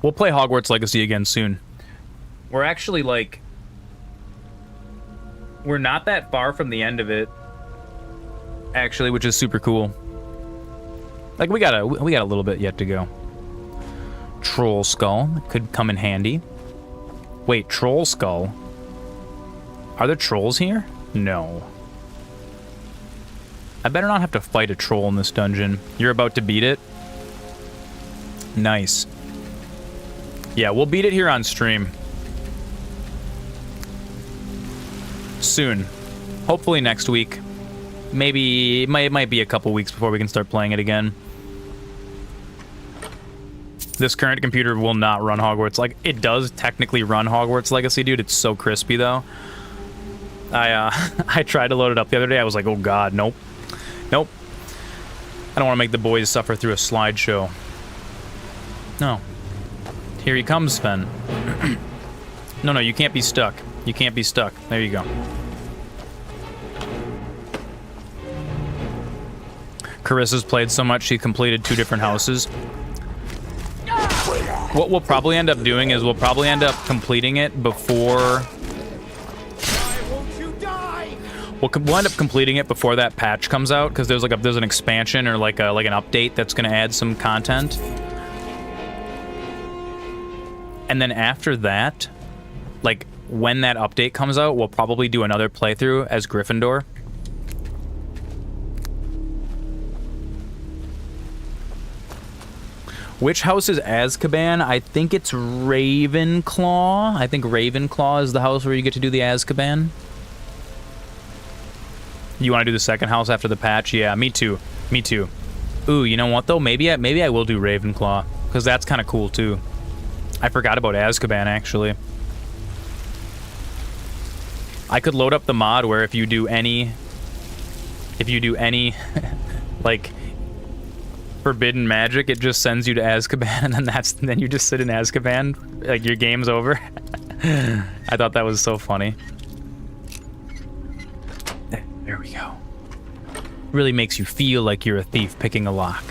We'll play Hogwarts Legacy again soon. We're actually like... We're not that far from the end of it. Actually, which is super cool. Like, we got a little bit yet to go. Troll Skull could come in handy. Wait, Troll Skull? Are there trolls here? No. I better not have to fight a troll in this dungeon. You're about to beat it? Nice. Yeah, we'll beat it here on stream. Soon. Hopefully next week. Maybe, it might be a couple weeks before we can start playing it again. This current computer will not run Hogwarts. Like, it does technically run Hogwarts Legacy, dude. It's so crispy, though. I tried to load it up the other day. I was like, oh god, nope. Nope. I don't want to make the boys suffer through a slideshow. No. Here he comes, Sven. No, you can't be stuck. You can't be stuck. There you go. Carissa's played so much, she completed 2 different houses. What we'll probably end up doing is we'll probably end up completing it before... We'll end up completing it before that patch comes out, because there's an expansion or like an update that's going to add some content. And then after that, like when that update comes out, we'll probably do another playthrough as Gryffindor. Which house is Azkaban? I think it's Ravenclaw. I think Ravenclaw is the house where you get to do the Azkaban. You want to do the second house after the patch? Yeah, me too. Me too. Ooh, you know what though? Maybe I will do Ravenclaw, because that's kind of cool too. I forgot about Azkaban actually. I could load up the mod where if you do any like forbidden magic, it just sends you to Azkaban, and then you just sit in Azkaban, like your game's over. I thought that was so funny. There we go. Really makes you feel like you're a thief picking a lock.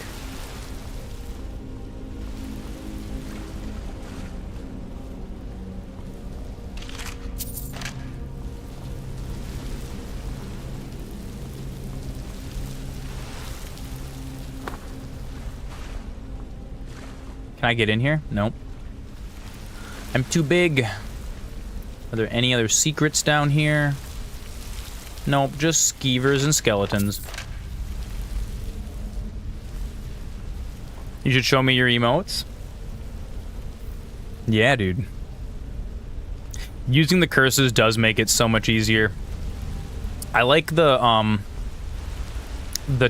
Can I get in here? Nope. I'm too big. Are there any other secrets down here? Nope, just skeevers and skeletons. You should show me your emotes. Yeah, dude. Using the curses does make it so much easier. I like the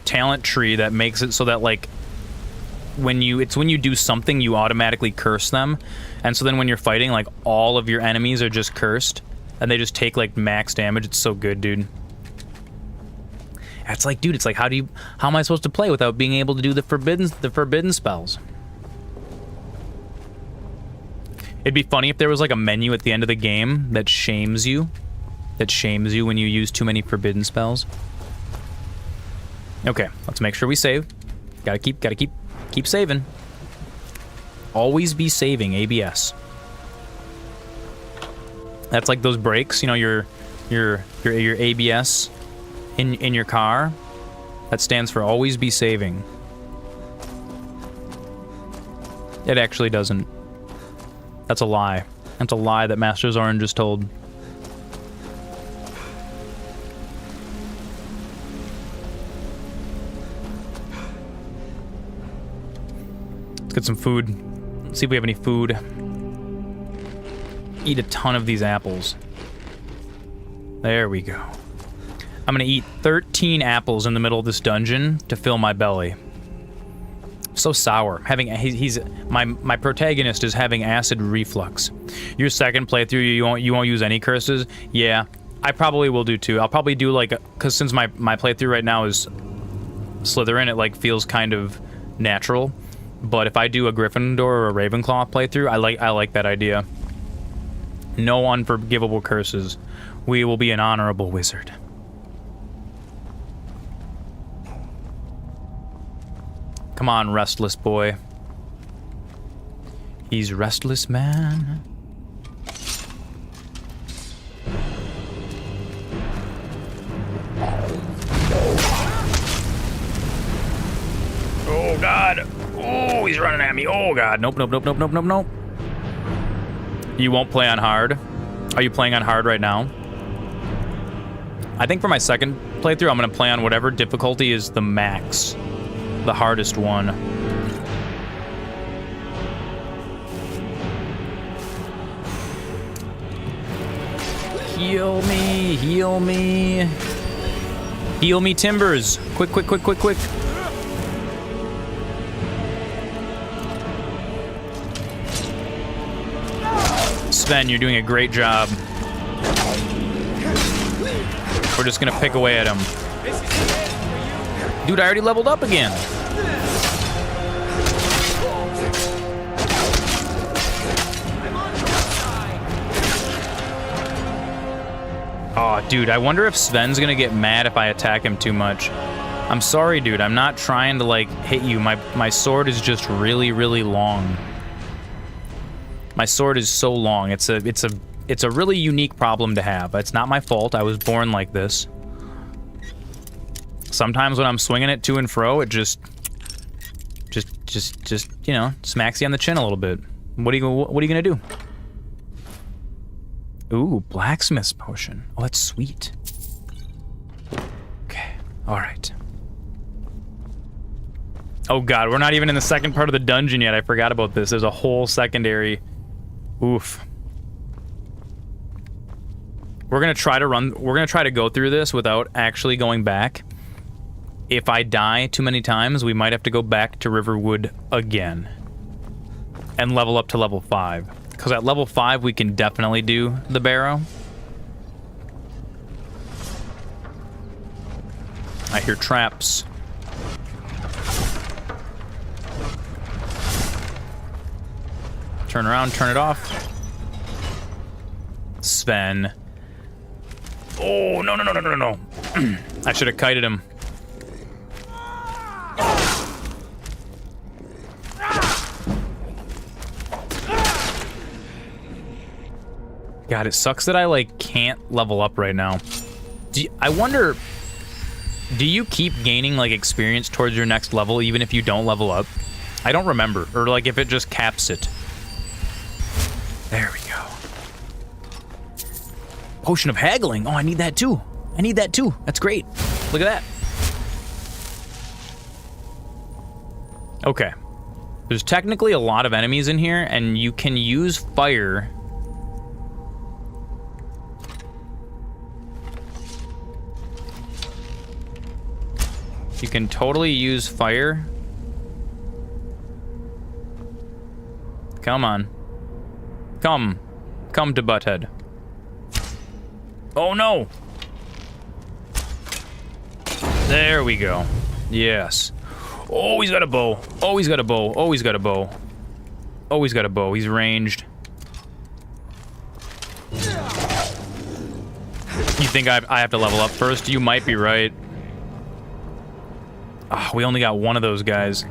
talent tree that makes it so that like when you do something you automatically curse them, and so then when you're fighting, like all of your enemies are just cursed and they just take like max damage. It's so good, dude. It's like, dude, it's like how am I supposed to play without being able to do the forbidden spells? It'd be funny if there was like a menu at the end of the game that shames you when you use too many forbidden spells. Okay, let's make sure we save. Gotta keep saving. Always be saving, ABS. That's like those brakes, you know, your ABS in your car. That stands for always be saving. It actually doesn't. That's a lie. That's a lie that MasterZoran just told. Let's get some food. Let's see if we have any food. Eat a ton of these apples. There we go. I'm gonna eat 13 apples in the middle of this dungeon to fill my belly. So sour. My protagonist is having acid reflux. Your second playthrough, you won't use any curses? Yeah, I probably will do too. I'll probably do like, cause since my playthrough right now is Slytherin, it like feels kind of natural. But if I do a Gryffindor or a Ravenclaw playthrough, I like that idea. No unforgivable curses. We will be an honorable wizard. Come on, restless boy. He's restless, man. Oh, God. Oh, he's running at me. Oh, God. Nope. You won't play on hard? Are you playing on hard right now? I think for my second playthrough, I'm gonna play on whatever difficulty is the max. The hardest one. Heal me, heal me. Heal me, Timbers. Quick, quick, quick, quick, quick. Sven, you're doing a great job. We're just gonna pick away at him. Dude, I already leveled up again. Oh, dude, I wonder if Sven's gonna get mad if I attack him too much. I'm sorry, dude. I'm not trying to, like, hit you. My sword is just really, really long. My sword is so long. It's a really unique problem to have. It's not my fault. I was born like this. Sometimes when I'm swinging it to and fro, it just you know, smacks you on the chin a little bit. What are you gonna do? Ooh, blacksmith's potion. Oh, that's sweet. Okay, all right. Oh God, we're not even in the second part of the dungeon yet. I forgot about this. There's a whole secondary. Oof. We're gonna try to go through this without actually going back. If I die too many times, we might have to go back to Riverwood again. And level up to level 5. Because at level 5, we can definitely do the barrow. I hear traps. Turn around, turn it off. Sven. Oh, no, no, no, no, no, no. I should have kited him. God, it sucks that I, like, can't level up right now. I wonder, do you keep gaining, like, experience towards your next level even if you don't level up? I don't remember. Or, like, if it just caps it. There we go. Potion of haggling. Oh, I need that too. I need that too. That's great. Look at that. Okay. There's technically a lot of enemies in here, and you can use fire. You can totally use fire. Come on. Come to Butthead. Oh no! There we go. Yes. Oh, he's got a bow. Oh, he's got a bow. Oh, he's got a bow. Oh, he's got a bow. He's ranged. You think I have to level up first? You might be right. Oh, we only got one of those guys.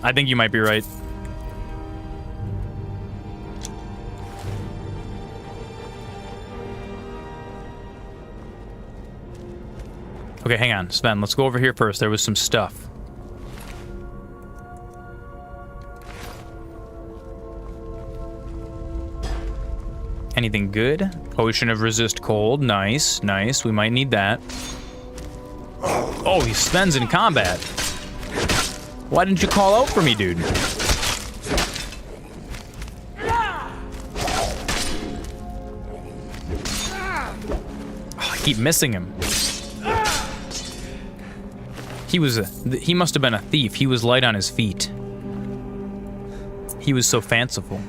I think you might be right. Okay, hang on, Sven, let's go over here first. There was some stuff. Anything good? Potion of resist cold. Nice, nice. We might need that. Oh, Sven's in combat. Why didn't you call out for me, dude? Oh, I keep missing him. He must have been a thief. He was light on his feet. He was so fanciful.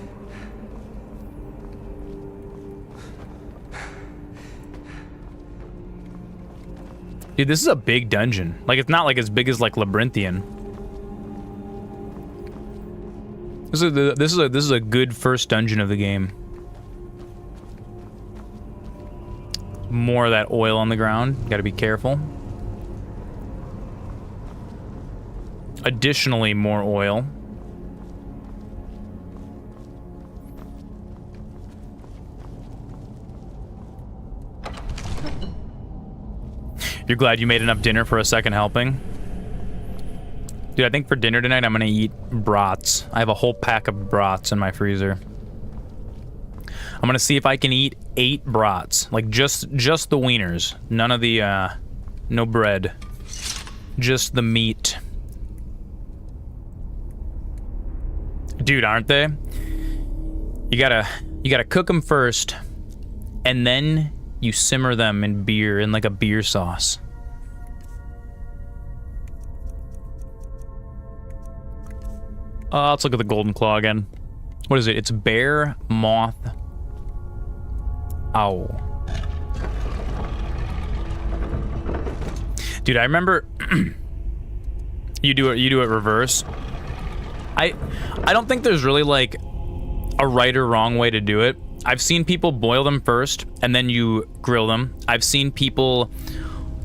Dude, this is a big dungeon. Like, it's not like as big as like Labyrinthian. This is a good first dungeon of the game. More of that oil on the ground. Gotta be careful. Additionally, more oil. You're glad you made enough dinner for a second helping? Dude, I think for dinner tonight, I'm gonna eat brats. I have a whole pack of brats in my freezer. I'm gonna see if I can eat 8 brats. Like, just the wieners. None of the No bread. Just the meat. Dude, aren't they? You gotta cook them first, and then you simmer them in beer, in like a beer sauce. Let's look at the golden claw again. What is it? It's bear, moth, owl. Dude, I remember you do it reverse. I don't think there's really like a right or wrong way to do it. I've seen people boil them first and then you grill them. I've seen people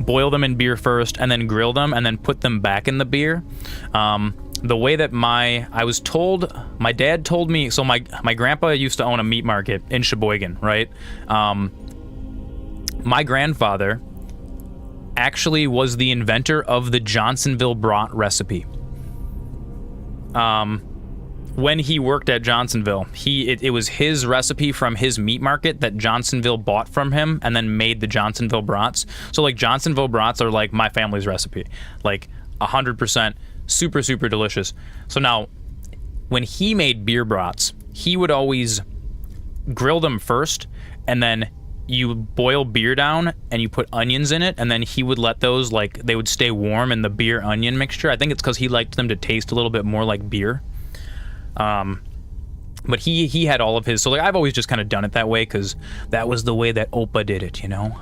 boil them in beer first and then grill them and then put them back in the beer. The way that I was told, my dad told me, so my grandpa used to own a meat market in Sheboygan, right? My grandfather actually was the inventor of the Johnsonville brat recipe. When he worked at Johnsonville, it was his recipe from his meat market that Johnsonville bought from him and then made the Johnsonville brats. So like Johnsonville brats are like my family's recipe, like 100%. Super, super delicious. So now, when he made beer brats, he would always grill them first, and then you boil beer down, and you put onions in it, and then he would let those, like, they would stay warm in the beer-onion mixture. I think it's because he liked them to taste a little bit more like beer. But he had all of his, so like I've always just kind of done it that way, because that was the way that Opa did it, you know?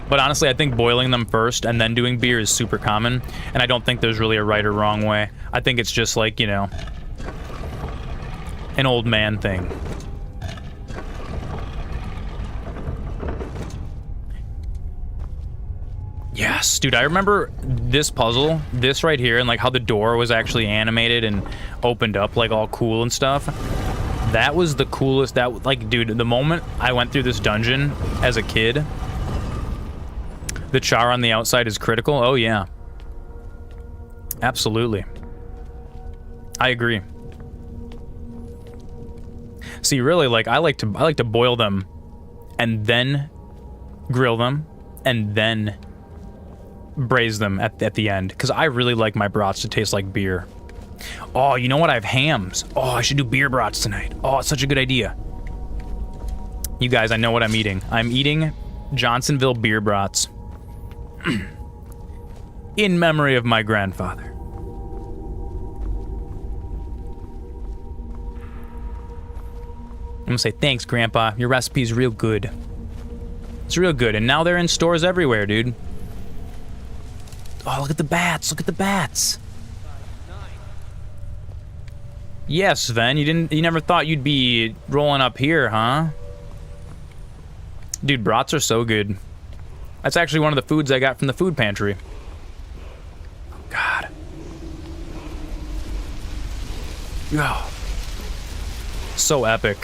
But honestly, I think boiling them first and then doing beer is super common, and I don't think there's really a right or wrong way. I think it's just like, you know, an old man thing. Yes, dude, I remember this puzzle, this right here, and like how the door was actually animated and opened up like all cool and stuff. That was the coolest, like, dude, the moment I went through this dungeon as a kid, the char on the outside is critical. Oh yeah, absolutely. I agree. See, really, like I like to boil them, and then grill them, and then braise them at the end, because I really like my brats to taste like beer. Oh, you know what? I have hams. Oh, I should do beer brats tonight. Oh, it's such a good idea. You guys, I know what I'm eating. I'm eating Johnsonville beer brats. In memory of my grandfather. I'm gonna say thanks, Grandpa. Your recipe's real good. It's real good, and now they're in stores everywhere, dude. Oh, look at the bats! Look at the bats! Yes, Sven. You never thought you'd be rolling up here, huh? Dude, brats are so good. That's actually one of the foods I got from the food pantry. Oh, God. Oh. So epic.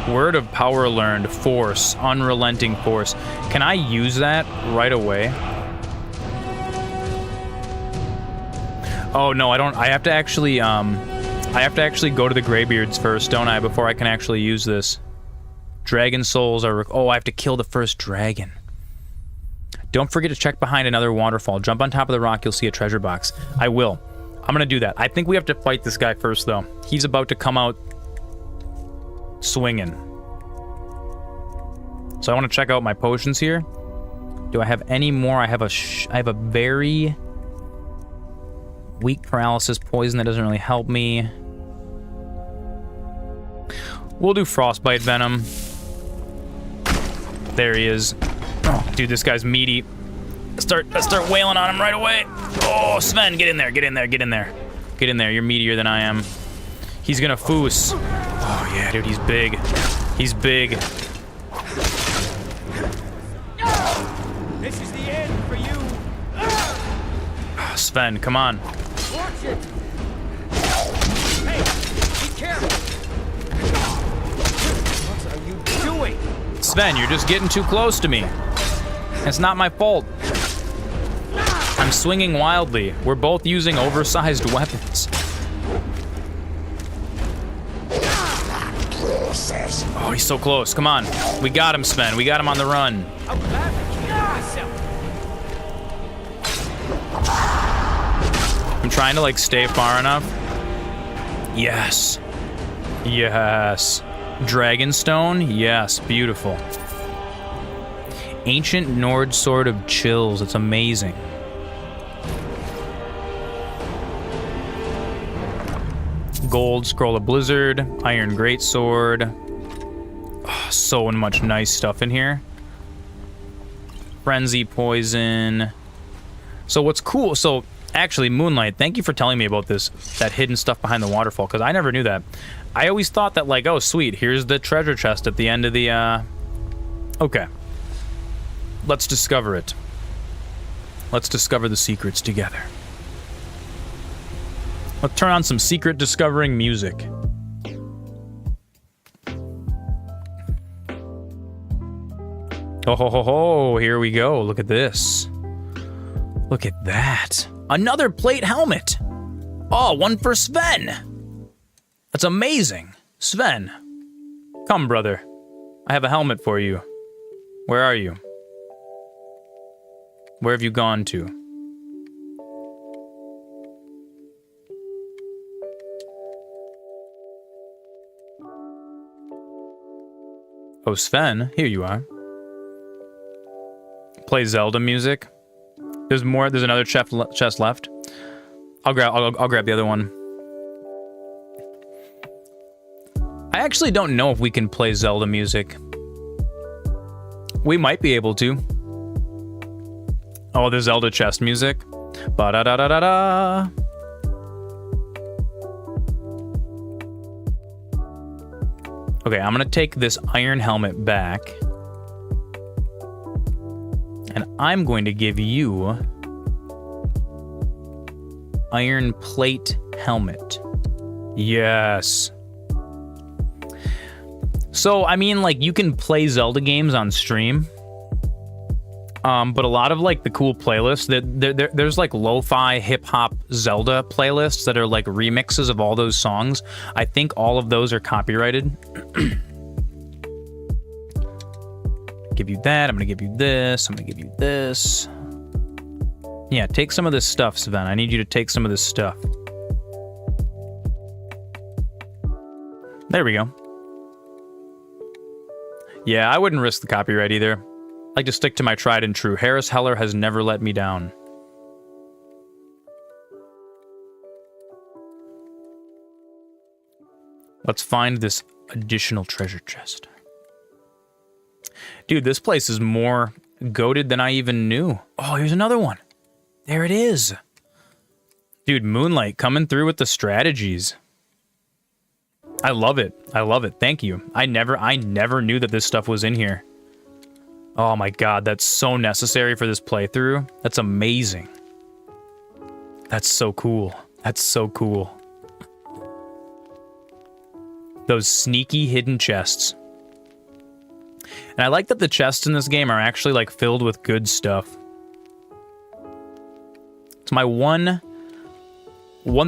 Word of power learned. Force. Unrelenting force. Can I use that right away? Oh, no, I don't. I have to actually go to the Greybeards first, don't I, before I can actually use this. Dragon souls are... Oh, I have to kill the first dragon. Don't forget to check behind another waterfall. Jump on top of the rock, you'll see a treasure box. I will. I'm gonna do that. I think we have to fight this guy first, though. He's about to come out swinging. So I want to check out my potions here. Do I have any more? I have a very weak paralysis poison that doesn't really help me. We'll do frostbite venom. There he is. Oh, dude, this guy's meaty. Let's start wailing on him right away. Oh, Sven, get in there, get in there, get in there. Get in there, you're meatier than I am. He's gonna foos. Oh yeah, dude, he's big. He's big. This is the end for you. Sven, come on. Watch it. Hey, be careful. What are you doing? Sven, you're just getting too close to me. It's not my fault. I'm swinging wildly. We're both using oversized weapons. Oh, he's so close. Come on. We got him, Sven. We got him on the run. I'm glad I killed myself. I'm trying to, like, stay far enough. Yes. Yes. Dragonstone? Yes. Beautiful. Ancient Nord Sword of Chills. It's amazing. Gold Scroll of Blizzard. Iron Greatsword. Oh, so much nice stuff in here. Frenzy Poison. So what's cool, so actually Moonlight, thank you for telling me about this, that hidden stuff behind the waterfall, because I never knew that. I always thought that, like, oh sweet, here's the treasure chest at the end of the, okay. Let's discover it. Let's discover the secrets together. Let's turn on some secret discovering music. Oh ho ho ho, here we go. Look at this. Look at that. Another plate helmet. Oh, one for Sven. That's amazing. Sven. Come, brother. I have a helmet for you. Where are you? Where have you gone to? Oh, Sven, here you are. Play Zelda music. There's more. There's another chest left. I'll grab the other one. I actually don't know if we can play Zelda music. We might be able to. Oh, the Zelda chest music. Ba da da da da da. Okay, I'm gonna take this iron helmet back. And I'm going to give you iron plate helmet. Yes. So, I mean, like, you can play Zelda games on stream. But a lot of, like, the cool playlists, there's, like, lo-fi hip-hop Zelda playlists that are, like, remixes of all those songs. I think all of those are copyrighted. Give you that. I'm gonna give you this. I'm gonna give you this. Yeah, take some of this stuff, Sven. I need you to take some of this stuff. There we go. Yeah, I wouldn't risk the copyright either. I like to stick to my tried and true. Harris Heller has never let me down. Let's find this additional treasure chest. Dude, this place is more goated than I even knew. Oh, here's another one. There it is. Dude, Moonlight coming through with the strategies. I love it. I love it. Thank you. I never knew that this stuff was in here. Oh my god, that's so necessary for this playthrough. That's amazing. That's so cool. That's so cool. Those sneaky hidden chests. And I like that the chests in this game are actually, like, filled with good stuff. It's my one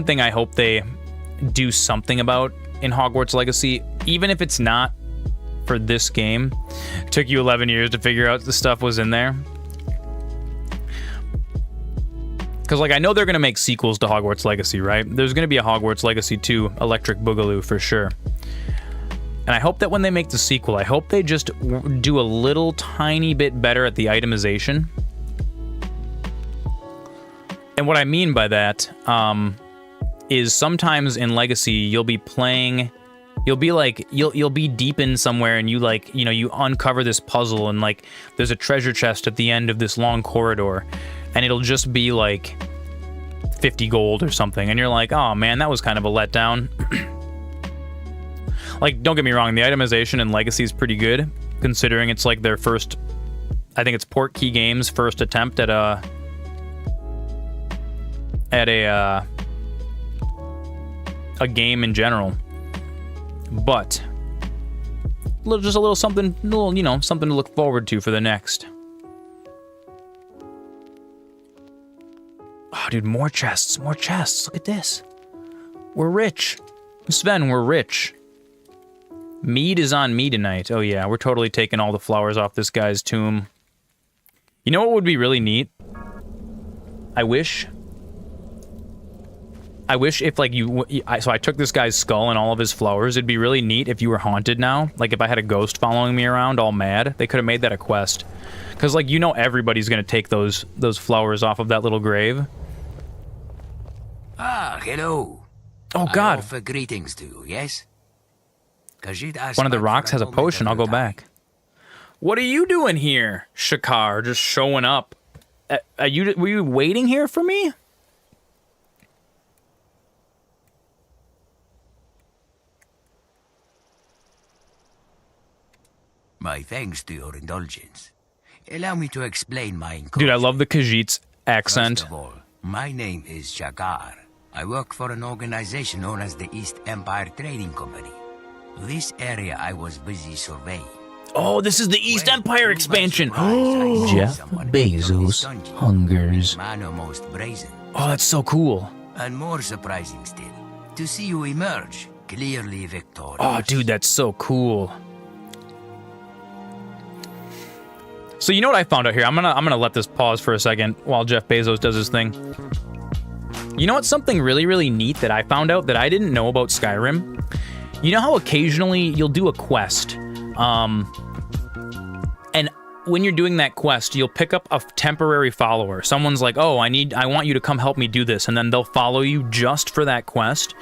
thing I hope they do something about in Hogwarts Legacy, even if it's not for this game. It took you 11 years to figure out the stuff was in there. Because, like, I know they're going to make sequels to Hogwarts Legacy, right? There's going to be a Hogwarts Legacy 2 Electric Boogaloo for sure. And I hope that when they make the sequel, I hope they just do a little tiny bit better at the itemization. And what I mean by that is sometimes in Legacy, you'll be playing, you'll be deep in somewhere and you, like, you know, you uncover this puzzle and, like, there's a treasure chest at the end of this long corridor and it'll just be like 50 gold or something. And you're like, oh man, that was kind of a letdown. Like, don't get me wrong, the itemization in Legacy is pretty good, considering it's, like, their first, I think it's Portkey Games' first attempt at a game in general. But just a little something, you know, something to look forward to for the next. Oh, dude, more chests, more chests. Look at this. We're rich. Sven, we're rich. Mead is on me tonight. Oh yeah, we're totally taking all the flowers off this guy's tomb. You know what would be really neat? I wish if, like, so I took this guy's skull and all of his flowers. It'd be really neat if you were haunted now. Like, if I had a ghost following me around all mad, they could have made that a quest. Because, like, you know everybody's gonna take those flowers off of that little grave. Ah, hello. Oh, God. I offer greetings to you, yes? One of the rocks has a potion. I'll go back. What are you doing here, Shakar? Just showing up. Were you waiting here for me? My thanks to your indulgence. Allow me to explain my Dude, I love the Khajiit's accent. First of all, my name is Shakar. I work for an organization known as the East Empire Trading Company. This area I was busy surveying. Oh, this is the East Empire expansion. Jeff Bezos hungers. Oh, that's so cool. And more surprising still, to see you emerge clearly victorious. Oh, dude, that's so cool. So you know what I found out here? I'm gonna let this pause for a second while Jeff Bezos does his thing. You know what's something really, really neat that I found out that I didn't know about Skyrim? You know how occasionally you'll do a quest, and when you're doing that quest, you'll pick up a temporary follower. Someone's like, oh, I want you to come help me do this, and then they'll follow you just for that quest.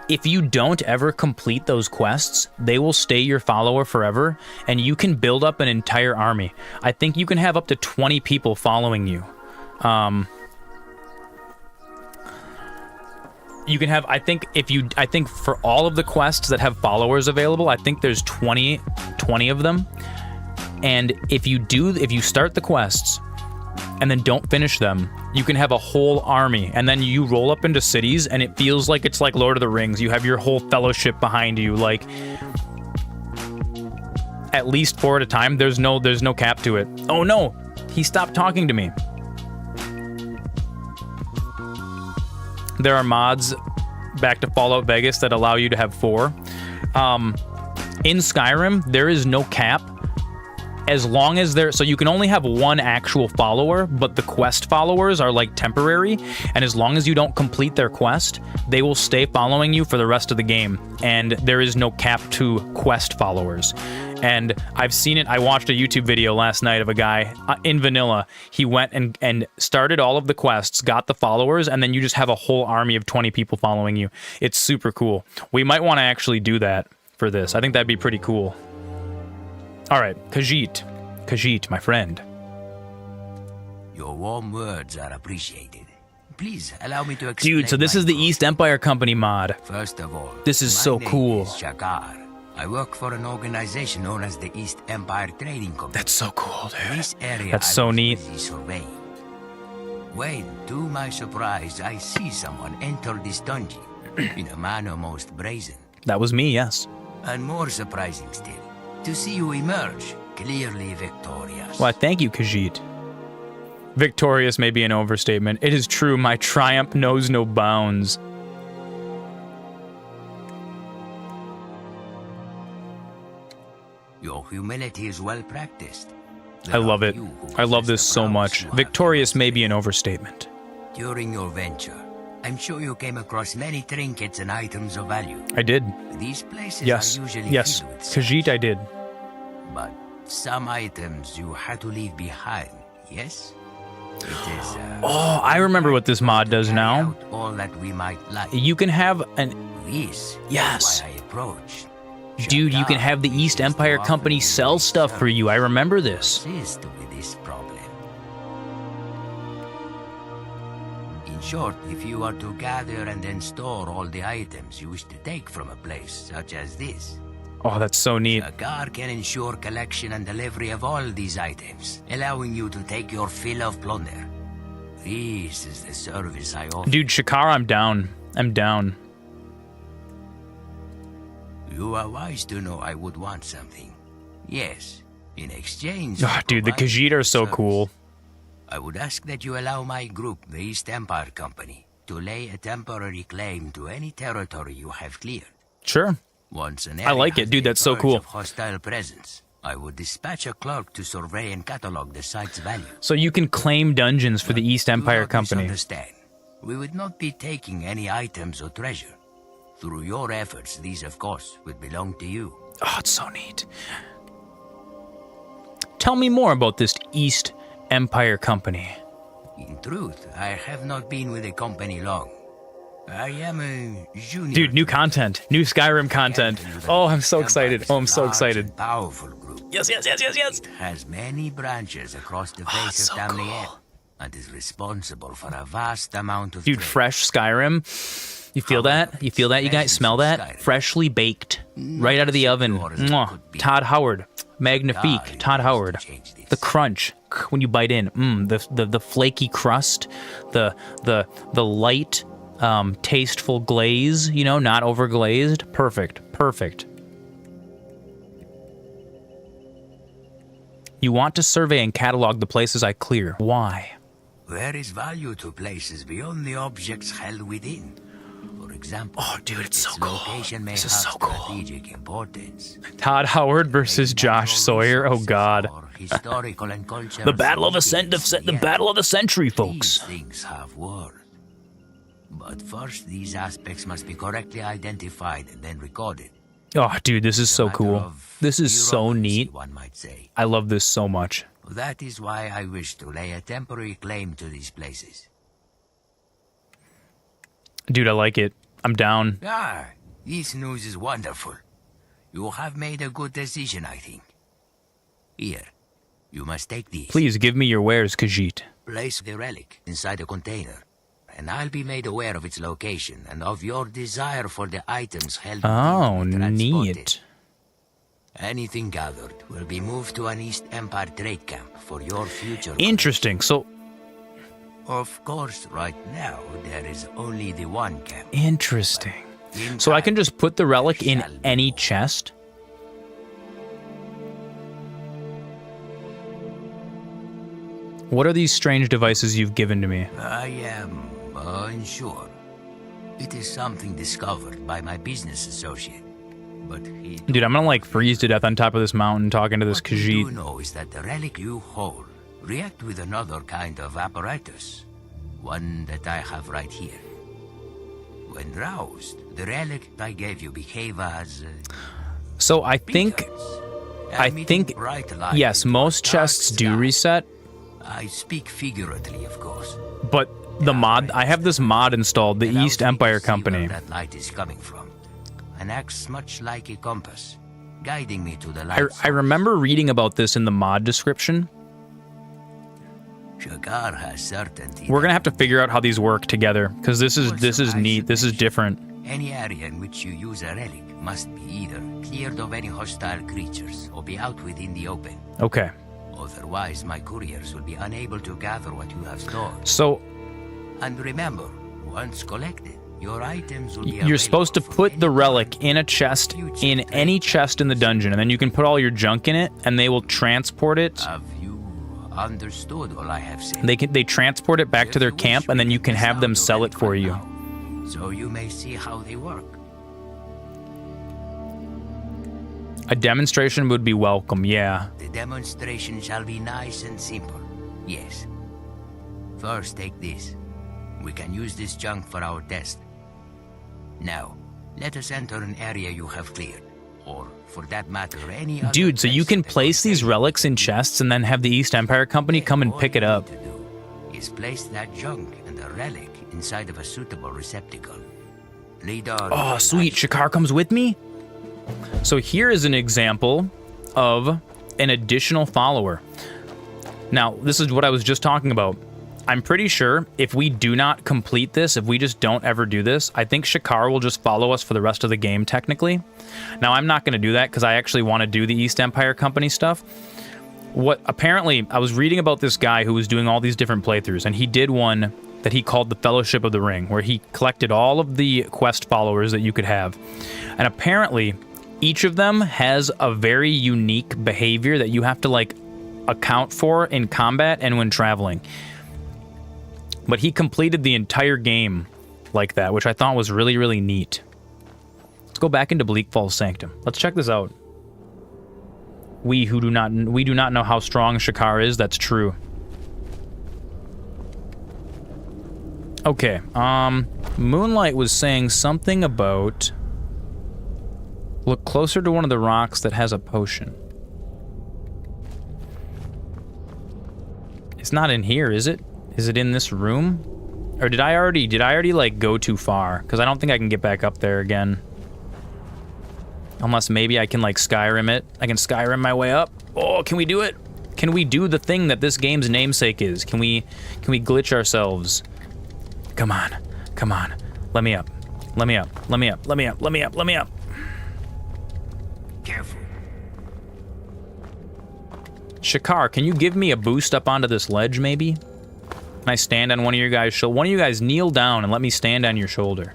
If you don't ever complete those quests, they will stay your follower forever, and you can build up an entire army. I think you can have up to 20 people following you. You can have, I think for all of the quests that have followers available, I think there's 20 of them. And if you start the quests and then don't finish them, you can have a whole army, and then you roll up into cities and it feels like it's like Lord of the Rings. You have your whole fellowship behind you, like at least 4 at a time. There's no cap to it. Oh no, he stopped talking to me. There are mods back to Fallout Vegas that allow you to have 4. In Skyrim, there is no cap. As long as so you can only have 1 actual follower, but the quest followers are like temporary, and as long as you don't complete their quest, they will stay following you for the rest of the game, and there is no cap to quest followers. And I've seen it. I watched a YouTube video last night of a guy in vanilla. He went and started all of the quests, got the followers, and then you just have a whole army of 20 people following you. It's super cool. We might want to actually do that for this. I think that'd be pretty cool. All right, Khajiit, my friend. Your warm words are appreciated. Please allow me to explain. Dude, so this is the East Empire Company mod. First of all, this is so cool. Is Shakar. I work for an organization known as the East Empire Trading Company. That's so cool, dude. This area That's so neat. When, to my surprise, I see someone enter this dungeon in a manner most brazen. That was me, yes. And more surprising still, to see you emerge clearly victorious. Why, thank you, Khajiit. Victorious may be an overstatement. It is true, my triumph knows no bounds. Your humility is well practiced. I love it. I love this so much. Victorious may be an overstatement. During your venture, I'm sure you came across many trinkets and items of value. I did. These places yes. are usually yes. filled with Khajiit, I did. But some items you had to leave behind, yes? It is, oh, I remember what this mod does now. All that we might like. You can have an... This yes. is why I approached. Dude, you can have the East Empire Company sell stuff for you. I remember this. With this problem. In short, if you are to gather and then store all the items you wish to take from a place such as this, oh, that's so neat. Shakar can ensure collection and delivery of all these items, allowing you to take your fill of plunder. This is the service I offer. Dude, Shakar, I'm down. I'm down. You are wise to know I would want something. Yes, in exchange... Oh, dude, the Khajiit are so cool. I would ask that you allow my group, the East Empire Company, to lay a temporary claim to any territory you have cleared. Sure. Once an I area like it, has dude. been That's so purged cool. of hostile presence, I would dispatch a clerk to survey and catalog the site's value. So you can claim dungeons for the East Empire Company. Understand? We would not be taking any items or treasure. Through your efforts, these, of course, would belong to you. Oh, it's so neat. Tell me more about this East Empire Company. In truth, I have not been with the company long. I am a junior. Dude, new content. New Skyrim content. Oh, I'm so excited. Oh, I'm so excited. Powerful group. Yes. It has many branches across the face of Tamriel, and is responsible for a vast amount of Dude, trade. fresh Skyrim. You feel that? You feel that? You guys smell that? Freshly baked. Right out of the oven. Mwah. Todd Howard. Magnifique. Todd Howard. The crunch when you bite in. The flaky crust. The light, tasteful glaze, you know, not overglazed. Perfect. You want to survey and catalog the places I clear. Why? There is value to places beyond the objects held within. For example, oh, dude, it's so cool. Location may this is have so cool. strategic importance. Todd Howard versus Josh Sawyer. Oh God. Historical and cultural. The battle of the battle of the century, folks. These things have worth. But first, these aspects must be correctly identified and then recorded. Oh, dude, this is so cool. This is so neat. One might say. I love this so much. That is why I wish to lay a temporary claim to these places. Dude, I like it. I'm down. This news is wonderful. You have made a good decision, I think. Here, you must take these. Please give me your wares, Khajiit. Place the relic inside a container, and I'll be made aware of its location and of your desire for the items held. Oh, neat. Anything gathered will be moved to an East Empire trade camp for your future. Interesting. So, of course, right now there is only the one camp. Interesting. So I can just put the relic in any chest? What are these strange devices you've given to me? I am unsure. It is something discovered by my business associate. But dude, I'm gonna like freeze to death on top of this mountain talking to this Khajiit. What you do know is that the relic you hold react with another kind of apparatus. One that I have right here. When roused, the relic I gave you behave as... So I think, yes, most chests do reset. I speak figuratively, of course. But the mod, I have this mod installed, the East Empire Company. Where that light is coming from, and acts much like a compass, guiding me to the light. I remember reading about this in the mod description. Shagar has certainty. We're gonna have to figure out how these work together, because this is neat. This is different. Any area in which you use a relic must be either cleared of any hostile creatures or be out within the open. Okay. Otherwise, my couriers will be unable to gather what you have stored. So, and remember, once collected, your items will be you're supposed to put the relic in a chest, in any chest in the dungeon, and then you can put all your junk in it, and they will transport it. Have you understood all I have said? They transport it back to their camp, and then you can have them sell it for you. So you may see how they work. A demonstration would be welcome, yeah. The demonstration shall be nice and simple, yes. First, take this. We can use this junk for our test. Now, let us enter an area you have cleared, or, for that matter, any other. Dude, so you can place these relics in chests and then have the East Empire Company come and pick it up. To do is place that junk and the relic inside of a suitable receptacle. Oh, sweet. Shakar comes with me? So here is an example of an additional follower. Now, this is what I was just talking about. I'm pretty sure if we do not complete this, if we just don't ever do this, I think Shakar will just follow us for the rest of the game, technically. Now, I'm not going to do that because I actually want to do the East Empire Company stuff. Apparently, I was reading about this guy who was doing all these different playthroughs, and he did one that he called the Fellowship of the Ring, where he collected all of the quest followers that you could have. And apparently, each of them has a very unique behavior that you have to, like, account for in combat and when traveling. But he completed the entire game like that, which I thought was really, really neat. Let's go back into Bleak Falls Sanctum. Let's check this out. We do not know how strong Shakar is. That's true. Okay. Moonlight was saying something about look closer to one of the rocks that has a potion. It's not in here, is it? Is it in this room? Or did I already like go too far? Because I don't think I can get back up there again. Unless maybe I can like Skyrim it. I can Skyrim my way up. Oh, can we do it? Can we do the thing that this game's namesake is? Can we glitch ourselves? Come on. Come on. Let me up. Let me up. Let me up. Let me up. Let me up. Let me up. Careful. Shakar, can you give me a boost up onto this ledge, maybe? Can I stand on one of your guys' shoulders? One of you guys kneel down and let me stand on your shoulder.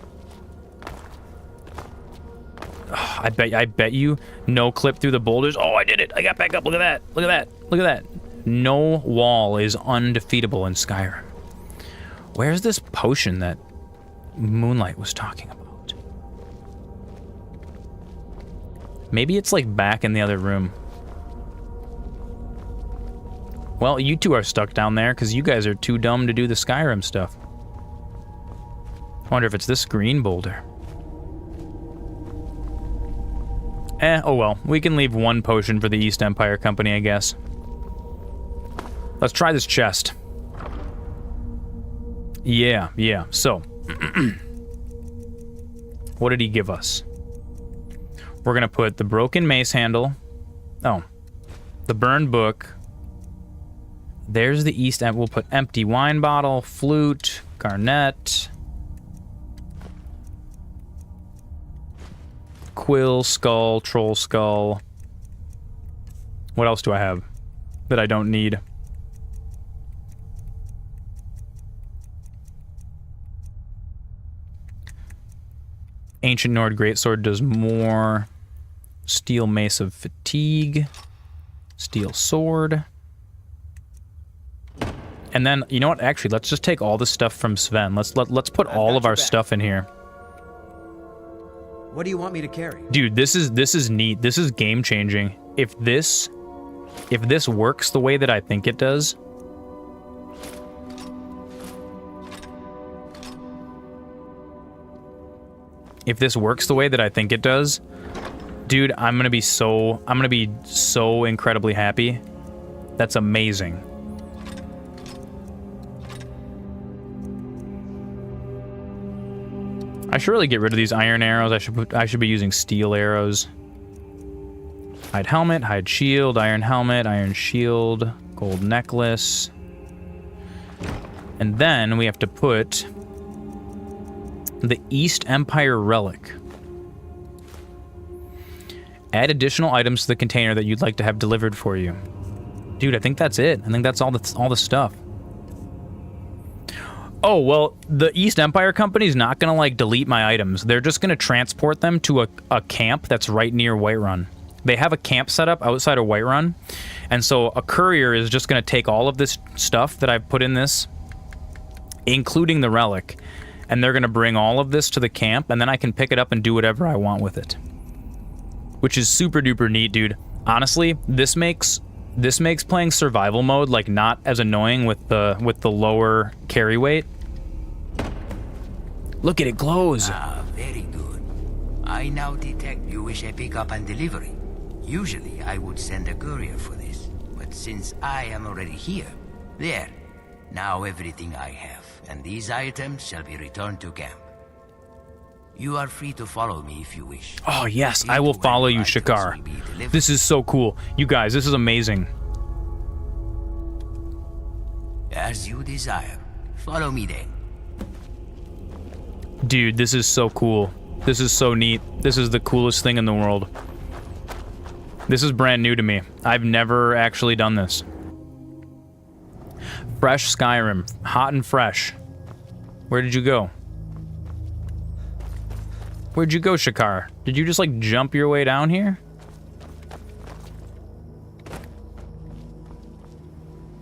Oh, I bet you no clip through the boulders. Oh, I did it. I got back up. Look at that. Look at that. Look at that. No wall is undefeatable in Skyrim. Where's this potion that Moonlight was talking about? Maybe it's like back in the other room. Well, you two are stuck down there because you guys are too dumb to do the Skyrim stuff. I wonder if it's this green boulder. Oh well. We can leave one potion for the East Empire Company, I guess. Let's try this chest. Yeah. So, what did he give us? We're gonna put the broken mace handle. Oh, the burned book. There's the East End. We'll put empty wine bottle, flute, garnet, quill, skull, troll skull. What else do I have that I don't need? Ancient Nord Greatsword does more. Steel Mace of Fatigue. Steel Sword. And then, you know what? Actually, let's just take all the stuff from Sven. Let's put all of our stuff in here. What do you want me to carry? Dude, this is neat. This is game changing. If this works the way that I think it does. If this works the way that I think it does, dude, I'm gonna be so incredibly happy. That's amazing. I should really get rid of these iron arrows. I should be using steel arrows. Hide helmet, hide shield, iron helmet, iron shield, gold necklace. And then we have to put the East Empire relic. Add additional items to the container that you'd like to have delivered for you. Dude, I think that's it. I think that's all the stuff. Oh, well, the East Empire Company's not gonna, like, delete my items. They're just gonna transport them to a camp that's right near Whiterun. They have a camp set up outside of Whiterun, and so a courier is just gonna take all of this stuff that I've put in this, including the relic, and they're gonna bring all of this to the camp, and then I can pick it up and do whatever I want with it. Which is super duper neat, dude. Honestly, this makes playing survival mode like not as annoying with the lower carry weight. Look at it glows. Ah, very good. I now detect you wish a pickup and delivery. Usually I would send a courier for this, but since I am already here, there. Now everything I have, and these items shall be returned to camp. You are free to follow me if you wish. Oh yes, I will follow you, Shakar. This is so cool. You guys, this is amazing. As you desire. Follow me then. Dude, this is so cool. This is so neat. This is the coolest thing in the world. This is brand new to me. I've never actually done this. Fresh Skyrim. Hot and fresh. Where did you go? Where'd you go, Shakar? Did you just, like, jump your way down here?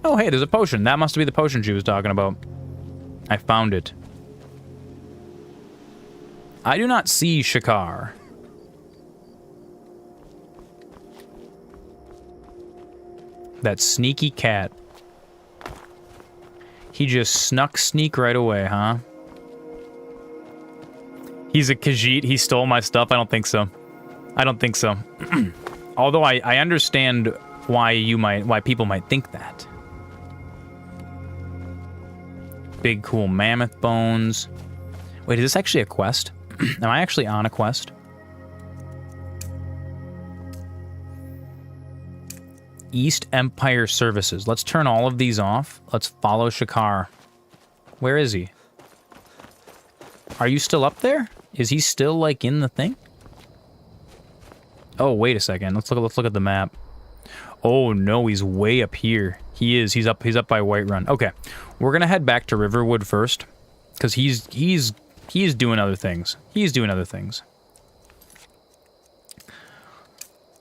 Oh, hey, there's a potion. That must be the potion she was talking about. I found it. I do not see Shakar. That sneaky cat. He just sneak right away, huh? He's a Khajiit. He stole my stuff. I don't think so. I don't think so. Although I understand why people might think that. Big cool mammoth bones. Wait, is this actually a quest? Am I actually on a quest? East Empire Services. Let's turn all of these off. Let's follow Shakar. Where is he? Are you still up there? Is he still, like, in the thing? Oh, wait a second. Let's look at the map. Oh, no, he's way up here. He is. He's up by Whiterun. Okay. We're going to head back to Riverwood first, because he's doing other things. He's doing other things.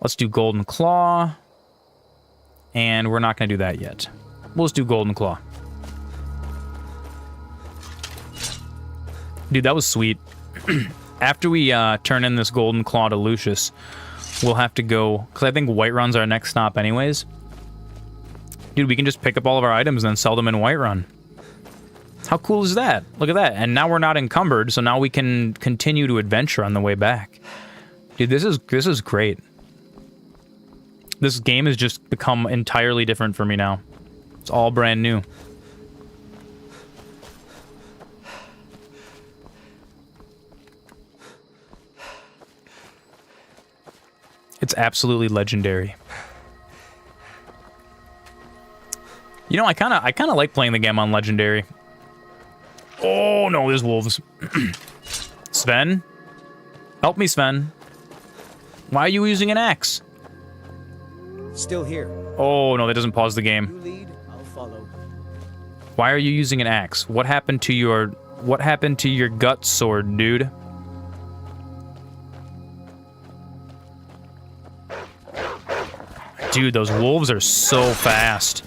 Let's do Golden Claw. And we're not going to do that yet. We'll just do Golden Claw. Dude, that was sweet. After we turn in this Golden Claw to Lucius, we'll have to go... Because I think Whiterun's our next stop anyways. Dude, we can just pick up all of our items and then sell them in Whiterun. How cool is that? Look at that. And now we're not encumbered, so now we can continue to adventure on the way back. Dude, this is great. This game has just become entirely different for me now. It's all brand new. It's absolutely legendary. You know, I kind of like playing the game on legendary. Oh no, there's wolves. Sven? Help me, Sven. Why are you using an axe? Still here. Oh no, that doesn't pause the game. You lead, I'll follow. Why are you using an axe? What happened to your gut sword, dude? Dude, those wolves are so fast.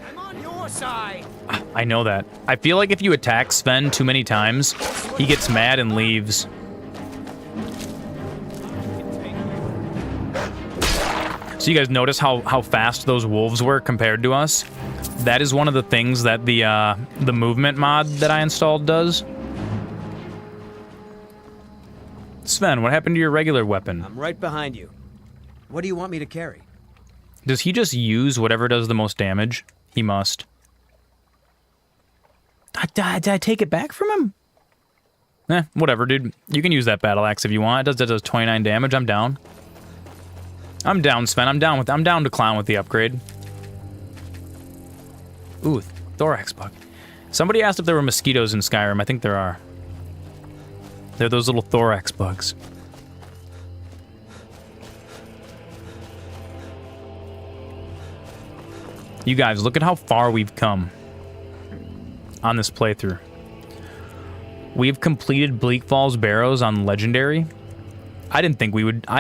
I'm on your side. I know that. I feel like if you attack Sven too many times, he gets mad and leaves. So you guys notice how fast those wolves were compared to us? That is one of the things that the movement mod that I installed does. Sven, what happened to your regular weapon? I'm right behind you. What do you want me to carry? Does he just use whatever does the most damage? He must. Did I take it back from him? Whatever, dude. You can use that battle axe if you want. That does 29 damage. I'm down. I'm down, Sven. I'm down to clown with the upgrade. Ooh, thorax bug. Somebody asked if there were mosquitoes in Skyrim. I think there are. They're those little thorax bugs. You guys, look at how far we've come on this playthrough. We've completed Bleak Falls Barrows on Legendary. I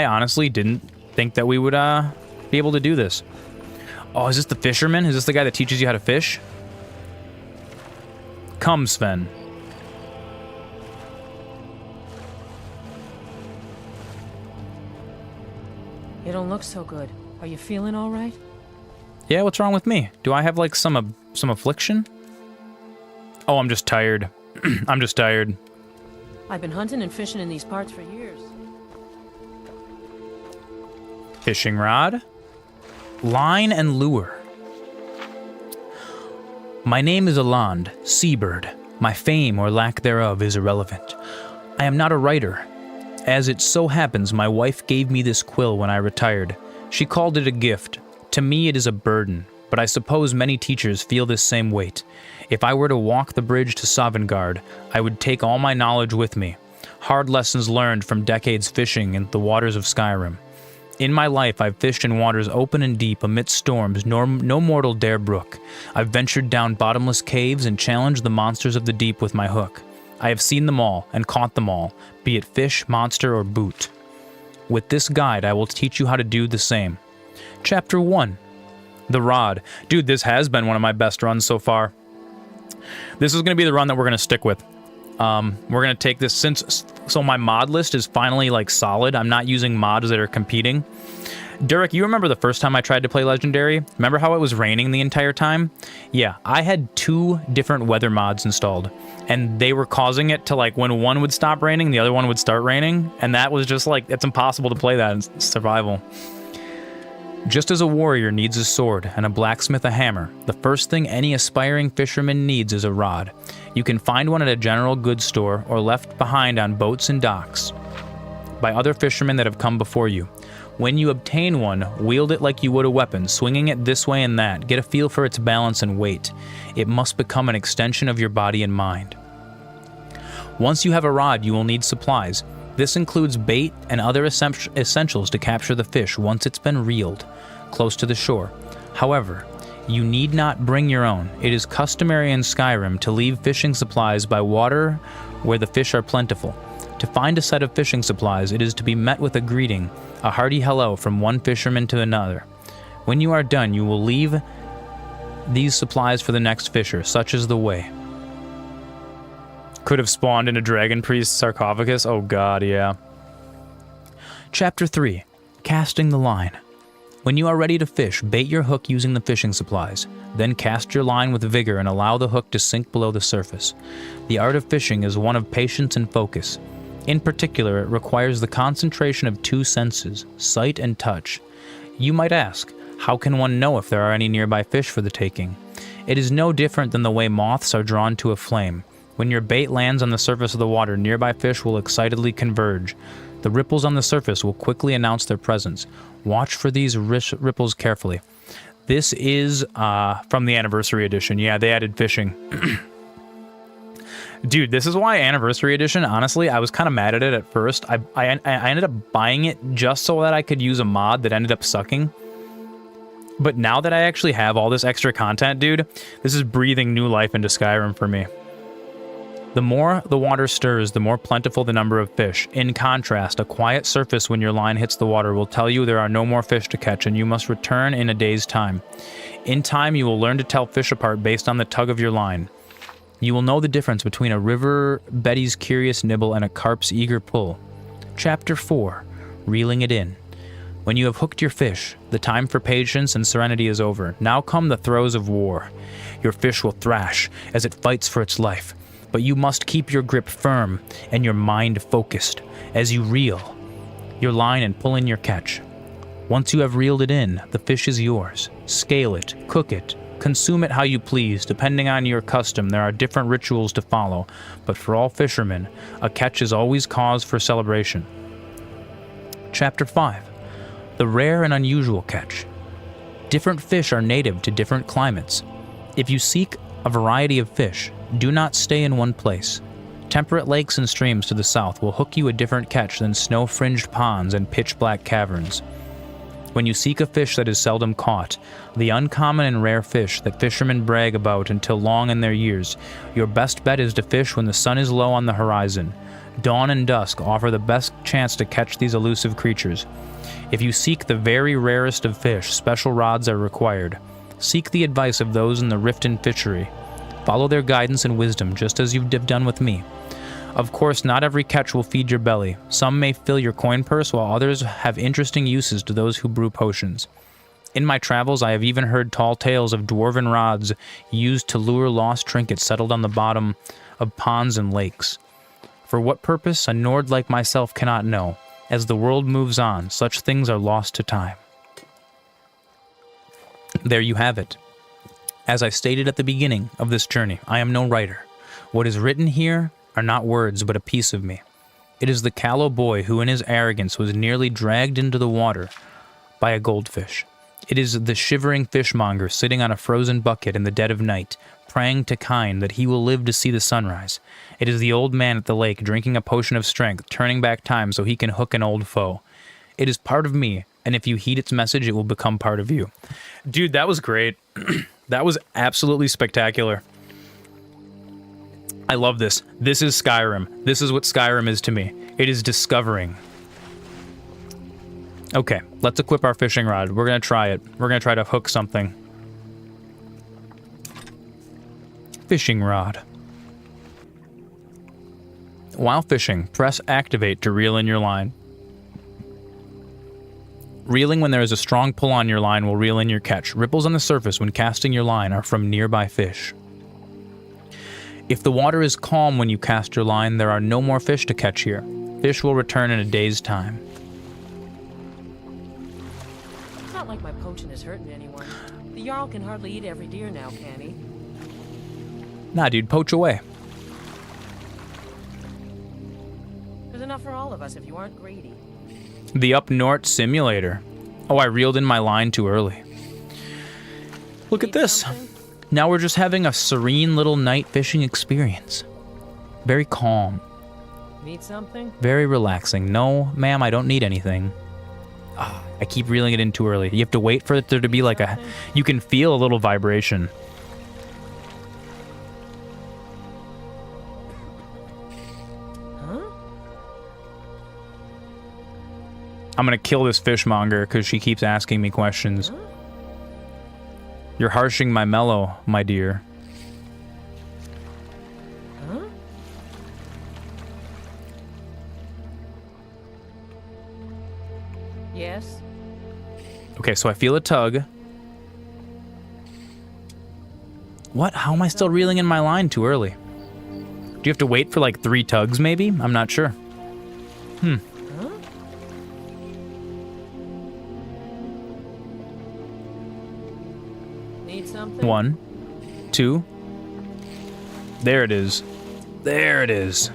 honestly didn't think that we would be able to do this. Oh, is this the fisherman? Is this the guy that teaches you how to fish? Come, Sven. You don't look so good. Are you feeling all right? Yeah, what's wrong with me? Do I have, like, some affliction? Oh, I'm just tired. I'm just tired. I've been hunting and fishing in these parts for years. Fishing rod. Line and lure. My name is Aland, seabird. My fame or lack thereof is irrelevant. I am not a writer. As it so happens, my wife gave me this quill when I retired. She called it a gift. To me, it is a burden, but I suppose many teachers feel this same weight. If I were to walk the bridge to Sovngarde, I would take all my knowledge with me. Hard lessons learned from decades fishing in the waters of Skyrim. In my life, I've fished in waters open and deep amidst storms no mortal dare brook. I've ventured down bottomless caves and challenged the monsters of the deep with my hook. I have seen them all and caught them all, be it fish, monster, or boot. With this guide, I will teach you how to do the same. Chapter 1. The Rod. Dude, this has been one of my best runs so far. This is going to be the run that we're going to stick with. We're gonna take this so my mod list is finally like solid. I'm not using mods that are competing. Derek, you remember the first time I tried to play Legendary? Remember how it was raining the entire time? Yeah, I had 2 different weather mods installed, and they were causing it to, like, when one would stop raining, the other one would start raining, and that was just like, it's impossible to play that in survival. Just as a warrior needs a sword and a blacksmith a hammer, the first thing any aspiring fisherman needs is a rod. You can find one at a general goods store or left behind on boats and docks by other fishermen that have come before you. When you obtain one, wield it like you would a weapon, swinging it this way and that. Get a feel for its balance and weight. It must become an extension of your body and mind. Once you have a rod, you will need supplies. This includes bait and other essentials to capture the fish once it's been reeled close to the shore. However, you need not bring your own. It is customary in Skyrim to leave fishing supplies by water where the fish are plentiful. To find a set of fishing supplies, it is to be met with a greeting, a hearty hello from one fisherman to another. When you are done, you will leave these supplies for the next fisher, such is the way. Could have spawned in a dragon priest sarcophagus? Oh god, yeah. Chapter 3. Casting the line. When you are ready to fish, bait your hook using the fishing supplies. Then cast your line with vigor and allow the hook to sink below the surface. The art of fishing is one of patience and focus. In particular, it requires the concentration of 2 senses, sight and touch. You might ask, how can one know if there are any nearby fish for the taking? It is no different than the way moths are drawn to a flame. When your bait lands on the surface of the water, nearby fish will excitedly converge. The ripples on the surface will quickly announce their presence. Watch for these ripples carefully. This is from the Anniversary Edition. Yeah, they added fishing. Dude, this is why Anniversary Edition, honestly, I was kind of mad at it at first. I ended up buying it just so that I could use a mod that ended up sucking. But now that I actually have all this extra content, dude, this is breathing new life into Skyrim for me. The more the water stirs, the more plentiful the number of fish. In contrast, a quiet surface when your line hits the water will tell you there are no more fish to catch and you must return in a day's time. In time, you will learn to tell fish apart based on the tug of your line. You will know the difference between a river Betty's curious nibble and a carp's eager pull. Chapter 4. Reeling it in. When you have hooked your fish, the time for patience and serenity is over. Now come the throes of war. Your fish will thrash as it fights for its life, but you must keep your grip firm and your mind focused as you reel your line and pull in your catch. Once you have reeled it in, the fish is yours. Scale it, cook it, consume it how you please. Depending on your custom, there are different rituals to follow, but for all fishermen, a catch is always cause for celebration. Chapter 5. The rare and unusual catch. Different fish are native to different climates. If you seek a variety of fish, do not stay in one place. Temperate lakes and streams to the south will hook you a different catch than snow-fringed ponds and pitch-black caverns. When you seek a fish that is seldom caught, the uncommon and rare fish that fishermen brag about until long in their years, your best bet is to fish when the sun is low on the horizon. Dawn and dusk offer the best chance to catch these elusive creatures. If you seek the very rarest of fish, special rods are required. Seek the advice of those in the Riften fishery. Follow their guidance and wisdom, just as you've done with me. Of course, not every catch will feed your belly. Some may fill your coin purse, while others have interesting uses to those who brew potions. In my travels, I have even heard tall tales of dwarven rods used to lure lost trinkets settled on the bottom of ponds and lakes. For what purpose, a Nord like myself cannot know. As the world moves on, such things are lost to time. There you have it. As I stated at the beginning of this journey, I am no writer. What is written here are not words, but a piece of me. It is the callow boy who in his arrogance was nearly dragged into the water by a goldfish. It is the shivering fishmonger sitting on a frozen bucket in the dead of night, praying to Kine that he will live to see the sunrise. It is the old man at the lake drinking a potion of strength, turning back time so he can hook an old foe. It is part of me, and if you heed its message, it will become part of you. Dude, that was great. That was absolutely spectacular. I love this. This is Skyrim. This is what Skyrim is to me. It is discovering. Okay, let's equip our fishing rod. We're going to try it. We're going to try to hook something. Fishing rod. While fishing, press activate to reel in your line. Reeling when there is a strong pull on your line will reel in your catch. Ripples on the surface when casting your line are from nearby fish. If the water is calm when you cast your line, there are no more fish to catch here. Fish will return in a day's time. It's not like my poaching is hurting anyone. The Jarl can hardly eat every deer now, can he? Nah, dude, poach away. There's enough for all of us if you aren't greedy. The Up North Simulator. Oh, I reeled in my line too early. Look at this. Now we're just having a serene little night fishing experience. Very calm. Need something? Very relaxing. No, ma'am, I don't need anything. I keep reeling it in too early. You have to wait for there to be like a... You can feel a little vibration. I'm gonna kill this fishmonger because she keeps asking me questions. You're harshing my mellow, my dear. Yes? Okay, so I feel a tug. What? How am I still reeling in my line too early? Do you have to wait for like 3 tugs maybe? I'm not sure. Need something? 1, 2. There it is. There it is.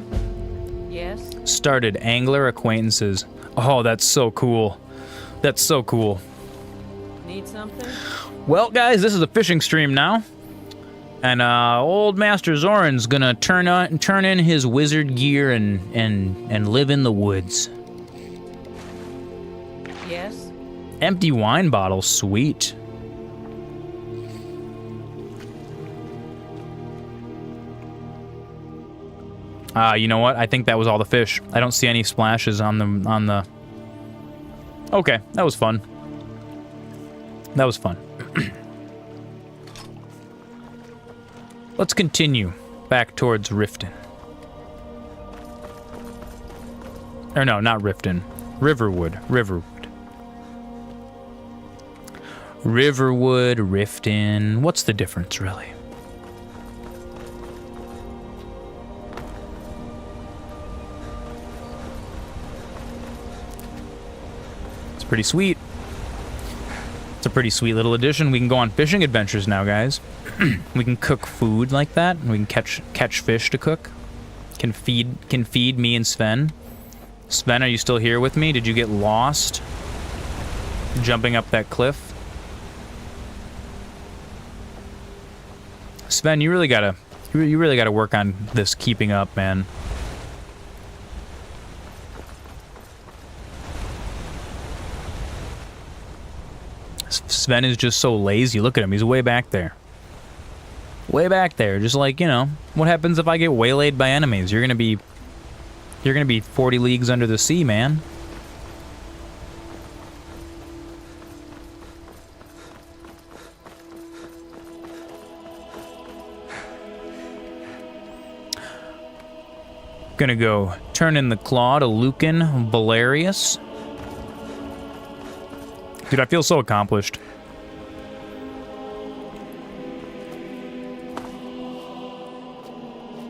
Yes? Started angler acquaintances. Oh, that's so cool. That's so cool. Need something? Well, guys, this is a fishing stream now. And old MasterZoran's gonna turn in his wizard gear and live in the woods. Yes? Empty wine bottle, sweet. You know what? I think that was all the fish. I don't see any splashes on the... Okay, that was fun. That was fun. Let's continue back towards Riften. Or no, not Riften. Riverwood. Riverwood, Riften. What's the difference, really? It's pretty sweet. It's a pretty sweet little addition. We can go on fishing adventures now, guys. We can cook food like that. We can catch fish to cook. Can feed me and Sven. Sven, are you still here with me? Did you get lost jumping up that cliff? Sven, you really gotta work on this keeping up, man. Sven is just so lazy. Look at him. He's way back there. Way back there. Just like, you know, what happens if I get waylaid by enemies? You're gonna be 40 leagues under the sea, man. Gonna go turn in the claw to Lucan Valerius. Dude, I feel so accomplished.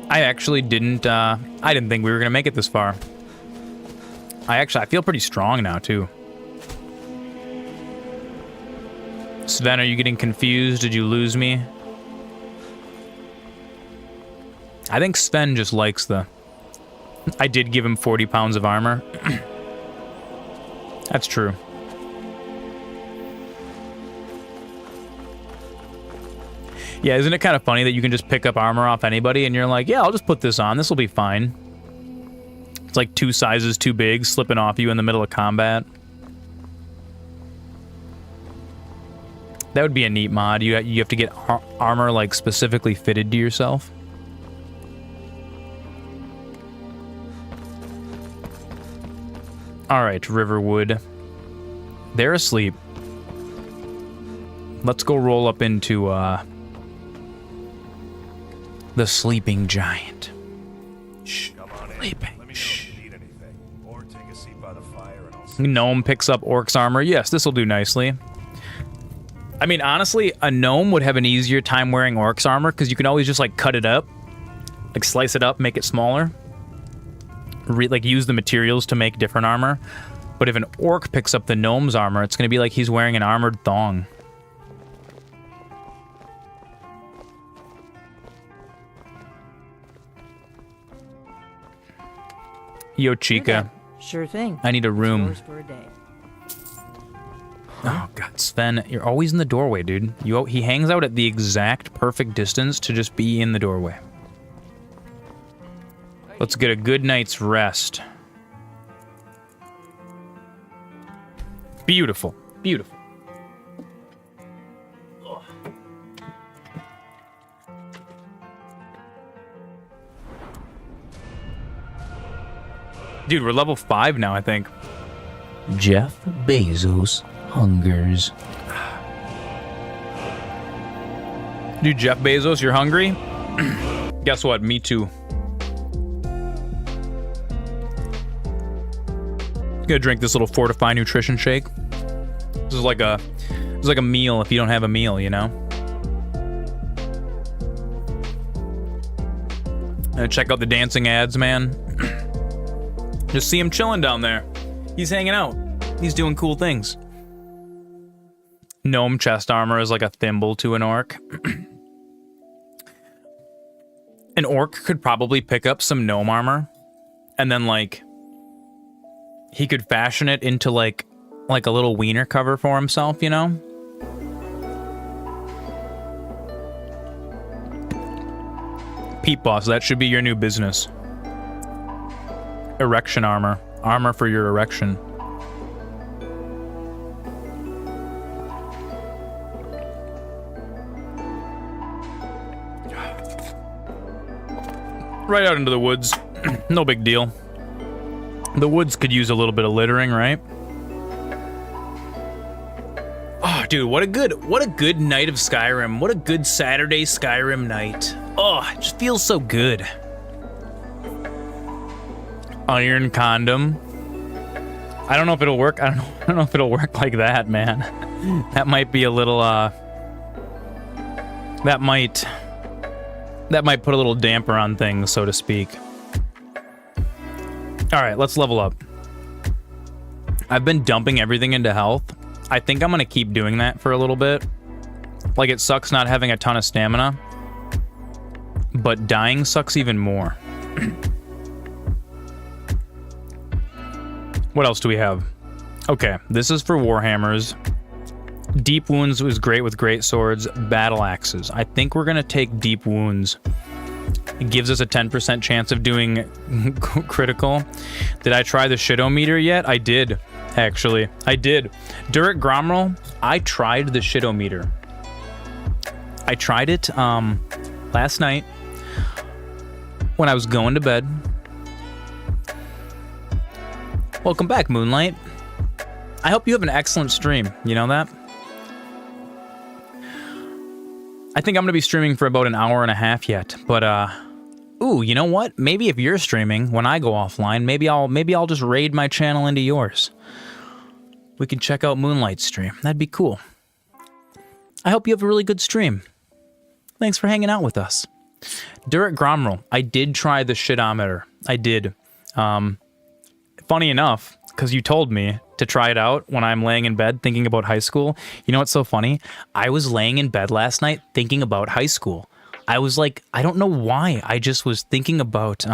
I actually didn't think we were gonna make it this far. I feel pretty strong now, too. Sven, are you getting confused? Did you lose me? I think Sven just likes the... I did give him 40 pounds of armor. That's true. Yeah, isn't it kind of funny that you can just pick up armor off anybody and you're like, yeah, I'll just put this on. This will be fine. It's like 2 sizes too big, slipping off you in the middle of combat. That would be a neat mod. You have to get armor like specifically fitted to yourself. All right, Riverwood. They're asleep. Let's go roll up into the sleeping giant. Shh. sleeping. Let me know if you need anything, or take a seat by the fire and I'll... Gnome picks up orc's armor. Yes, this will do nicely. I mean, honestly, a gnome would have an easier time wearing orc's armor because you can always just, like, cut it up. Like, slice it up, make it smaller. Like, use the materials to make different armor. But if an orc picks up the gnome's armor, it's going to be like he's wearing an armored thong. Yo, Chica. Sure thing. I need a room. Yours for a day. Oh, God, Sven, you're always in the doorway, dude. He hangs out at the exact perfect distance to just be in the doorway. Let's get a good night's rest. Beautiful. Beautiful. Dude, we're level 5 now, I think. Jeff Bezos hungers. Dude, Jeff Bezos, you're hungry? Guess what? Me too. Gonna drink this little Fortify nutrition shake. This is like a meal if you don't have a meal, you know? Check out the dancing ads, man. Just see him chilling down there. He's hanging out. He's doing cool things. Gnome chest armor is like a thimble to an orc. An orc could probably pick up some gnome armor, and then, like, he could fashion it into, like a little wiener cover for himself, you know? Peat Boss, that should be your new business. Erection armor. Armor for your erection. Right out into the woods. No big deal. The woods could use a little bit of littering, right? Oh, dude, what a good night of Skyrim. What a good Saturday Skyrim night. Oh, it just feels so good. Iron condom. I don't know if it'll work. I don't know if it'll work like that, man. That might be a little that might put a little damper on things, so to speak. All right, let's level up. I've been dumping everything into health. I think I'm going to keep doing that for a little bit. Like, it sucks not having a ton of stamina, but dying sucks even more. What else do we have? Okay, this is for Warhammers. Deep Wounds was great with great swords, battle axes. I think we're going to take Deep Wounds. It gives us a 10% chance of doing critical. Did I try the Shidometer yet? I did, actually. I did. Durit Gromrel, I tried the Shidometer. I tried it last night when I was going to bed. Welcome back, Moonlight. I hope you have an excellent stream. You know that? I think I'm going to be streaming for about an hour and a half yet, but ooh, you know what? Maybe if you're streaming when I go offline, maybe I'll just raid my channel into yours. We can check out Moonlight's stream. That'd be cool. I hope you have a really good stream. Thanks for hanging out with us. Durit Gromrel, I did try the Shidometer. I did. Funny enough, because you told me to try it out when I'm laying in bed thinking about high school. You know what's so funny? I was laying in bed last night thinking about high school. I was like, I don't know why. I just was thinking about,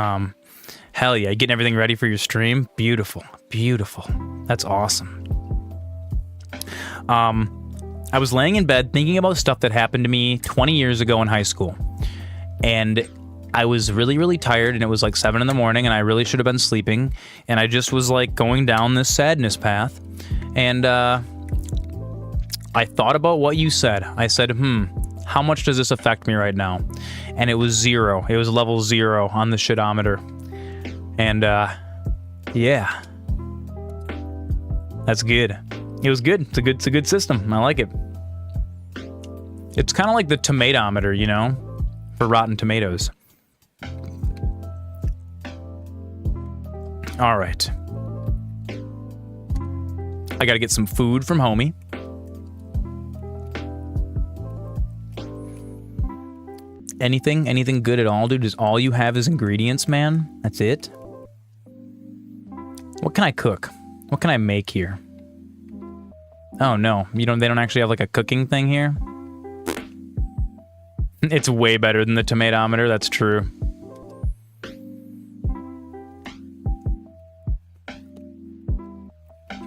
hell yeah, getting everything ready for your stream. Beautiful, beautiful. That's awesome. I was laying in bed thinking about stuff that happened to me 20 years ago in high school. And I was really, really tired, and it was like 7 in the morning, and I really should have been sleeping. And I just was like going down this sadness path. And I thought about what you said. I said, how much does this affect me right now? And it was 0. It was level 0 on the Shidometer. And yeah. That's good. It was good. It's a good system. I like it. It's kind of like the tomatometer, you know, for Rotten Tomatoes. All right. I gotta get some food from homie. Anything good at all, dude? Is all you have is ingredients, man? That's it? What can I cook? What can I make here? Oh no, they don't actually have like a cooking thing here? It's way better than the tomatometer, that's true.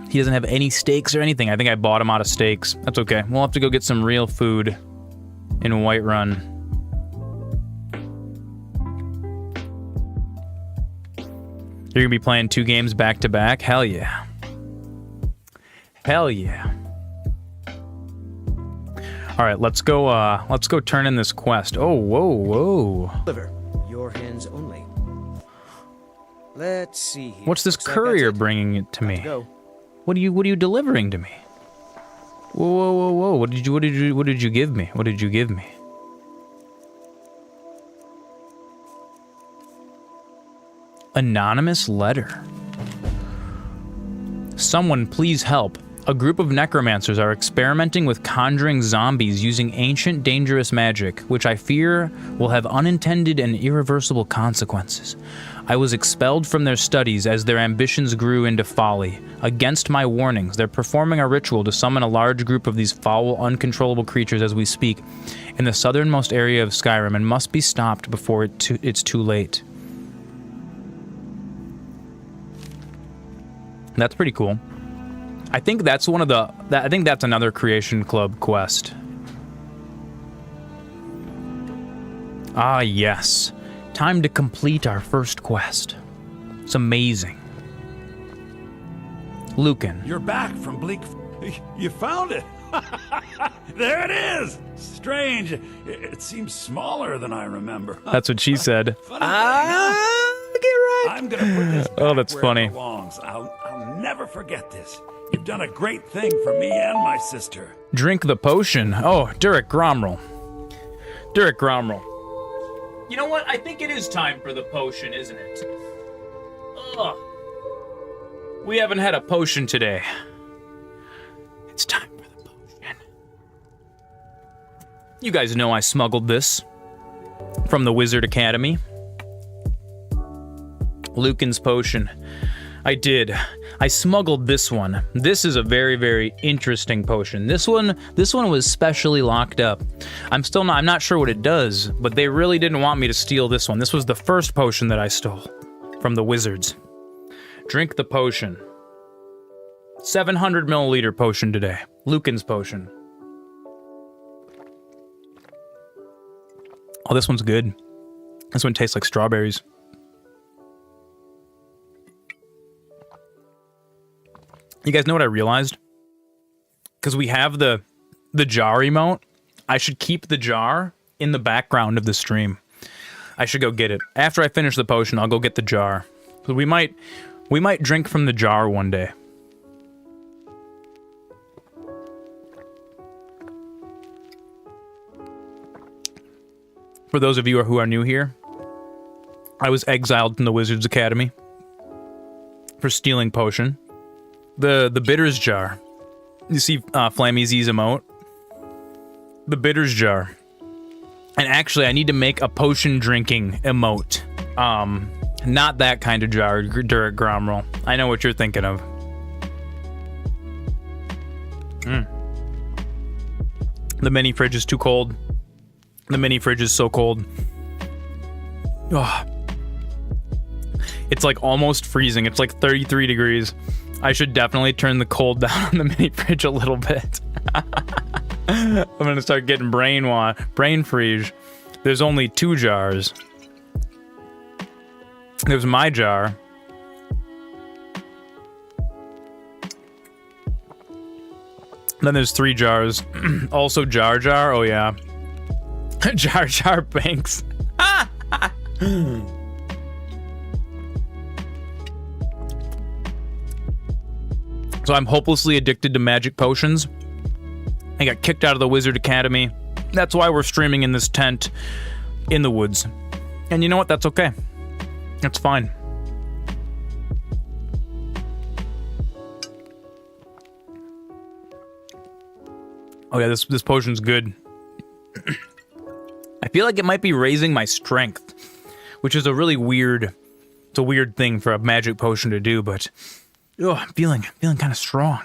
He doesn't have any steaks or anything. I think I bought him out of steaks. That's okay. We'll have to go get some real food in Whiterun. You're gonna be playing 2 games back to back? Hell yeah. Hell yeah. All right, let's go turn in this quest. Oh, whoa. Deliver. Your hands only. Let's see here. What's this courier bringing it to me? Go. What are you delivering to me? Whoa. What did you give me? What did you give me? Anonymous letter. Someone please help. A group of necromancers are experimenting with conjuring zombies using ancient dangerous magic, which I fear will have unintended and irreversible consequences. I was expelled from their studies as their ambitions grew into folly. Against my warnings, they're performing a ritual to summon a large group of these foul, uncontrollable creatures as we speak in the southernmost area of Skyrim and must be stopped before it's too late. That's pretty cool. I think that's I think that's another Creation Club quest. Ah, yes. Time to complete our first quest. It's amazing. Lucan. You're back from Bleak... You found it! There it is! Strange. It seems smaller than I remember. That's what she said. Get right. I'm gonna put this back oh, that's where funny. It belongs. I'll never forget this. You've done a great thing for me and my sister. Drink the potion. Oh, Durek Gromrel. Durek Gromrel. You know what? I think it is time for the potion, isn't it? Ugh. We haven't had a potion today. It's time for the potion. You guys know I smuggled this from the Wizard Academy. Lucan's potion. I did. I smuggled this one. This is a very, very interesting potion. This one was specially locked up. I'm not sure what it does, but they really didn't want me to steal this one. This was the first potion that I stole from the wizards. Drink the potion. 700 milliliter potion today. Lucan's potion. Oh, this one's good. This one tastes like strawberries. You guys know what I realized? Because we have the jar emote, I should keep the jar in the background of the stream. I should go get it. After I finish the potion, I'll go get the jar. So we might drink from the jar one day. For those of you who are new here, I was exiled from the Wizards Academy for stealing potion. The bitters jar. You see Flammy's emote? The bitters jar. And actually, I need to make a potion drinking emote. Not that kind of jar, Durek Gromrel. I know what you're thinking of. The mini fridge is too cold. The mini fridge is so cold. Oh. It's like almost freezing. It's like 33 degrees. I should definitely turn the cold down on the mini fridge a little bit. I'm gonna start getting brain freeze. There's only 2 jars. There's my jar. Then there's 3 jars. Also Jar Jar, oh yeah. Jar Jar Banks. So I'm hopelessly addicted to magic potions. I got kicked out of the Wizard Academy. That's why we're streaming in this tent in the woods. And you know what? That's okay. That's fine. Oh yeah, this potion's good. I feel like it might be raising my strength, which is a really weird, it's a weird thing for a magic potion to do, but I'm feeling kind of strong.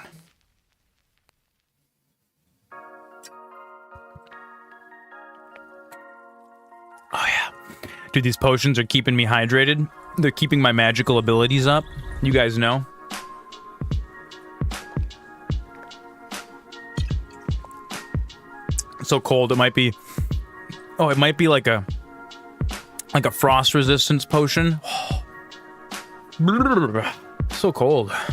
Oh yeah. Dude, these potions are keeping me hydrated. They're keeping my magical abilities up. You guys know. It's so cold, it might be... Oh, it might be like a frost resistance potion. So cold. A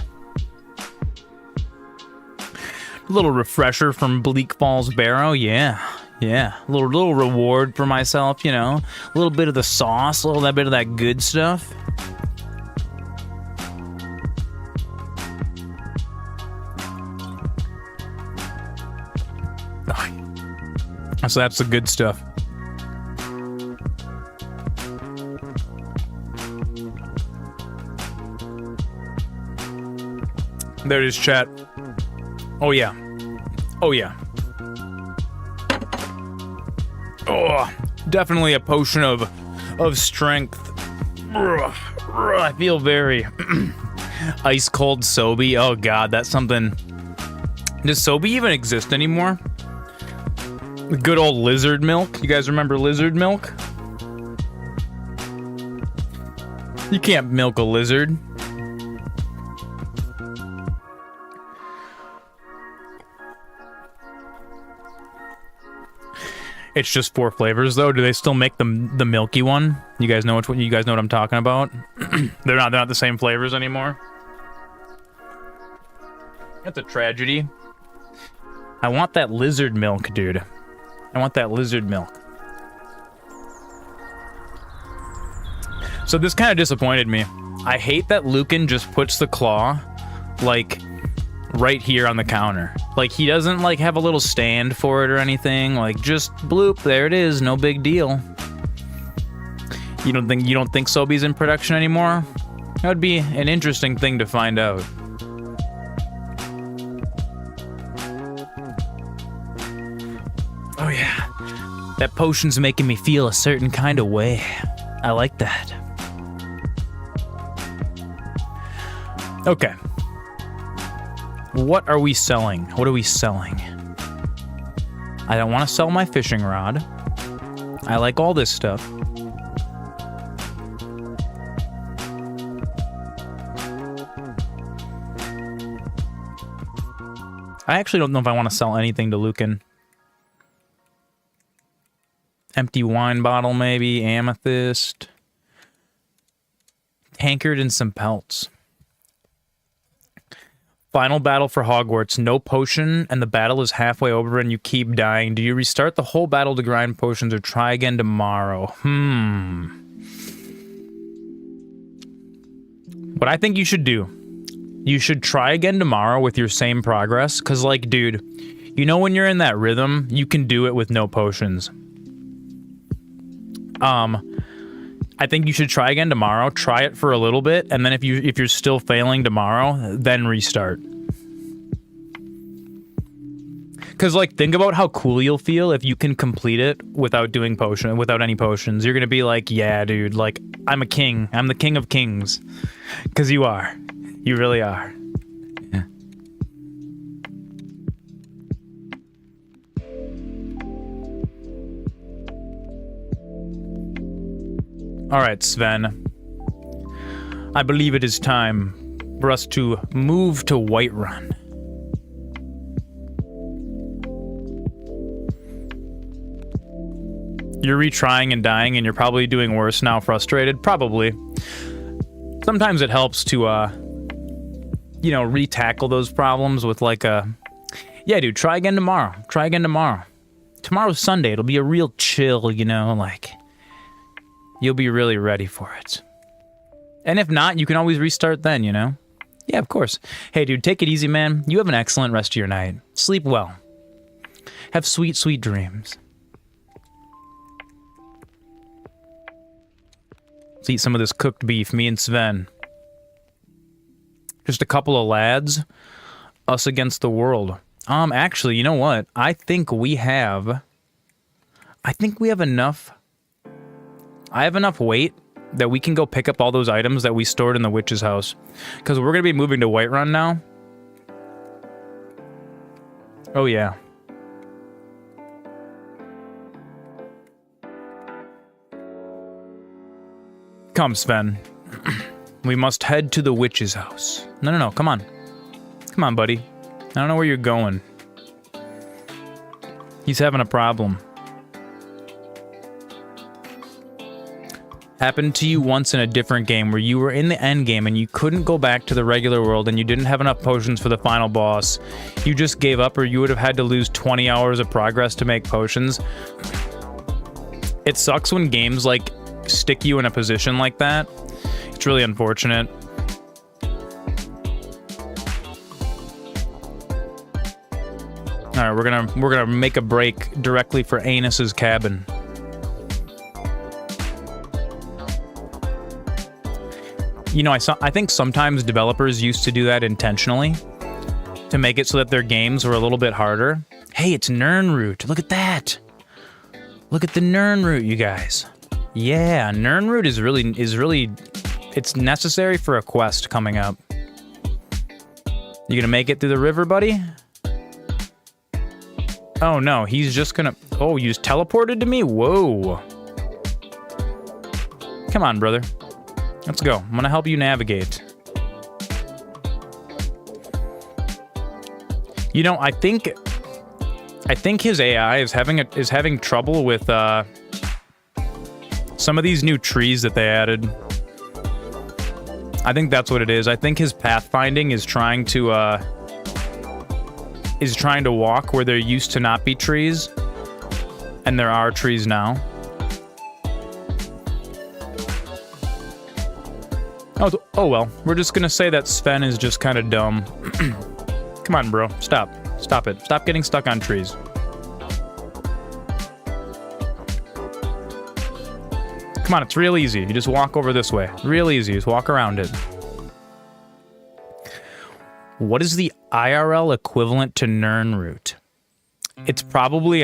little refresher from Bleak Falls Barrow, yeah. Yeah, a little reward for myself, you know. A little bit of the sauce, a little bit of that good stuff. So that's the good stuff. There it is, chat. Oh yeah. Oh yeah. Oh, definitely a potion of strength. I feel very ice cold Sobe. Oh god, that's something. Does Sobe even exist anymore? Good old lizard milk. You guys remember lizard milk? You can't milk a lizard. It's just 4 flavors though. Do they still make the milky one? You guys know what I'm talking about? They're not the same flavors anymore. That's a tragedy. I want that lizard milk, dude. I want that lizard milk. So this kind of disappointed me. I hate that Lucan just puts the claw, like, right here on the counter. Like, he doesn't, like, have a little stand for it or anything. Like, just bloop, there it is, no big deal. You don't think Sobe's in production anymore? That would be an interesting thing to find out. Oh yeah. That potion's making me feel a certain kind of way. I like that. Okay. What are we selling? What are we selling? I don't want to sell my fishing rod. I like all this stuff. I actually don't know if I want to sell anything to Lucan. Empty wine bottle, maybe. Amethyst. Tankard and some pelts. Final battle for Hogwarts. No potion, and the battle is halfway over and you keep dying. Do you restart the whole battle to grind potions or try again tomorrow? What I think you should do, you should try again tomorrow with your same progress. Because, like, dude, you know when you're in that rhythm, you can do it with no potions. I think you should try again tomorrow. Try it for a little bit, and then if you're still failing tomorrow, then restart. Cause like think about how cool you'll feel if you can complete it without any potions. You're gonna be like, yeah, dude, like I'm a king. I'm the king of kings. Cause you are. You really are. Yeah. All right, Sven. I believe it is time for us to move to Whiterun. You're retrying and dying, and you're probably doing worse now, frustrated. Probably. Sometimes it helps to, you know, re-tackle those problems with like a... Yeah, dude, try again tomorrow. Try again tomorrow. Tomorrow's Sunday. It'll be a real chill, you know, like... You'll be really ready for it. And if not, you can always restart then, you know? Yeah, of course. Hey, dude, take it easy, man. You have an excellent rest of your night. Sleep well. Have sweet, sweet dreams. Let's eat some of this cooked beef, me and Sven. Just a couple of lads. Us against the world. Actually, you know what? I think we have enough. I have enough weight that we can go pick up all those items that we stored in the witch's house. Because we're going to be moving to Whiterun now. Oh, yeah. Come, Sven. We must head to the witch's house. No, come on. Come on, buddy. I don't know where you're going. He's having a problem. Happened to you once in a different game where you were in the end game and you couldn't go back to the regular world and you didn't have enough potions for the final boss. You just gave up, or you would have had to lose 20 hours of progress to make potions. It sucks when games like stick you in a position like that. It's really unfortunate. All right, we're gonna make a break directly for Anus's cabin. You know, I think sometimes developers used to do that intentionally to make it so that their games were a little bit harder. Hey, it's Nirnroot. Look at that. Look at the Nirnroot, you guys. Yeah, Nirnroot is really it's necessary for a quest coming up. You gonna make it through the river, buddy? Oh no, he's just gonna... Oh, you just teleported to me? Whoa. Come on, brother. Let's go. I'm gonna help you navigate. You know, I think his AI is having trouble with some of these new trees that they added. I think that's what it is. I think his pathfinding is trying to walk where there used to not be trees, and there are trees now. Oh well, we're just gonna say that Sven is just kind of dumb. Come on, bro. Stop it. Stop getting stuck on trees. Come on, it's real easy. You just walk over this way. Real easy, just walk around it. What is the IRL equivalent to Nirnroot? It's probably,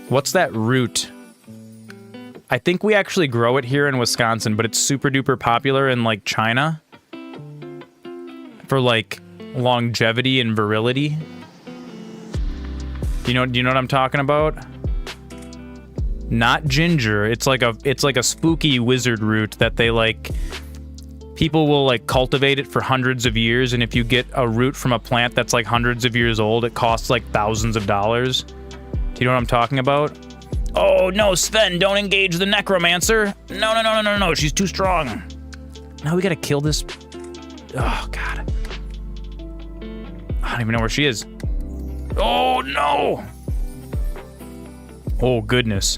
what's that root? I think we actually grow it here in Wisconsin, but it's super duper popular in, like, China. For, like, longevity and virility. Do you know what I'm talking about? Not ginger. It's like a spooky wizard root that they, like... People will, like, cultivate it for hundreds of years, and if you get a root from a plant that's, like, hundreds of years old, it costs, like, thousands of dollars. Do you know what I'm talking about? Oh, no, Sven, don't engage the necromancer. No, she's too strong. Now we gotta kill this... Oh, God. I don't even know where she is. Oh, no! Oh, goodness.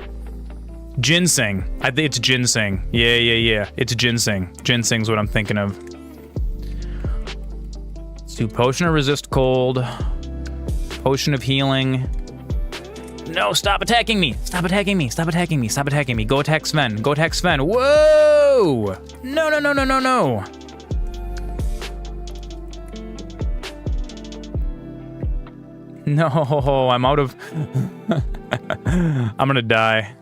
Ginseng. I think it's ginseng. Yeah. It's ginseng. Ginseng's what I'm thinking of. Let's do potion of resist cold. Potion of healing. No, stop attacking me. Stop attacking me. Go attack Sven. Whoa! No. No, I'm out of... I'm gonna die.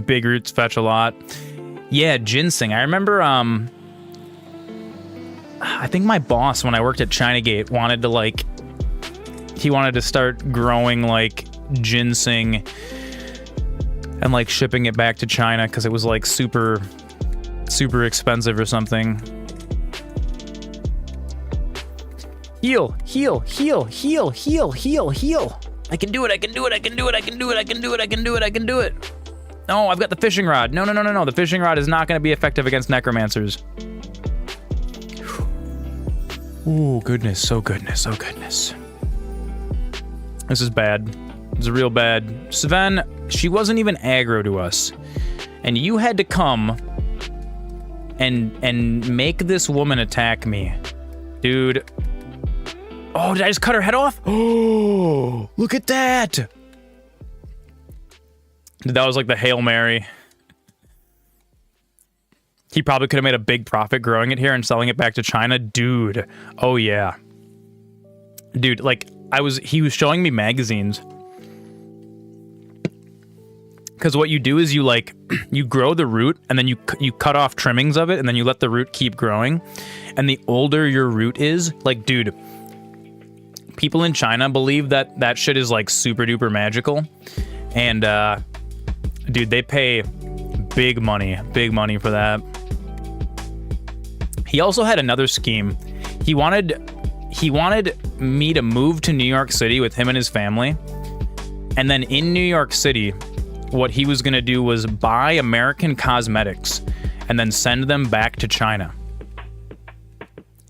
Big roots fetch a lot. Yeah, ginseng. I remember, I think my boss, when I worked at Chinagate, wanted to, like... He wanted to start growing, like, ginseng and, like, shipping it back to China because it was, like, super expensive or something. Heal. I can do it. No, I've got the fishing rod. No. The fishing rod is not going to be effective against necromancers. Oh, goodness. This is bad. This is real bad. Sven, she wasn't even aggro to us. And you had to come and make this woman attack me. Dude. Oh, did I just cut her head off? Oh, look at that. That was like the Hail Mary. He probably could have made a big profit growing it here and selling it back to China. Dude. Oh, yeah. Dude, like, he was showing me magazines. Because what you do is you, like, you grow the root, and then you cut off trimmings of it, and then you let the root keep growing. And the older your root is, like, dude, people in China believe that that shit is, like, super duper magical. And, dude, they pay big money for that. He also had another scheme. He wanted me to move to New York City with him and his family. And then in New York City, what he was going to do was buy American cosmetics and then send them back to China.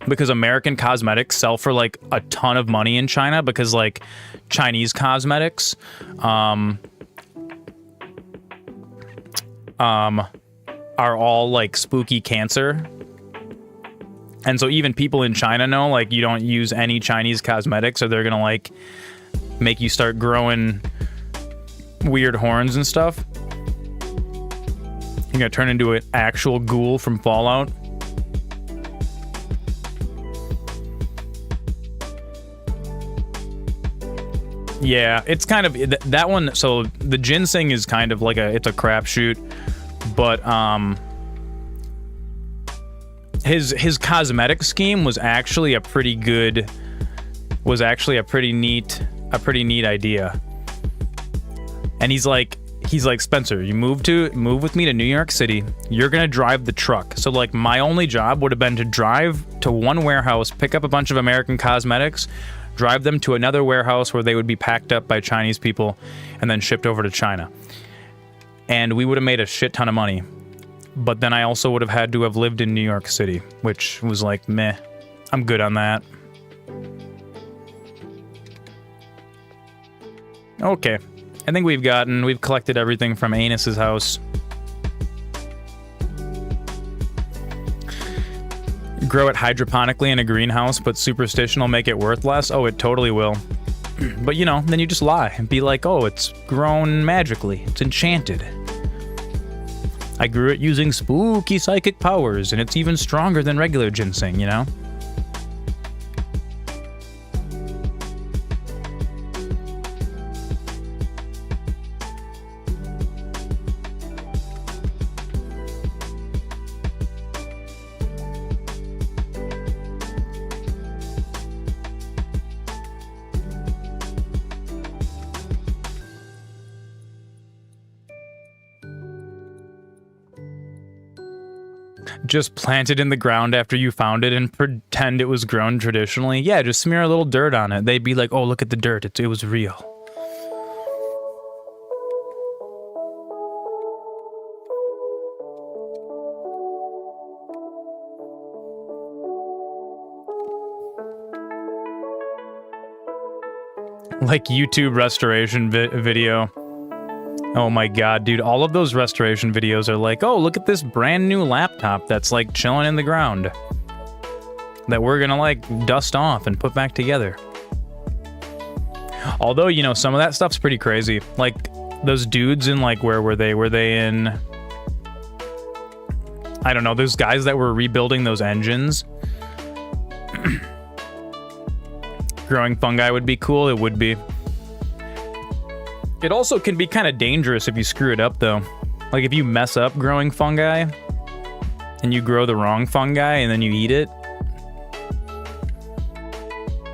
Because American cosmetics sell for, like, a ton of money in China, because, like, Chinese cosmetics are all, like, spooky cancer. And so even people in China know, like, you don't use any Chinese cosmetics or they're gonna, like, make you start growing weird horns and stuff. You're gonna turn into an actual ghoul from Fallout. Yeah, it's kind of that one. So the ginseng is kind of like it's a crapshoot, but his cosmetic scheme was actually a pretty neat idea. And he's like, Spencer, you move with me to New York City. You're gonna drive the truck. So, like, my only job would have been to drive to one warehouse, pick up a bunch of American cosmetics, drive them to another warehouse where they would be packed up by Chinese people and then shipped over to China. And we would have made a shit ton of money. But then I also would have had to have lived in New York City, which was like, meh, I'm good on that. Okay, I think we've collected everything from Anus's house. Grow it hydroponically in a greenhouse, but superstition will make it worth less? Oh, it totally will. But, you know, then you just lie and be like, oh, it's grown magically. It's enchanted. I grew it using spooky psychic powers, and it's even stronger than regular ginseng, you know? Just plant it in the ground after you found it and pretend it was grown traditionally. Yeah, just smear a little dirt on it. They'd be like, oh, look at the dirt. It was real. Like YouTube restoration video. Oh my god, dude, all of those restoration videos are like, oh, look at this brand new laptop that's, like, chilling in the ground that we're gonna, like, dust off and put back together. Although, you know, some of that stuff's pretty crazy. Like, those dudes in, like, where were they? Were they in... I don't know, those guys that were rebuilding those engines. Growing fungi would be cool, it would be. It also can be kind of dangerous if you screw it up, though. Like, if you mess up growing fungi, and you grow the wrong fungi, and then you eat it.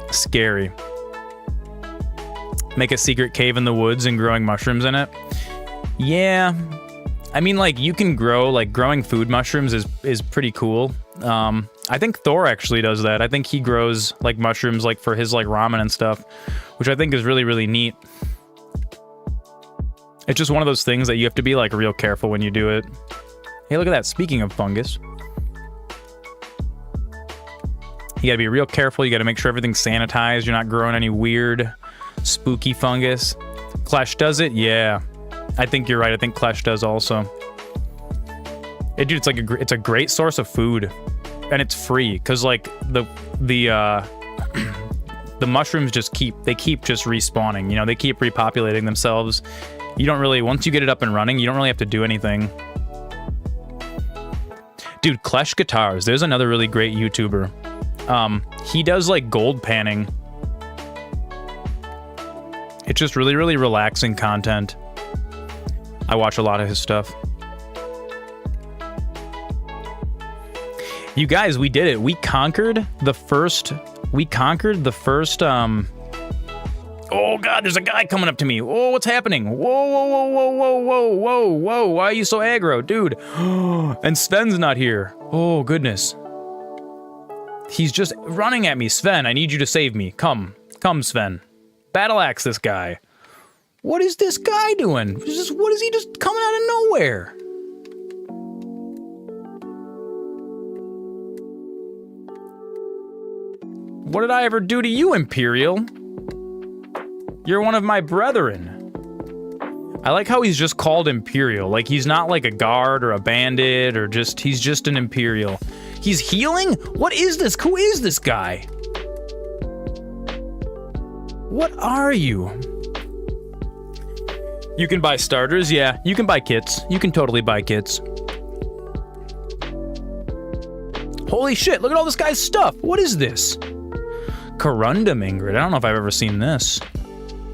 Scary. Make a secret cave in the woods and growing mushrooms in it. Yeah. I mean, like, you can grow, like, growing food mushrooms is pretty cool. I think Thor actually does that. I think he grows, like, mushrooms, like, for his, like, ramen and stuff, which I think is really, really neat. It's just one of those things that you have to be, like, real careful when you do it. Hey, look at that. Speaking of fungus. You gotta be real careful. You gotta make sure everything's sanitized. You're not growing any weird, spooky fungus. Clash does it? Yeah. I think you're right. I think Clash does also. Dude, it's a great source of food. And it's free. Because, like, the mushrooms just keep just respawning. You know, they keep repopulating themselves. You don't really, once you get it up and running, you don't really have to do anything. Dude, Klesh Guitars, there's another really great YouTuber. He does, like, gold panning. It's just really, really relaxing content. I watch a lot of his stuff. You guys, we did it. We conquered the first... Oh, God, there's a guy coming up to me. Whoa, what's happening? Whoa, whoa, whoa, whoa, whoa, whoa, whoa, whoa. Why are you so aggro? Dude. And Sven's not here. Oh, goodness. He's just running at me. Sven, I need you to save me. Come. Come, Sven. Battle axe this guy. What is this guy doing? What is he just coming out of nowhere? What did I ever do to you, Imperial? You're one of my brethren. I like how he's just called Imperial. Like, he's not like a guard or a bandit or he's just an Imperial. He's healing? What is this? Who is this guy? What are you? You can buy starters, yeah. You can buy kits. You can totally buy kits. Holy shit, look at all this guy's stuff. What is this? Corundum Ingrid. I don't know if I've ever seen this.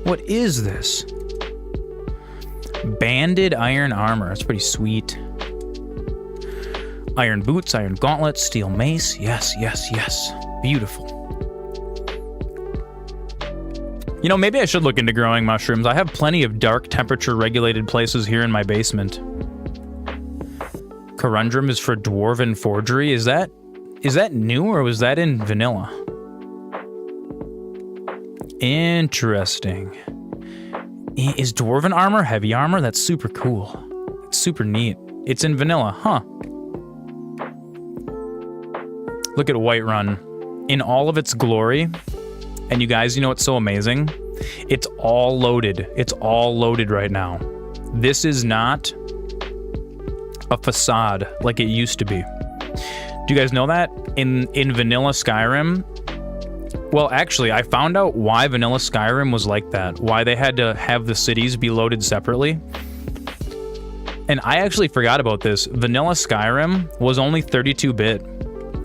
What is this? Banded iron armor. That's pretty sweet. Iron boots, iron gauntlets, steel mace. Yes, yes, yes. Beautiful. You know, maybe I should look into growing mushrooms. I have plenty of dark temperature regulated places here in my basement. Corundum is for dwarven forgery. Is that new or was that in vanilla? Interesting. Is dwarven armor heavy armor? That's super cool. It's super neat. It's in vanilla, huh? Look at Whiterun in all of its glory. And you guys, you know what's so amazing? It's all loaded. It's all loaded right now. This is not a facade like it used to be. Do you guys know that? In vanilla Skyrim, well, actually, I found out why vanilla Skyrim was like that. Why they had to have the cities be loaded separately. And I actually forgot about this. Vanilla Skyrim was only 32-bit.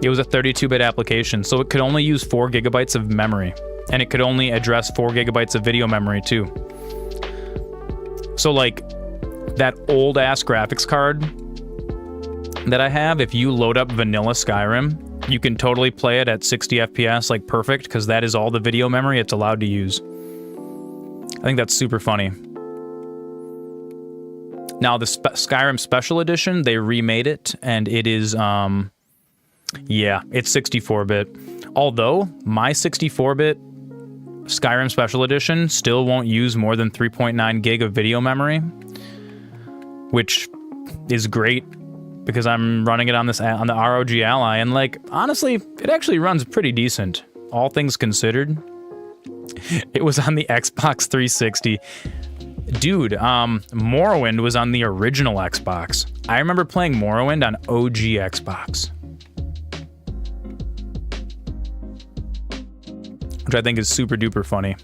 It was a 32-bit application, so it could only use 4 gigabytes of memory. And it could only address 4 gigabytes of video memory, too. So, like, that old-ass graphics card that I have, if you load up vanilla Skyrim, you can totally play it at 60 FPS, like perfect, because that is all the video memory it's allowed to use. I think that's super funny. Now, the Skyrim Special Edition, they remade it, and it is, yeah, it's 64-bit. Although, my 64-bit Skyrim Special Edition still won't use more than 3.9 gig of video memory, which is great, because I'm running it on on the ROG Ally, and like, honestly, it actually runs pretty decent, all things considered. It was on the Xbox 360. Dude, Morrowind was on the original Xbox. I remember playing Morrowind on OG Xbox. Which I think is super duper funny.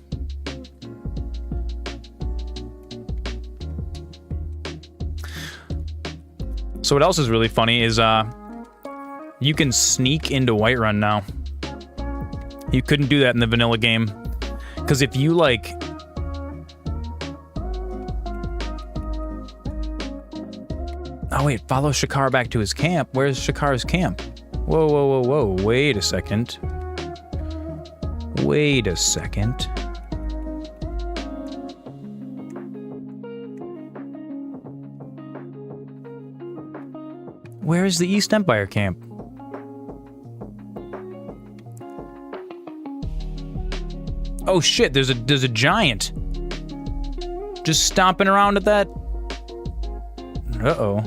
So what else is really funny is you can sneak into Whiterun now. You couldn't do that in the vanilla game. Because if you like... Oh wait, follow Shakar back to his camp. Where's Shakar's camp? Whoa, whoa, whoa, whoa. Wait a second. Wait a second. Where is the East Empire camp? Oh shit, there's a giant. Just stomping around at that. Uh-oh.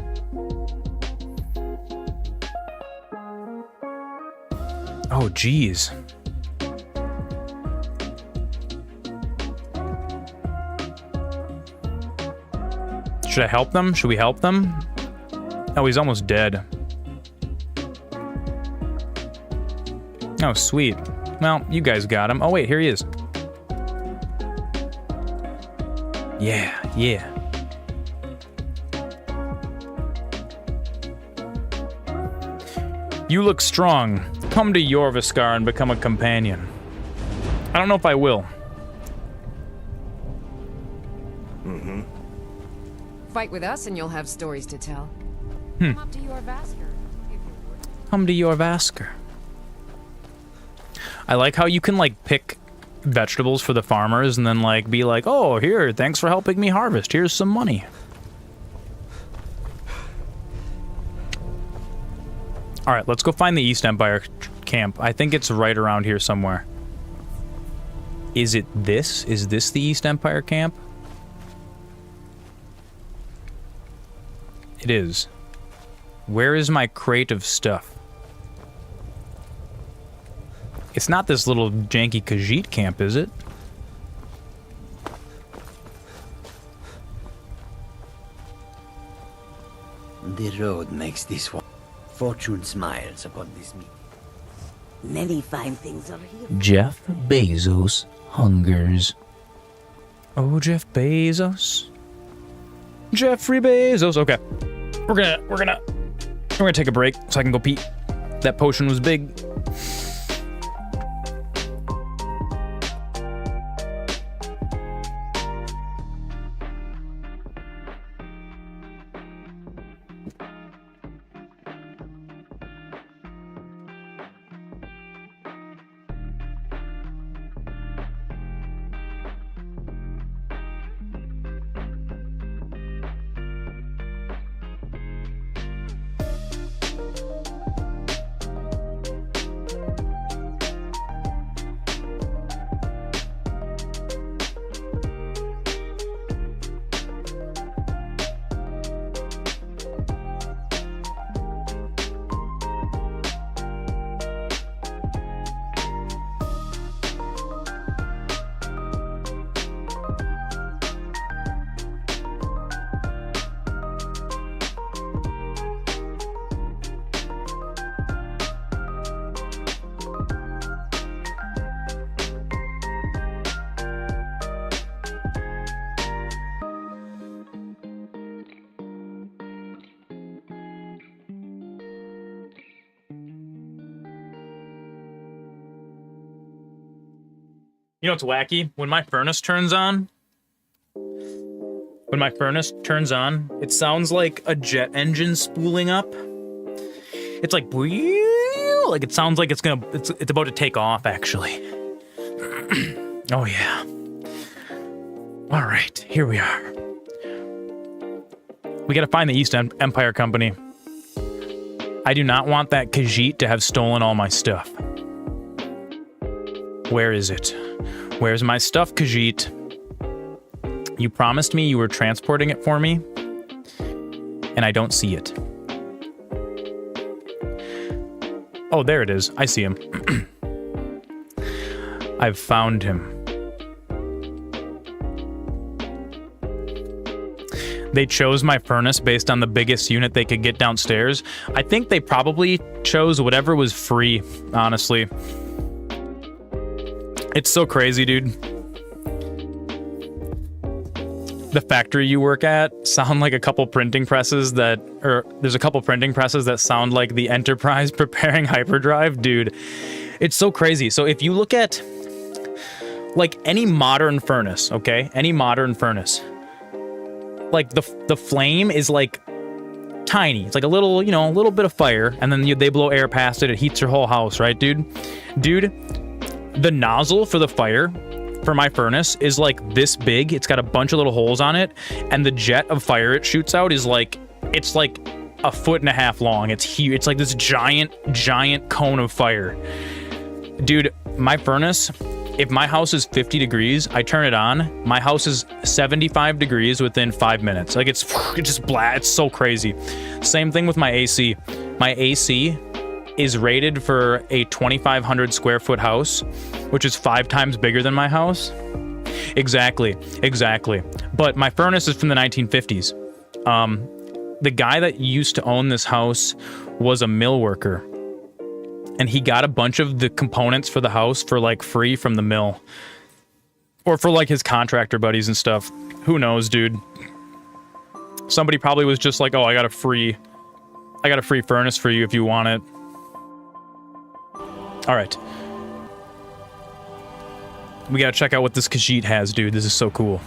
Oh geez. Should I help them? Should we help them? Oh, he's almost dead. Oh, sweet. Well, you guys got him. Oh, wait, here he is. Yeah, yeah. You look strong. Come to Jorviskar and become a companion. I don't know if I will. Mm-hmm. Fight with us and you'll have stories to tell. Come up to your Vasker. Come to your Vasker. I like how you can, like, pick vegetables for the farmers and then, like, be like, oh, here, thanks for helping me harvest. Here's some money. All right, let's go find the East Empire camp. I think it's right around here somewhere. Is it this? Is this the East Empire camp? It is. Where is my crate of stuff? It's not this little janky Khajiit camp, is it? The road makes this one. Fortune smiles upon this meeting. Many fine things are here. Jeff Bezos hungers. Oh, Jeff Bezos. Jeffrey Bezos. Okay. We're gonna take a break so I can go pee. That potion was big. You know what's wacky? When my furnace turns on, it sounds like a jet engine spooling up. It's like, it sounds like it's about to take off, actually. Oh yeah. All right, here we are. We gotta find the East Empire Company. I do not want that Khajiit to have stolen all my stuff. Where is it? Where's my stuff, Khajiit? You promised me you were transporting it for me, and I don't see it. Oh, there it is. I see him. I've found him. They chose my furnace based on the biggest unit they could get downstairs. I think they probably chose whatever was free, honestly. It's so crazy, dude. The factory you work at sound like a couple printing presses that, there's a couple printing presses that sound like the Enterprise preparing hyperdrive, dude. It's so crazy. So if you look at, like, any modern furnace, okay? Any modern furnace. Like, the flame is, like, tiny. It's like a little, you know, a little bit of fire, and then they blow air past it. It heats your whole house, right, dude? Dude, the nozzle for the fire for my furnace is like this big. It's got a bunch of little holes on it, and the jet of fire it shoots out is like, it's like 1.5 feet long. It's huge. It's like this giant cone of fire. Dude, my furnace, if my house is 50 degrees, I turn it on, my house is 75 degrees within 5 minutes. Like, it's just it's so crazy. Same thing with my AC. My AC is rated for a 2,500 square foot house, which is 5 times bigger than my house. Exactly. But my furnace is from the 1950s. The guy that used to own this house was a mill worker, and he got a bunch of the components for the house for like free from the mill, or for like his contractor buddies and stuff. Who knows, dude? Somebody probably was just like, oh, I got a free furnace for you if you want it. All right. We gotta check out what this Khajiit has, dude. This is so cool.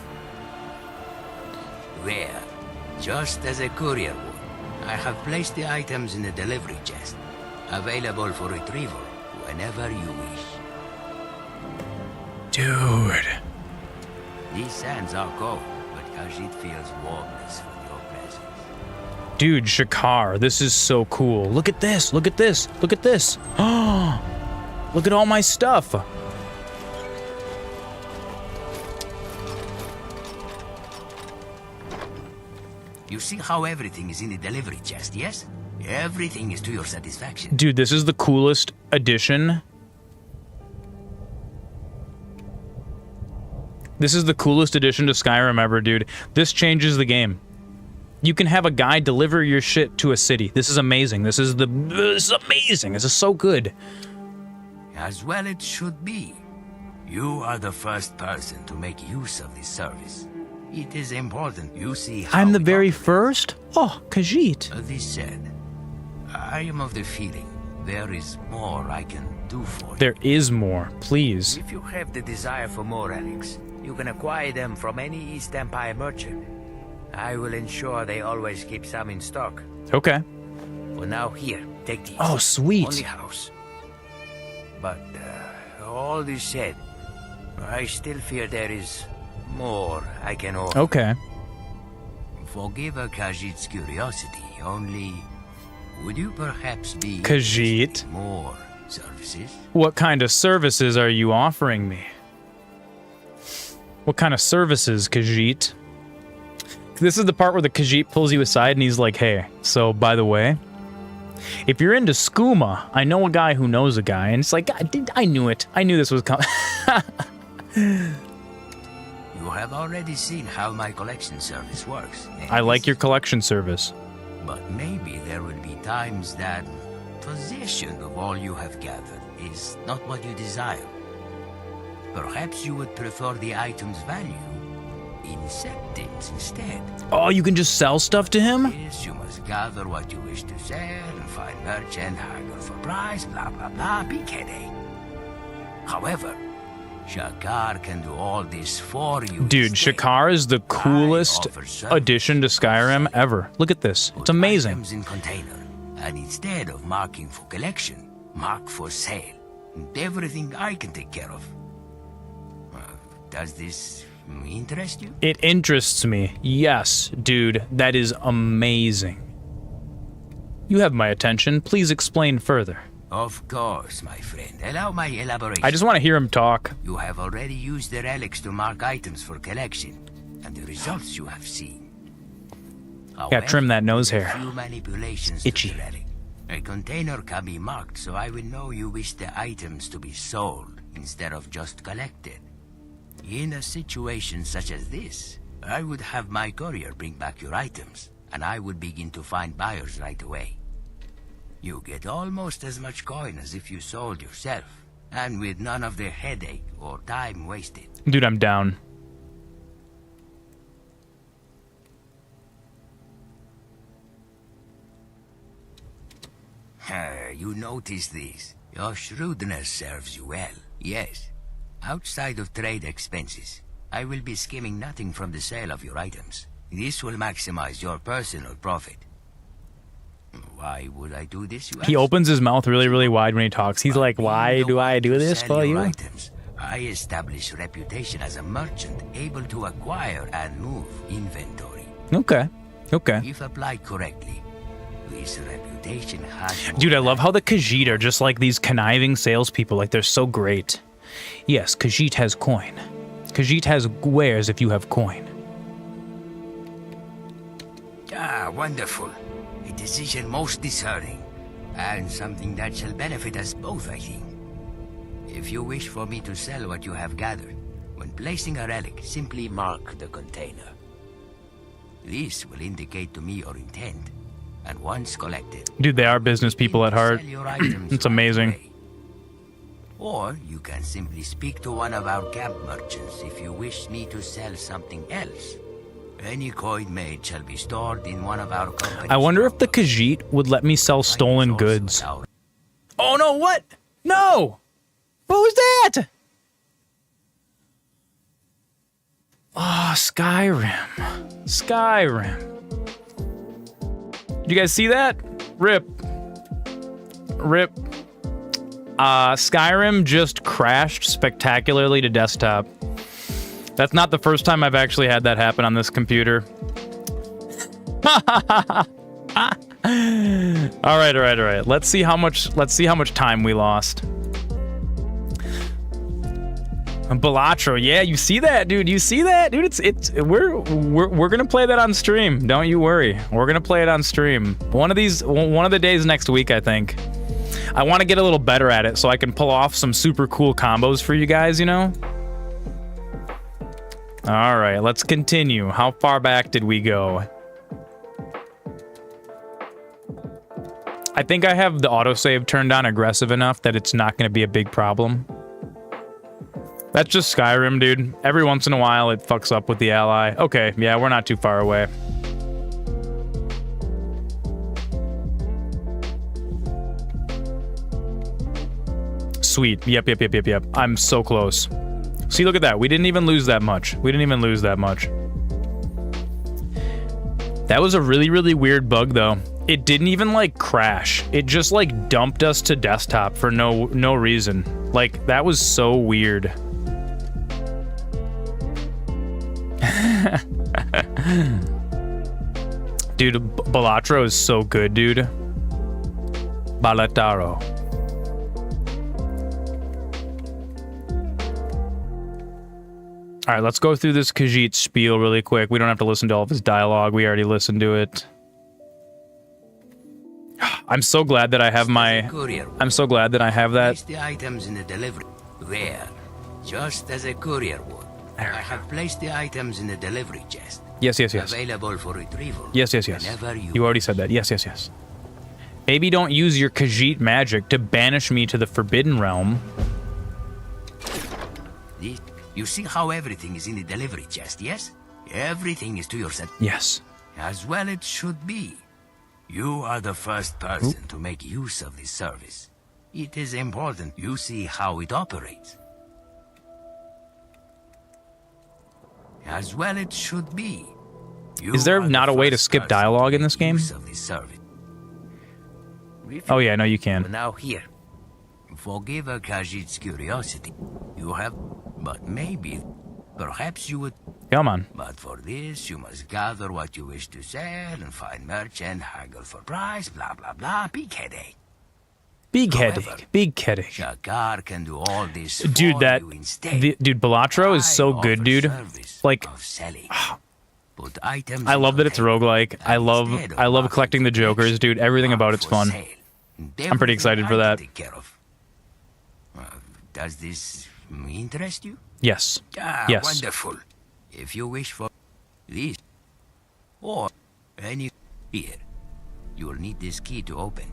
Rare. Just as a courier would. I have placed the items in the delivery chest. Available for retrieval whenever you wish. Dude. These sands are cold, but Khajiit feels warmness from your presence. Dude, Shakar, this is so cool. Look at this, look at this, look at this. Oh, look at all my stuff. You see how everything is in the delivery chest, yes? Everything is to your satisfaction. Dude, this is the coolest addition. This is the coolest addition to Skyrim ever, dude. This changes the game. You can have a guy deliver your shit to a city. This is amazing. This is amazing. This is so good. As well it should be. You are the first person to make use of this service. It is important you see how I'm the very first? Oh, Khajiit. This said, I am of the feeling there is more I can do for you. There is more, please. If you have the desire for more relics, you can acquire them from any East Empire merchant. I will ensure they always keep some in stock. Okay. For now, here, take these. Oh, sweet. On the house. But, all this said, I still fear there is more I can offer. Okay. Forgive a Khajiit's curiosity, only would you perhaps be Khajiit? more services? What kind of services are you offering me? What kind of services, Khajiit? This is the part where the Khajiit pulls you aside and he's like, hey, so by the way, if you're into skooma, I know a guy who knows a guy. And it's like, I knew it. I knew this was coming. You have already seen how my collection service works. I like your collection service. But maybe there will be times that possession of all you have gathered is not what you desire. Perhaps you would prefer the item's value in septims instead. Oh, you can just sell stuff to him? Yes, you must gather what you wish to sell and find merchant, haggle for price, blah blah blah, big headache. However, Shakar can do all this for you. Dude, Shakar is the coolest addition to Skyrim ever. Look at this. It's amazing. Items in container, and instead of marking for collection, mark for sale. And everything I can take care of. Does this interest you? It interests me. Yes, dude. That is amazing. You have my attention. Please explain further. Of course, my friend. Allow my elaboration. I just want to hear him talk. You have already used the relics to mark items for collection, and the results you have seen. Gotta trim that nose hair. Few manipulations Itchy. to the relic. A container can be marked, so I will know you wish the items to be sold instead of just collected. In a situation such as this, I would have my courier bring back your items, and I would begin to find buyers right away. You get almost as much coin as if you sold yourself, and with none of the headache or time wasted. Dude, I'm down. You notice this. Your shrewdness serves you well, yes. Outside of trade expenses, I will be skimming nothing from the sale of your items. This will maximize your personal profit. Why would I do this, you ask? He opens his mouth really, really wide when he talks. He's like, why do I do this for you? Items, I establish reputation as a merchant able to acquire and move inventory. Okay. Okay. If applied correctly, this reputation has... Dude, I love how the Khajiit are just like these conniving salespeople. Like, they're so great. Yes, Khajiit has coin. Khajiit has wares if you have coin. Ah, wonderful. A decision most discerning, and something that shall benefit us both, I think. If you wish for me to sell what you have gathered, when placing a relic, simply mark the container. This will indicate to me your intent, and once collected... Dude, they are business people at heart. It's amazing. Or you can simply speak to one of our camp merchants if you wish me to sell something else. Any coin made shall be stored in one of our companies. I wonder if the Khajiit would let me sell stolen goods. Oh no, what? No! What was that? Oh, Skyrim. Skyrim. Did you guys see that? Rip. Rip. Skyrim just crashed spectacularly to desktop. That's not the first time I've actually had that happen on this computer. All right. Let's see how much time we lost. Balatro, yeah, you see that, dude? You see that, dude? We're gonna play that on stream. Don't you worry. We're gonna play it on stream. One of the days next week, I think. I want to get a little better at it so I can pull off some super cool combos for you guys, you know? All right, let's continue. How far back did we go? I think I have the autosave turned on aggressive enough that it's not going to be a big problem. That's just Skyrim, dude. Every once in a while, it fucks up with the ally. Okay, yeah, we're not too far away. Sweet. Yep. I'm so close. See, look at that. We didn't even lose that much. That was a really, really weird bug, though. It didn't even, like, crash. It just, like, dumped us to desktop for no reason. Like, that was so weird. Dude, Balatro is so good, dude. Balataro. All right, let's go through this Khajiit spiel really quick. We don't have to listen to all of his dialogue. We already listened to it. I'm so glad that I have my... I'm so glad that I have that. Place the items in the delivery. There. Just as a courier would. I have placed the items in the delivery chest. Yes. Available for retrieval. Yes. You already said that. Yes. Maybe don't use your Khajiit magic to banish me to the Forbidden Realm. You see how everything is in the delivery chest, yes? Everything is to your set. Yes. As well it should be. You are the first person to make use of this service. It is important you see how it operates. As well it should be. Is there not a way to skip dialogue in this game? Oh yeah, no you can. Now here. Forgive a Khajiit's curiosity. You have... But maybe... Perhaps you would... Come on. But for this, you must gather what you wish to sell and find merchant, haggle for price, blah, blah, blah. Big headache. Big headache. Shakar can do all this dude, for you instead. Dude, Balatro is so good, dude. Like... I love that it's roguelike. I love collecting the jokers, dude. Everything about it's fun. I'm pretty excited for that. Does this interest you? Yes. Yes. Wonderful. If you wish for this or any here, you will need this key to open.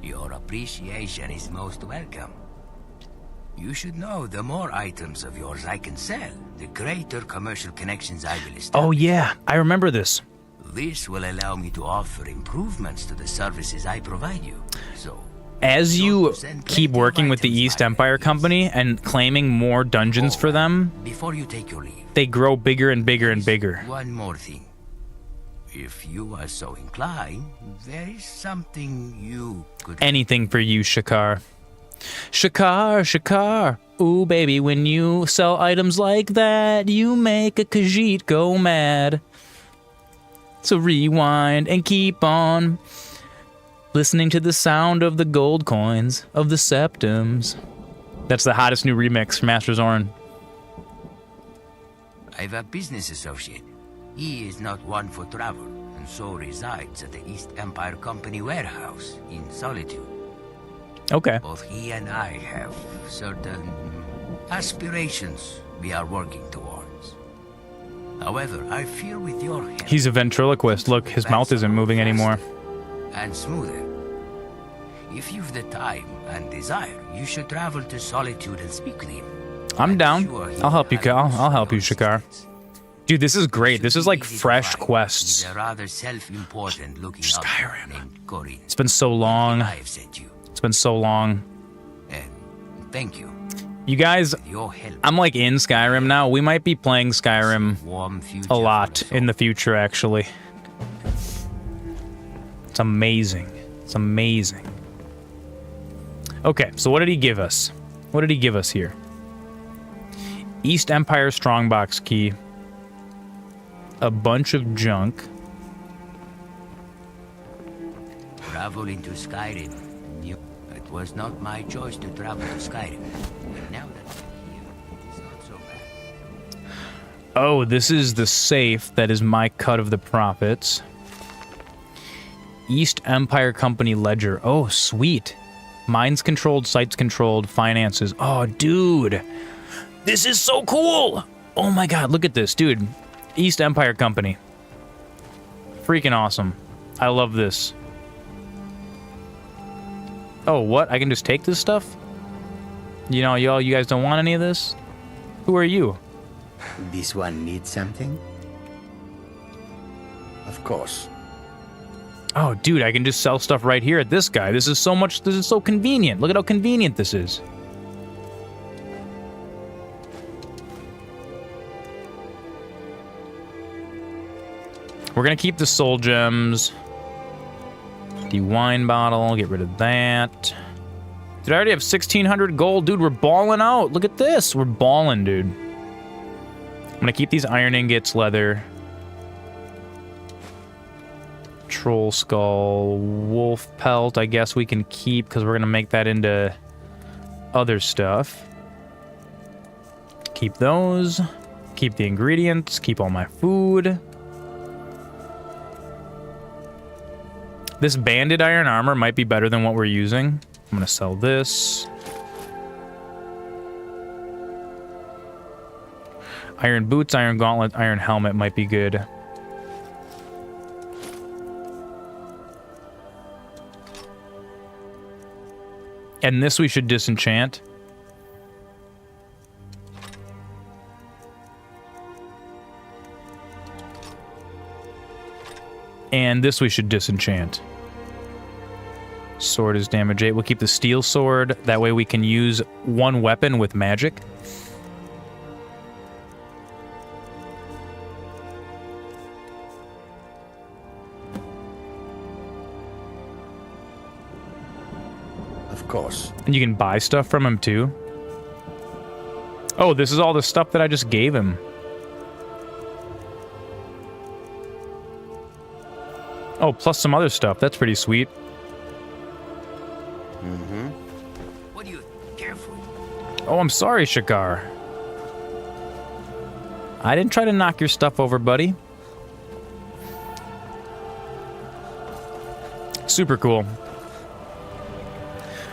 Your appreciation is most welcome. You should know the more items of yours I can sell, the greater commercial connections I will establish. Oh yeah, I remember this. This will allow me to offer improvements to the services I provide you. So, as you keep working with the East Empire Company and claiming more dungeons for them, before you take your leave, they grow bigger and bigger and bigger. One more thing. If you are so inclined, there is something you could... Anything for you, Shakar. Shakar. Ooh, baby, when you sell items like that, you make a Khajiit go mad. So rewind and keep on listening to the sound of the gold coins, of the septums. That's the hottest new remix from MasterZoran. I have a business associate. He is not one for travel, and so resides at the East Empire Company warehouse in Solitude. Okay. Both he and I have certain aspirations we are working towards. However, I fear with your help... He's a ventriloquist. Look, his mouth isn't moving anymore. And smoother. If you've the time and desire, you should travel to Solitude and speak with him. I'm down. I'll help you, I'll help you, Shakar. Dude, this is great. This is like fresh quests. A rather self-important looking Skyrim. It's been so long. It's It's been so long. Thank you. You guys, Your help. I'm like in Skyrim now. We might be playing Skyrim Warm future a lot in the future, actually. It's amazing. It's amazing. Okay, so what did he give us? What did he give us here? East Empire Strongbox key. A bunch of junk. Travel into Skyrim. It was not my choice to travel to Skyrim. But now that I'm here, it is not so bad. Oh, this is the safe that is my cut of the profits. East Empire Company ledger. Oh, sweet. Mines controlled, sites controlled, finances. Oh, dude. This is so cool. Oh my god, look at this, dude. East Empire Company. Freaking awesome. I love this. Oh, what? I can just take this stuff? You know, you guys don't want any of this? Who are you? This one needs something? Of course. Oh, dude, I can just sell stuff right here at this guy. This is so convenient. Look at how convenient this is. We're gonna keep the soul gems. The wine bottle, get rid of that. Did I already have 1,600 gold? Dude, we're balling out. Look at this. We're balling, dude. I'm gonna keep these iron ingots, leather. Troll skull, wolf pelt, I guess we can keep because we're gonna make that into other stuff. Keep those. Keep the ingredients. Keep all my food. This banded iron armor might be better than what we're using. I'm gonna sell this. Iron boots, iron gauntlet, iron helmet might be good. And this we should disenchant. And this we should disenchant. Sword is damage 8. We'll keep the steel sword. That way we can use one weapon with magic. Of course. And you can buy stuff from him too. Oh, this is all the stuff that I just gave him. Oh, plus some other stuff. That's pretty sweet. What are you... Careful. Oh, I'm sorry, Shakar. I didn't try to knock your stuff over, buddy. Super cool.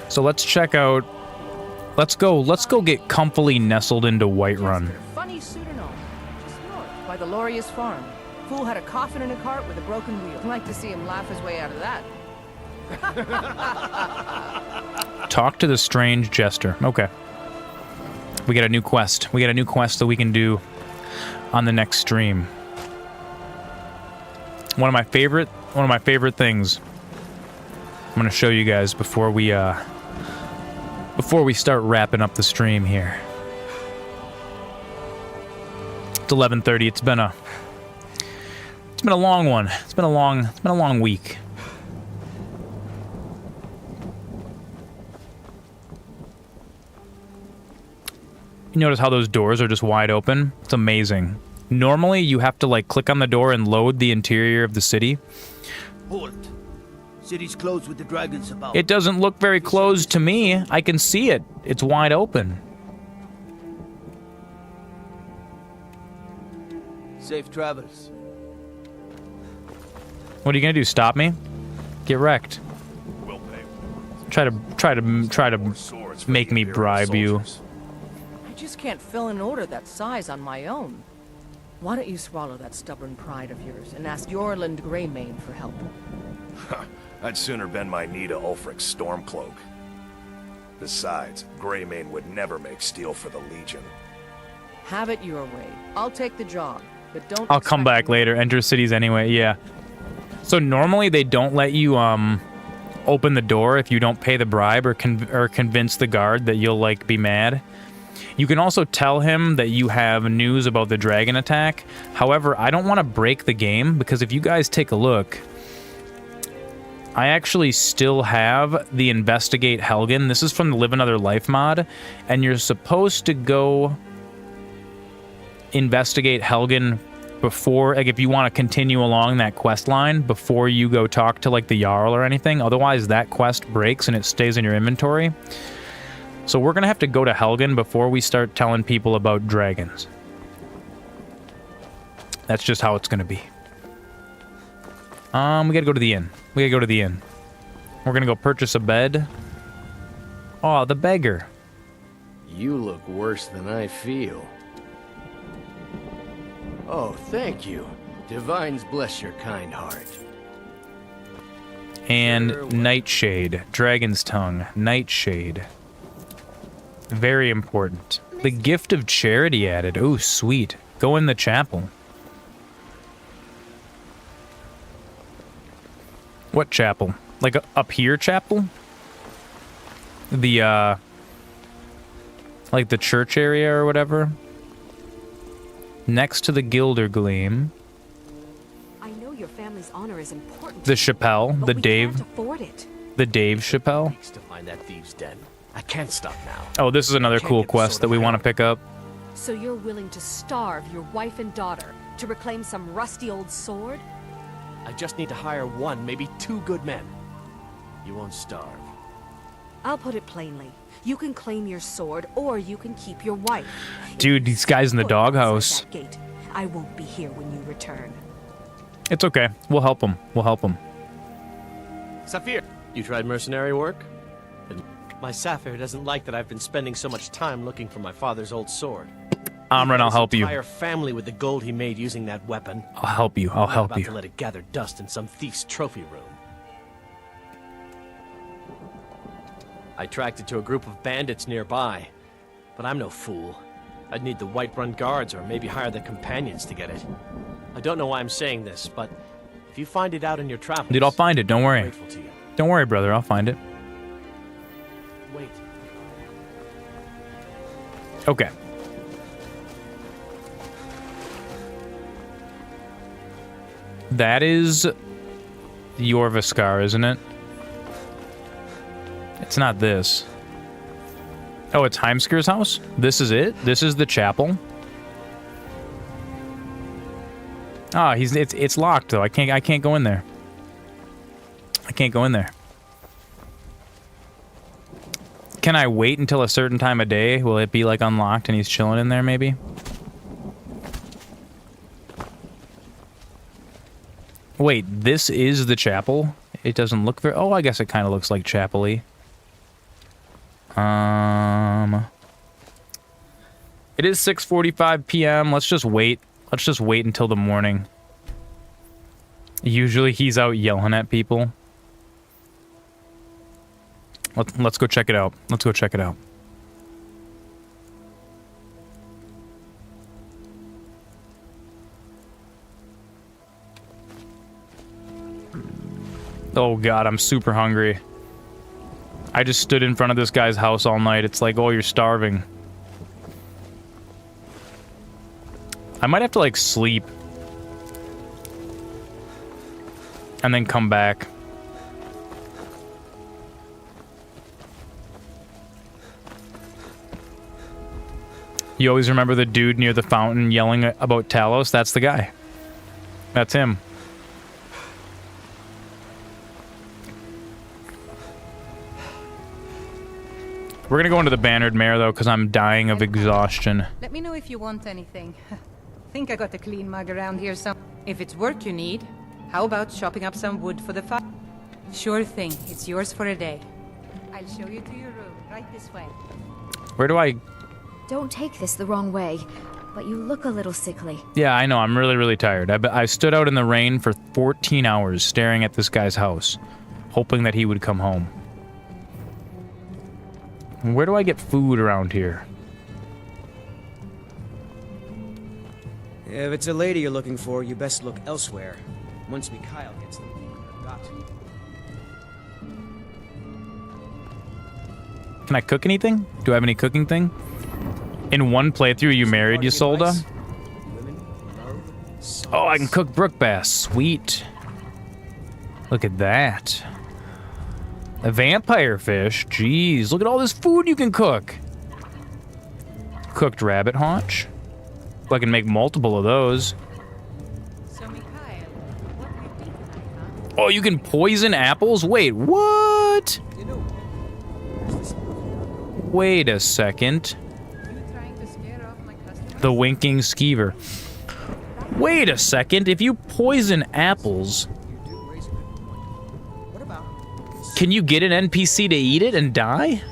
So let's check out... Let's go get comfily nestled into Whiterun. Funny pseudonym, just north by the Lorius farm. Fool had a coffin in a cart with a broken wheel. I'd like to see him laugh his way out of that. Talk to the strange jester. Okay. We get a new quest. We get a new quest that we can do on the next stream. One of my favorite things I'm going to show you guys before we start wrapping up the stream here. It's 11:30. It's been a long one. It's been a long week. You notice how those doors are just wide open? It's amazing. Normally, you have to like click on the door and load the interior of the city. Halt. City's closed with the dragons about. It doesn't look very closed to me. I can see it. It's wide open. Safe travels. What are you gonna do? Stop me? Get wrecked. Try to make me bribe you. I just can't fill an order that size on my own. Why don't you swallow that stubborn pride of yours and ask Yorland Greymane for help? I'd sooner bend my knee to Ulfric's Stormcloak. Besides, Greymane would never make steel for the Legion. Have it your way. I'll take the job, but don't. I'll come back later. Enter cities anyway. Yeah. So normally they don't let you open the door if you don't pay the bribe or convince the guard that you'll, like, be mad. You can also tell him that you have news about the dragon attack. However, I don't want to break the game, because if you guys take a look, I actually still have the Investigate Helgen. This is from the Live Another Life mod, and you're supposed to go investigate Helgen before, like, if you want to continue along that quest line before you go talk to, like, the Jarl or anything. Otherwise, that quest breaks and it stays in your inventory. So we're going to have to go to Helgen before we start telling people about dragons. That's just how it's going to be. We got to go to the inn. We got to go to the inn. We're going to go purchase a bed. Oh, the beggar. You look worse than I feel. Oh, thank you. Divines bless your kind heart. And Nightshade. Dragon's Tongue. Nightshade. Very important. The Gift of Charity added. Oh, sweet. Go in the chapel. What chapel? Like up here chapel? The, like the church area or whatever? Next to the Gilder Gleam. I know your family's honor is important. The Chapelle. But The we Dave. can't afford it. The Dave Chapelle. Thanks to find that thieves' den. I can't stop now. Oh, this is another cool quest that we want to pick up. So you're willing to starve your wife and daughter to reclaim some rusty old sword? I just need to hire one, maybe two good men. You won't starve. I'll put it plainly. You can claim your sword, or you can keep your wife. Dude, these guys in the doghouse. That gate. I won't be here when you return. It's okay. We'll help them. We'll help them. Saphir, you tried mercenary work? My Saphir doesn't like that I've been spending so much time looking for my father's old sword. Amran, I'll help you. Entire family with the gold he made using that weapon. I'll help you. I'll help about you. To let it gather dust in some thief's trophy room. I tracked it to a group of bandits nearby, but I'm no fool. I'd need the Whiterun guards or maybe hire the companions to get it. I don't know why I'm saying this, but if you find it out in your travels, Dude, I'll find it. Don't worry. I'm grateful to you. Don't worry, brother. I'll find it. Wait. Okay. That is Jorviskar, isn't it? It's not this. Oh, it's Heimskir's house? This is it? This is the chapel? Ah, it's locked though. I can't go in there. I can't go in there. Can I wait until a certain time of day? Will it be like unlocked and he's chilling in there maybe? Wait, this is the chapel? It doesn't look very... Oh, I guess it kind of looks like chapel-y. It is 6:45 p.m. Let's just wait. Let's just wait until the morning. Usually he's out yelling at people. Let's go check it out. Let's go check it out. Oh god, I'm super hungry. I just stood in front of this guy's house all night. It's like, oh, you're starving. I might have to, like, sleep. And then come back. You always remember the dude near the fountain yelling about Talos? That's the guy. That's him. We're gonna go into the Bannered Mare, though, because I'm dying of exhaustion. Let me know if you want anything. Think I got a clean mug around here some. If it's work you need, how about chopping up some wood for the fire? Sure thing. It's yours for a day. I'll show you to your room, right this way. Where do I... Don't take this the wrong way, but you look a little sickly. Yeah, I know. I'm really, really tired. I stood out in the rain for 14 hours staring at this guy's house, hoping that he would come home. Where do I get food around here? If it's a lady you're looking for, you best look elsewhere. Once Mikhail gets them, got to. Can I cook anything? Do I have any cooking thing? In one playthrough, you married Ysolda? Oh, I can cook brook bass. Sweet. Look at that. A vampire fish. Jeez, look at all this food you can cook. Cooked rabbit haunch. I can make multiple of those. Oh, you can poison apples? Wait, what? Wait a second. The winking skeever. Wait a second, if you poison apples, can you get an NPC to eat it and die?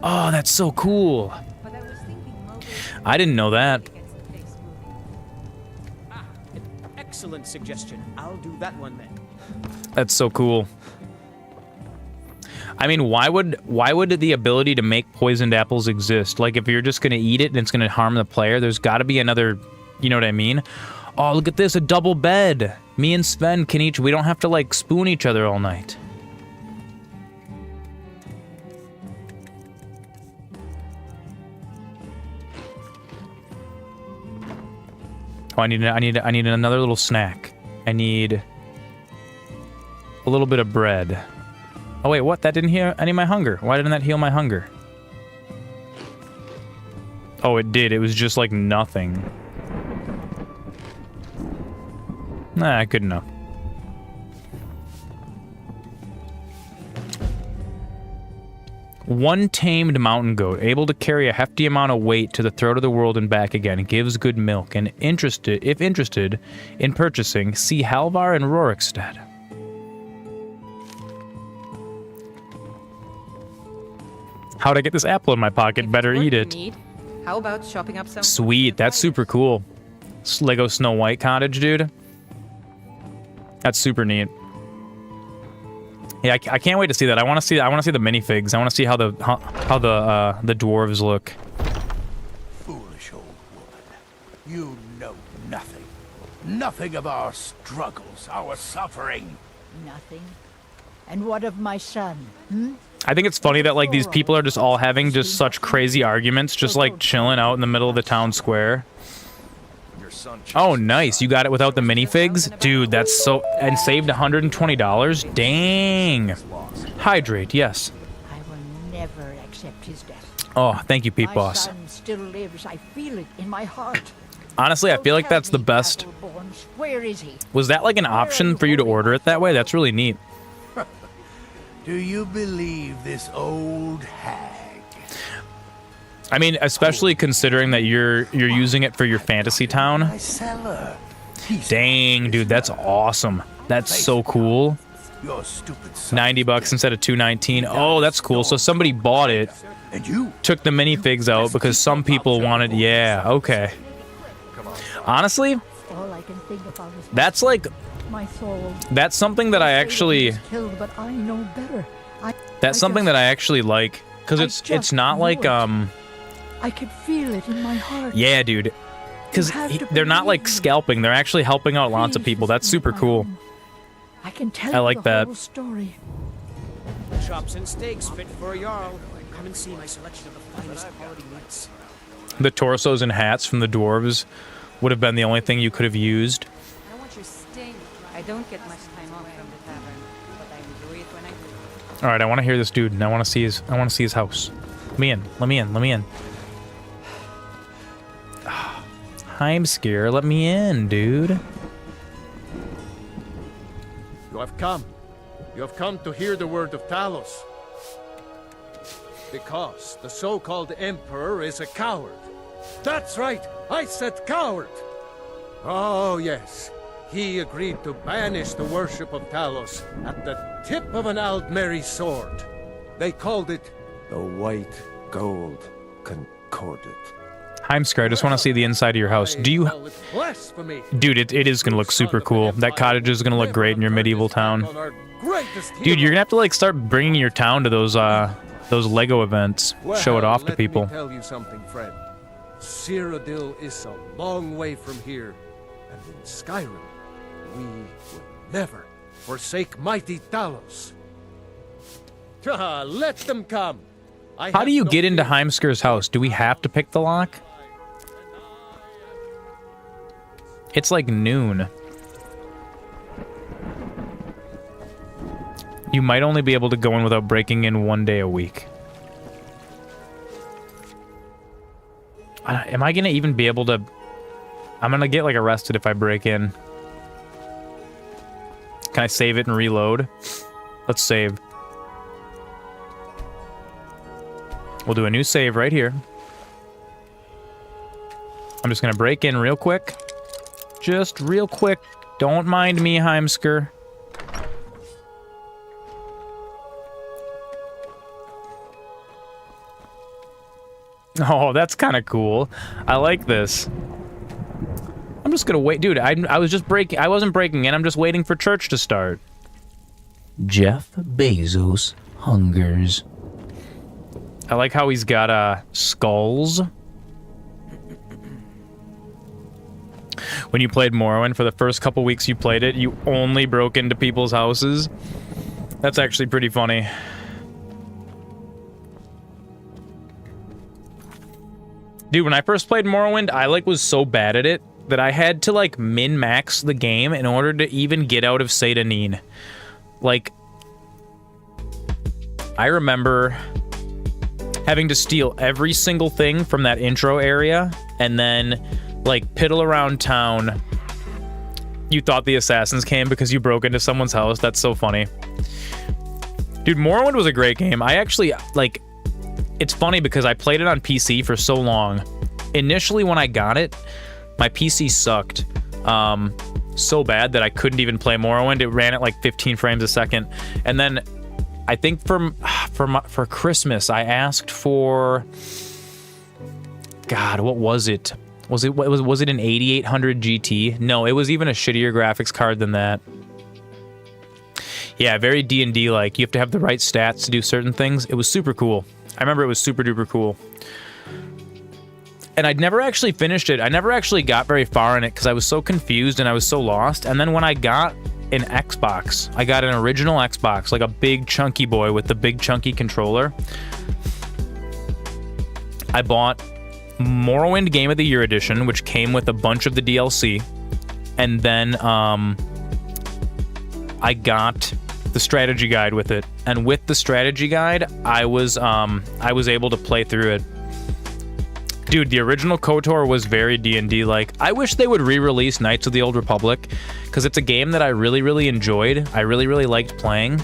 Oh, that's so cool. I didn't know that. Excellent suggestion. I'll do that one then. That's so cool. I mean, why would the ability to make poisoned apples exist? Like, if you're just gonna eat it and it's gonna harm the player, there's gotta be another, you know what I mean? Oh, look at this, a double bed. Me and Sven can each, we don't have to, like, spoon each other all night. Oh, I need another little snack. I need a little bit of bread. Oh wait, what? That didn't heal any of my hunger. Why didn't that heal my hunger? Oh, it did. It was just like nothing. Nah, good enough. One tamed mountain goat, able to carry a hefty amount of weight to the throat of the world and back again, gives good milk, and if interested in purchasing, see Halvar and Rorikstead. How'd I get this apple in my pocket? Better eat it. How about shopping up some? Sweet, that's super cool. Lego Snow White cottage, dude. That's super neat. Yeah, I can't wait to see that. I want to see the minifigs. I want to see how the dwarves look. Foolish old woman. You know nothing. Nothing of our struggles, our suffering. Nothing. And what of my son? I think it's funny that like these people are just all having just such crazy arguments, just like chilling out in the middle of the town square. Oh, nice. You got it without the minifigs? Dude, that's so... And saved $120? Dang. Hydrate, yes. I will never accept his death. Oh, thank you, Pete My Boss. son still lives. I feel it in my heart. Honestly, I feel like that's the best. Where is he? Was that like an option for you to order it that way? That's really neat. Do you believe this old hag? I mean, especially considering that you're using it for your fantasy town. Dang, dude, that's awesome. That's so cool. $90 instead of $219. Oh, that's cool. So somebody bought it, took the minifigs out because some people wanted. Yeah, okay. Honestly, All I can think about is that's like my soul. that's something that I actually. Killed, but I know better. That's something that I actually like because it's not like I could feel it in my heart. Yeah, dude. Because they're not like scalping; they're actually helping out lots of people. That's super cool. I can tell I like the that. whole story. Chops and steaks fit for a jarl. Come and see my selection of the finest quality meats. The torsos and hats from the dwarves would have been the only thing you could have used. I want your sting. I don't get much time off from the tavern, but I enjoy it when I do. All right, I want to hear this dude, and I want to see his house. Let me in. Let me in. Let me in. I'm scared. Let me in, dude. You have come. You have come to hear the word of Talos. Because the so-called Emperor is a coward. That's right, I said coward. Oh, yes. He agreed to banish the worship of Talos at the tip of an Aldmeri sword. They called it the White Gold Concordat. I'm scared. I just want to see the inside of your house. Do you... Dude, it is going to look super cool. That cottage is going to look great in your medieval town. Dude, you're going to have to, like, start bringing your town to those Lego events. Show it off to people. Let me tell you something, friend. Cyrodiil is a long way from here. And in Skyrim, we will never forsake mighty Talos. Let them come. How do you get into Heimskir's house? Do we have to pick the lock? It's like noon. You might only be able to go in without breaking in 1 day a week. Am I gonna even be able to... I'm gonna get, like, arrested if I break in. Can I save it and reload? Let's save. We'll do a new save right here. I'm just gonna break in real quick. Just real quick. Don't mind me, Heimskir. Oh, that's kind of cool. I like this. I'm just gonna wait. Dude, I was just breaking... I wasn't breaking in. I'm just waiting for church to start. Jeff Bezos hungers. I like how he's got, skulls. When you played Morrowind, for the first couple weeks you played it, you only broke into people's houses. That's actually pretty funny. Dude, when I first played Morrowind, I, like, was so bad at it that I had to, like, min-max the game in order to even get out of Seyda-Neen. Like, I remember having to steal every single thing from that intro area, and then, like, piddle around town. You thought the assassins came because you broke into someone's house. That's so funny. Dude, Morrowind was a great game. I actually, like... It's funny because I played it on PC for so long. Initially, when I got it, my PC sucked so bad that I couldn't even play Morrowind. It ran at like 15 frames a second. And then I think for Christmas, I asked for... God, what was it? Was it an 8800 GT? No, it was even a shittier graphics card than that. Yeah, very D&D-like. You have to have the right stats to do certain things. It was super cool. I remember it was super duper cool. And I'd never actually finished it. I never actually got very far in it because I was so confused and I was so lost. And then when I got an Xbox, I got an original Xbox, like a big chunky boy with the big chunky controller. I bought Morrowind Game of the Year Edition, which came with a bunch of the DLC. And then I got the strategy guide with it, and with the strategy guide, I was able to play through it. Dude, the original KOTOR was very D&D like. I wish they would re-release Knights of the Old Republic, because it's a game that I really, really enjoyed. I really, really liked playing,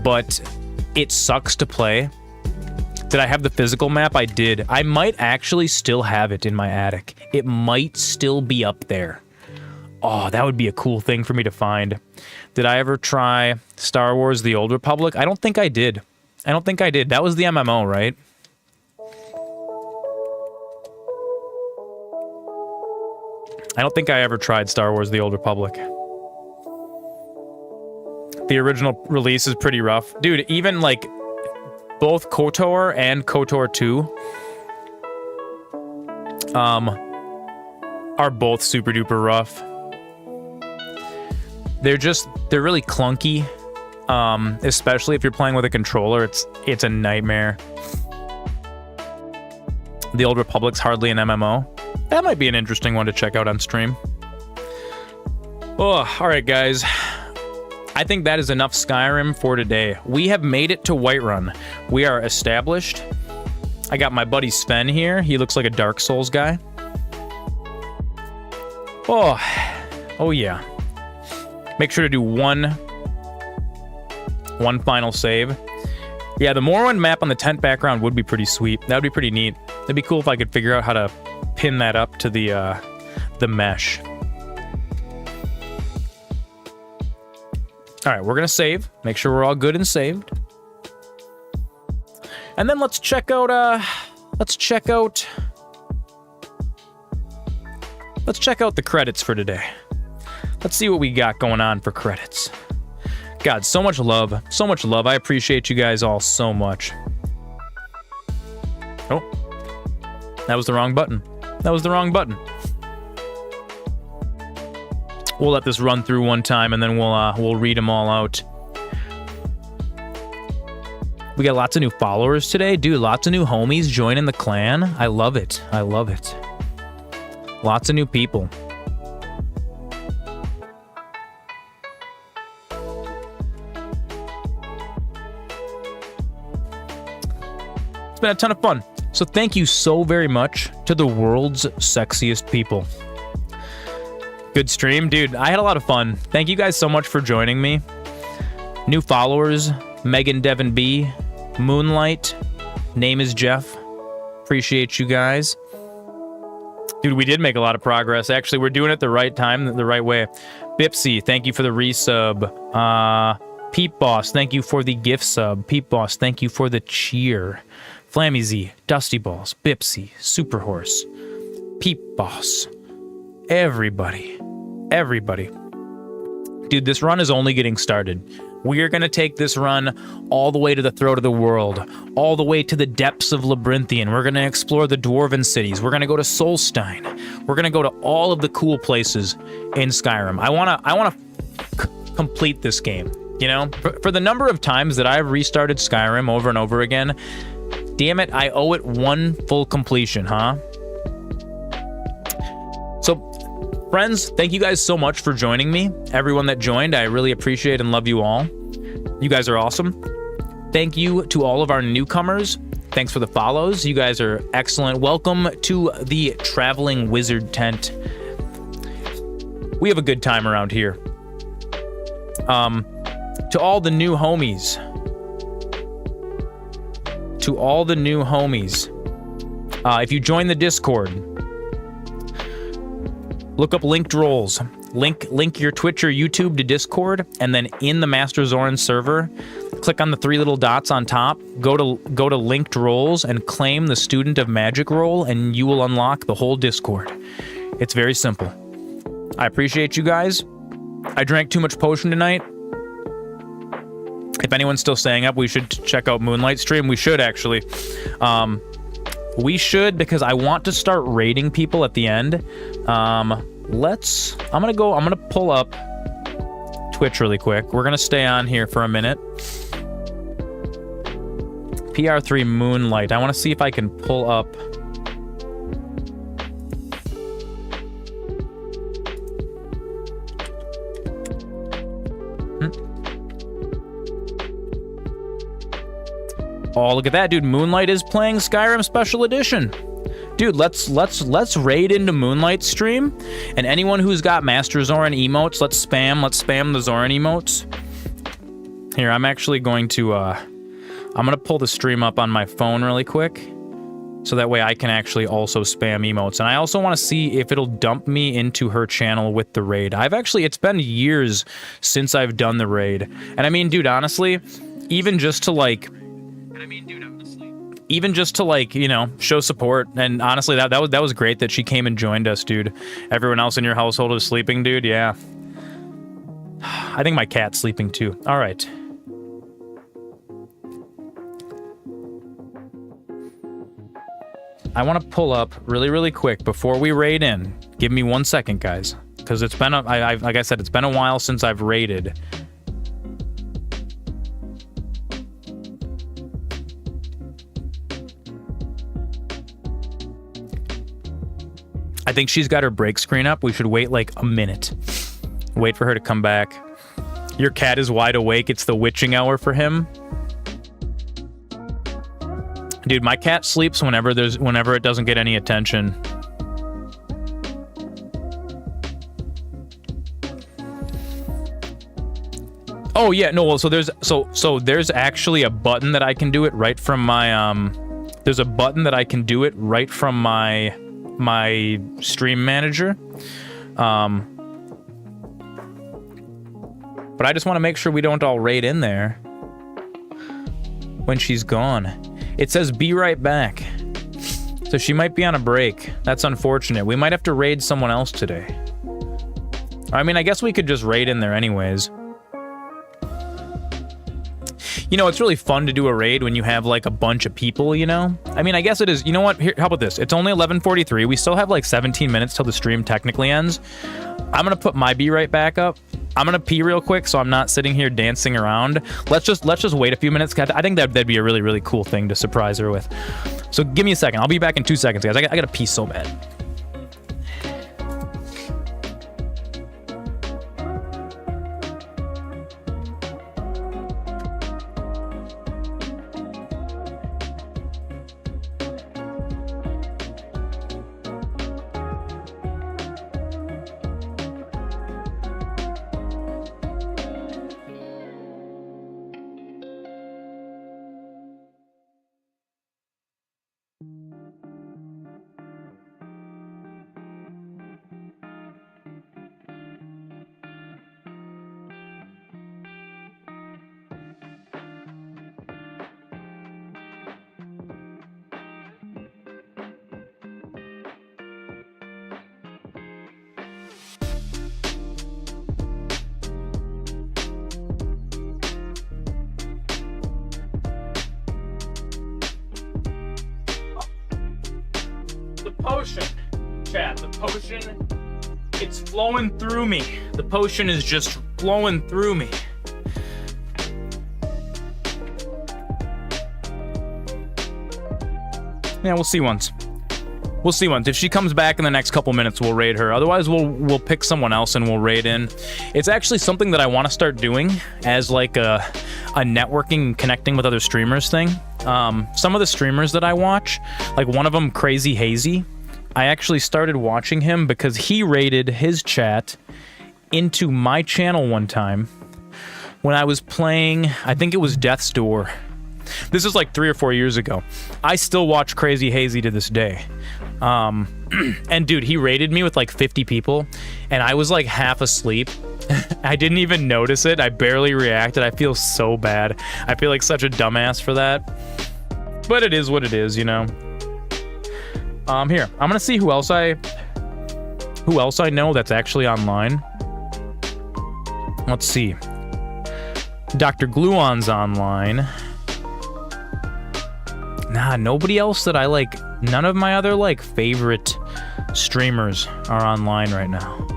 but it sucks to play. Did I have the physical map? I did. I might actually still have it in my attic. It might still be up there. Oh, that would be a cool thing for me to find. Did I ever try Star Wars The Old Republic? I don't think I did. I don't think I did. That was the MMO, right? I don't think I ever tried Star Wars The Old Republic. The original release is pretty rough. Dude, even, like, both KOTOR and KOTOR 2 are both super duper rough. They're really clunky, especially if you're playing with a controller. It's a nightmare. The Old Republic's hardly an MMO. That might be an interesting one to check out on stream. Oh, alright guys. I think that is enough Skyrim for today. We have made it to Whiterun. We are established. I got my buddy Sven here. He looks like a Dark Souls guy. Oh yeah. Make sure to do one final save. Yeah, the Morrowind map on the tent background would be pretty sweet. That would be pretty neat. It'd be cool if I could figure out how to pin that up to the mesh. All right, we're gonna save. Make sure we're all good and saved. And then let's check out the credits for today. Let's see what we got going on for credits. God, so much love. So much love. I appreciate you guys all so much. Oh. That was the wrong button. That was the wrong button. We'll let this run through one time and then we'll read them all out. We got lots of new followers today. Dude, lots of new homies joining the clan. I love it. I love it. Lots of new people. It's been a ton of fun. So thank you so very much to the world's sexiest people. Good stream. Dude, I had a lot of fun. Thank you guys so much for joining me. New followers, Megan Devon B, Moonlight, name is Jeff. Appreciate you guys. Dude, we did make a lot of progress. Actually, we're doing it the right time, the right way. Bipsy, thank you for the resub. Peep Boss, thank you for the gift sub. Peep Boss, thank you for the cheer. Flammy Z, Dusty Balls, Bipsy, Super Horse, Peep Boss. Everybody. Dude, this run is only getting started. We are going to take this run all the way to the throat of the world, all the way to the depths of Labyrinthian. We're going to explore the Dwarven cities. We're going to go to Solstein. We're going to go to all of the cool places in Skyrim. I want to complete this game, you know? For the number of times that I've restarted Skyrim over and over again, damn it, I owe it one full completion, huh? So, friends, thank you guys so much for joining me. Everyone that joined, I really appreciate and love you all. You guys are awesome. Thank you to all of our newcomers. Thanks for the follows. You guys are excellent. Welcome to the Traveling Wizard Tent. We have a good time around here. To all the new homies. If you join the Discord, look up linked roles. Link your Twitch or YouTube to Discord, and then in the MasterZoran server, click on the three little dots on top, go to linked roles and claim the Student of Magic role, and you will unlock the whole Discord. It's very simple. I appreciate you guys. I drank too much potion tonight. If anyone's still staying up, we should check out Moonlight stream. We should actually. We should, because I want to start raiding people at the end. I'm gonna pull up Twitch really quick. We're gonna stay on here for a minute. PR3 Moonlight. I want to see if I can pull up. Oh, look at that, dude. Moonlight is playing Skyrim Special Edition. Dude, let's raid into Moonlight stream, and anyone who's got MasterZoran emotes, let's spam the Zoran emotes. Here, I'm actually going to I'm gonna pull the stream up on my phone really quick, so that way I can actually also spam emotes. And I also want to see if it'll dump me into her channel with the raid. it's been years since I've done the raid, and I mean, dude, honestly, even just to like, you know, show support. And honestly, that was great that she came and joined us, dude. Everyone else in your household is sleeping, dude. Yeah. I think my cat's sleeping too. All right. I want to pull up really quick before we raid in. Give me 1 second, guys, because it's been like I said, it's been a while since I've raided. I think she's got her break screen up. We should wait like a minute. Wait for her to come back. Your cat is wide awake. It's the witching hour for him. Dude, my cat sleeps whenever it doesn't get any attention. Oh yeah, no, well, so there's actually a button that I can do it right from my there's a button that I can do it right from my stream manager. But I just want to make sure we don't all raid in there when she's gone. It says be right back. So she might be on a break. That's unfortunate. We might have to raid someone else today. I mean, I guess we could just raid in there anyways. You know, it's really fun to do a raid when you have like a bunch of people, you know? I mean, I guess it is. You know what? Here, how about this? It's only 11:43. We still have like 17 minutes till the stream technically ends. I'm gonna put my be right back up I'm gonna pee real quick, so I'm not sitting here dancing around. Let's just wait a few minutes. I think that'd be a really, really cool thing to surprise her with. So give me a second. I'll be back in 2 seconds, guys. I gotta pee so bad. Potion, chat, the potion, it's flowing through me. The potion is just flowing through me. Yeah, we'll see once. We'll see once. If she comes back in the next couple minutes, we'll raid her. Otherwise, we'll pick someone else and we'll raid in. It's actually something that I want to start doing as like a networking, connecting with other streamers thing. Some of the streamers that I watch, like one of them, Crazy Hazy, I actually started watching him because he raided his chat into my channel one time when I was playing, I think it was Death's Door. This is like 3 or 4 years ago. I still watch Crazy Hazy to this day. And dude, he raided me with like 50 people, and I was like half asleep. I didn't even notice it. I barely reacted. I feel so bad. I feel like such a dumbass for that. But it is what it is, you know. Here, I'm gonna see who else I know that's actually online. Let's see. Dr. Gluon's online. Nah, nobody else that I like. None of my other like favorite streamers are online right now.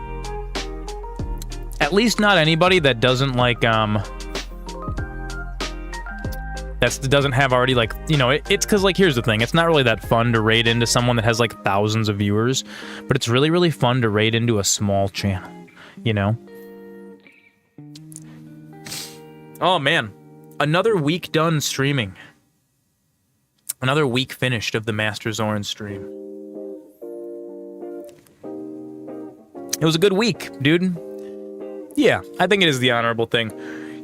At least not anybody that doesn't like doesn't have already like, you know, it's because like here's the thing, it's not really that fun to raid into someone that has like thousands of viewers, but it's really, really fun to raid into a small channel, you know. Oh man, another week done streaming. Another week finished of the MasterZoran stream. It was a good week, dude. Yeah, I think it is the honorable thing.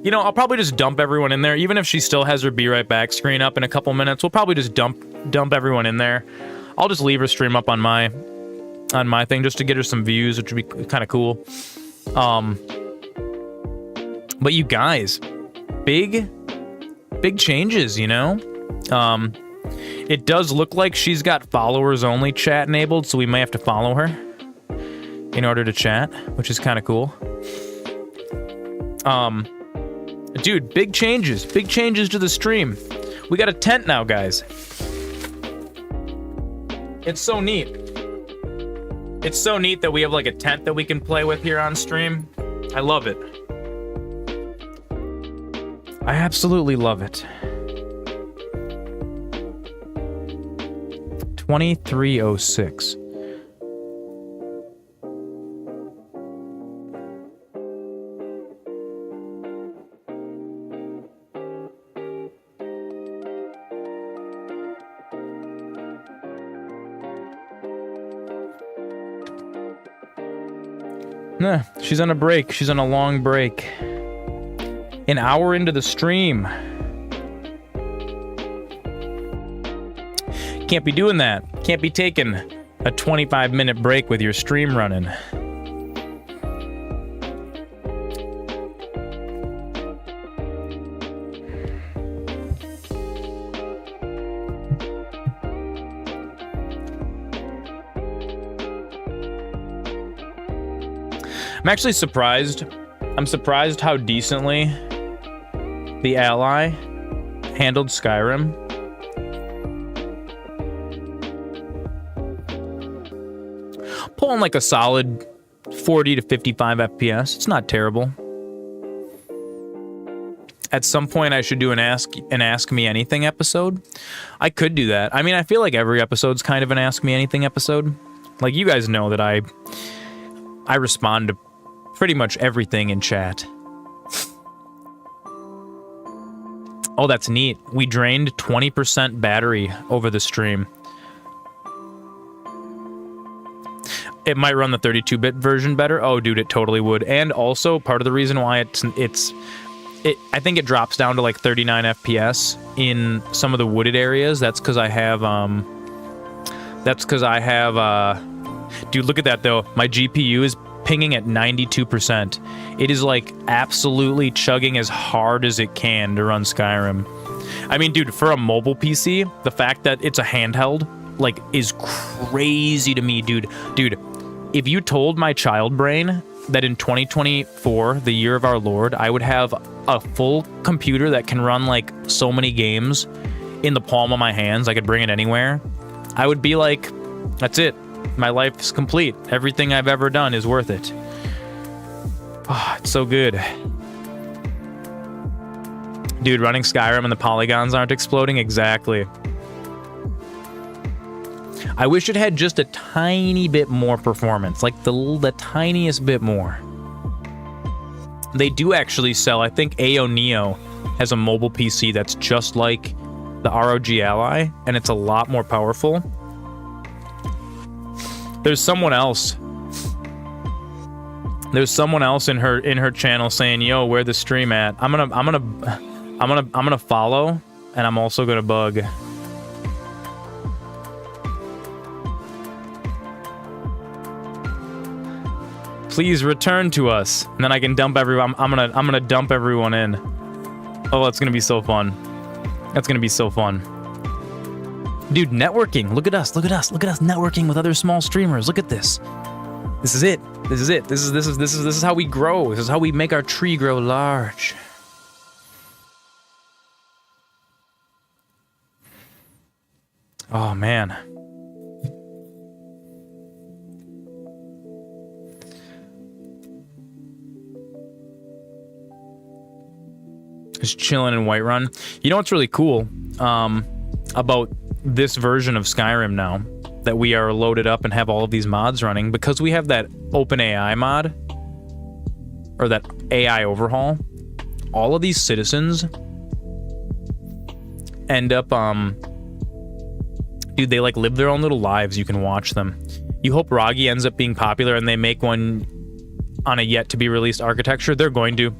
You know, I'll probably just dump everyone in there, even if she still has her be right back screen up in a couple minutes. We'll probably just dump everyone in there. I'll just leave her stream up on my thing just to get her some views, which would be kind of cool. But you guys, big changes, you know? It does look like she's got followers only chat enabled, so we may have to follow her in order to chat, which is kind of cool. Dude, big changes to the stream. We got a tent now, guys. It's so neat. It's so neat that we have like a tent that we can play with here on stream. I love it. I absolutely love it. 2306. Nah, she's on a break. She's on a long break. An hour into the stream. Can't be doing that. Can't be taking a 25-minute break with your stream running. I'm actually surprised. I'm surprised how decently the ally handled Skyrim. Pulling like a solid 40 to 55 FPS. It's not terrible. At some point, I should do an Ask Me Anything episode. I could do that. I mean, I feel like every episode's kind of an Ask Me Anything episode. Like, you guys know that I respond to pretty much everything in chat. Oh, that's neat. We drained 20% battery over the stream. It might run the 32-bit version better. Oh, dude, it totally would. And also, part of the reason why I think it drops down to like 39 FPS in some of the wooded areas. That's because I have, dude, look at that though. My GPU is pinging at 92%. It is like absolutely chugging as hard as it can to run Skyrim. I mean, dude, for a mobile PC, the fact that it's a handheld, like, is crazy to me, dude. Dude, if you told my child brain that in 2024, the year of our Lord, I would have a full computer that can run like so many games in the palm of my hands, I could bring it anywhere, I would be like, that's it. My life's complete. Everything I've ever done is worth it. Oh, it's so good. Dude, running Skyrim and the polygons aren't exploding? Exactly. I wish it had just a tiny bit more performance, like the tiniest bit more. They do actually sell, I think AO Neo has a mobile PC that's just like the ROG Ally, and it's a lot more powerful. There's someone else in her channel saying, "Yo, where the stream at?" I'm gonna follow, and I'm also gonna bug. Please return to us, and then I can dump everyone. I'm gonna dump everyone in. Oh, that's gonna be so fun. That's gonna be so fun. Dude, networking. Look at us. Look at us. Look at us networking with other small streamers. Look at this. This is it. This is it. This is how we grow. This is how we make our tree grow large. Oh man. Just chilling in Whiterun. You know what's really cool about this version of Skyrim now, that we are loaded up and have all of these mods running, because we have that OpenAI mod, or that AI overhaul, all of these citizens end up, dude, they like live their own little lives. You can watch them. You hope Roggy ends up being popular and they make one on a yet to be released architecture. They're going to.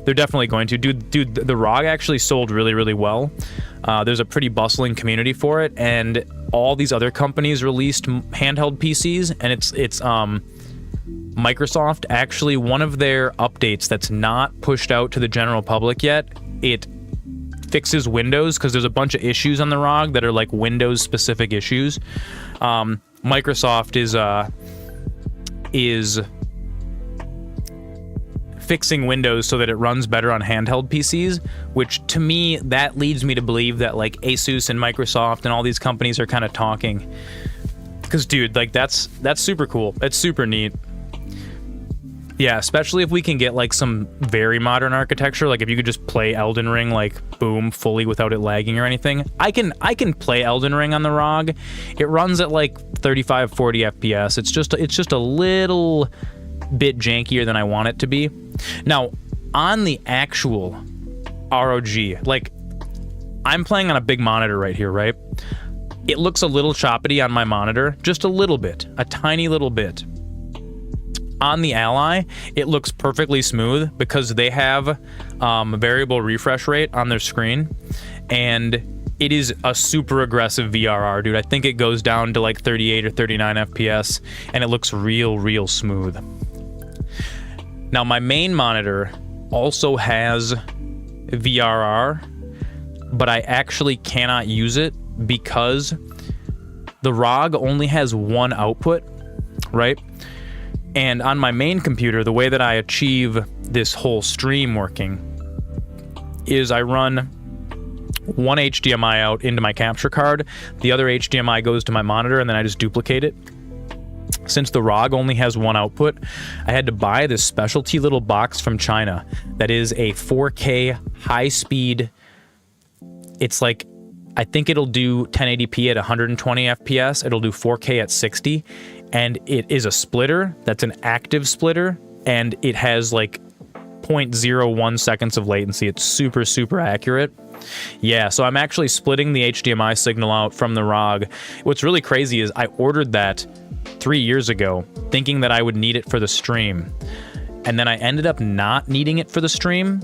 They're definitely going to. Dude, the ROG actually sold really, really well. There's a pretty bustling community for it, and all these other companies released handheld PCs, and it's Microsoft, actually, one of their updates that's not pushed out to the general public yet, it fixes Windows, because there's a bunch of issues on the ROG that are like Windows specific issues. Microsoft is fixing Windows so that it runs better on handheld PCs, which to me, that leads me to believe that like Asus and Microsoft and all these companies are kind of talking. Because dude, like that's super cool. It's super neat. Yeah, especially if we can get like some very modern architecture, like if you could just play Elden Ring like boom fully without it lagging or anything. I can play Elden Ring on the ROG. It runs at like 35-40 FPS. It's just a little bit jankier than I want it to be. Now, on the actual ROG, like I'm playing on a big monitor right here, right? It looks a little choppy on my monitor, just a little bit, a tiny little bit. On the Ally, it looks perfectly smooth because they have variable refresh rate on their screen, and it is a super aggressive VRR, dude. I think it goes down to like 38 or 39 FPS, and it looks real smooth. Now, my main monitor also has VRR, but I actually cannot use it because the ROG only has one output, right? And on my main computer, the way that I achieve this whole stream working is I run one HDMI out into my capture card, the other HDMI goes to my monitor, and then I just duplicate it. since the ROG only has one output, I had to buy this specialty little box from China that is a 4K high-speed. It's like, I think it'll do 1080p at 120 FPS. It'll do 4K at 60, and it is a splitter that's an active splitter, and it has like 0.01 seconds of latency. It's super, super accurate. Yeah, so I'm actually splitting the HDMI signal out from the ROG. What's really crazy is I ordered that 3 years ago, thinking that I would need it for the stream. And then I ended up not needing it for the stream.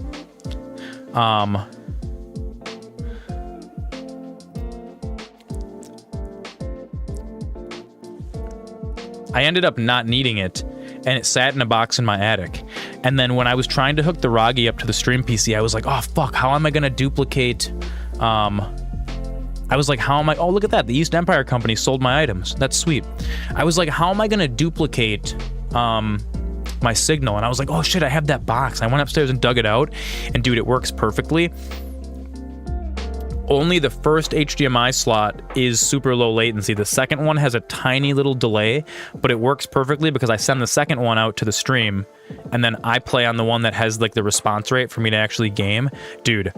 I ended up not needing it, and it sat in a box in my attic. And then when I was trying to hook the ROG up to the stream PC, I was like, oh fuck, how am I gonna duplicate, I was like, how am I, oh look at that, the East Empire Company sold my items, that's sweet. I was like, how am I gonna duplicate, my signal? And I was like, oh shit, I have that box. I went upstairs and dug it out, and dude, it works perfectly. Only the first HDMI slot is super low latency. The second one has a tiny little delay, but it works perfectly because I send the second one out to the stream, and then I play on the one that has like the response rate for me to actually game. Dude,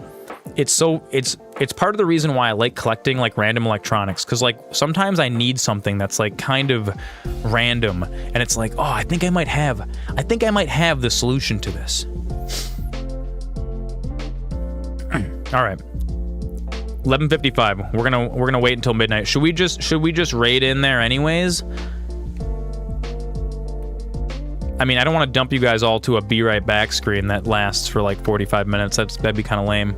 it's part of the reason why I like collecting like random electronics, because like sometimes I need something that's like kind of random, and it's like, oh, I think I might have the solution to this. All right. 11:55. We're gonna wait until midnight. Should we just raid in there anyways? I mean, I don't want to dump you guys all to a be right back screen that lasts for like 45 minutes. That'd be kind of lame.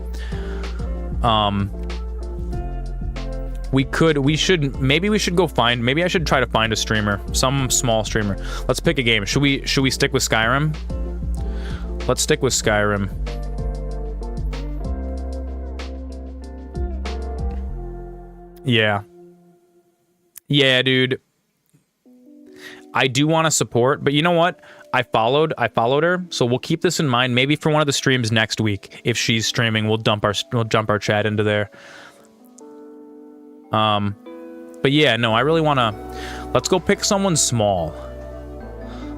Maybe we should go find. Maybe I should try to find a streamer, some small streamer. Let's pick a game. Should we stick with Skyrim? Let's stick with Skyrim. Yeah, dude. I do want to support, but you know what? I followed her, so we'll keep this in mind. Maybe for one of the streams next week, if she's streaming, we'll jump our chat into there. But yeah, no, I really want to. Let's go pick someone small,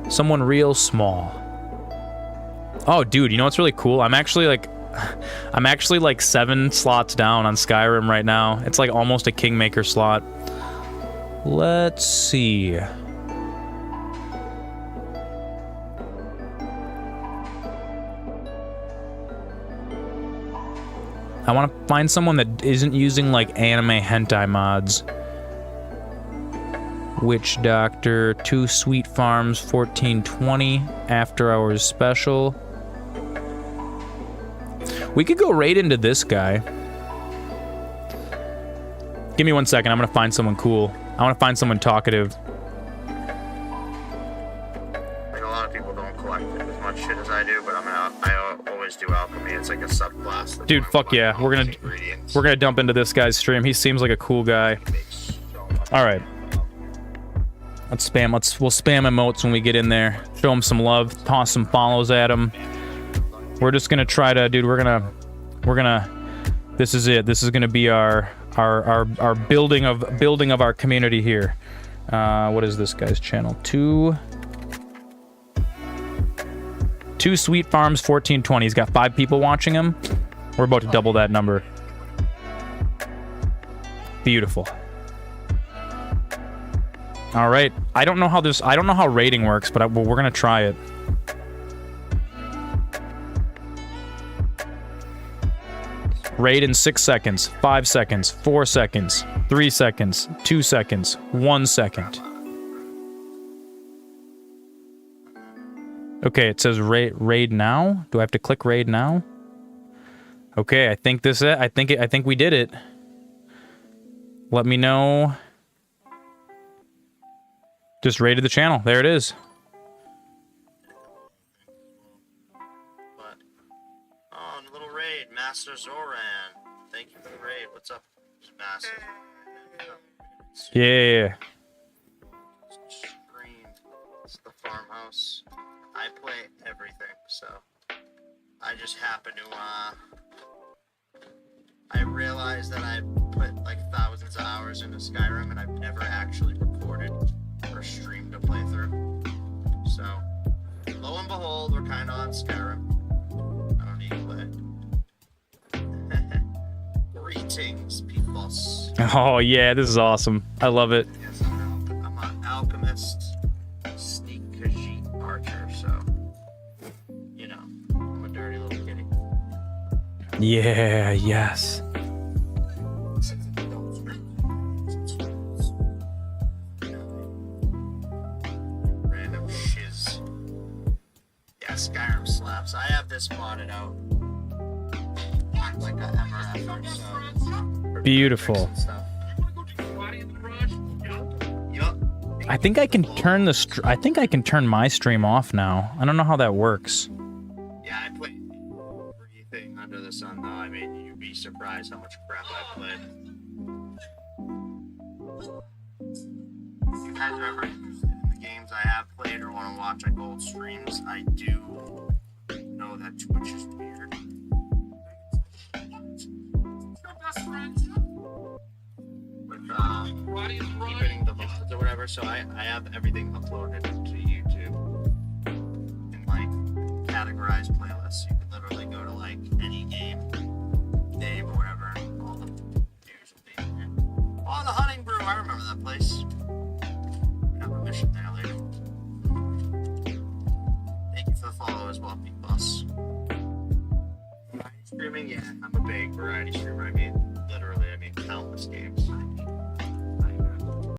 someone real small. Oh, dude, you know what's really cool? I'm actually like 7 slots down on Skyrim right now. It's like almost a Kingmaker slot. Let's see. I want to find someone that isn't using like anime hentai mods. Witch Doctor, 2 Sweet Farms, 1420, After Hours Special. We could go right into this guy. Give me 1 second. I'm gonna find someone cool. I want to find someone talkative. Like a lot of people don't collect as much shit as I do, but I always do alchemy. It's like a subclass. Dude, fuck yeah. We're gonna dump into this guy's stream. He seems like a cool guy. All right. We'll spam emotes when we get in there. Show him some love. Toss some follows at him. We're just gonna try to, dude. We're gonna. This is it. This is gonna be our building of our community here. What is this guy's channel? Two Sweet Farms 1420. He's got 5 people watching him. We're about to double that number. Beautiful. All right. I don't know how rating works, but we're gonna try it. Raid in 6 seconds, 5 seconds, 4 seconds, 3 seconds, 2 seconds, 1 second. Okay, it says raid now. Do I have to click raid now? Okay, I think this is it. I think we did it. Let me know. Just raided the channel. There it is. MasterZoran, thank you for the raid. What's up, Master? Yeah. Scream. It's the farmhouse. I play everything, so I just happen to. I realized that I put like thousands of hours into Skyrim, and I've never actually recorded or stream to play through. So, lo and behold, we're kind of on Skyrim. I don't need to play. Greetings, peoples. Oh yeah, this is awesome. I love it. Yes, I'm an alchemist, sneak Khajiit archer, so, you know, I'm a dirty little kitty. Yeah, yes. Random shiz. Yeah, Skyrim slaps. I have this modded out. Like a MRF, so. Beautiful. I think I can turn I think I can turn my stream off now. I don't know how that works. Yeah, I played everything under the sun, though. I mean, you'd be surprised how much crap I played. If you guys are ever interested in the games I have played or want to watch like old streams, I do know that Twitch is weird. With keeping the mods or whatever, so I have everything uploaded to YouTube in like categorized playlists. You can literally go to like any game, Dave or whatever, and all the news will be in there. Oh, the Hunting Brew, I remember that place. We have a mission there later. Thank you for the follow as well, Pete Boss. Variety streaming, yeah, I'm a big variety streamer.